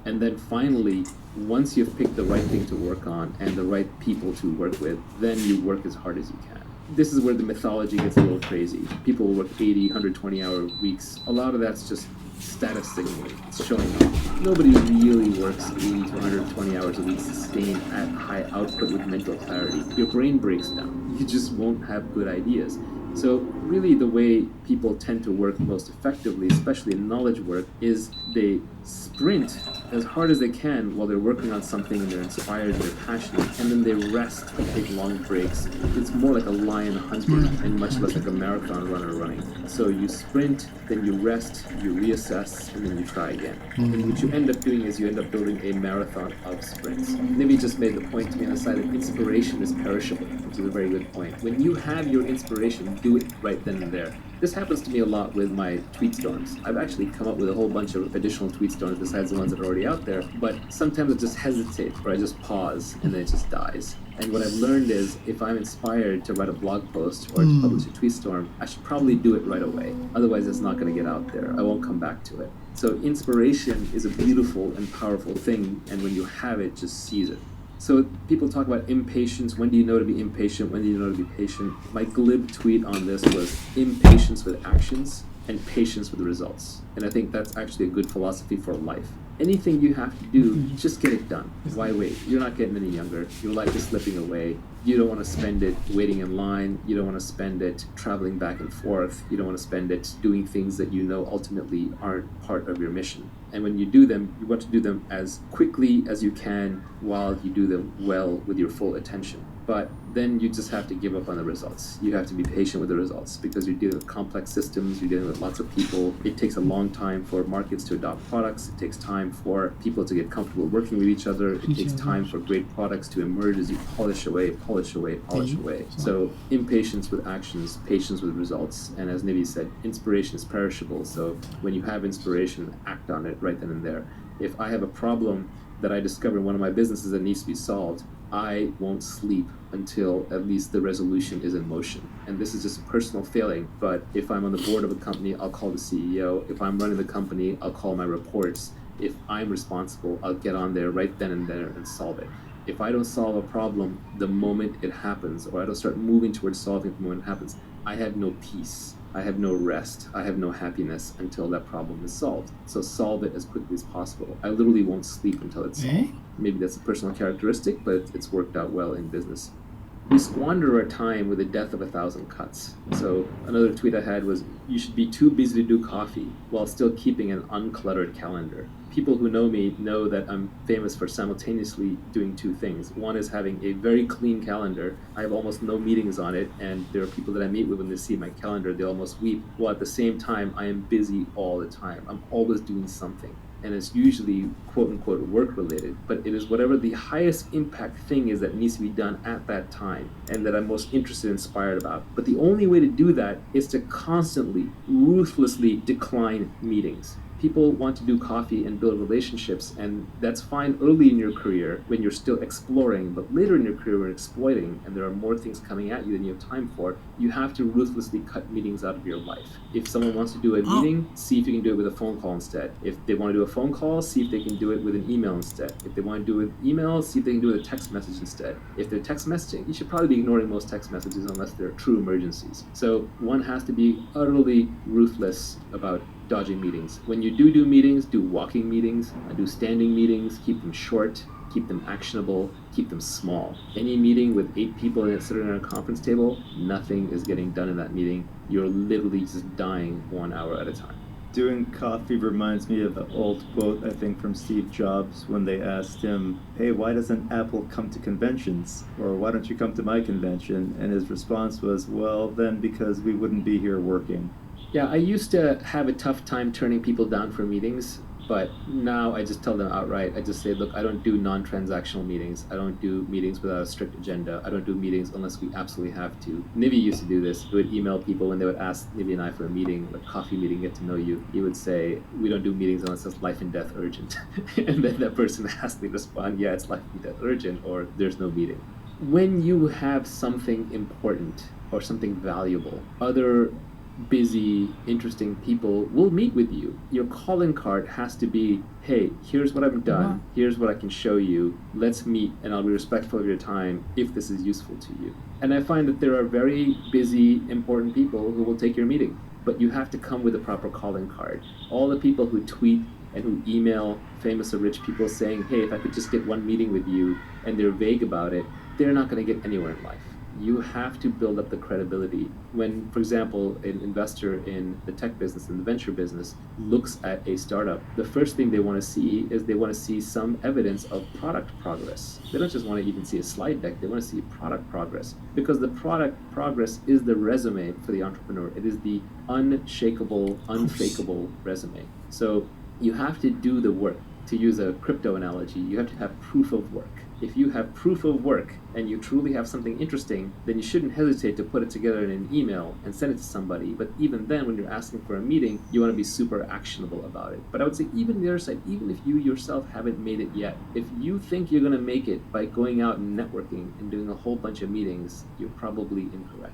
And then finally, once you've picked the right thing to work on and the right people to work with, then you work as hard as you can. This is where the mythology gets a little crazy. People work 80, 120-hour weeks. A lot of that's just status signaling. It's showing off. Nobody really works 80 to 120 hours a week sustained at high output with mental clarity. Your brain breaks down. You just won't have good ideas. So really the way people tend to work most effectively, especially in knowledge work, is they sprint as hard as they can while they're working on something and they're inspired and they're passionate, and then they rest and take long breaks. It's more like a lion hunting and much less like a marathon runner running. So you sprint, then you rest, you reassess, and then you try again. And what you end up doing is you end up building a marathon of sprints. Maybe just made the point to me on the side that inspiration is perishable, which is a very good point. When you have your inspiration, do it right then and there. This happens to me a lot with my tweet storms. I've actually come up with a whole bunch of additional tweet storms besides the ones that are already out there, but sometimes I just hesitate or I just pause and then it just dies. And what I've learned is if I'm inspired to write a blog post or to publish a tweet storm, I should probably do it right away. Otherwise, it's not going to get out there. I won't come back to it. So inspiration is a beautiful and powerful thing, and when you have it, just seize it. So people talk about impatience. When do you know to be impatient? When do you know to be patient? My glib tweet on this was impatience with actions and patience with results. And I think that's actually a good philosophy for life. Anything you have to do, just get it done. Why wait? You're not getting any younger. Your life is slipping away. You don't want to spend it waiting in line. You don't want to spend it traveling back and forth. You don't want to spend it doing things that you know ultimately aren't part of your mission. And when you do them, you want to do them as quickly as you can while you do them well with your full attention. But then you just have to give up on the results. You have to be patient with the results because you're dealing with complex systems, you're dealing with lots of people. It takes a long time for markets to adopt products. It takes time for people to get comfortable working with each other. It takes time for great products to emerge as you polish away. So impatience with actions, patience with results. And as Nivi said, inspiration is perishable. So when you have inspiration, act on it right then and there. If I have a problem that I discover in one of my businesses that needs to be solved, I won't sleep until at least the resolution is in motion. And this is just a personal failing, but if I'm on the board of a company, I'll call the CEO. If I'm running the company, I'll call my reports. If I'm responsible, I'll get on there right then and there and solve it. If I don't solve a problem the moment it happens, or I don't start moving towards solving it the moment it happens, I have no peace. I have no rest. I have no happiness until that problem is solved. So solve it as quickly as possible. I literally won't sleep until it's solved. Maybe that's a personal characteristic, but it's worked out well in business. We squander our time with the death of 1,000 cuts. So another tweet I had was, you should be too busy to do coffee while still keeping an uncluttered calendar. People who know me know that I'm famous for simultaneously doing two things. One is having a very clean calendar. I have almost no meetings on it, and there are people that I meet with when they see my calendar, they almost weep. While at the same time, I am busy all the time. I'm always doing something. And it's usually quote-unquote work-related, but it is whatever the highest impact thing is that needs to be done at that time and that I'm most interested and inspired about. But the only way to do that is to constantly, ruthlessly decline meetings. People want to do coffee and build relationships, and that's fine early in your career when you're still exploring, but later in your career when you're exploiting and there are more things coming at you than you have time for, you have to ruthlessly cut meetings out of your life. If someone wants to do a meeting, see if you can do it with a phone call instead. If they want to do a phone call, see if they can do it with an email instead. If they want to do it with email, see if they can do it with a text message instead. If they're text messaging, you should probably be ignoring most text messages unless they're true emergencies. So one has to be utterly ruthless about dodging meetings. When you do meetings, do walking meetings, do standing meetings, keep them short. keep them actionable, keep them small. Any meeting with 8 people in it sitting around a conference table, nothing is getting done in that meeting. You're literally just dying 1 hour at a time. Doing coffee reminds me of an old quote, I think, from Steve Jobs when they asked him, hey, why doesn't Apple come to conventions? Or why don't you come to my convention? And his response was, well, then because we wouldn't be here working. Yeah, I used to have a tough time turning people down for meetings, but now I just tell them outright. I just say, look, I don't do non-transactional meetings. I don't do meetings without a strict agenda. I don't do meetings unless we absolutely have to. Nivi used to do this. He would email people when they would ask Nivi and I for a meeting, like coffee meeting, get to know you. He would say, we don't do meetings unless it's life and death urgent. And then that person has to respond, yeah, it's life and death urgent, or there's no meeting. When you have something important or something valuable, other busy, interesting people will meet with you. Your calling card has to be, hey, here's what I've done, here's what I can show you, let's meet, and I'll be respectful of your time if this is useful to you. And I find that there are very busy, important people who will take your meeting, but you have to come with a proper calling card. All the people who tweet and who email famous or rich people saying, hey, if I could just get one meeting with you, and they're vague about it, they're not going to get anywhere in life. You have to build up the credibility. When, for example, an investor in the tech business, in the venture business, looks at a startup, the first thing they want to see is they want to see some evidence of product progress. They don't just want to even see a slide deck, they want to see product progress. Because the product progress is the resume for the entrepreneur. It is the unshakable, unfakeable resume. So you have to do the work. To use a crypto analogy, you have to have proof of work. If you have proof of work and you truly have something interesting, then you shouldn't hesitate to put it together in an email and send it to somebody. But even then, when you're asking for a meeting, you want to be super actionable about it. But I would say even the other side, even if you yourself haven't made it yet, if you think you're going to make it by going out and networking and doing a whole bunch of meetings, you're probably incorrect.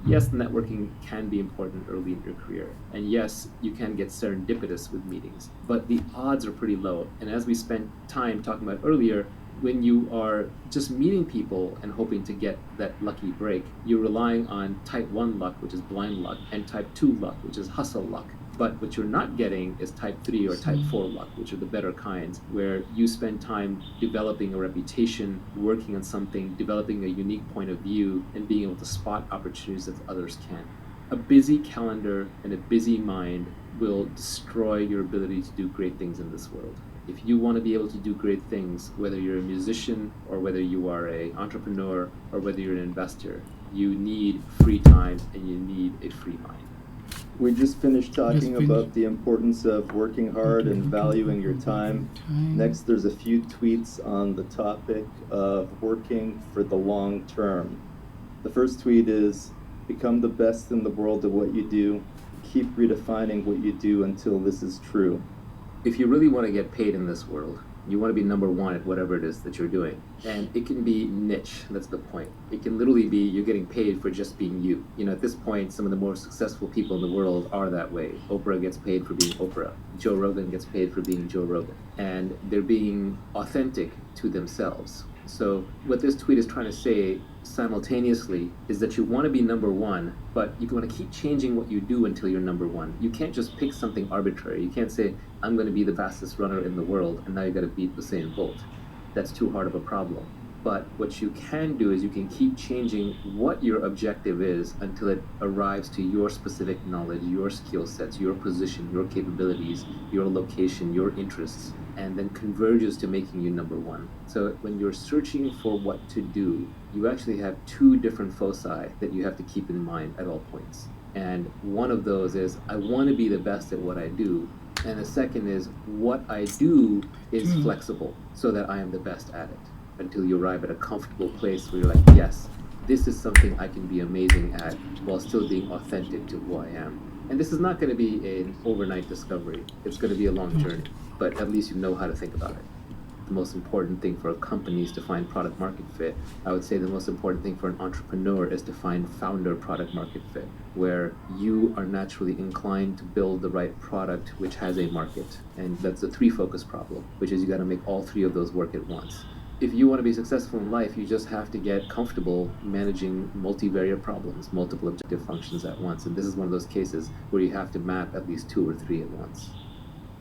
Yes, networking can be important early in your career. And yes, you can get serendipitous with meetings, but the odds are pretty low. And as we spent time talking about earlier, when you are just meeting people and hoping to get that lucky break, you're relying on type 1 luck, which is blind luck, and type 2 luck, which is hustle luck. But what you're not getting is type 3 or type 4 luck, which are the better kinds, where you spend time developing a reputation, working on something, developing a unique point of view, and being able to spot opportunities that others can't. A busy calendar and a busy mind will destroy your ability to do great things in this world. If you want to be able to do great things, whether you're a musician or whether you are an entrepreneur or whether you're an investor, you need free time and you need a free mind. We just finished talking about the importance of working hard and valuing your time. Next, there's a few tweets on the topic of working for the long term. The first tweet is, become the best in the world at what you do. Keep redefining what you do until this is true. If you really want to get paid in this world, you want to be number one at whatever it is that you're doing. And it can be niche, that's the point. It can literally be you're getting paid for just being you. You know, at this point, some of the more successful people in the world are that way. Oprah gets paid for being Oprah. Joe Rogan gets paid for being Joe Rogan. And they're being authentic to themselves. So what this tweet is trying to say simultaneously is that you want to be number one, but you want to keep changing what you do until you're number one. You can't just pick something arbitrary. You can't say, I'm going to be the fastest runner in the world, and now you got to beat Usain Bolt. That's too hard of a problem. But what you can do is you can keep changing what your objective is until it arrives to your specific knowledge, your skill sets, your position, your capabilities, your location, your interests, and then converges to making you number one. So when you're searching for what to do, you actually have two different foci that you have to keep in mind at all points. And one of those is, I want to be the best at what I do. And the second is, what I do is flexible so that I am the best at it, until you arrive at a comfortable place where you're like, yes, this is something I can be amazing at while still being authentic to who I am. And this is not going to be an overnight discovery. It's going to be a long journey, but at least you know how to think about it. The most important thing for a company is to find product market fit. I would say the most important thing for an entrepreneur is to find founder product market fit, where you are naturally inclined to build the right product which has a market. And that's a three focus problem, which is you got to make all three of those work at once. If you want to be successful in life, you just have to get comfortable managing multivariate problems, multiple objective functions at once. And this is one of those cases where you have to map at least two or three at once.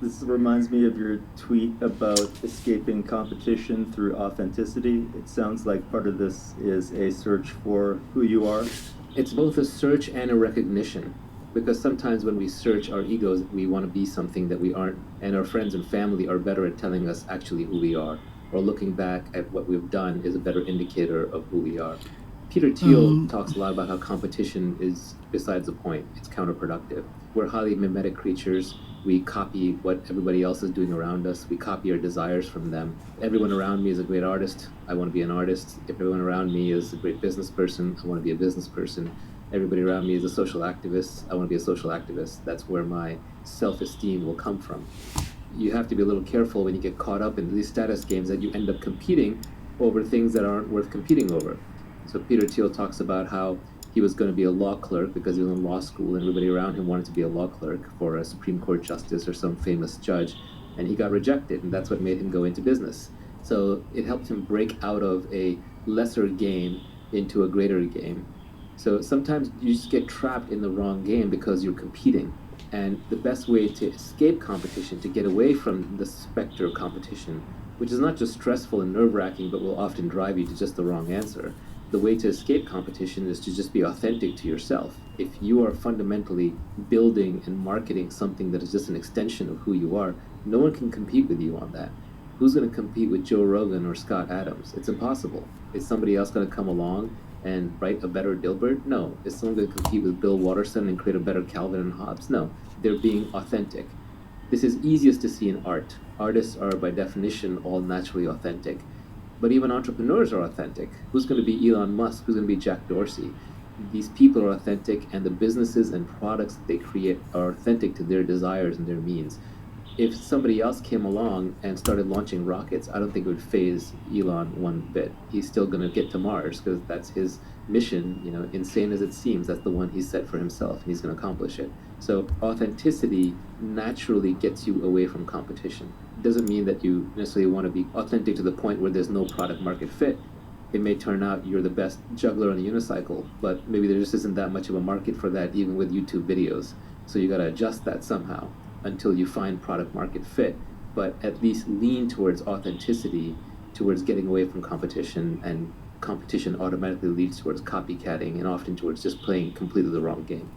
This reminds me of your tweet about escaping competition through authenticity. It sounds like part of this is a search for who you are. It's both a search and a recognition, because sometimes when we search our egos, we want to be something that we aren't, and our friends and family are better at telling us actually who we are, or looking back at what we've done is a better indicator of who we are. Peter Thiel talks a lot about how competition is besides the point. It's counterproductive. We're highly mimetic creatures. We copy what everybody else is doing around us. We copy our desires from them. Everyone around me is a great artist. I want to be an artist. If everyone around me is a great business person, I want to be a business person. Everybody around me is a social activist. I want to be a social activist. That's where my self-esteem will come from. You have to be a little careful when you get caught up in these status games that you end up competing over things that aren't worth competing over. So Peter Thiel talks about how he was going to be a law clerk because he was in law school and everybody around him wanted to be a law clerk for a Supreme Court justice or some famous judge, and he got rejected, and that's what made him go into business. So it helped him break out of a lesser game into a greater game. So sometimes you just get trapped in the wrong game because you're competing. And the best way to escape competition, to get away from the specter of competition, which is not just stressful and nerve-wracking, but will often drive you to just the wrong answer, the way to escape competition is to just be authentic to yourself. If you are fundamentally building and marketing something that is just an extension of who you are, no one can compete with you on that. Who's going to compete with Joe Rogan or Scott Adams? It's impossible. Is somebody else going to come along and write a better Dilbert? No. Is someone going to compete with Bill Watterson and create a better Calvin and Hobbes? No. They're being authentic. This is easiest to see in art. Artists are by definition all naturally authentic. But even entrepreneurs are authentic. Who's going to be Elon Musk? Who's going to be Jack Dorsey? These people are authentic, and the businesses and products that they create are authentic to their desires and their means. If somebody else came along and started launching rockets, I don't think it would faze Elon one bit. He's still going to get to Mars because that's his mission, insane as it seems, that's the one he set for himself, and he's going to accomplish it. So authenticity naturally gets you away from competition. It doesn't mean that you necessarily want to be authentic to the point where there's no product market fit. It may turn out you're the best juggler on a unicycle, but maybe there just isn't that much of a market for that even with YouTube videos. So you got to adjust that somehow until you find product market fit, but at least lean towards authenticity, towards getting away from competition, and competition automatically leads towards copycatting and often towards just playing completely the wrong game.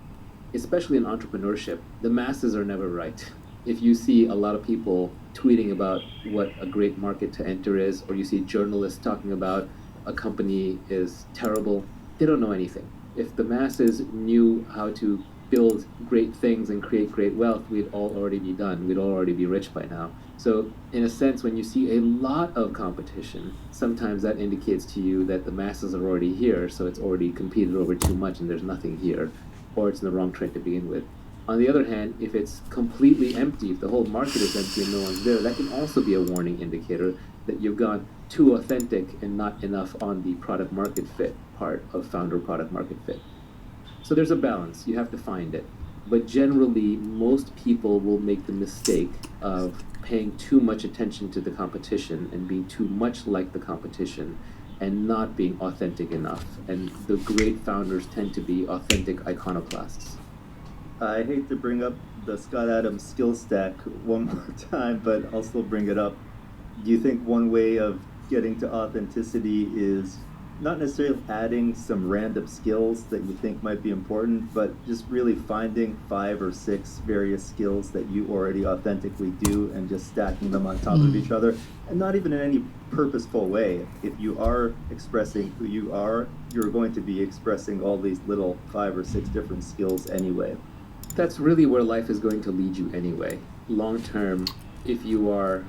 Especially in entrepreneurship, the masses are never right. If you see a lot of people tweeting about what a great market to enter is, or you see journalists talking about a company is terrible, they don't know anything. If the masses knew how to build great things and create great wealth, we'd all already be done. We'd all already be rich by now. So in a sense, when you see a lot of competition, sometimes that indicates to you that the masses are already here, so it's already competed over too much and there's nothing here, or it's in the wrong trend to begin with. On the other hand, if it's completely empty, if the whole market is empty and no one's there, that can also be a warning indicator that you've gone too authentic and not enough on the product market fit part of founder product market fit. So there's a balance, you have to find it. But generally, most people will make the mistake of paying too much attention to the competition and being too much like the competition and not being authentic enough. And the great founders tend to be authentic iconoclasts. I hate to bring up the Scott Adams skill stack one more time, but I'll still bring it up. Do you think one way of getting to authenticity is not necessarily adding some random skills that you think might be important, but just really finding 5 or 6 various skills that you already authentically do and just stacking them on top of each other, and not even in any purposeful way? If you are expressing who you are, you're going to be expressing all these little 5 or 6 different skills anyway. That's really where life is going to lead you anyway. Long term, if you are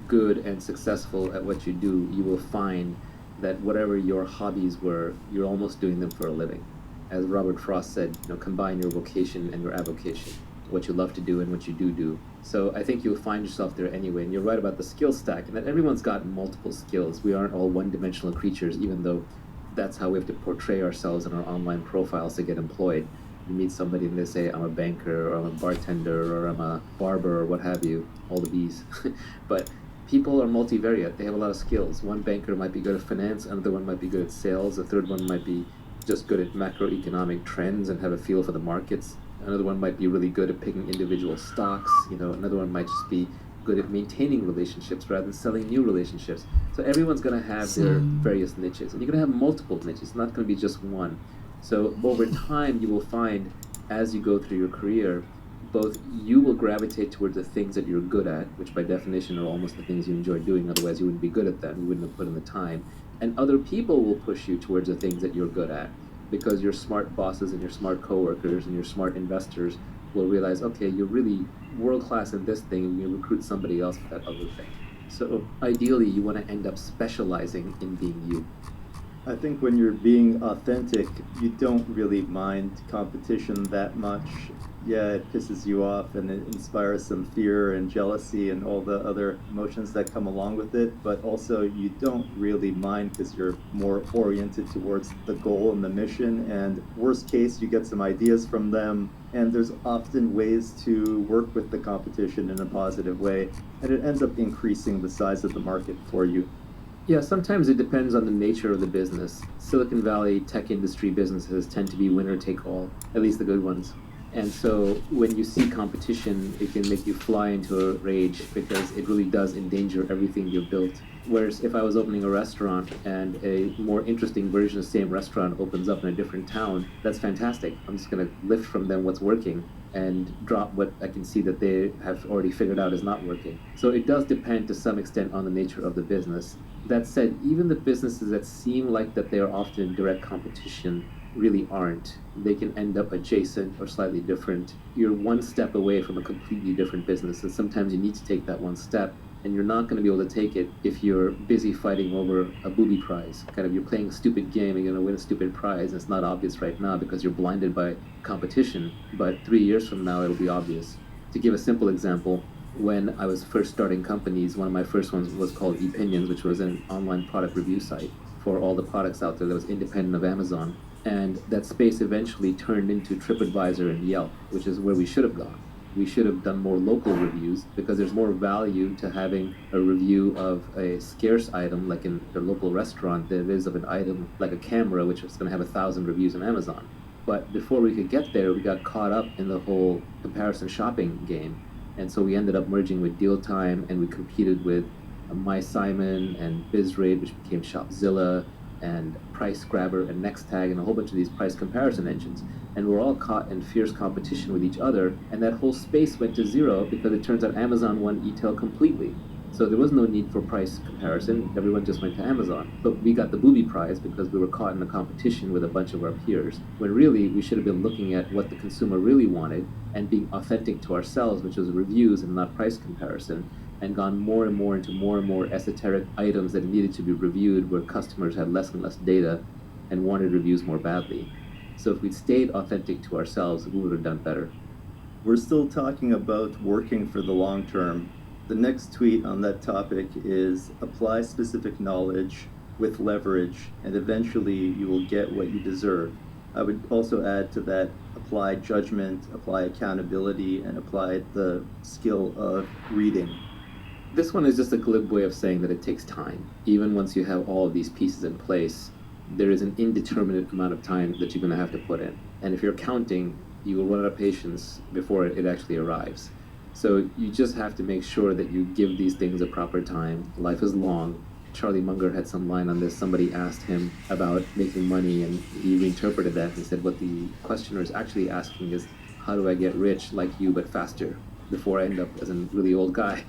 good and successful at what you do, you will find that whatever your hobbies were, you're almost doing them for a living. As Robert Frost said, combine your vocation and your avocation, what you love to do and what you do. So I think you'll find yourself there anyway, and you're right about the skill stack, and that everyone's got multiple skills. We aren't all one-dimensional creatures, even though that's how we have to portray ourselves in our online profiles to get employed. You meet somebody and they say, I'm a banker, or I'm a bartender, or I'm a barber, or what have you, all the B's. But people are multivariate. They have a lot of skills. One banker might be good at finance, another one might be good at sales, a third one might be just good at macroeconomic trends and have a feel for the markets. Another one might be really good at picking individual stocks. Another one might just be good at maintaining relationships rather than selling new relationships. So everyone's going to have their various niches, and you're going to have multiple niches. It's not going to be just one. So over time, you will find, as you go through your career, both you will gravitate towards the things that you're good at, which by definition are almost the things you enjoy doing, otherwise you wouldn't be good at them, you wouldn't have put in the time. And other people will push you towards the things that you're good at, because your smart bosses and your smart coworkers and your smart investors will realize, okay, you're really world-class in this thing, and you recruit somebody else for that other thing. So ideally, you want to end up specializing in being you. I think when you're being authentic, you don't really mind competition that much. Yeah, it pisses you off and it inspires some fear and jealousy and all the other emotions that come along with it, but also you don't really mind because you're more oriented towards the goal and the mission, and worst case, you get some ideas from them, and there's often ways to work with the competition in a positive way, and it ends up increasing the size of the market for you. Yeah, sometimes it depends on the nature of the business. Silicon Valley tech industry businesses tend to be winner take all, at least the good ones. And so when you see competition, it can make you fly into a rage because it really does endanger everything you've built. Whereas if I was opening a restaurant and a more interesting version of the same restaurant opens up in a different town, that's fantastic. I'm just going to lift from them what's working and drop what I can see that they have already figured out is not working. So it does depend to some extent on the nature of the business. That said, even the businesses that seem like that they are often in direct competition really aren't. They can end up adjacent or slightly different. You're one step away from a completely different business, and sometimes you need to take that one step, and you're not going to be able to take it if you're busy fighting over a booby prize. Kind of, you're playing a stupid game and you're going to win a stupid prize, and it's not obvious right now because you're blinded by competition, but 3 years from now it'll be obvious. To give a simple example, when I was first starting companies, one of my first ones was called Epinions, which was an online product review site for all the products out there that was independent of Amazon. And that space eventually turned into TripAdvisor and Yelp, which is where we should have gone. We should have done more local reviews because there's more value to having a review of a scarce item like in a local restaurant than it is of an item like a camera, which is going to have 1,000 reviews on Amazon. But before we could get there, we got caught up in the whole comparison shopping game. And so we ended up merging with Deal Time, and we competed with MySimon and BizRate, which became Shopzilla, and Price Grabber and Nextag, and a whole bunch of these price comparison engines. And we're all caught in fierce competition with each other, and that whole space went to zero because it turns out Amazon won e-tail completely. So there was no need for price comparison. Everyone just went to Amazon. But we got the booby prize because we were caught in a competition with a bunch of our peers, when really we should have been looking at what the consumer really wanted and being authentic to ourselves, which was reviews and not price comparison, and gone more and more into more and more esoteric items that needed to be reviewed where customers had less and less data and wanted reviews more badly. So if we'd stayed authentic to ourselves, we would have done better. We're still talking about working for the long term. The next tweet on that topic is apply specific knowledge with leverage, and eventually you will get what you deserve. I would also add to that, apply judgment, apply accountability, and apply the skill of reading. This one is just a glib way of saying that it takes time. Even once you have all of these pieces in place, there is an indeterminate amount of time that you're going to have to put in. And if you're counting, you will run out of patience before it actually arrives. So you just have to make sure that you give these things a proper time. Life is long. Charlie Munger had some line on this. Somebody asked him about making money, and he reinterpreted that and said what the questioner is actually asking is, how do I get rich like you but faster before I end up as a really old guy?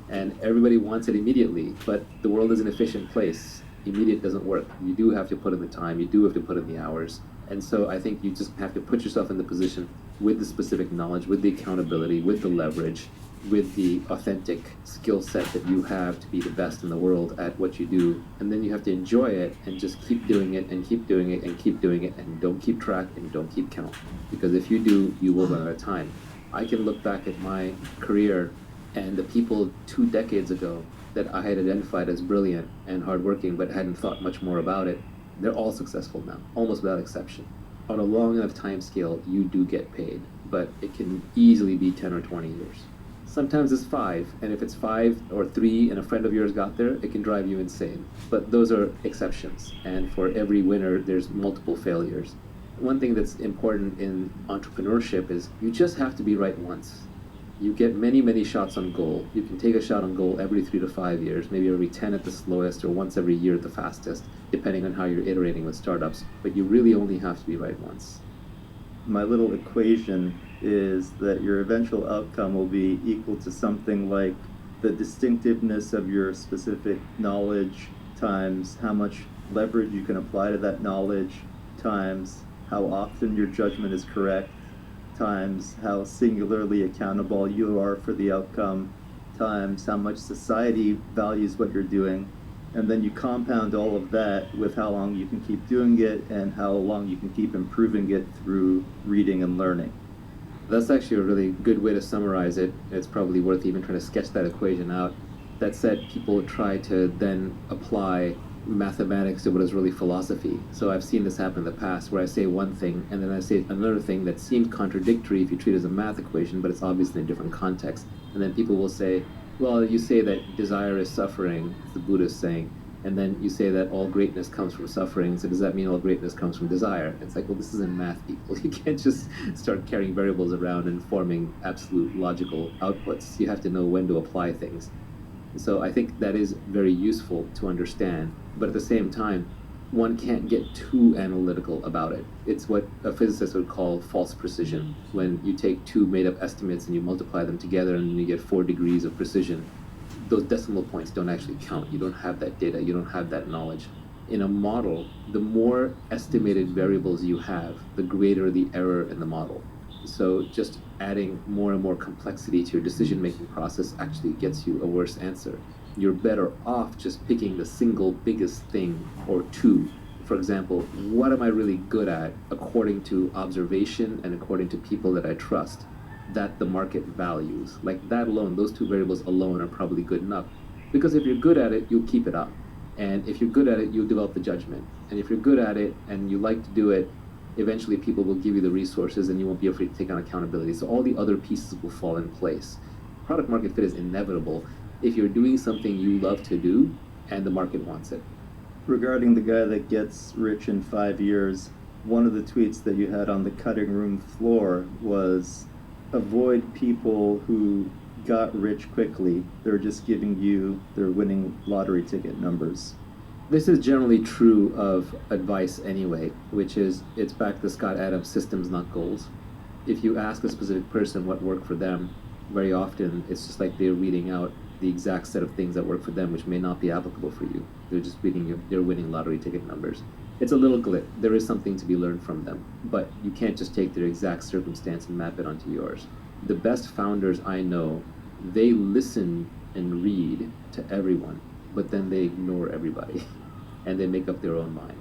And everybody wants it immediately, but the world is an efficient place. Immediate doesn't work. You do have to put in the time. You do have to put in the hours. And so I think you just have to put yourself in the position with the specific knowledge, with the accountability, with the leverage, with the authentic skill set that you have to be the best in the world at what you do. And then you have to enjoy it and just keep doing it and keep doing it and keep doing it, and don't keep track and don't keep count. Because if you do, you will run out of time. I can look back at my career and the people 2 decades ago that I had identified as brilliant and hardworking but hadn't thought much more about it, they're all successful now, almost without exception. On a long enough time scale, you do get paid, but it can easily be 10 or 20 years. Sometimes it's 5, and if it's 5 or 3 and a friend of yours got there, it can drive you insane. But those are exceptions, and for every winner, there's multiple failures. One thing that's important in entrepreneurship is you just have to be right once. You get many, many shots on goal. You can take a shot on goal every 3 to 5 years, maybe every 10 at the slowest, or once every year at the fastest, depending on how you're iterating with startups. But you really only have to be right once. My little equation is that your eventual outcome will be equal to something like the distinctiveness of your specific knowledge times how much leverage you can apply to that knowledge times how often your judgment is correct times how singularly accountable you are for the outcome times how much society values what you're doing, and then you compound all of that with how long you can keep doing it and how long you can keep improving it through reading and learning. That's actually a really good way to summarize it. It's probably worth even trying to sketch that equation out. That said, people try to then apply mathematics to what is really philosophy. So I've seen this happen in the past where I say one thing and then I say another thing that seems contradictory if you treat it as a math equation, but it's obviously in a different context. And then people will say, well, you say that desire is suffering, it's the Buddhist saying, and then you say that all greatness comes from suffering, so does that mean all greatness comes from desire? It's like, well, this isn't math, people. You can't just start carrying variables around and forming absolute logical outputs. You have to know when to apply things. So I think that is very useful to understand, but at the same time, one can't get too analytical about it. It's what a physicist would call false precision, when you take two made-up estimates and you multiply them together and you get 4 degrees of precision. Those decimal points don't actually count. You don't have that data. You don't have that knowledge. In a model, the more estimated variables you have, the greater the error in the model. So just adding more and more complexity to your decision-making process actually gets you a worse answer. You're better off just picking the single biggest thing or two. For example, what am I really good at according to observation and according to people that I trust, that the market values? Like that alone, those two variables alone are probably good enough. Because if you're good at it, you'll keep it up. And if you're good at it, you'll develop the judgment. And if you're good at it and you like to do it, eventually people will give you the resources and you won't be afraid to take on accountability. So all the other pieces will fall in place. Product market fit is inevitable if you're doing something you love to do and the market wants it. Regarding the guy that gets rich in 5 years, one of the tweets that you had on the cutting room floor was, avoid people who got rich quickly. They're just giving you their winning lottery ticket numbers. This is generally true of advice anyway, which is, it's back to Scott Adams, systems, not goals. If you ask a specific person what worked for them, very often it's just like they're reading out the exact set of things that work for them, which may not be applicable for you. They're just reading their winning lottery ticket numbers. It's a little glib. There is something to be learned from them, but you can't just take their exact circumstance and map it onto yours. The best founders I know, they listen and read to everyone, but then they ignore everybody and they make up their own mind.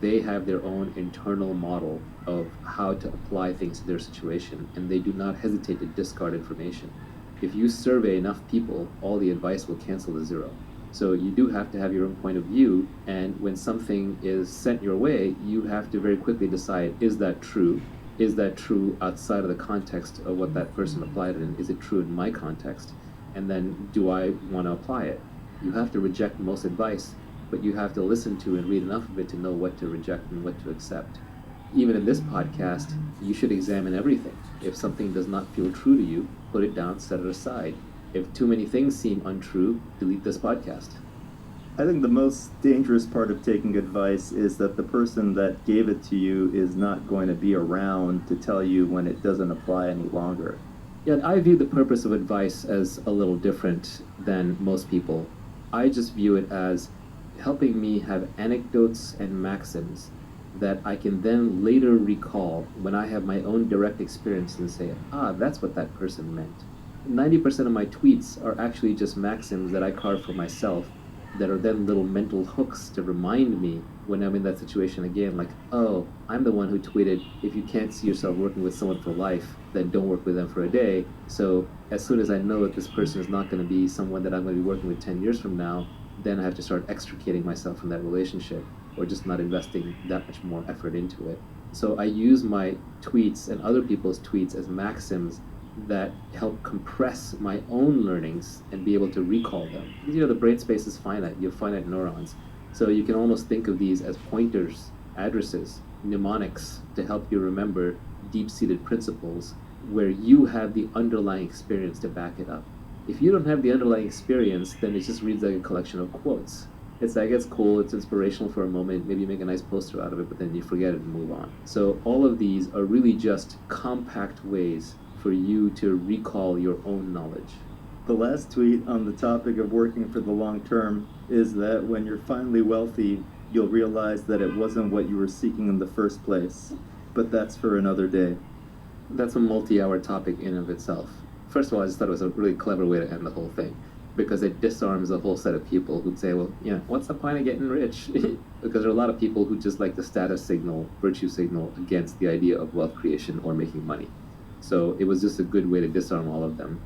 They have their own internal model of how to apply things to their situation, and they do not hesitate to discard information. If you survey enough people, all the advice will cancel to zero. So you do have to have your own point of view, and when something is sent your way, you have to very quickly decide, is that true? Is that true outside of the context of what that person applied it in? Is it true in my context? And then, do I want to apply it? You have to reject most advice, but you have to listen to and read enough of it to know what to reject and what to accept. Even in this podcast, you should examine everything. If something does not feel true to you, put it down, set it aside. If too many things seem untrue, delete this podcast. I think the most dangerous part of taking advice is that the person that gave it to you is not going to be around to tell you when it doesn't apply any longer. Yeah, I view the purpose of advice as a little different than most people. I just view it as helping me have anecdotes and maxims that I can then later recall when I have my own direct experience and say, that's what that person meant. 90% of my tweets are actually just maxims that I carve for myself that are then little mental hooks to remind me when I'm in that situation again, like, oh, I'm the one who tweeted, if you can't see yourself working with someone for life, then don't work with them for a day. So as soon as I know that this person is not going to be someone that I'm going to be working with 10 years from now, then I have to start extricating myself from that relationship, or just not investing that much more effort into it. So I use my tweets and other people's tweets as maxims that help compress my own learnings and be able to recall them. You know, the brain space is finite. You have finite neurons. So you can almost think of these as pointers, addresses, mnemonics to help you remember deep-seated principles where you have the underlying experience to back it up. If you don't have the underlying experience, then it just reads like a collection of quotes. It's like, it's cool, it's inspirational for a moment, maybe you make a nice poster out of it, but then you forget it and move on. So all of these are really just compact ways for you to recall your own knowledge. The last tweet on the topic of working for the long term is that when you're finally wealthy, you'll realize that it wasn't what you were seeking in the first place. But that's for another day. That's a multi-hour topic in and of itself. First of all, I just thought it was a really clever way to end the whole thing, because it disarms a whole set of people who'd say, well, yeah, what's the point of getting rich? Because there are a lot of people who just like the status signal, virtue signal against the idea of wealth creation or making money. So it was just a good way to disarm all of them.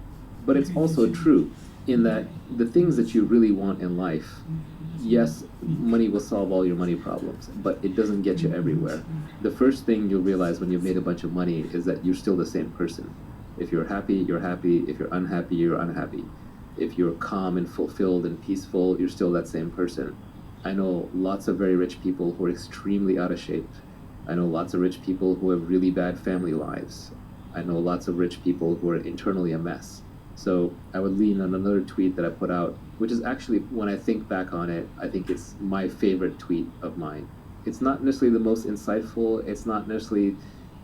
But it's also true in that the things that you really want in life, yes, money will solve all your money problems, but it doesn't get you everywhere. The first thing you'll realize when you've made a bunch of money is that you're still the same person. If you're happy, you're happy. If you're unhappy, you're unhappy. If you're calm and fulfilled and peaceful, you're still that same person. I know lots of very rich people who are extremely out of shape. I know lots of rich people who have really bad family lives. I know lots of rich people who are internally a mess. So I would lean on another tweet that I put out, which is actually, when I think back on it, I think it's my favorite tweet of mine. It's not necessarily the most insightful, it's not necessarily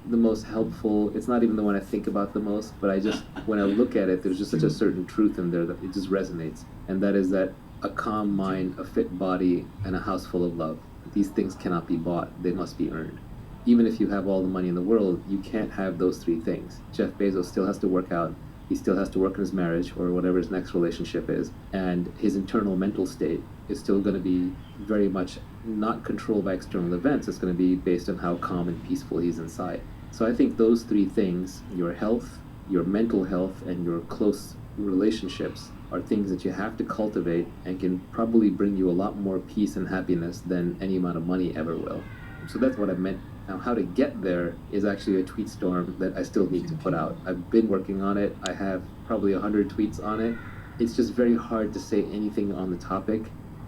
the most helpful, it's not even the one I think about the most, but I just, when I look at it, there's just such a certain truth in there that it just resonates. And that is that a calm mind, a fit body, and a house full of love, these things cannot be bought, they must be earned. Even if you have all the money in the world, you can't have those three things. Jeff Bezos still has to work out, he still has to work in his marriage or whatever his next relationship is, and his internal mental state is still going to be very much not controlled by external events. It's going to be based on how calm and peaceful he's inside. So I think those three things, your health, your mental health, and your close relationships, are things that you have to cultivate and can probably bring you a lot more peace and happiness than any amount of money ever will. So that's what I meant. Now, how to get there is actually a tweet storm that I still need to put out. I've been working on it. I have probably 100 tweets on it. It's just very hard to say anything on the topic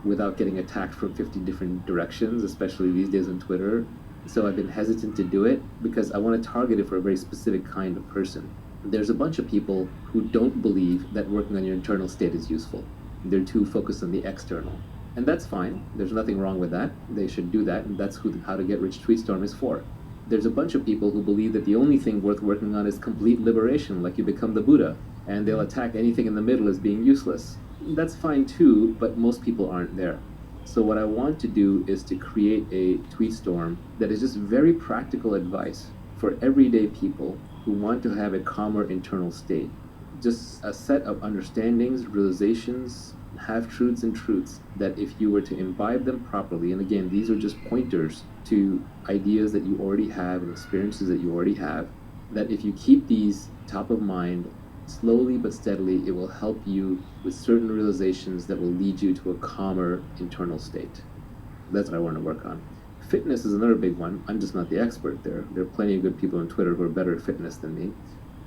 without getting attacked from 50 different directions, especially these days on Twitter. So I've been hesitant to do it because I want to target it for a very specific kind of person. There's a bunch of people who don't believe that working on your internal state is useful. They're too focused on the external. And that's fine. There's nothing wrong with that. They should do that, and that's who How to Get Rich Tweetstorm is for. There's a bunch of people who believe that the only thing worth working on is complete liberation, like you become the Buddha, and they'll attack anything in the middle as being useless. That's fine too, but most people aren't there. So what I want to do is to create a tweetstorm that is just very practical advice for everyday people who want to have a calmer internal state. Just a set of understandings, realizations, half-truths and truths that if you were to imbibe them properly, and again, these are just pointers to ideas that you already have and experiences that you already have, that if you keep these top of mind, slowly but steadily, it will help you with certain realizations that will lead you to a calmer internal state. That's what I want to work on. Fitness is another big one. I'm just not the expert there. There are plenty of good people on Twitter who are better at fitness than me.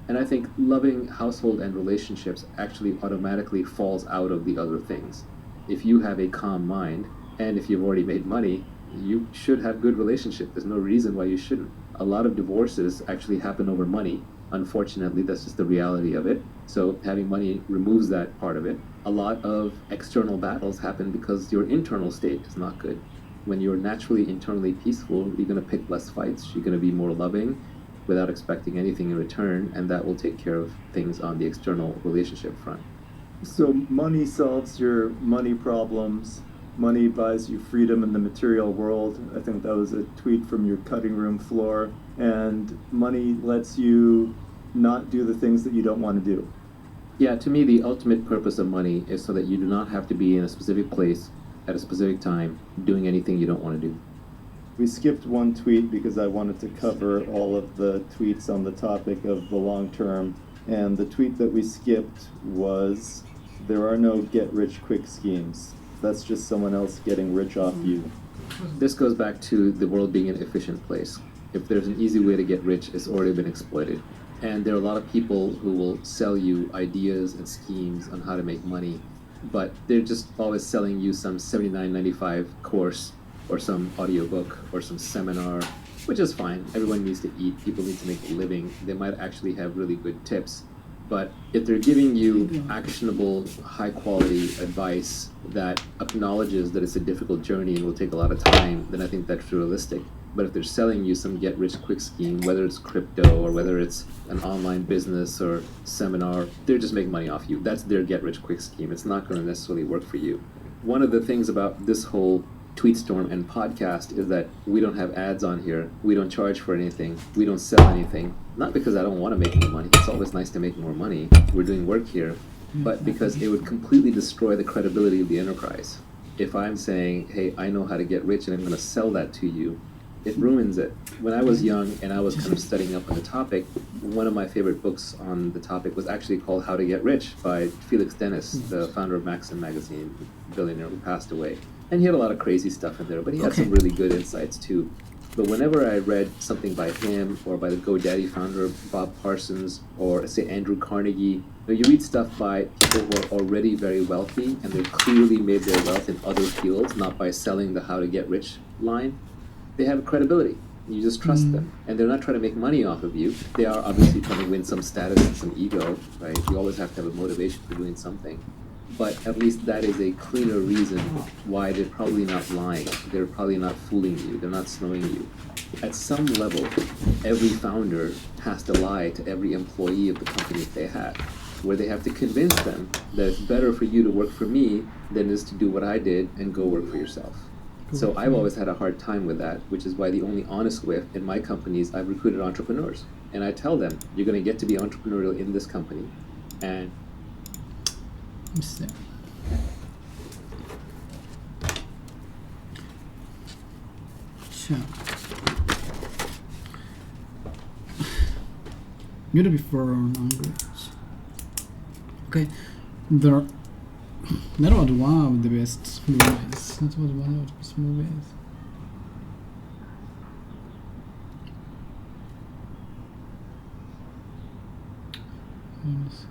And I think loving household and relationships actually automatically falls out of the other things. If you have a calm mind, and if you've already made money, you should have good relationship. There's no reason why you shouldn't. A lot of divorces actually happen over money. Unfortunately, that's just the reality of it. So having money removes that part of it. A lot of external battles happen because your internal state is not good. When you're naturally internally peaceful, you're going to pick less fights. You're going to be more loving without expecting anything in return, and that will take care of things on the external relationship front. So money solves your money problems. Money buys you freedom in the material world. I think that was a tweet from your cutting room floor. And money lets you not do the things that you don't want to do. Yeah, to me, the ultimate purpose of money is so that you do not have to be in a specific place at a specific time doing anything you don't want to do. We skipped one tweet because I wanted to cover all of the tweets on the topic of the long term. And the tweet that we skipped was, "There are no get-rich-quick schemes. That's just someone else getting rich off you." This goes back to the world being an efficient place. If there's an easy way to get rich, it's already been exploited. And there are a lot of people who will sell you ideas and schemes on how to make money, but they're just always selling you some $79.95 course or some audiobook or some seminar, which is fine. Everyone needs to eat. People need to make a living. They might actually have really good tips. But if they're giving you actionable, high-quality advice that acknowledges that it's a difficult journey and will take a lot of time, then I think that's realistic. But if they're selling you some get-rich-quick scheme, whether it's crypto or whether it's an online business or seminar, they're just making money off you. That's their get-rich-quick scheme. It's not going to necessarily work for you. One of the things about this whole Tweetstorm and podcast is that we don't have ads on here. We don't charge for anything. We don't sell anything. Not because I don't want to make more money. It's always nice to make more money. We're doing work here. But because it would completely destroy the credibility of the enterprise. If I'm saying, hey, I know how to get rich and I'm going to sell that to you, it ruins it. When I was young and I was kind of studying up on the topic, one of my favorite books on the topic was actually called How to Get Rich by Felix Dennis, the founder of Maxim magazine, billionaire who passed away. And he had a lot of crazy stuff in there, but he had some really good insights too. But whenever I read something by him or by the GoDaddy founder, Bob Parsons, or say Andrew Carnegie, you read stuff by people who are already very wealthy and they've clearly made their wealth in other fields, not by selling the how to get rich line. They have credibility. You just trust them. And they're not trying to make money off of you. They are obviously trying to win some status and some ego, right? You always have to have a motivation for doing something. But at least that is a cleaner reason why they're probably not lying. They're probably not fooling you. They're not snowing you. At some level, every founder has to lie to every employee of the company if they have, where they have to convince them that it's better for you to work for me than it is to do what I did and go work for yourself. So I've always had a hard time with that, which is why the only honest way in my companies, I've recruited entrepreneurs. And I tell them, you're going to get to be entrepreneurial in this company. And sure. Beautiful language. Okay, that was one of the best movies. That was one of the best movies. Yes.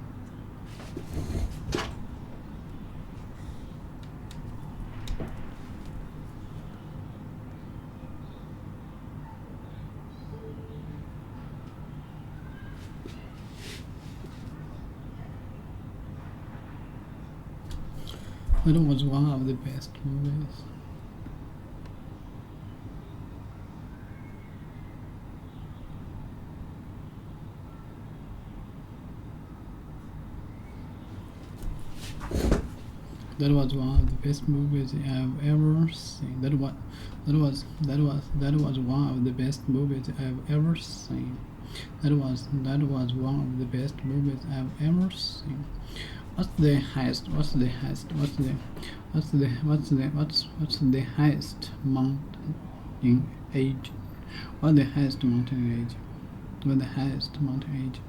That was one of the best movies. That was one of the best movies I've ever seen. That was one of the best movies I've ever seen. That was one of the best movies I've ever seen. What's the highest mountain in age? What's the highest mountain in age? What's the highest mountain age?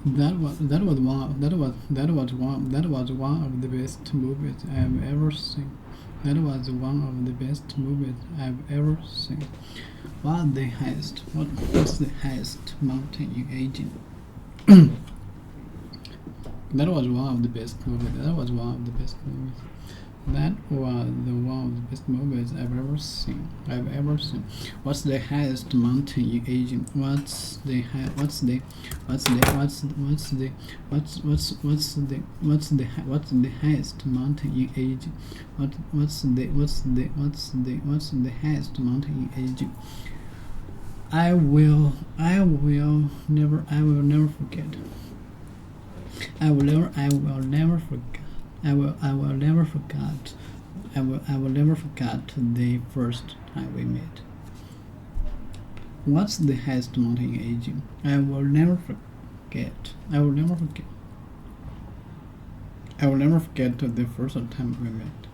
That was one of the best movies I've ever seen. That was one of the best movies I've ever seen. What's the highest mountain in aging? That was one of the best movies. That was one of the best movies. That was one of the best movies I've ever seen. What's the highest mountain in aging? What's the highest mountain in aging? What's the highest mountain in aging? I will never forget. I will never forget the first time we met. What's the highest mountain in aging? I will never forget the first time we met.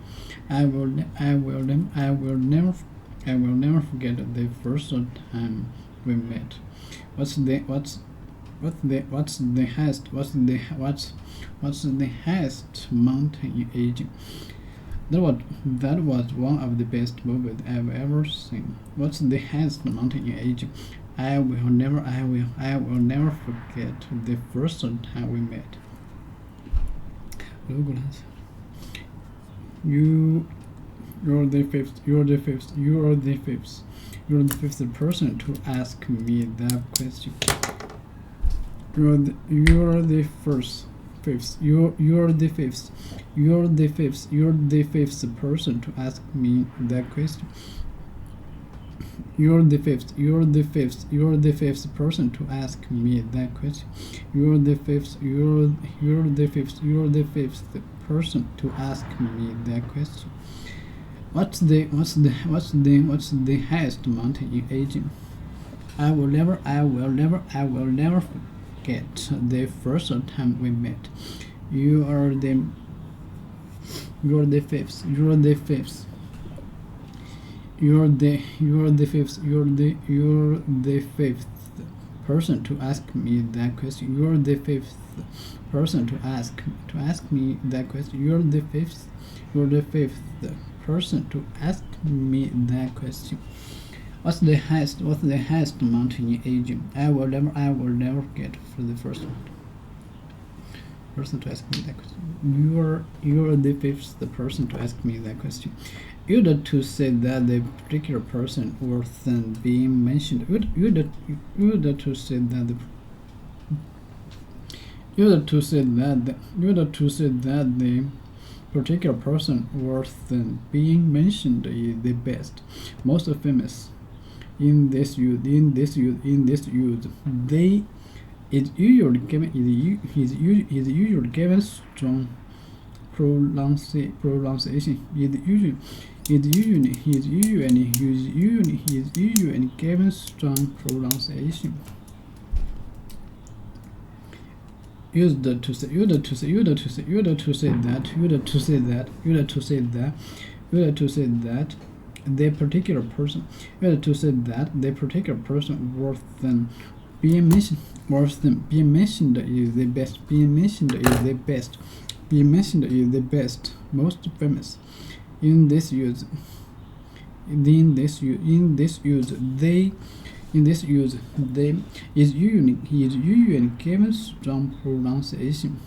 I will never forget the first time we met. What's the highest mountain in aging? That was one of the best movies I've ever seen. What's the highest mountain in aging? I will never forget the first time we met. You're the fifth person to ask me that question. You're the fifth person to ask me that question. You're the fifth person to ask me that question. You're the fifth person to ask me that question. What's the highest mountain in Asia? I will never forget the first time we met. You're the fifth person to ask me that question. You're the fifth person to ask me that question. You're the fifth person to ask me that question. What's the highest mountain in Asia? I will never forget for the first person to ask me that question. You're the fifth person to ask me that question. You'd to say that the particular person worth being mentioned. You'd to say that the particular person worth being mentioned is the best, most famous. In this use, they is usually given strong pronunciation. Is usually given strong pronunciation. Used to say that the particular person worth being mentioned is the best. Being mentioned is the best, most famous. In this use, they is usually given strong pronunciation.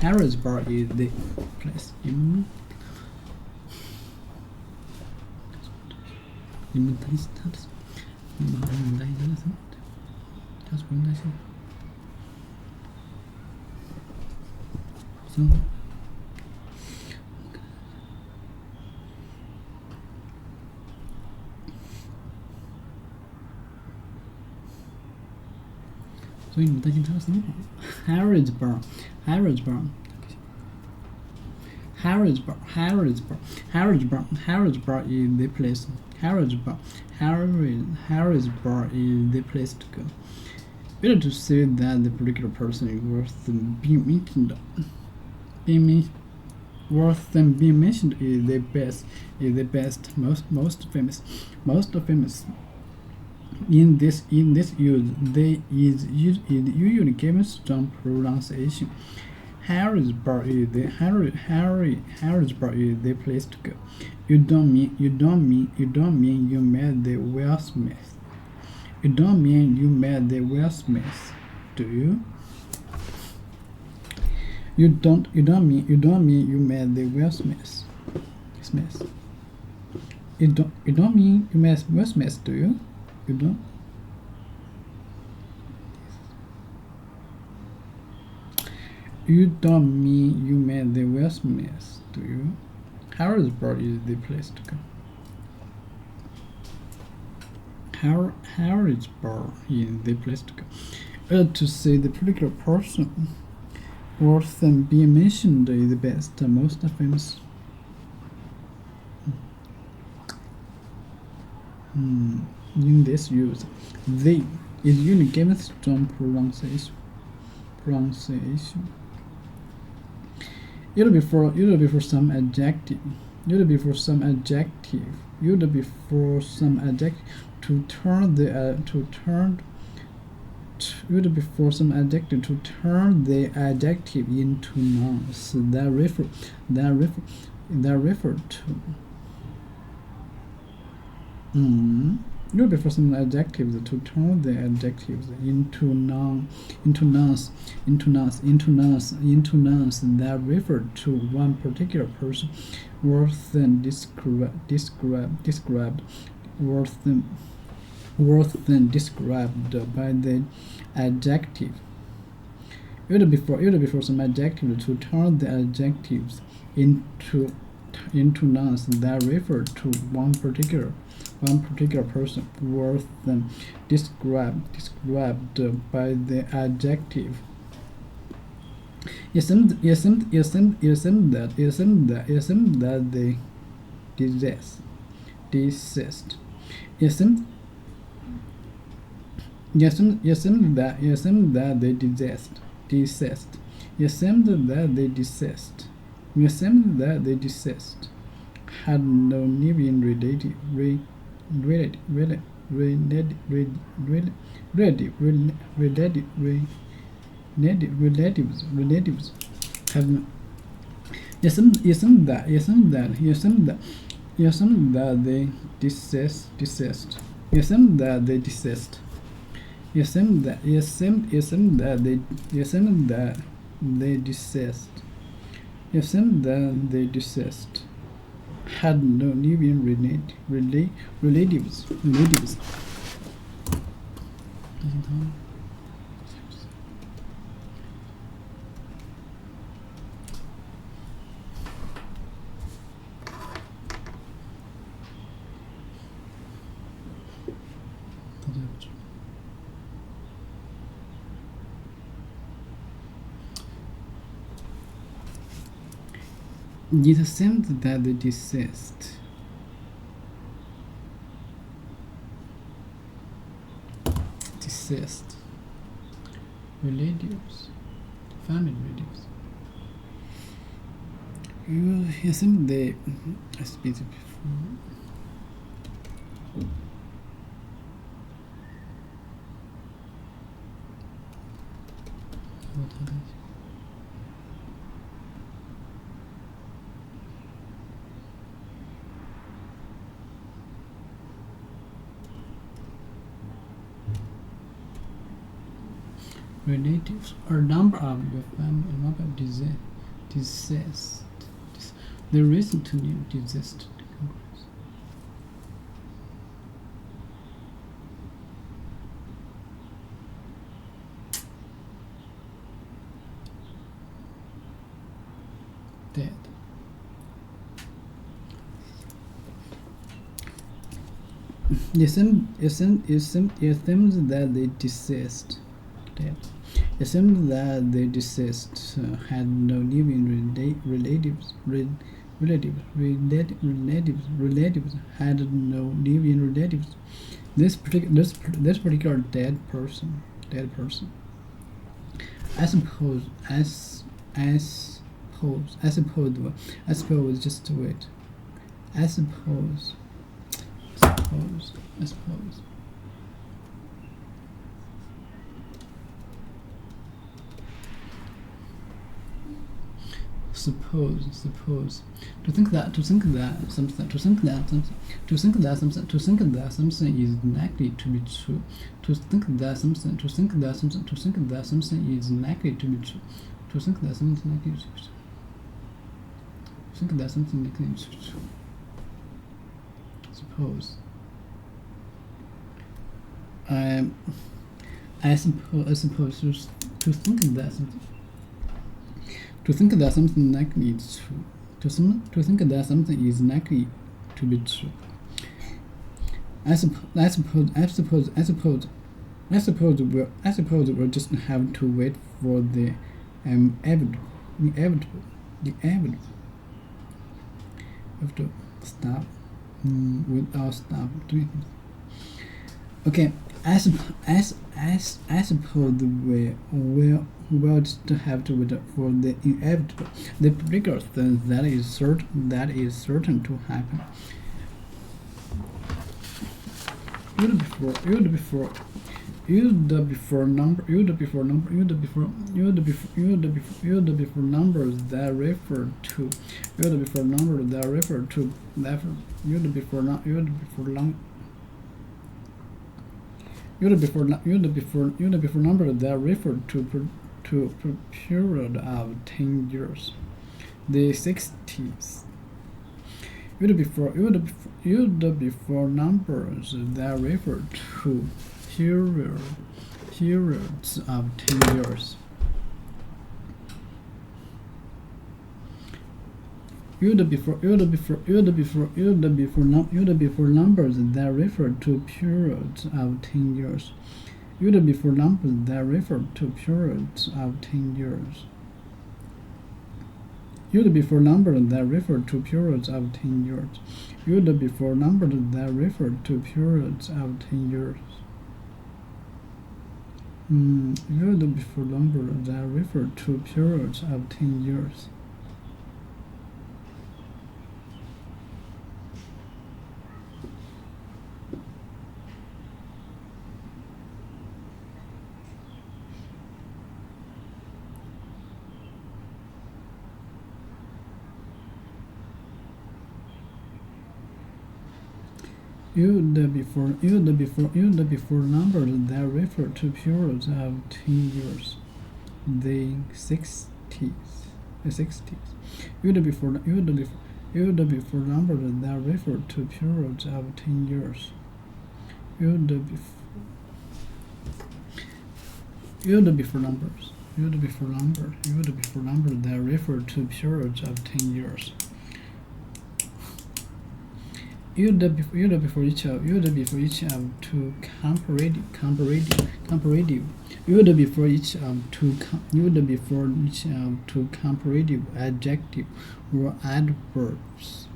Harrisburg is the place. 你们担心他的，你们担心他的什么？他是不用担心。行。所以你们担心他的什么？Harrisburg is the place. Harrisburg is the place to go. Better to say that the particular person is worth being mentioned. Being mentioned is the best, most famous. In this use, they is usually given strong pronunciation. Harrisburg is the place to go. You don't mean you met the Will Smith. You don't mean you met the Will Smith, do you? You don't mean you met the Will Smith. You don't mean you met Will Smith, do you? You don't. You don't mean you met the Will Smith, do you? Harrisburg is the place to go. Harrisburg is the place to go. To say the particular person worth being mentioned is the best, most famous. In this use, they is usually given strong pronunciation. You'd before some adjective. You'd before some adjective to turn the adjective into nouns that refer to Use before some adjectives to turn the adjectives into nouns that refer to one particular person, worse than described by the adjective. Use before some adjectives to turn the adjectives into nouns that refer to one particular person, worse than described by the adjective. Assume that they desist. Assume that they desist. Had no living relatives have no. Assume that they desist. Assume that they desist. Assume that they desist. Had no living relatives. It assumed that they desist. Relatives, family relatives. You assume they speak before. Relatives or number of your family member desist. The reason to desist. Dead. Assume that they desist. Dead. Assume that they desist. Had no living relatives. Had no living relatives. This particular dead person. I suppose just wait. I suppose. Suppose to think that something is likely to be true. To think that something is likely to be true. To think that something likely to be true. Think that something likely to be true. Suppose. I suppose to think that something. To think that something likely is true. To think that something is likely to be true. I suppose we'll just have to wait for the inevitable. Have to stop without stop doing it. Okay, I suppose we'll just have to wait for the inevitable, the particular thing that is certain to happen. Use the before numbers that refer to. before number that refer to period of 10 years. The 60s. Use before numbers that refer to periods of 10 years. Use before numbers that refer to periods of 10 years. Use before numbers that refer to periods of 10 years. Use before numbers that refer to periods of 10 years. Use before numbers that refer to periods of 10 years. Use before numbers that refer to periods of 10 years. Use before numbers that refer to periods of 10 years. The 60s. Use before numbers that refer to periods of 10 years. Use before numbers that refer to periods of 10 years. Use before each of to comparative. Use before each of to comparative adjective or adverbs.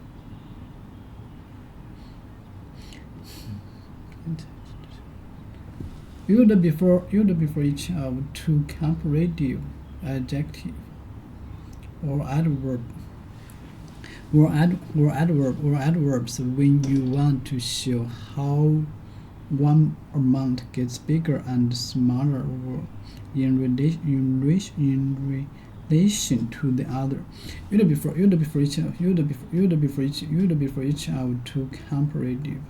Use before each of to comparative adjective or adverb. Or adverbs when you want to show how one amount gets bigger and smaller or in relation to the other. Use before each of to comparative.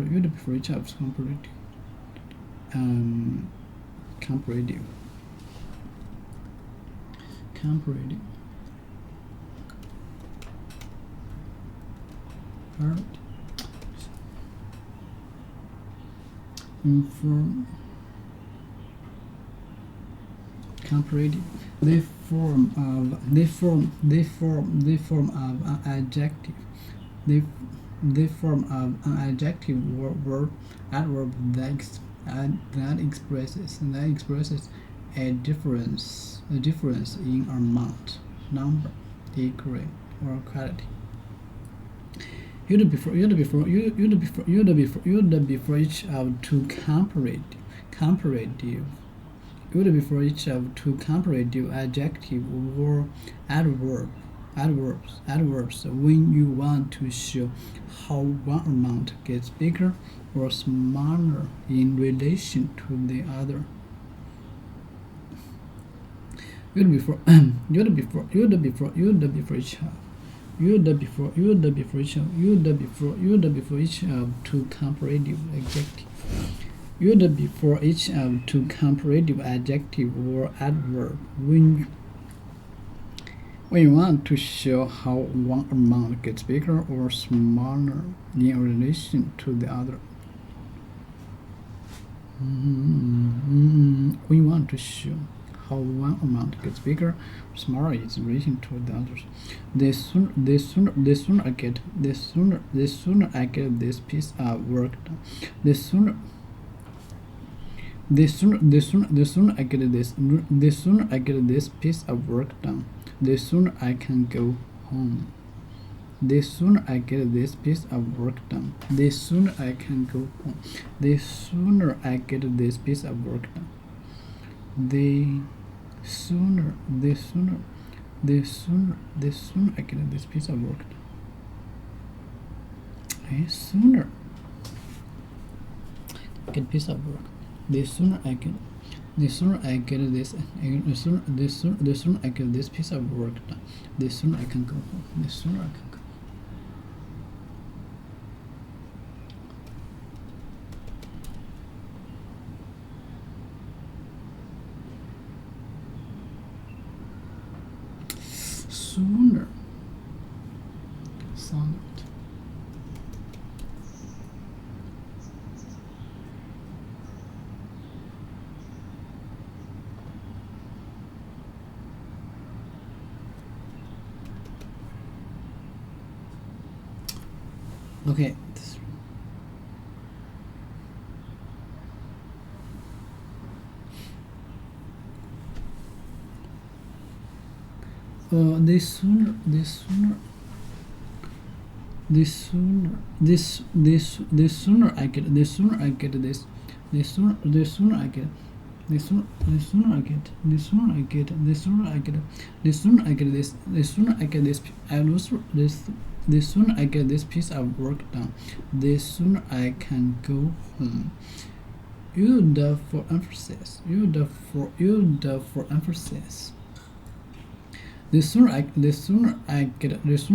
Use before each of comparative. Inform comparative. The form of an adjective. The form of an adjective or adverb that expresses a difference in amount, number, degree, or quality. Use before each of to comparative. Use before each of to comparative adjective or adverbs when you want to show how one amount gets bigger or smaller in relation to the other. Use before each of. Use before each of to comparative adjective. Use before each of to comparative adjective or adverb when you want to show how one amount gets bigger or smaller in relation to the other. When you want to show how one amount gets bigger, smaller is relation to the others. The sooner I get this piece of work done. The sooner I get this piece of work done, the sooner I can go home. The sooner I get this piece of work done, the sooner I can go home. The sooner I get this piece of work done. The sooner I get this piece of work done. Sooner get piece of work. The sooner I get this I get this piece of work done, the sooner I can go home. The sooner I can go. sooner. Sonnet. Okay. The sooner I get this, the sooner I get this, the sooner I get this, the sooner I get this piece of work done, the sooner I can go home. Used for emphasis. The sooner I get this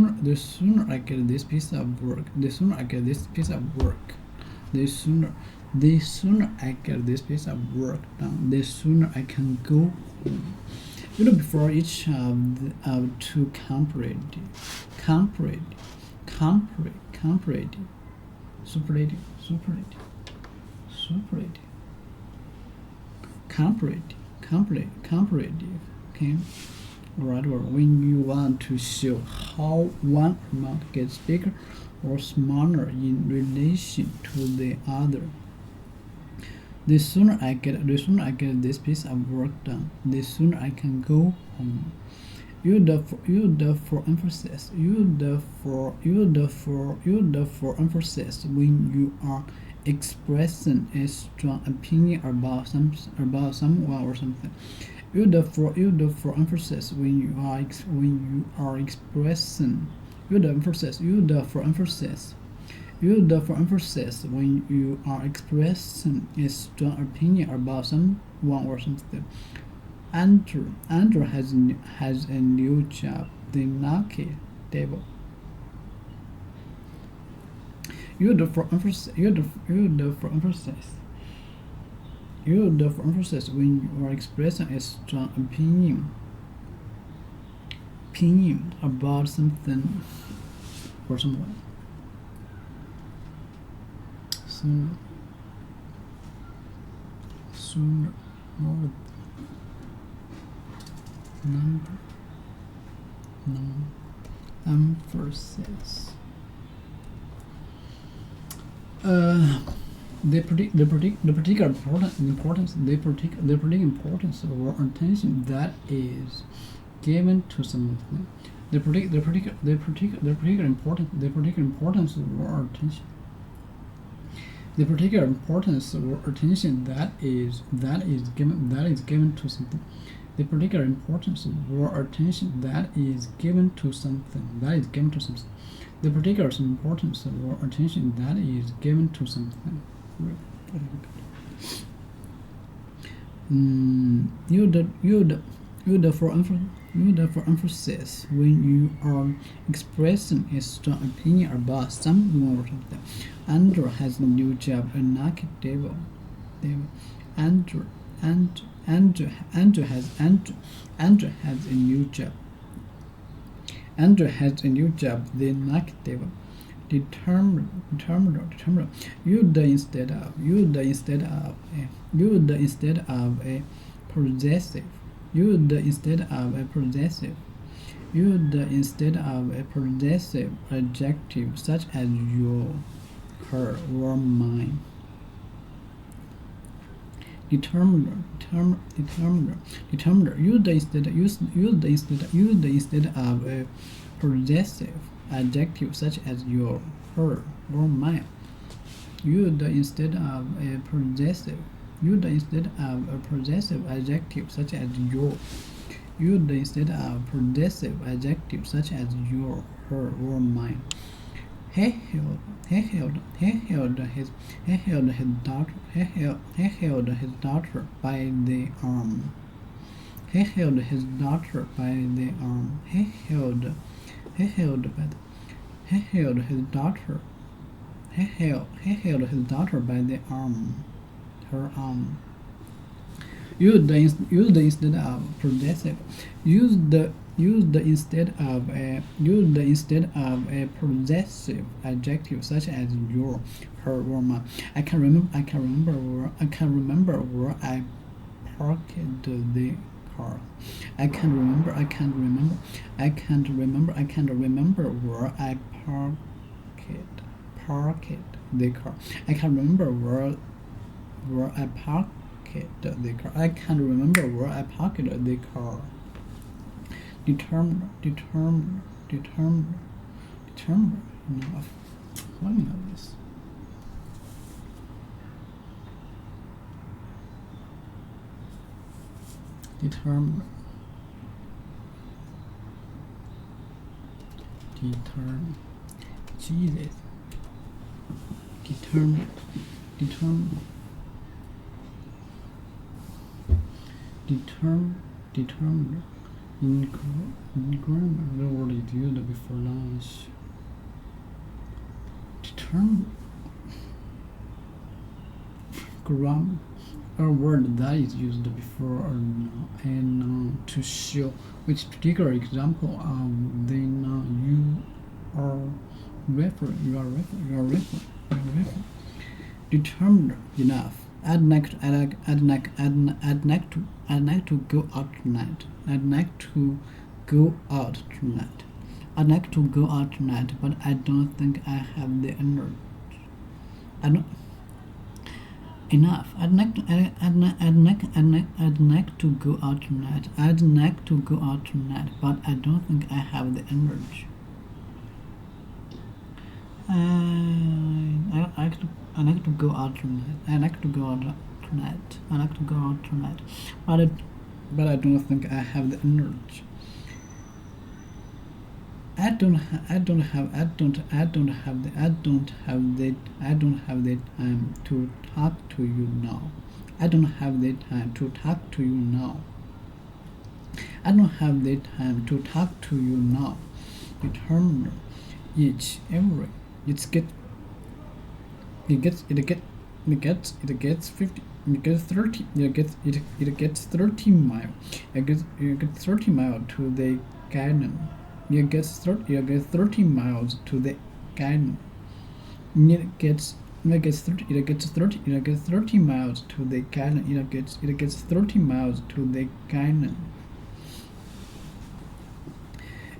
piece of work. The sooner I get this piece of work. The sooner I get this piece of work done, the sooner I can go home. Before each of two comparative, superlative, comparative. Okay. Right, or when you want to show how one amount gets bigger or smaller in relation to the other. The sooner I get this piece of work done, the sooner I can go home. Used for emphasis. Used for emphasis when you are expressing a strong opinion about someone or something. Used for emphasis when you are expressing. Used for emphasis when you are expressing a strong opinion about someone or something. Andrew has a new job, the lucky devil. Used for emphasis when you are expressing a strong opinion about something or someone. Sooner more number no emphasis. They predict particular importance or attention that is given to something. They predict particular importance or attention. The particular importance or attention that is given to something. The particular importance or attention that is given to something. The particular importance or attention that is given to something. Used for emphasis when you are expressing a strong opinion about someone or something. Andrew has a new job, a lucky devil. Andrew has a new job. Andrew has a new job, the lucky devil. Determined. Used instead of a possessive. Used instead of a possessive adjective such as your, her, or mine. Determined. Used instead of a possessive adjective such as your, her, or mine. Used instead of a possessive adjective such as your. Used instead of possessive adjective such as your, her, or mine. He held his daughter by the arm. He held his daughter by the arm. He held his daughter by the arm. Her arm. Use the instead of possessive. Use the instead of a possessive adjective such as your, her, or my. I can remember where I parked the car. I can't remember where I parked the car. I can't remember where I parked the car. I can't remember where I parked the car. Determine. No, let me know this. Determine. Jesus. Determine. In grammar, the word is used before lunch. Determine. Grammar, a word that is used before a noun to show which particular example of the noun you are referring. Determined enough. I'd like to go out tonight. I'd like to go out tonight, but I don't think I have the energy. Enough. I'd like to go out tonight. But I don't think I have the energy. I like to go out tonight. But I don't think I have the energy. I don't have the time to talk to you now. I don't have the time to talk to you now. Determine each, every. It gets 50. It gets 30. It gets 30 miles. It gets 30 miles to the garden. It gets 30 miles to the garden. It gets 30 miles to the garden. It gets 30 miles to the garden. It gets 30 miles to the garden.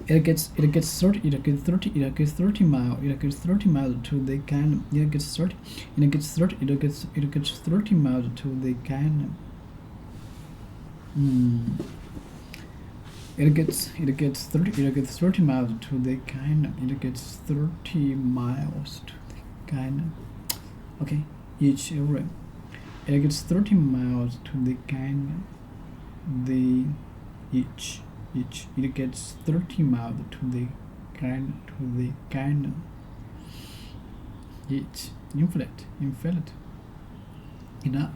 It gets 30 miles to the garden. It gets 30 miles to the garden. It gets 30 miles to the garden. Okay, each, every. It gets 30 miles to the garden. The each. It gets 30 miles to the garden. Each. Infinite. Enough.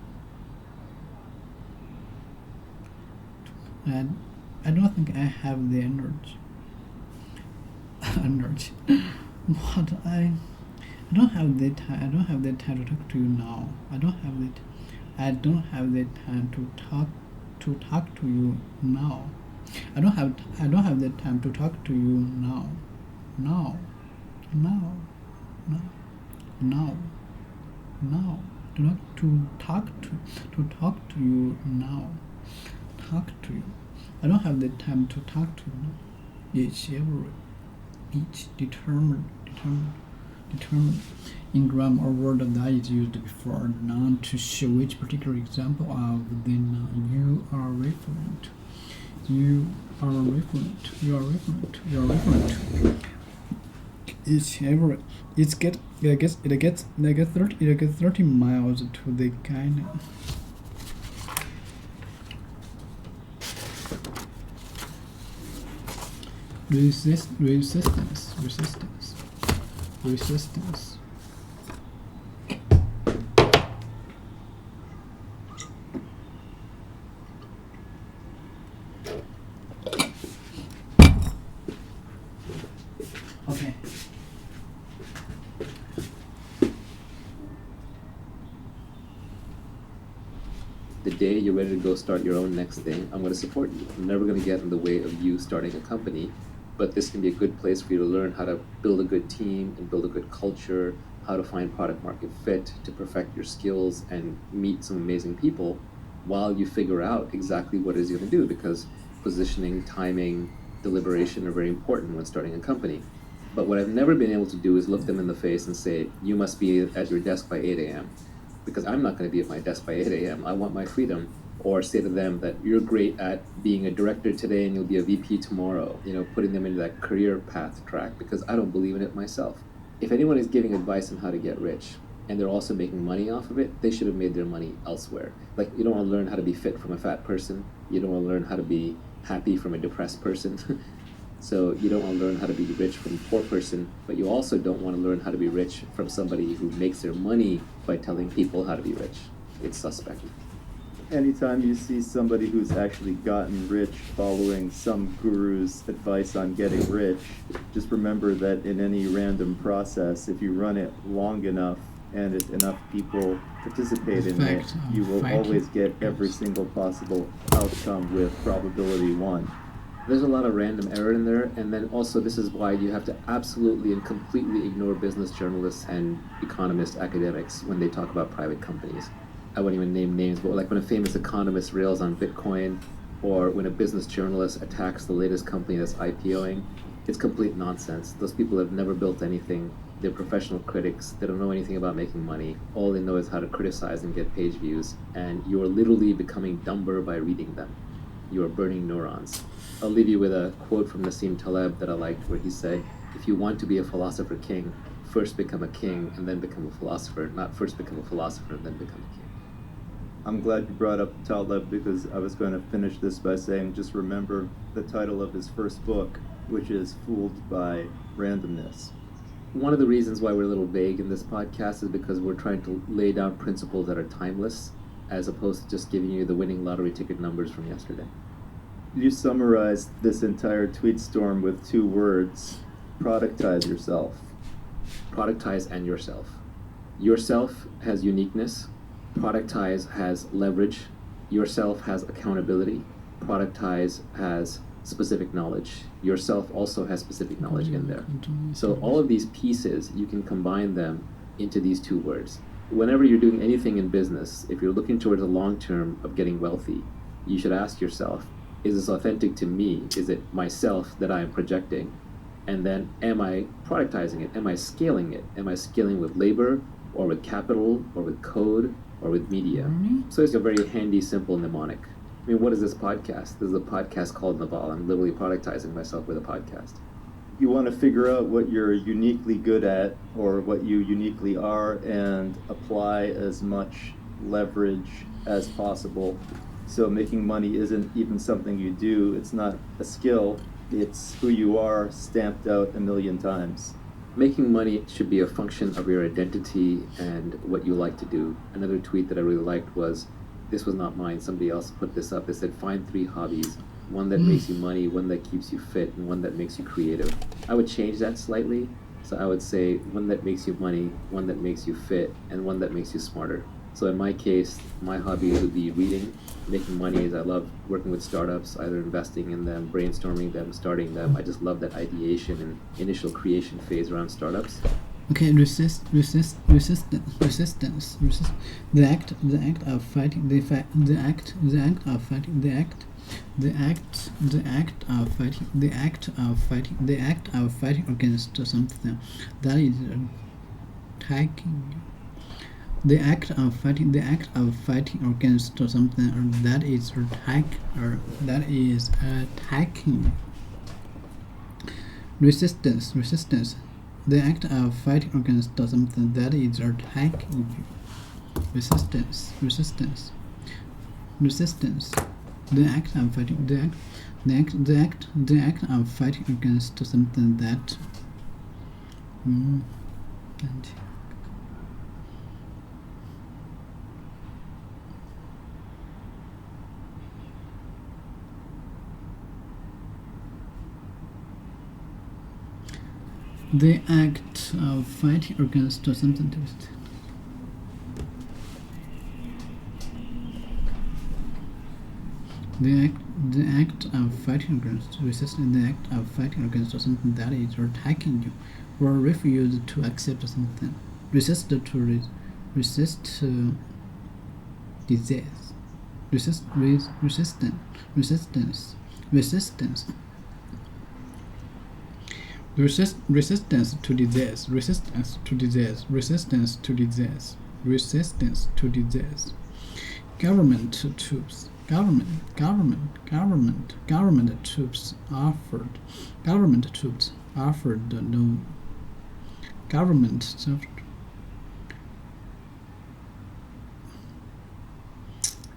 And I don't think I have the energy. What I don't have the time. I don't have the time to talk to you now. I don't have the time to talk to you now. I don't have the time to talk to you now. No. Do not to talk to you now. Talk to you. I don't have the time to talk to you now. Each. Determine. In grammar, a word that is used before a noun to show which particular example of the noun you are referring to. You are referring to. Each, every. It gets 30 miles to the garden. Resistance. Okay. The day you're ready to go start your own next thing, I'm going to support you. I'm never going to get in the way of you starting a company, but this can be a good place for you to learn how to build a good team and build a good culture, how to find product market fit, to perfect your skills and meet some amazing people while you figure out exactly what it is you're going to do, because positioning, timing, deliberation are very important when starting a company. But what I've never been able to do is look them in the face and say, you must be at your desk by 8 a.m. because I'm not going to be at my desk by 8 a.m. I want my freedom. Or say to them that you're great at being a director today and you'll be a VP tomorrow, putting them into that career path track, because I don't believe in it myself. If anyone is giving advice on how to get rich and they're also making money off of it, they should have made their money elsewhere. Like, you don't want to learn how to be fit from a fat person. You don't want to learn how to be happy from a depressed person. So you don't want to learn how to be rich from a poor person, but you also don't want to learn how to be rich from somebody who makes their money by telling people how to be rich. It's suspect. Anytime you see somebody who's actually gotten rich following some guru's advice on getting rich, just remember that in any random process, if you run it long enough and if enough people participate in it, you will always get every single possible outcome with probability 1. There's a lot of random error in there, and then also this is why you have to absolutely and completely ignore business journalists and economists, academics, when they talk about private companies. I won't even name names, but like when a famous economist rails on Bitcoin, or when a business journalist attacks the latest company that's IPOing, it's complete nonsense. Those people have never built anything. They're professional critics. They don't know anything about making money. All they know is how to criticize and get page views, and you're literally becoming dumber by reading them. You are burning neurons. I'll leave you with a quote from Nassim Taleb that I liked, where he said, if you want to be a philosopher king, first become a king and then become a philosopher, not first become a philosopher and then become a king. I'm glad you brought up Taleb, because I was going to finish this by saying just remember the title of his first book, which is Fooled by Randomness. One of the reasons why we're a little vague in this podcast is because we're trying to lay down principles that are timeless, as opposed to just giving you the winning lottery ticket numbers from yesterday. You summarized this entire tweet storm with 2 words: productize yourself. Productize and yourself. Yourself has uniqueness. Productize has leverage. Yourself has accountability. Productize has specific knowledge. Yourself also has specific knowledge in there. So all of these pieces, you can combine them into these 2 words. Whenever you're doing anything in business, if you're looking towards the long term of getting wealthy, you should ask yourself, is this authentic to me? Is it myself that I am projecting? And then am I productizing it? Am I scaling it? Am I scaling with labor, or with capital, or with code, or with media? So it's a very handy, simple mnemonic. I mean, what is this podcast? This is a podcast called Naval. I'm literally productizing myself with a podcast. You want to figure out what you're uniquely good at, or what you uniquely are, and apply as much leverage as possible. So making money isn't even something you do. It's not a skill. It's who you are stamped out a million times. Making money should be a function of your identity and what you like to do. Another tweet that I really liked was, this was not mine, somebody else put this up. They said, find 3 hobbies. One that makes you money, one that keeps you fit, and one that makes you creative. I would change that slightly. So I would say one that makes you money, one that makes you fit, and one that makes you smarter. So in my case, my hobbies would be reading. Making money is I love working with startups, either investing in them, brainstorming them, starting them. I just love that ideation and initial creation phase around startups. Okay, resistance. The act of fighting. The act of fighting. The act of fighting against something that is attacking you. The act of fighting against something that is attacking. Resistance. The act of fighting against something that is attacking you. Resistance. The act of fighting. The act of fighting against something that. The act of fighting against something. The act of fighting against resistance, the act of fighting against something that is attacking you, or refuse to accept something, resist disease, resistance, resistance to disease, resistance to disease, resistance to disease, resistance to disease. Government troops, government troops offered no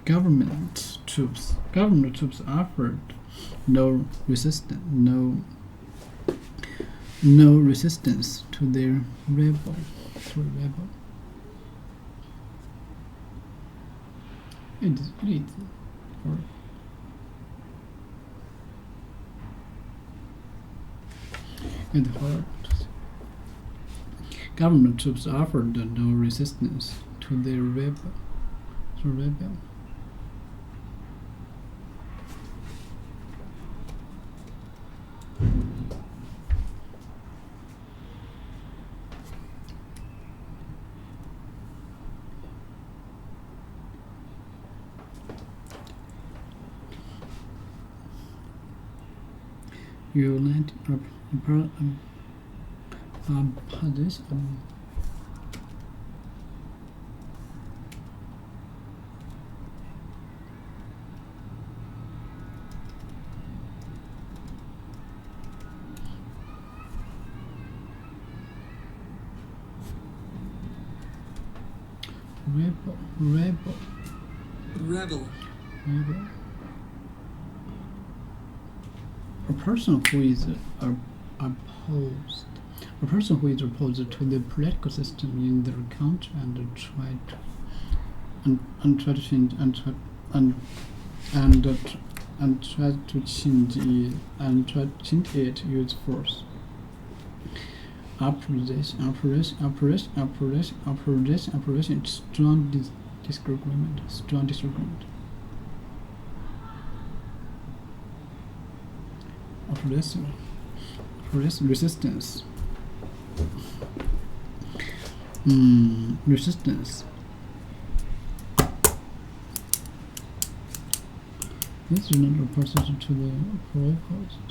government troops offered no resistance to their rebel. It is or it hurt. Government troops offered no resistance to their rebel. United rebel, a person who is opposed to the political system in their country and try to change it use force. Operation strong disagreement. Resistance. Resistance. This is not opposed to the Holocaust.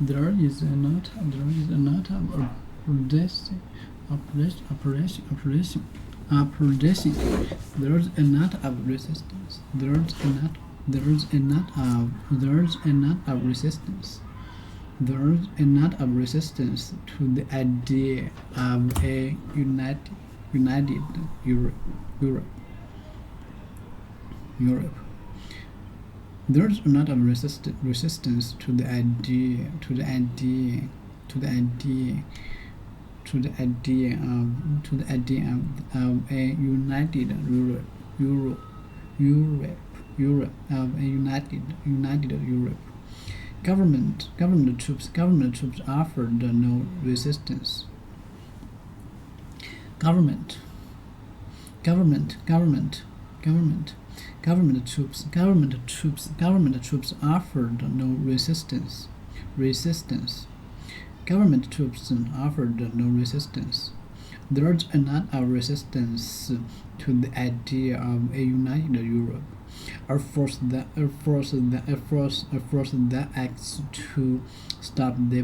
There is a not of operation. There is a not of resistance. There is a not of resistance. There is a not of resistance to the idea of a united Europe. There is not of resistance to the idea of a united Europe. Government troops offered no resistance. Government troops offered no resistance. Government troops offered no resistance. There is not a resistance to the idea of a united Europe. A force that acts to stop the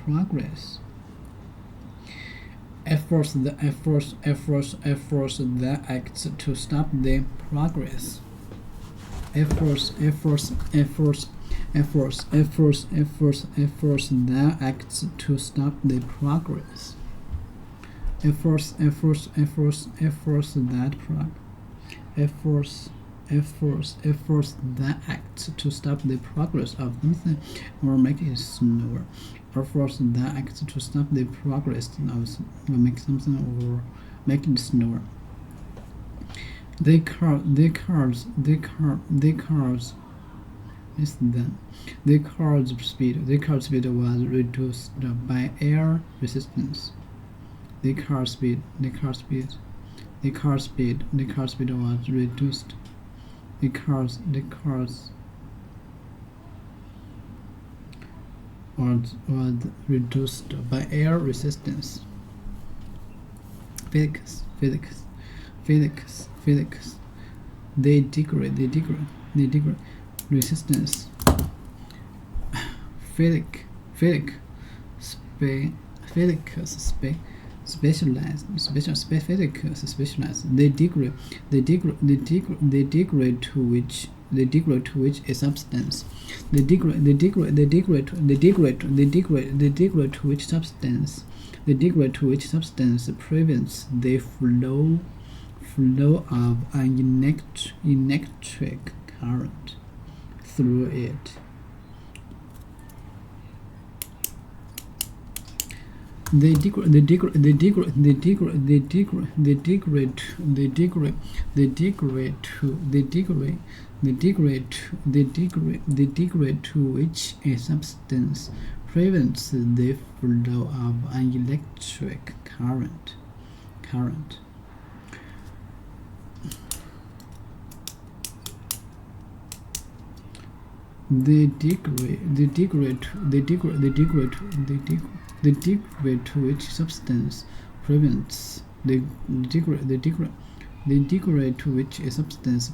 progress. A force that acts to stop the progress. A force that acts to stop the progress. A force that acts to stop the progress of something or make it slower. A force that acts to stop the progress of make something or make it slower. The cars speed was reduced by air resistance. The car speed was reduced. The cars was reduced by air resistance. Physics. They degrade resistance. Specialized. They degrade to which a substance. They degrade to which substance. The degree to which substance prevents the flow of an electric current through it. They degrade to which a substance prevents the flow of an electric current. The degree to which substance prevents the degree to which a substance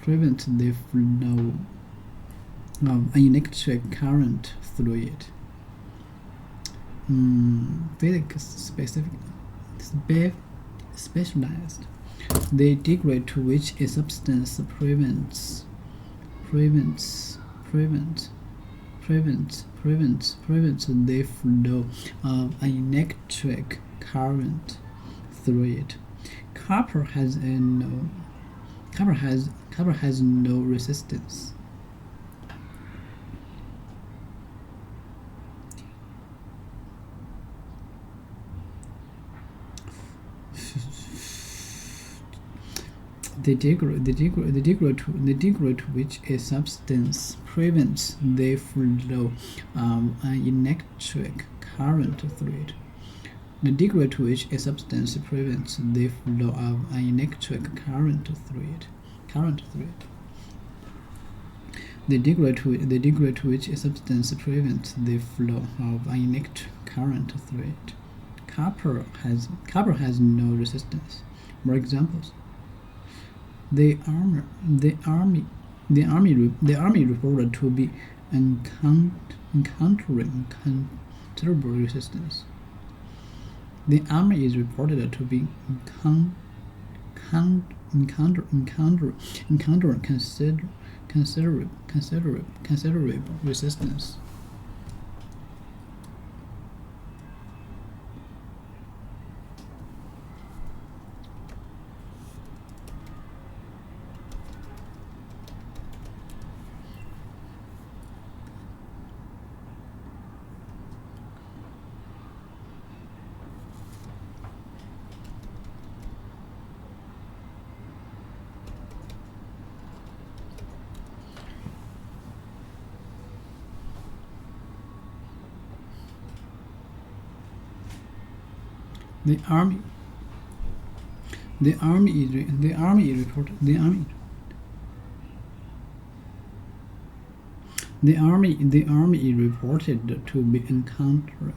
prevents the flow of an electric current through it. Physics specialized. The degree to which a substance prevents the flow of an electric current through it. Copper has no resistance. The degree to which a substance prevents the flow of an electric current through it. The degree to which a substance prevents the flow of an electric current through it. The degree to which a substance prevents the flow of an electric current through it. Copper has no resistance. More examples. The army reported to be encountering considerable resistance. The army is reported to be encountering considerable resistance. The army is reported to be encountering.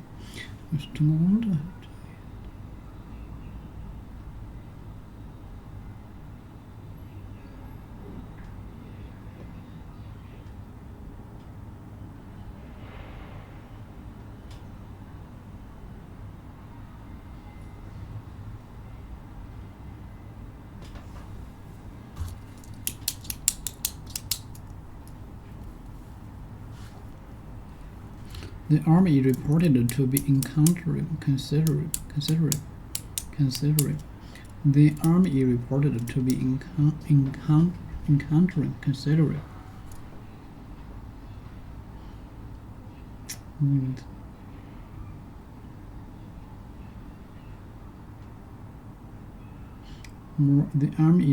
The army is reported to be encountering considerable. The army is reported to be encountering considerable. The army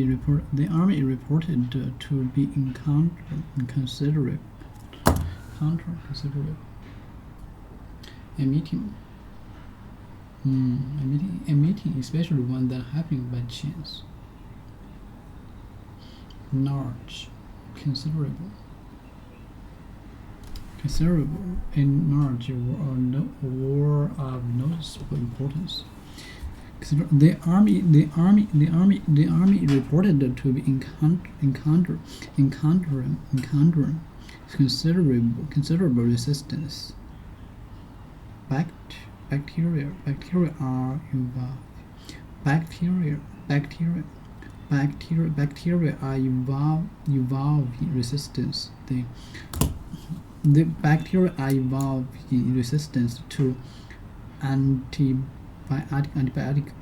is reported to be encountering considerable. encounter considerable. A meeting, a meeting, especially one that happened by chance. Large, considerable, and large were of noticeable importance. The army reported to be encountering considerable resistance. Bacteria are involved. Bacteria are evolving resistance. The bacteria are evolving resistance to antibiotics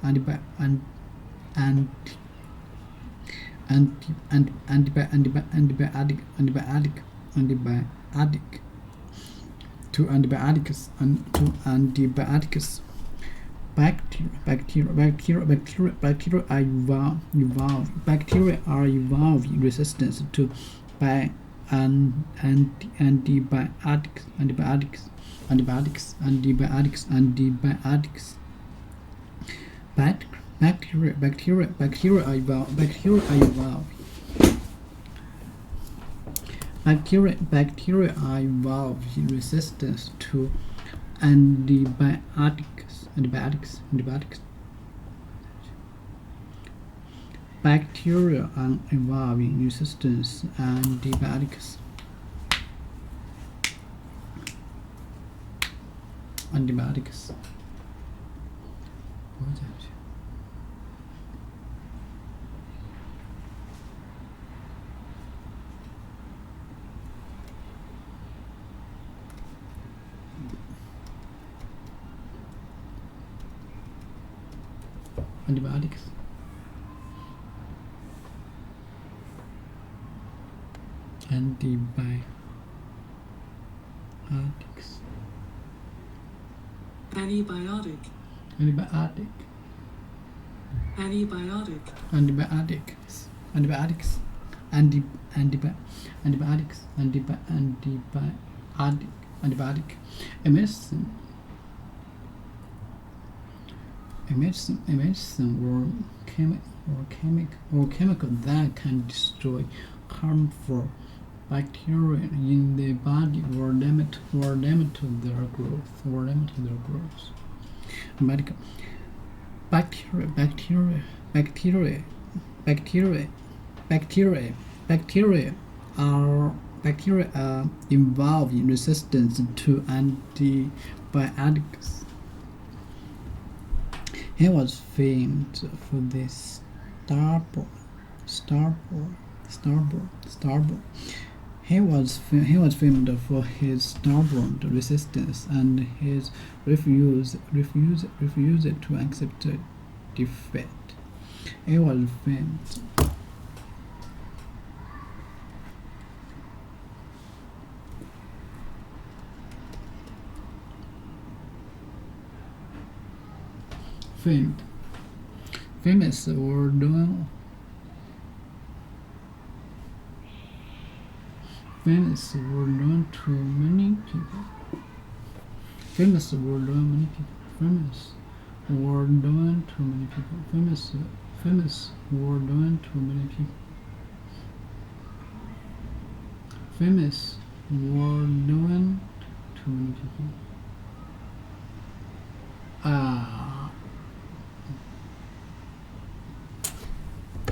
and to antibiotics. Bacteria are evolving resistance to antibiotics. Bacteria are evolving resistance to antibiotics. Bacteria are evolving resistance antibiotics. Antibiotics. Antibiotic. A medicine or chemical that can destroy harmful bacteria in the body or limit their growth. Medical. Bacteria are involved in resistance to antibiotics. He was famed for this starboard. He was famed for his stubborn resistance and his refusal to accept defeat. He was famed. Famous or known. Famous were known to many people. Famous were known to many people. Famous were known to many people. Famous were known to many people.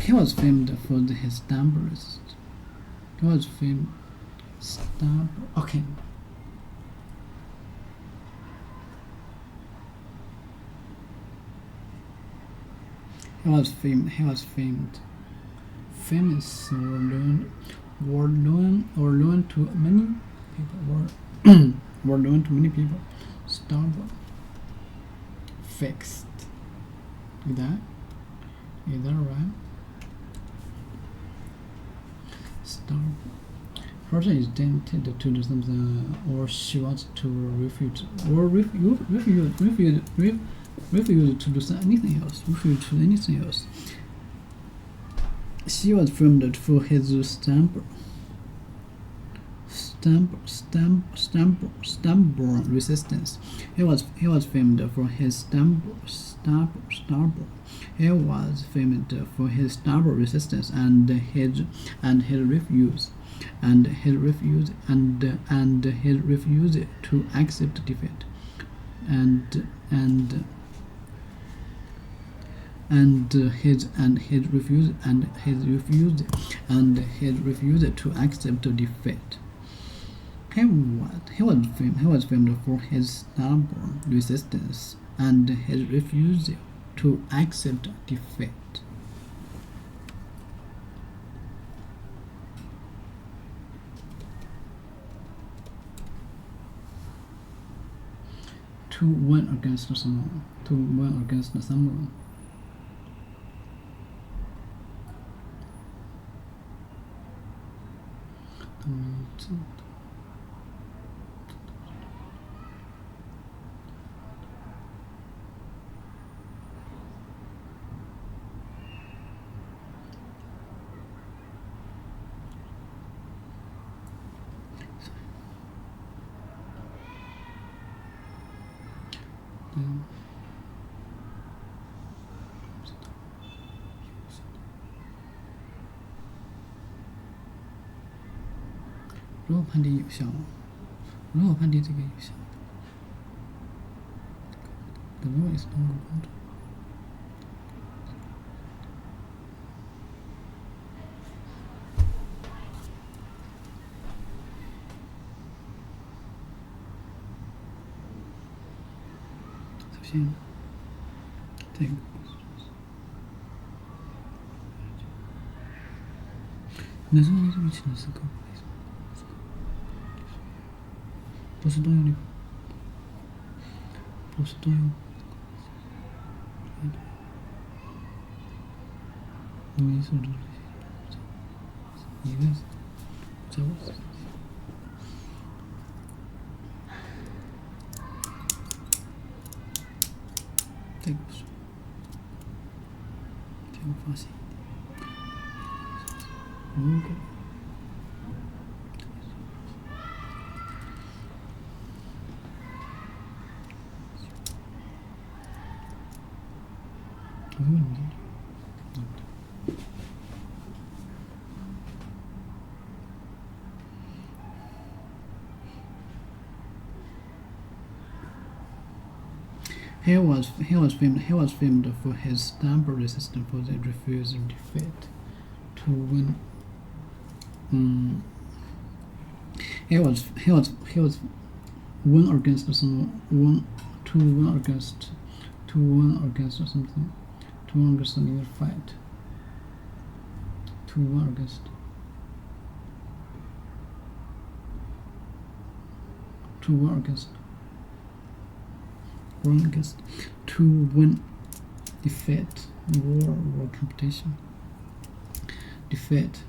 He was famed for his numbers. He was famed. Okay. He was famed. Famous were known to many people. Were known to many people. Stubborn. Fixed. Is that right? Stubborn. Person is tempted to do something, or she wants to refuse to do anything else. She was famed for his stubborn stubborn resistance. He was famed for his stubborn resistance and his refuse to accept defeat and his refusal to accept defeat. He was famed for his stubborn resistance and his refusal to accept defeat. To win against someone.如果判定有效，如果判定这个有效 ，the law is no longer 首先，这个那是预期的思考。不是动用力，不是动用。你说的一个在我这个不是，这个发现如果。He was famed for his stubborn resistance for the refusal defeat to win. He was win against someone, to win against something, to win against in a fight, to win against. To win against. To win defeat war competition. Defeat.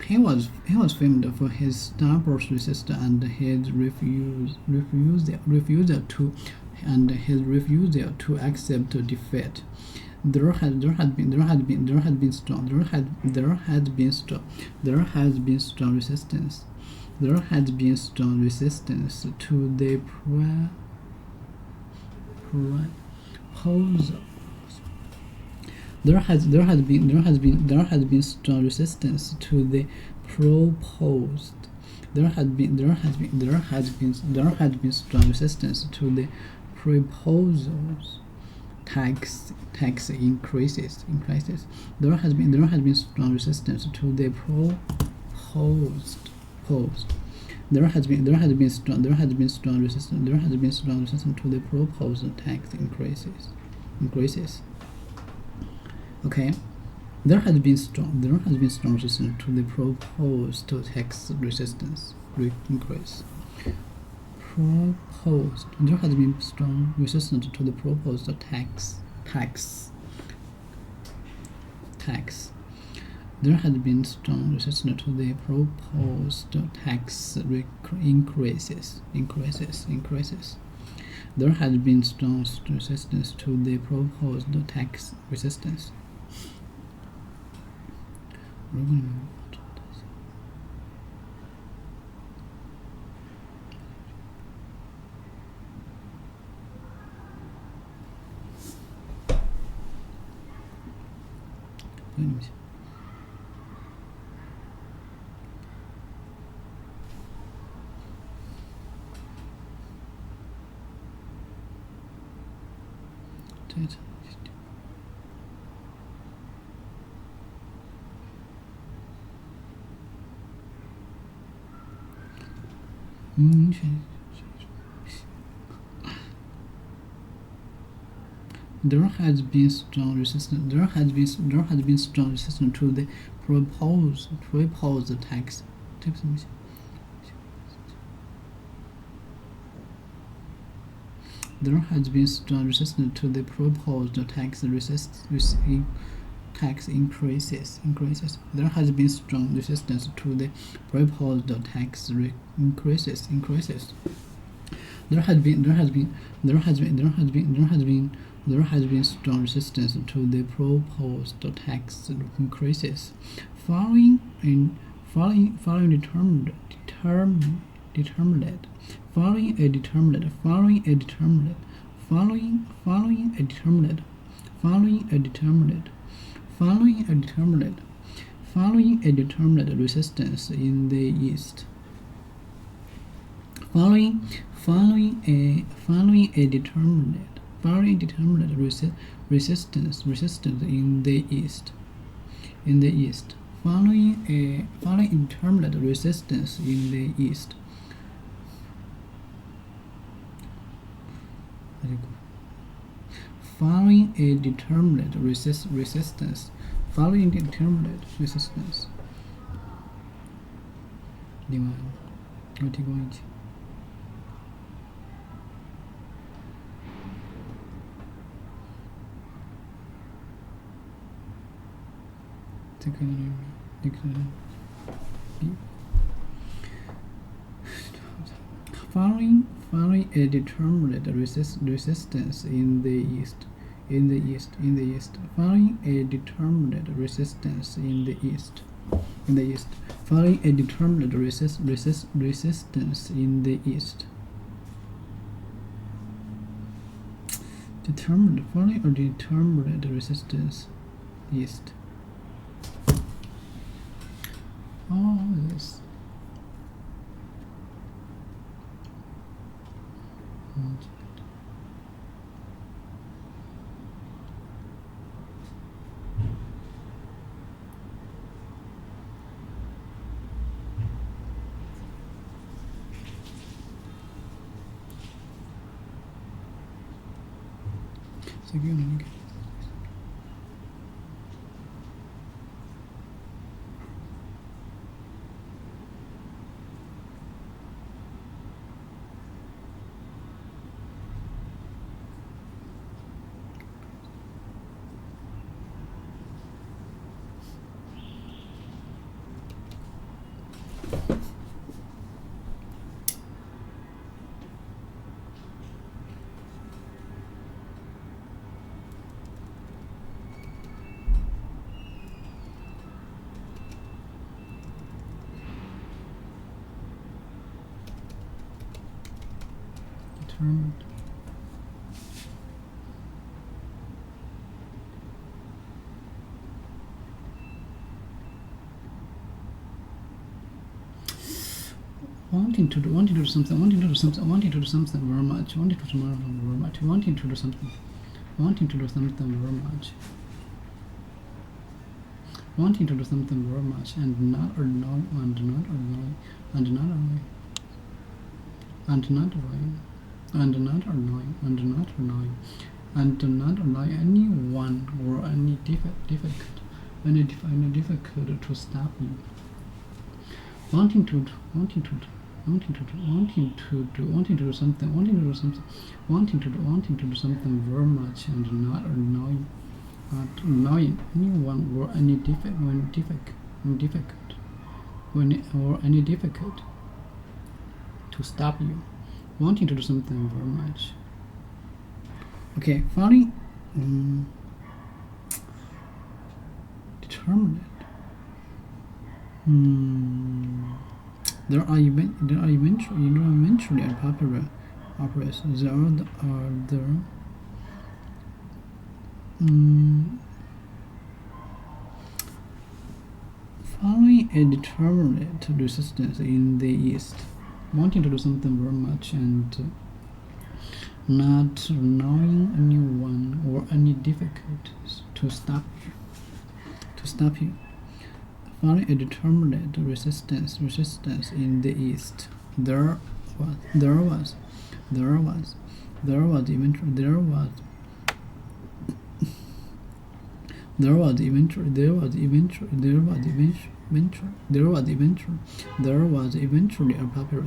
He was famed for his stubborn resistance and his refusal to accept defeat. There has been strong resistance. There has been strong resistance to the proposal. There has been strong resistance to the proposed. There has been strong resistance to the proposals. Tax increases. There has been strong resistance to the proposed. There has been strong resistance to the proposed tax increases. Okay, there has been strong resistance to the proposed tax increase. There has been strong resistance to the proposed tax. There has been strong resistance to the proposed tax increases. There has been strong resistance to the proposed tax resistance. 如果你们不知道的话，不跟你们讲。这个There has been strong resistance. There has been strong resistance to the proposed tax. There has been strong resistance to the proposed tax increases. There has been strong resistance to the proposed tax increases. There has been strong resistance to the proposed tax increases. Following a determined resistance in the East. Following a determined resistance in the East. Following a determined resistance in the East. Following a determined resistance.另外，我提供一些。Following a determined resistance in the East. Following a determined resistance in the East. Following a determined resistance in the East. Following a determined resistance East. All this. Determined. Wanting to do something very much. Wanting to do something very much. Wanting to do something very much and not annoying anyone or any difficult to stop you. Wanting to do something very much and not annoying anyone or any difficult to stop you. Wanting to do something very much. Okay, determined There are eventually popular operas. There are following a determinate resistance in the East, wanting to do something very much and not allowing anyone or any difficulties to stop you. Following a determinate resistance in the East, there was eventually a popular.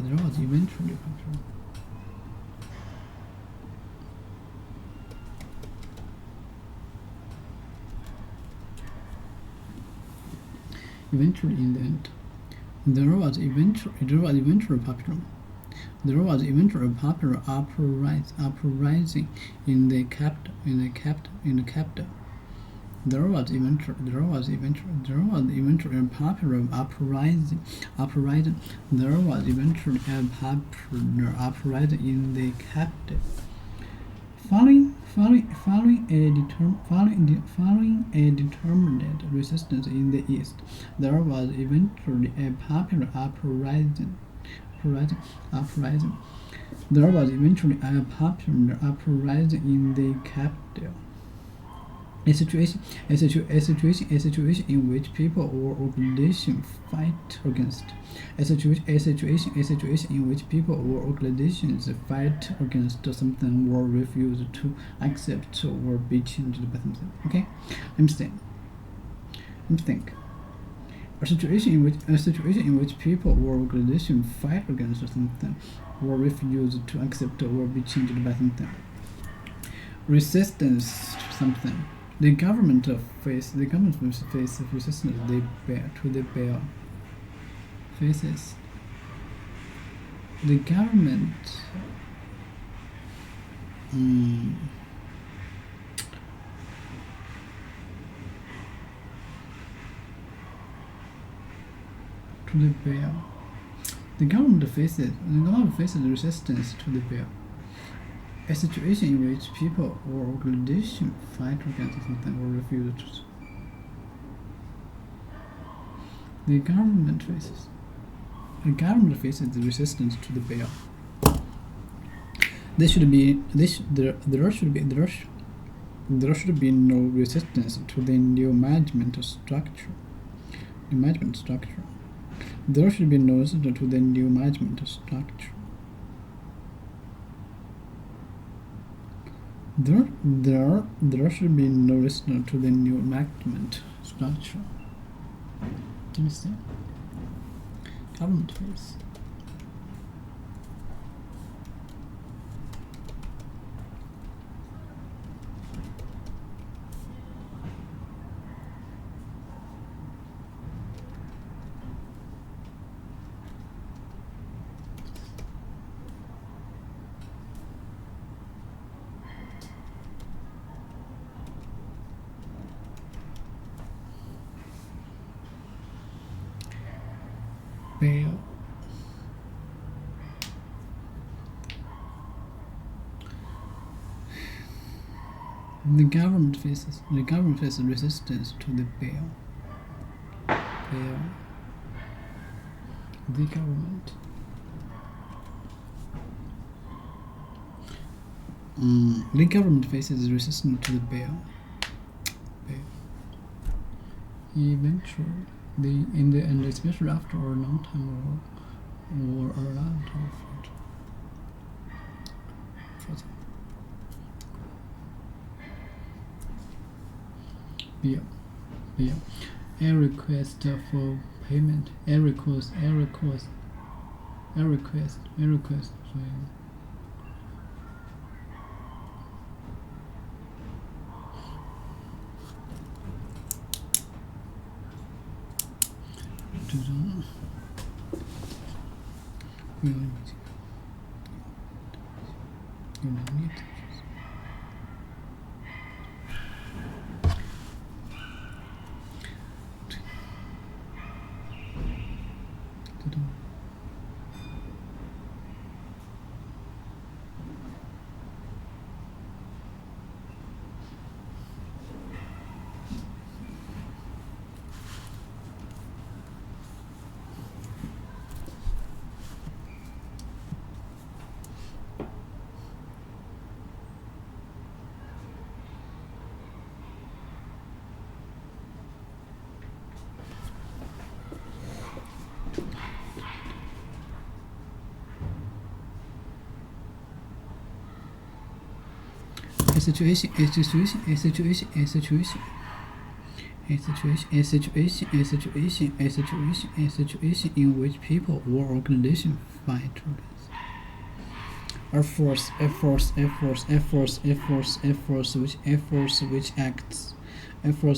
Eventually, in the end, there was eventually popular. There was eventually a popular uprising in the capital. There was eventually a popular uprising. There was eventually a popular uprising in the capital. Following a determined resistance in the East, there was eventually a popular uprising. There was eventually a popular uprising in the capital. A situation in which people or organizations fight against. A situation in which people or organizations fight against something or refuse to accept or be changed by something. Okay, let me think. A situation in which people or organizations fight against something or refuse to accept or be changed by something. Resistance to something. The government faces resistance to the bill. Faces. The government to the bill. The government faces resistance to the bill. A situation in which people or organizations fight against something or refuse to. The government faces the resistance to the bill. There should be no resistance to the new management structure. There should be no resistance to the new management structure. There should be no resistance to the new management structure. Do you understand? Government face. Bail. The government faces resistance to the bail. The government. The government faces resistance to the bail. Eventually, in the end, especially after a long time or a long time further. Bill. A request for payment. A request for situation in which people or organization fight together. A force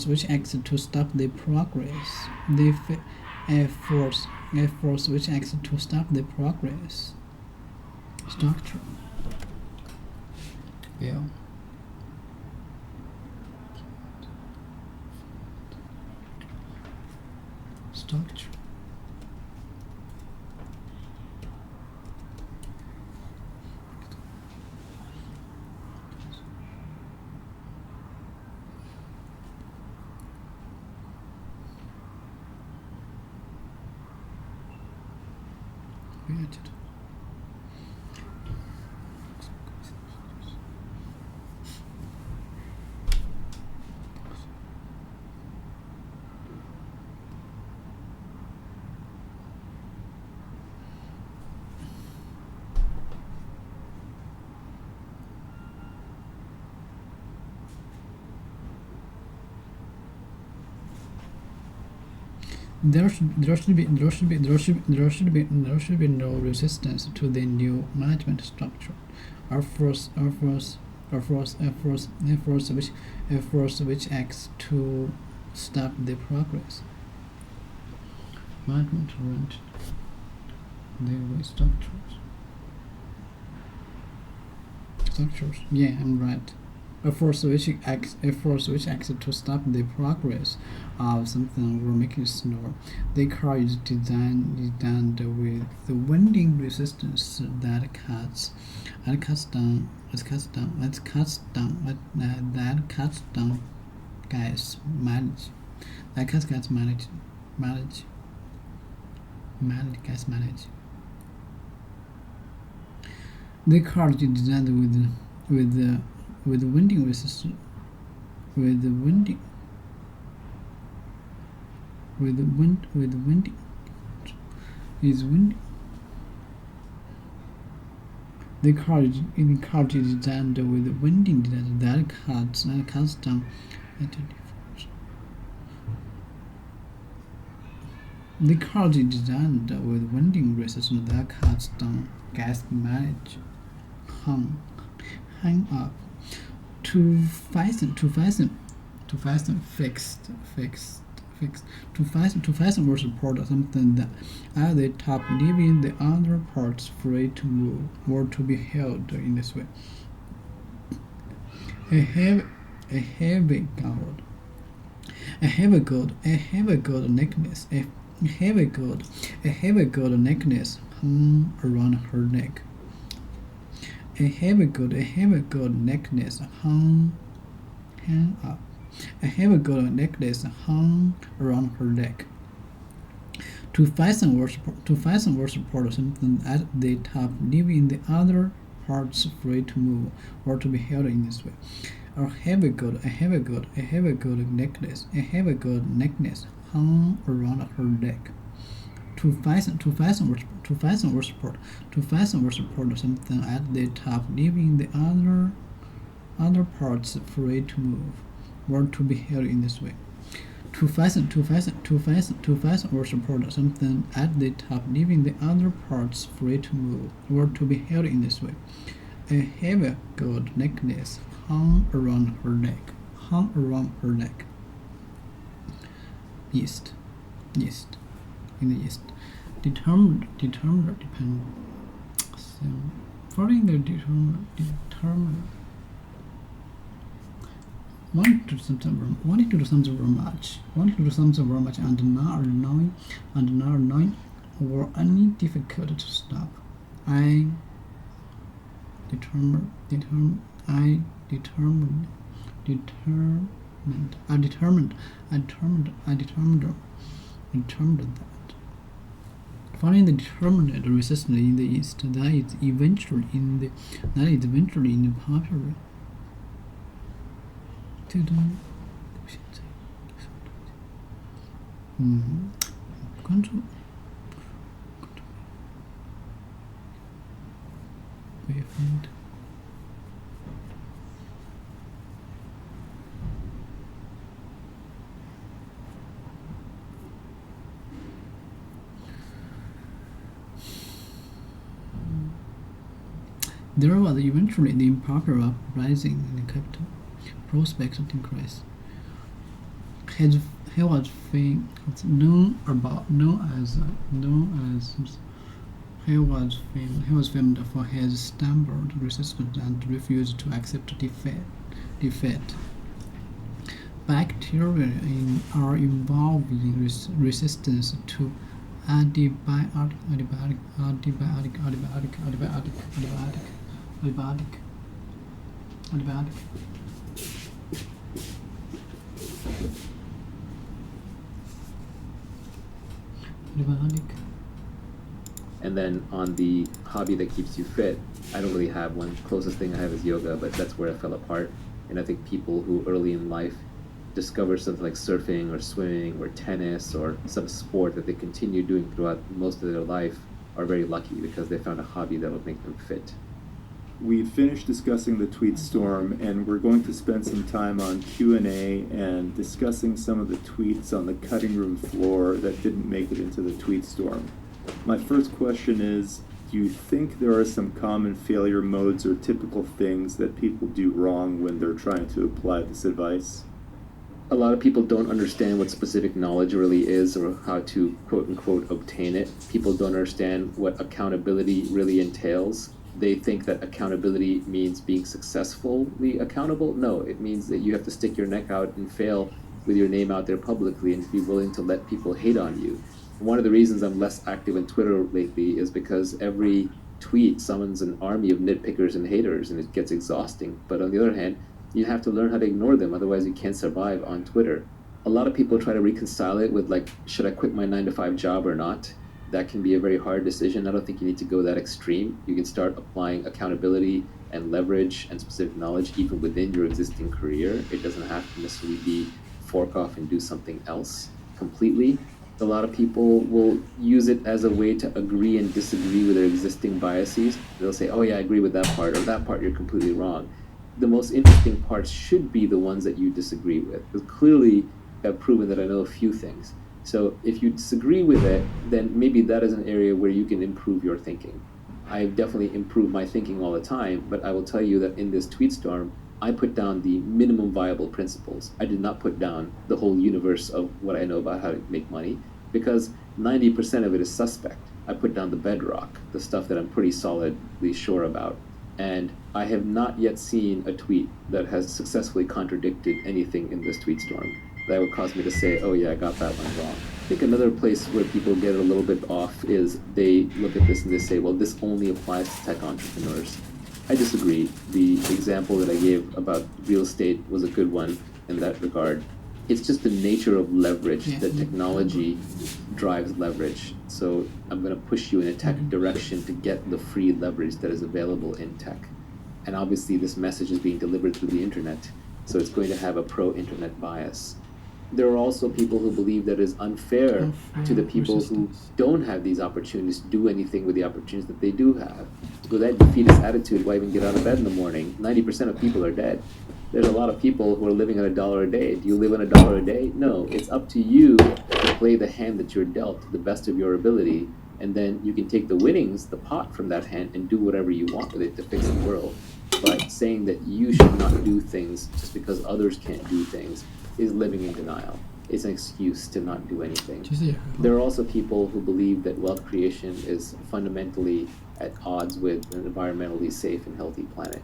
which acts to stop the progress. A force which acts to stop the progress. Structure. Yeah. Structure. Created. There should be no resistance to the new management structure. A force which acts to stop the progress. Management rent the way structures. Yeah, I'm right. A force which acts to stop the progress of something or make it slower. The car is designed with the winding resistance that cuts down gas mileage. The car is designed with winding resistance. With winding. Is winding. The car is designed with winding that cuts down. The car is designed with winding resistance that cuts down gas mileage. Hang up. To fasten fixed. To fasten or support something that at the top, leaving the other parts free to move or to be held in this way. A heavy gold necklace hung around her neck. A heavy gold necklace hung up. A heavy gold necklace hung around her neck. To fasten or support something at the top, leaving the other parts free to move or to be held in this way. A heavy gold necklace hung around her neck. To fasten or support something at the top, leaving the other parts free to move or to be held in this way. To fasten or support something at the top, leaving the other parts free to move or to be held in this way. A heavy gold necklace hung around her neck. East. In the east. Determined. So, following the determined. Wanting to do something very much and not knowing or any difficult to stop. I determined that. Following the determined resistance in the east, that is eventually in the popular. Control. We find There was eventually the improper uprising in the capital. Prospects increased. He was known for his stubborn resistance and refused to accept defeat. Bacteria are involved in resistance to antibiotic. And then on the hobby that keeps you fit, I don't really have one. Closest thing I have is yoga, but that's where I fell apart. And I think people who early in life discover something like surfing or swimming or tennis or some sport that they continue doing throughout most of their life are very lucky because they found a hobby that will make them fit. We finished discussing the tweet storm, and we're going to spend some time on Q&A and discussing some of the tweets on the cutting room floor that didn't make it into the tweet storm. My first question is, do you think there are some common failure modes or typical things that people do wrong when they're trying to apply this advice? A lot of people don't understand what specific knowledge really is or how to quote-unquote obtain it. People don't understand what accountability really entails. They think that accountability means being successfully accountable. No, it means that you have to stick your neck out and fail with your name out there publicly and be willing to let people hate on you. One of the reasons I'm less active on Twitter lately is because every tweet summons an army of nitpickers and haters, and it gets exhausting. But on the other hand, you have to learn how to ignore them, otherwise you can't survive on Twitter. A lot of people try to reconcile it with like, should I quit my 9-to-5 job or not? That can be a very hard decision. I don't think you need to go that extreme. You can start applying accountability and leverage and specific knowledge even within your existing career. It doesn't have to necessarily be fork off and do something else completely. A lot of people will use it as a way to agree and disagree with their existing biases. They'll say, oh yeah, I agree with that part, or that part you're completely wrong. The most interesting parts should be the ones that you disagree with. Because clearly I've proven that I know a few things. So if you disagree with it, then maybe that is an area where you can improve your thinking. I've definitely improved my thinking all the time, but I will tell you that in this tweet storm, I put down the minimum viable principles. I did not put down the whole universe of what I know about how to make money, because 90% of it is suspect. I put down the bedrock, the stuff that I'm pretty solidly sure about. And I have not yet seen a tweet that has successfully contradicted anything in this tweet storm that would cause me to say, oh yeah, I got that one wrong. I think another place where people get a little bit off is they look at this and they say, well, this only applies to tech entrepreneurs. I disagree. The example that I gave about real estate was a good one in that regard. It's just the nature of leverage, that technology drives leverage. So I'm going to push you in a tech direction to get the free leverage that is available in tech. And obviously this message is being delivered through the internet, so it's going to have a pro-internet bias. There are also people who believe that it is unfair to the people who don't have these opportunities to do anything with the opportunities that they do have. With that defeatist attitude, why even get out of bed in the morning? 90% of people are dead. There's a lot of people who are living on $1 a day. Do you live on $1 a day? No, it's up to you to play the hand that you're dealt to the best of your ability, and then you can take the winnings, the pot from that hand, and do whatever you want with it to fix the world. But saying that you should not do things just because others can't do things is living in denial. It's an excuse to not do anything. There are also people who believe that wealth creation is fundamentally at odds with an environmentally safe and healthy planet.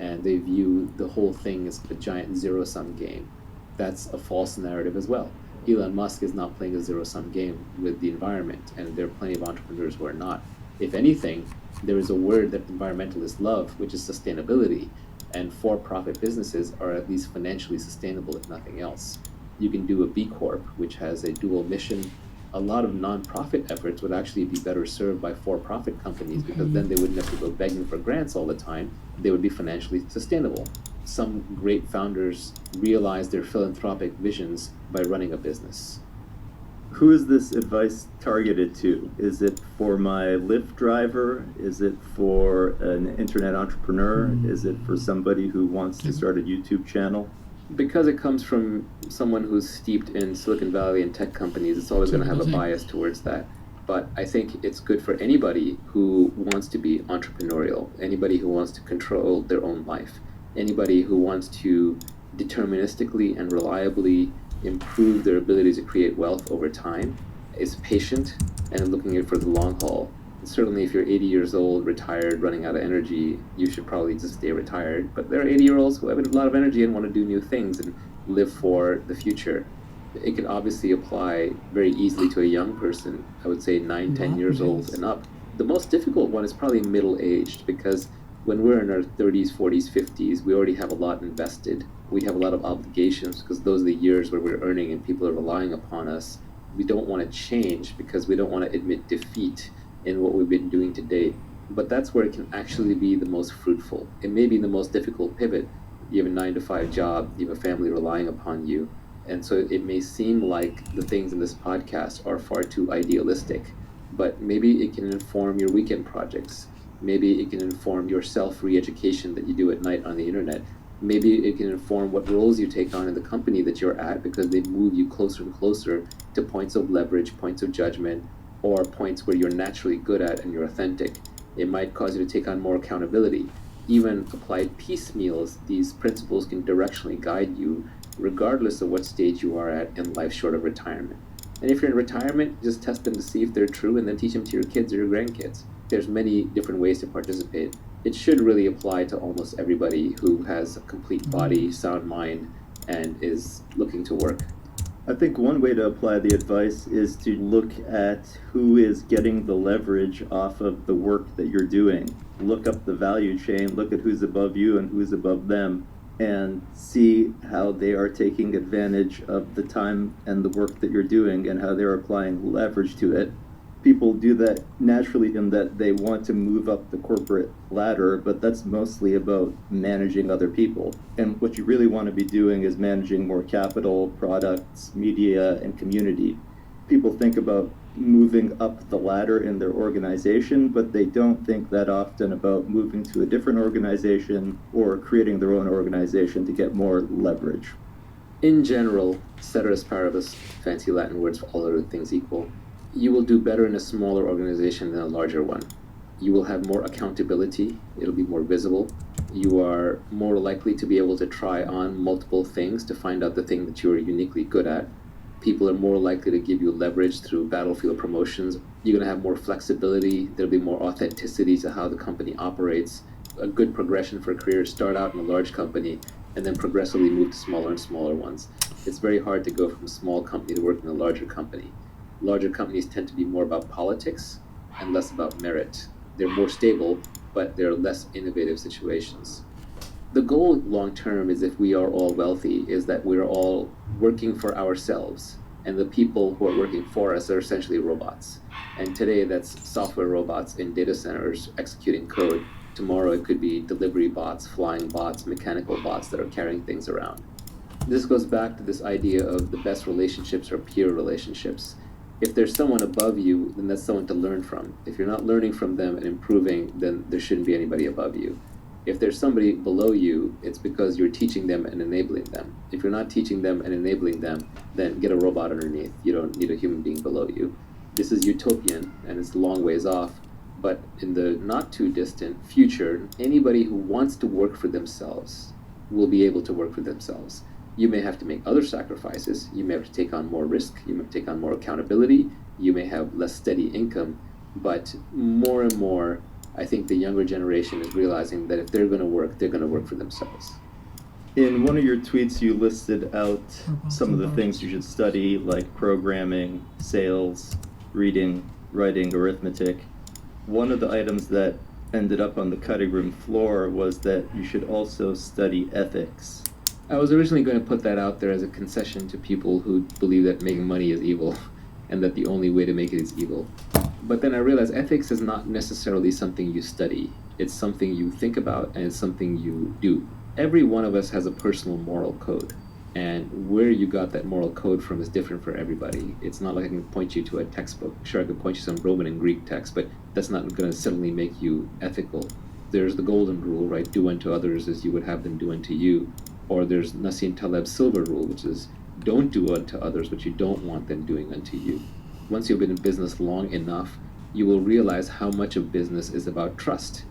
And they view the whole thing as a giant zero-sum game. That's a false narrative as well. Elon Musk is not playing a zero-sum game with the environment, and there are plenty of entrepreneurs who are not. If anything, there is a word that environmentalists love, which is sustainability, and for-profit businesses are at least financially sustainable, if nothing else. You can do a B Corp, which has a dual mission. A lot of non-profit efforts would actually be better served by for-profit companies, because then they wouldn't have to go begging for grants all the time. They would be financially sustainable. Some great founders realize their philanthropic visions by running a business. Who is this advice targeted to? Is it for my Lyft driver? Is it for an internet entrepreneur? Is it for somebody who wants to start a YouTube channel? Because it comes from someone who's steeped in Silicon Valley and tech companies, it's always going to have a bias towards that. But I think it's good for anybody who wants to be entrepreneurial, anybody who wants to control their own life, anybody who wants to deterministically and reliably improve their ability to create wealth over time, is patient and looking at it for the long haul. Certainly if you're 80 years old, retired, running out of energy, you should probably just stay retired. But there are 80-year-olds who have a lot of energy and want to do new things and live for the future. It can obviously apply very easily to a young person, I would say 9, 10 years old and up. The most difficult one is probably middle-aged, because when we're in our 30s, 40s, 50s, we already have a lot invested. We have a lot of obligations because those are the years where we're earning and people are relying upon us. We don't want to change because we don't want to admit defeat in what we've been doing to date. But that's where it can actually be the most fruitful. It may be the most difficult pivot. You have a 9-to-5 job, you have a family relying upon you. And so it may seem like the things in this podcast are far too idealistic, but maybe it can inform your weekend projects. Maybe it can inform your self-re-education that you do at night on the internet. Maybe it can inform what roles you take on in the company that you're at, because they move you closer and closer to points of leverage, points of judgment, or points where you're naturally good at and you're authentic. It might cause you to take on more accountability. Even applied piecemeals, these principles can directionally guide you regardless of what stage you are at in life short of retirement. And if you're in retirement, just test them to see if they're true and then teach them to your kids or your grandkids. There's many different ways to participate. It should really apply to almost everybody who has a complete body, sound mind, and is looking to work. I think one way to apply the advice is to look at who is getting the leverage off of the work that you're doing. Look up the value chain, look at who's above you and who's above them, and see how they are taking advantage of the time and the work that you're doing and how they're applying leverage to it. People do that naturally in that they want to move up the corporate ladder, but that's mostly about managing other people. And what you really want to be doing is managing more capital, products, media, and community. People think about moving up the ladder in their organization, but they don't think that often about moving to a different organization or creating their own organization to get more leverage. In general, ceteris paribus, fancy Latin words for all other things equal, you will do better in a smaller organization than a larger one. You will have more accountability, it'll be more visible. You are more likely to be able to try on multiple things to find out the thing that you are uniquely good at. People are more likely to give you leverage through battlefield promotions. You're going to have more flexibility. There'll be more authenticity to how the company operates. A good progression for a career: start out in a large company and then progressively move to smaller and smaller ones. It's very hard to go from a small company to work in a larger company. Larger companies tend to be more about politics and less about merit. They're more stable, but they're less innovative situations. The goal long term is, if we are all wealthy, is that we're all working for ourselves, and the people who are working for us are essentially robots. And today that's software robots in data centers executing code. Tomorrow it could be delivery bots, flying bots, mechanical bots that are carrying things around. This goes back to this idea of the best relationships are peer relationships. If there's someone above you, then that's someone to learn from. If you're not learning from them and improving, then there shouldn't be anybody above you. If there's somebody below you, it's because you're teaching them and enabling them. If you're not teaching them and enabling them, then get a robot underneath. You don't need a human being below you. This is utopian, and it's a long ways off. But in the not too distant future, anybody who wants to work for themselves will be able to work for themselves. You may have to make other sacrifices. You may have to take on more risk. You may have to take on more accountability. You may have less steady income. But more and more, I think the younger generation is realizing that if they're going to work for themselves. In one of your tweets, you listed out some of the things you should study, like programming, sales, reading, writing, arithmetic. One of the items that ended up on the cutting room floor was that you should also study ethics. I was originally going to put that out there as a concession to people who believe that making money is evil and that the only way to make it is evil. But then I realized ethics is not necessarily something you study. It's something you think about, and it's something you do. Every one of us has a personal moral code. And where you got that moral code from is different for everybody. It's not like I can point you to a textbook. Sure, I could point you to some Roman and Greek text, but that's not going to suddenly make you ethical. There's the golden rule, right? Do unto others as you would have them do unto you. Or there's Nassim Taleb's silver rule, which is don't do unto others what you don't want them doing unto you. once you've been in business long enough, you will realize how much of business is about trust.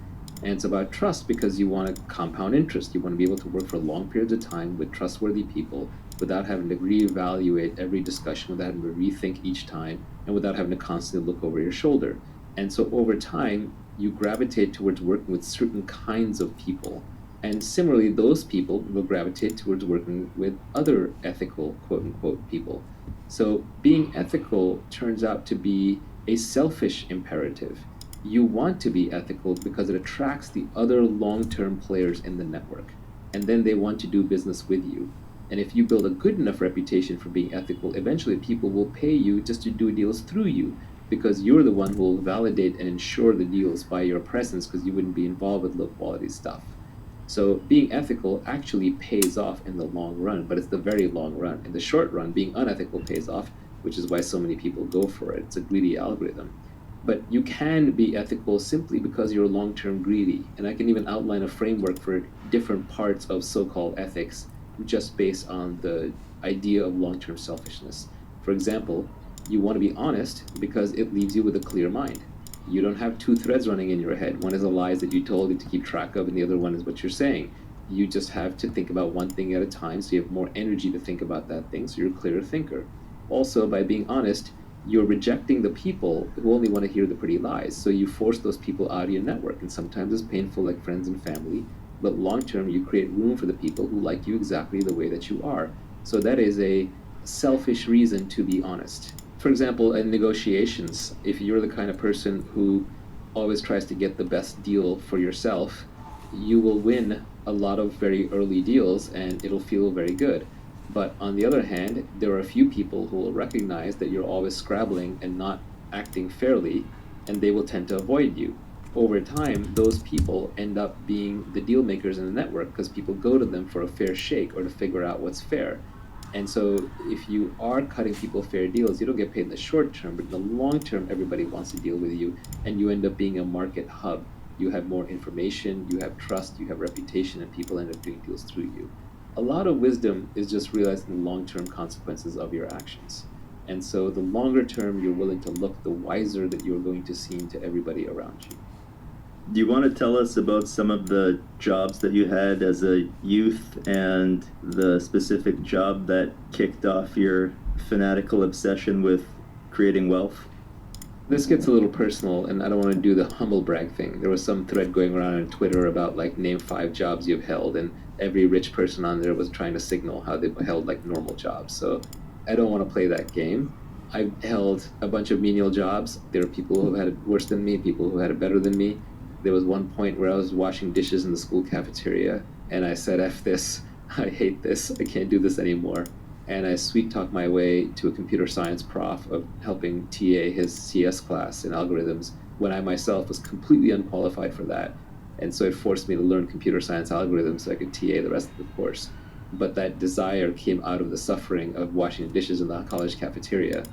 And it's about trust because you want to compound interest. You want to be able to work for long periods of time with trustworthy people without having to reevaluate every discussion, without having to rethink each time, and without having to constantly look over your shoulder. And so over time, you gravitate towards working with certain kinds of people. And similarly, those people will gravitate towards working with other ethical, quote unquote, people. So being ethical turns out to be a selfish imperative. You want to be ethical because it attracts the other long-term players in the network, and then they want to do business with you. And if you build a good enough reputation for being ethical, eventually people will pay you just to do deals through you, because you're the one who will validate and ensure the deals by your presence, because you wouldn't be involved with low-quality stuff. So being ethical actually pays off in the long run, but it's the very long run. In the short run, being unethical pays off, which is why so many people go for it. It's a greedy algorithm. But you can be ethical simply because you're long-term greedy. And I can even outline a framework for different parts of so-called ethics just based on the idea of long-term selfishness. For example, you want to be honest because it leaves you with a clear mind. You don't have two threads running in your head. One is the lies that you told you to keep track of, and the other one is what you're saying. You just have to think about one thing at a time, so you have more energy to think about that thing, so you're a clearer thinker. Also, by being honest, you're rejecting the people who only want to hear the pretty lies, so you force those people out of your network, and sometimes it's painful, like friends and family, but long term you create room for the people who like you exactly the way that you are. So that is a selfish reason to be honest. For example, in negotiations, if you're the kind of person who always tries to get the best deal for yourself, you will win a lot of very early deals and it'll feel very good. But on the other hand, there are a few people who will recognize that you're always scrabbling and not acting fairly, and they will tend to avoid you. Over time, those people end up being the deal makers in the network because people go to them for a fair shake or to figure out what's fair. And so if you are cutting people fair deals, you don't get paid in the short term, but in the long term, everybody wants to deal with you, and you end up being a market hub. You have more information, you have trust, you have reputation, and people end up doing deals through you. A lot of wisdom is just realizing the long-term consequences of your actions. And so the longer term you're willing to look, the wiser that you're going to seem to everybody around you. Do you want to tell us about some of the jobs that you had as a youth and the specific job that kicked off your fanatical obsession with creating wealth? This gets a little personal, and I don't want to do the humble brag thing. There was some thread going around on Twitter about, like, name 5 jobs you've held, and every rich person on there was trying to signal how they've held, like, normal jobs. So I don't want to play that game. I've held a bunch of menial jobs. There are people who had it worse than me, people who had it better than me. There was one point where I was washing dishes in the school cafeteria, and I said, F this, I hate this, I can't do this anymore. And I sweet-talked my way to a computer science prof of helping TA his CS class in algorithms when I myself was completely unqualified for that. And so it forced me to learn computer science algorithms so I could TA the rest of the course. But that desire came out of the suffering of washing dishes in the college cafeteria,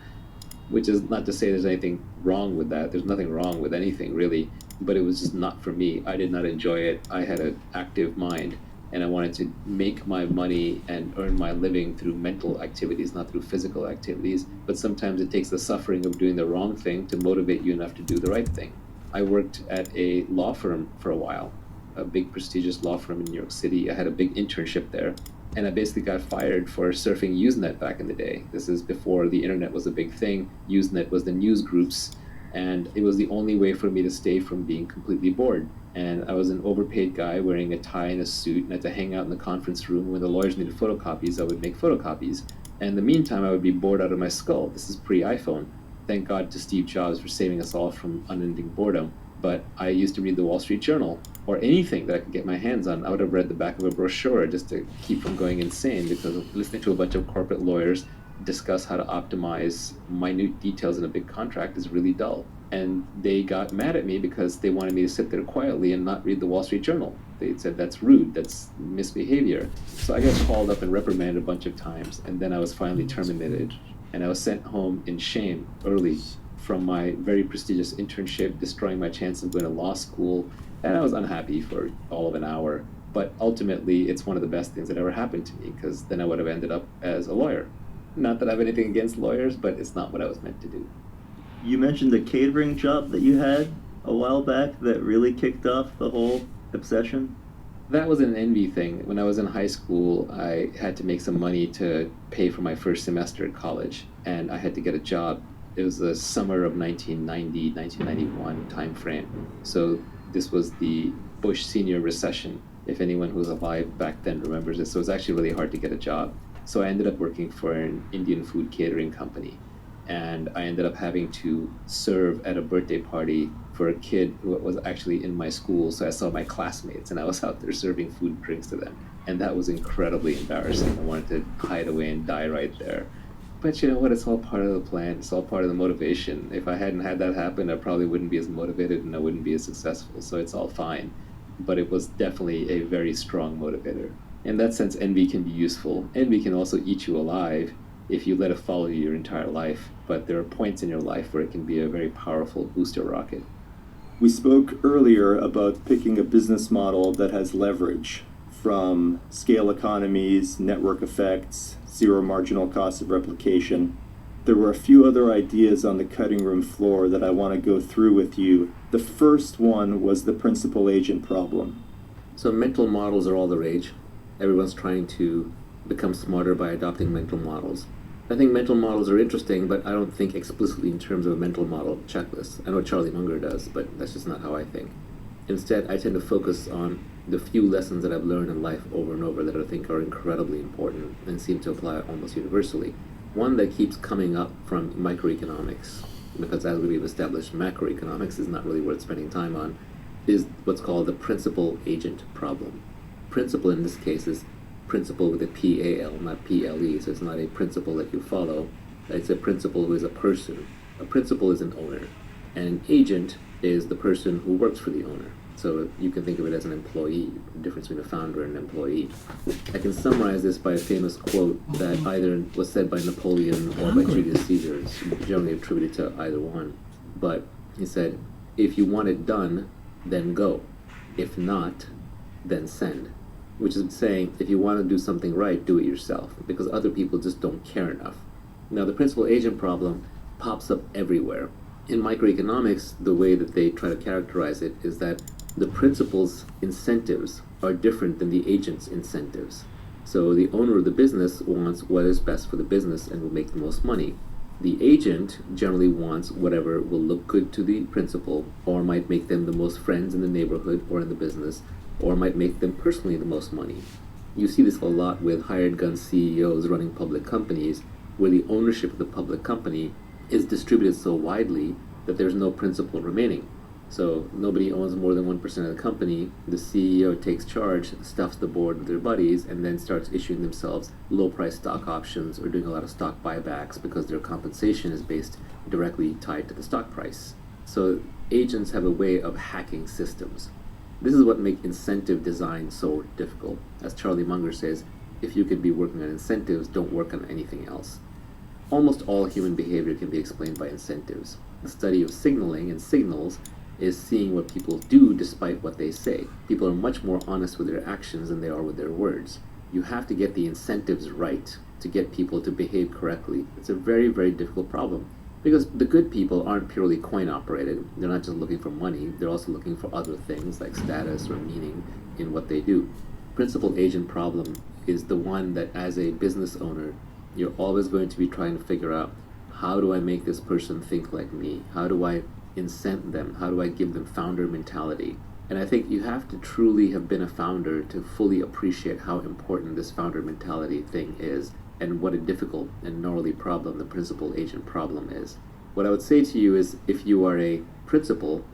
which is not to say there's anything wrong with that. There's nothing wrong with anything, really. But it was just not for me. I did not enjoy it. I had an active mind, and I wanted to make my money and earn my living through mental activities, not through physical activities. But sometimes it takes the suffering of doing the wrong thing to motivate you enough to do the right thing. I worked at a law firm for a while, a big prestigious law firm in New York City. I had a big internship there, and I basically got fired for surfing Usenet back in the day. This is before the internet was a big thing. Usenet was the news groups, and it was the only way for me to stay from being completely bored. And I was an overpaid guy wearing a tie and a suit, and I had to hang out in the conference room. When the lawyers needed photocopies, I would make photocopies. And in the meantime, I would be bored out of my skull. This is pre-iPhone. Thank God to Steve Jobs for saving us all from unending boredom. But I used to read the Wall Street Journal, or anything that I could get my hands on. I would have read the back of a brochure just to keep from going insane, because listening to a bunch of corporate lawyers discuss how to optimize minute details in a big contract is really dull. And they got mad at me because they wanted me to sit there quietly and not read the Wall Street Journal. They said that's rude, that's misbehavior. So I got called up and reprimanded a bunch of times, and then I was finally terminated. And I was sent home in shame early from my very prestigious internship, destroying my chance of going to law school. And I was unhappy for all of an hour. But ultimately, it's one of the best things that ever happened to me, because then I would have ended up as a lawyer. Not that I have anything against lawyers, but it's not what I was meant to do. You mentioned the catering job that you had a while back that really kicked off the whole obsession. That was an envy thing. When I was in high school, I had to make some money to pay for my first semester at college, and I had to get a job. It was the summer of 1990, 1991 time frame. So this was the Bush senior recession, if anyone who was alive back then remembers it. So it was actually really hard to get a job. So I ended up working for an Indian food catering company, and I ended up having to serve at a birthday party for a kid who was actually in my school. So I saw my classmates, and I was out there serving food and drinks to them. And that was incredibly embarrassing. I wanted to hide away and die right there. But you know what? It's all part of the plan. It's all part of the motivation. If I hadn't had that happen, I probably wouldn't be as motivated and I wouldn't be as successful. So it's all fine. But it was definitely a very strong motivator. In that sense, envy can be useful. Envy can also eat you alive if you let it follow you your entire life. But there are points in your life where it can be a very powerful booster rocket. We spoke earlier about picking a business model that has leverage, from scale economies, network effects, zero marginal cost of replication. There were a few other ideas on the cutting room floor that I want to go through with you. The first one was the principal agent problem. So mental models are all the rage. Everyone's trying to become smarter by adopting mental models. I think mental models are interesting, but I don't think explicitly in terms of a mental model checklist. I know Charlie Munger does, but that's just not how I think. Instead, I tend to focus on the few lessons that I've learned in life over and over that I think are incredibly important and seem to apply almost universally. One that keeps coming up from microeconomics, because as we've established, macroeconomics is not really worth spending time on, is what's called the principal agent problem. Principal in this case is principal with a P-A-L, not P-L-E, so it's not a principal that you follow. It's a principal who is a person. A principal is an owner, and an agent is the person who works for the owner. So you can think of it as an employee, the difference between a founder and an employee. I can summarize this by a famous quote that either was said by Napoleon or by Julius Caesar. It's generally attributed to either one. But he said, if you want it done, then go. If not, then send. Which is saying, if you want to do something right, do it yourself, because other people just don't care enough. Now, the principal agent problem pops up everywhere. In microeconomics, the way that they try to characterize it is that the principal's incentives are different than the agent's incentives. So the owner of the business wants what is best for the business and will make the most money. The agent generally wants whatever will look good to the principal, or might make them the most friends in the neighborhood or in the business, or might make them personally the most money. You see this a lot with hired gun CEOs running public companies, where the ownership of the public company is distributed so widely that there's no principal remaining. So nobody owns more than 1% of the company. The CEO takes charge, stuffs the board with their buddies, and then starts issuing themselves low-price stock options or doing a lot of stock buybacks because their compensation is based directly tied to the stock price. So agents have a way of hacking systems. This is what makes incentive design so difficult. As Charlie Munger says, if you could be working on incentives, don't work on anything else. Almost all human behavior can be explained by incentives. The study of signaling and signals is seeing what people do despite what they say. People are much more honest with their actions than they are with their words. You have to get the incentives right to get people to behave correctly. It's a very, very difficult problem, because the good people aren't purely coin operated. They're not just looking for money, they're also looking for other things like status or meaning in what they do. Principal agent problem is the one that as a business owner, you're always going to be trying to figure out, how do I make this person think like me? How do I incent them? How do I give them founder mentality? And I think you have to truly have been a founder to fully appreciate how important this founder mentality thing is, and what a difficult and gnarly problem the principal agent problem is. What I would say to you is, if you are a principal,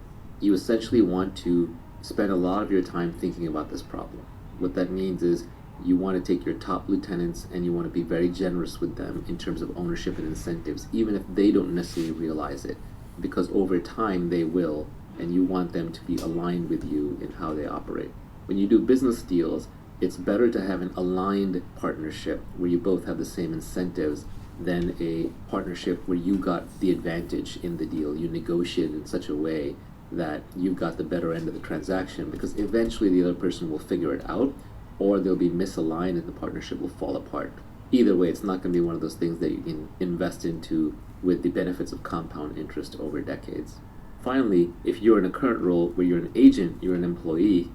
you essentially want to spend a lot of your time thinking about this problem. What that means is, you want to take your top lieutenants and you want to be very generous with them in terms of ownership and incentives, even if they don't necessarily realize it, because over time they will, and you want them to be aligned with you in how they operate. When you do business deals, it's better to have an aligned partnership where you both have the same incentives than a partnership where you got the advantage in the deal. You negotiate in such a way that you got the better end of the transaction, because eventually the other person will figure it out, or they'll be misaligned and the partnership will fall apart. Either way, it's not going to be one of those things that you can invest into with the benefits of compound interest over decades. Finally, if you're in a current role where you're an agent, you're an employee,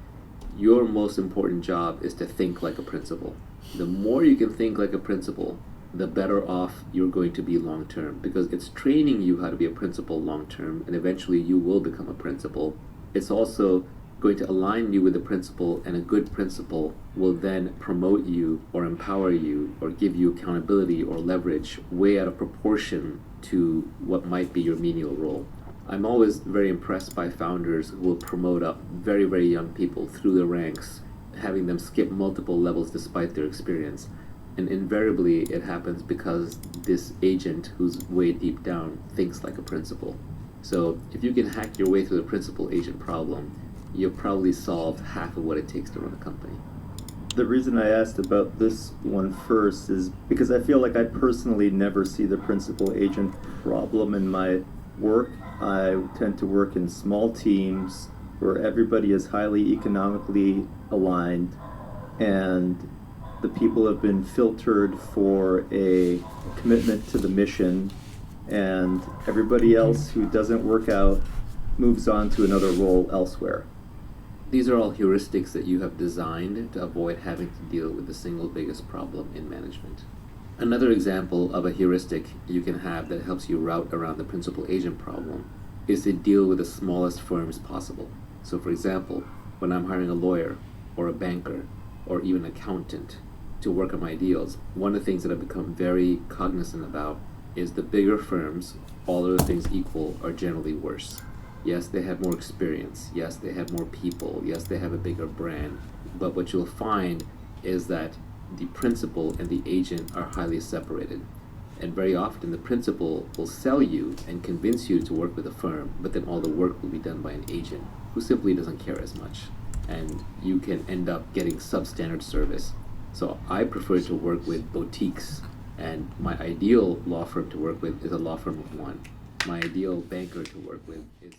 your most important job is to think like a principal. The more you can think like a principal, the better off you're going to be long term, because it's training you how to be a principal long term, and eventually you will become a principal. It's also going to align you with the principal, and a good principal will then promote you or empower you or give you accountability or leverage way out of proportion to what might be your menial role. I'm always very impressed by founders who will promote up very, very young people through the ranks, having them skip multiple levels despite their experience. And invariably it happens because this agent who's way deep down thinks like a principal. So if you can hack your way through the principal agent problem, you've probably solved half of what it takes to run a company. The reason I asked about this one first is because I feel like I personally never see the principal agent problem in my work. I tend to work in small teams where everybody is highly economically aligned, and the people have been filtered for a commitment to the mission, and everybody else who doesn't work out moves on to another role elsewhere. These are all heuristics that you have designed to avoid having to deal with the single biggest problem in management. Another example of a heuristic you can have that helps you route around the principal agent problem is to deal with the smallest firms possible. So for example, when I'm hiring a lawyer or a banker or even an accountant to work on my deals, one of the things that I've become very cognizant about is the bigger firms, all other things equal, are generally worse. Yes, they have more experience. Yes, they have more people. Yes, they have a bigger brand. But what you'll find is that the principal and the agent are highly separated. And very often the principal will sell you and convince you to work with a firm, but then all the work will be done by an agent who simply doesn't care as much. And you can end up getting substandard service. So I prefer to work with boutiques, and my ideal law firm to work with is a law firm of one. My ideal banker to work with is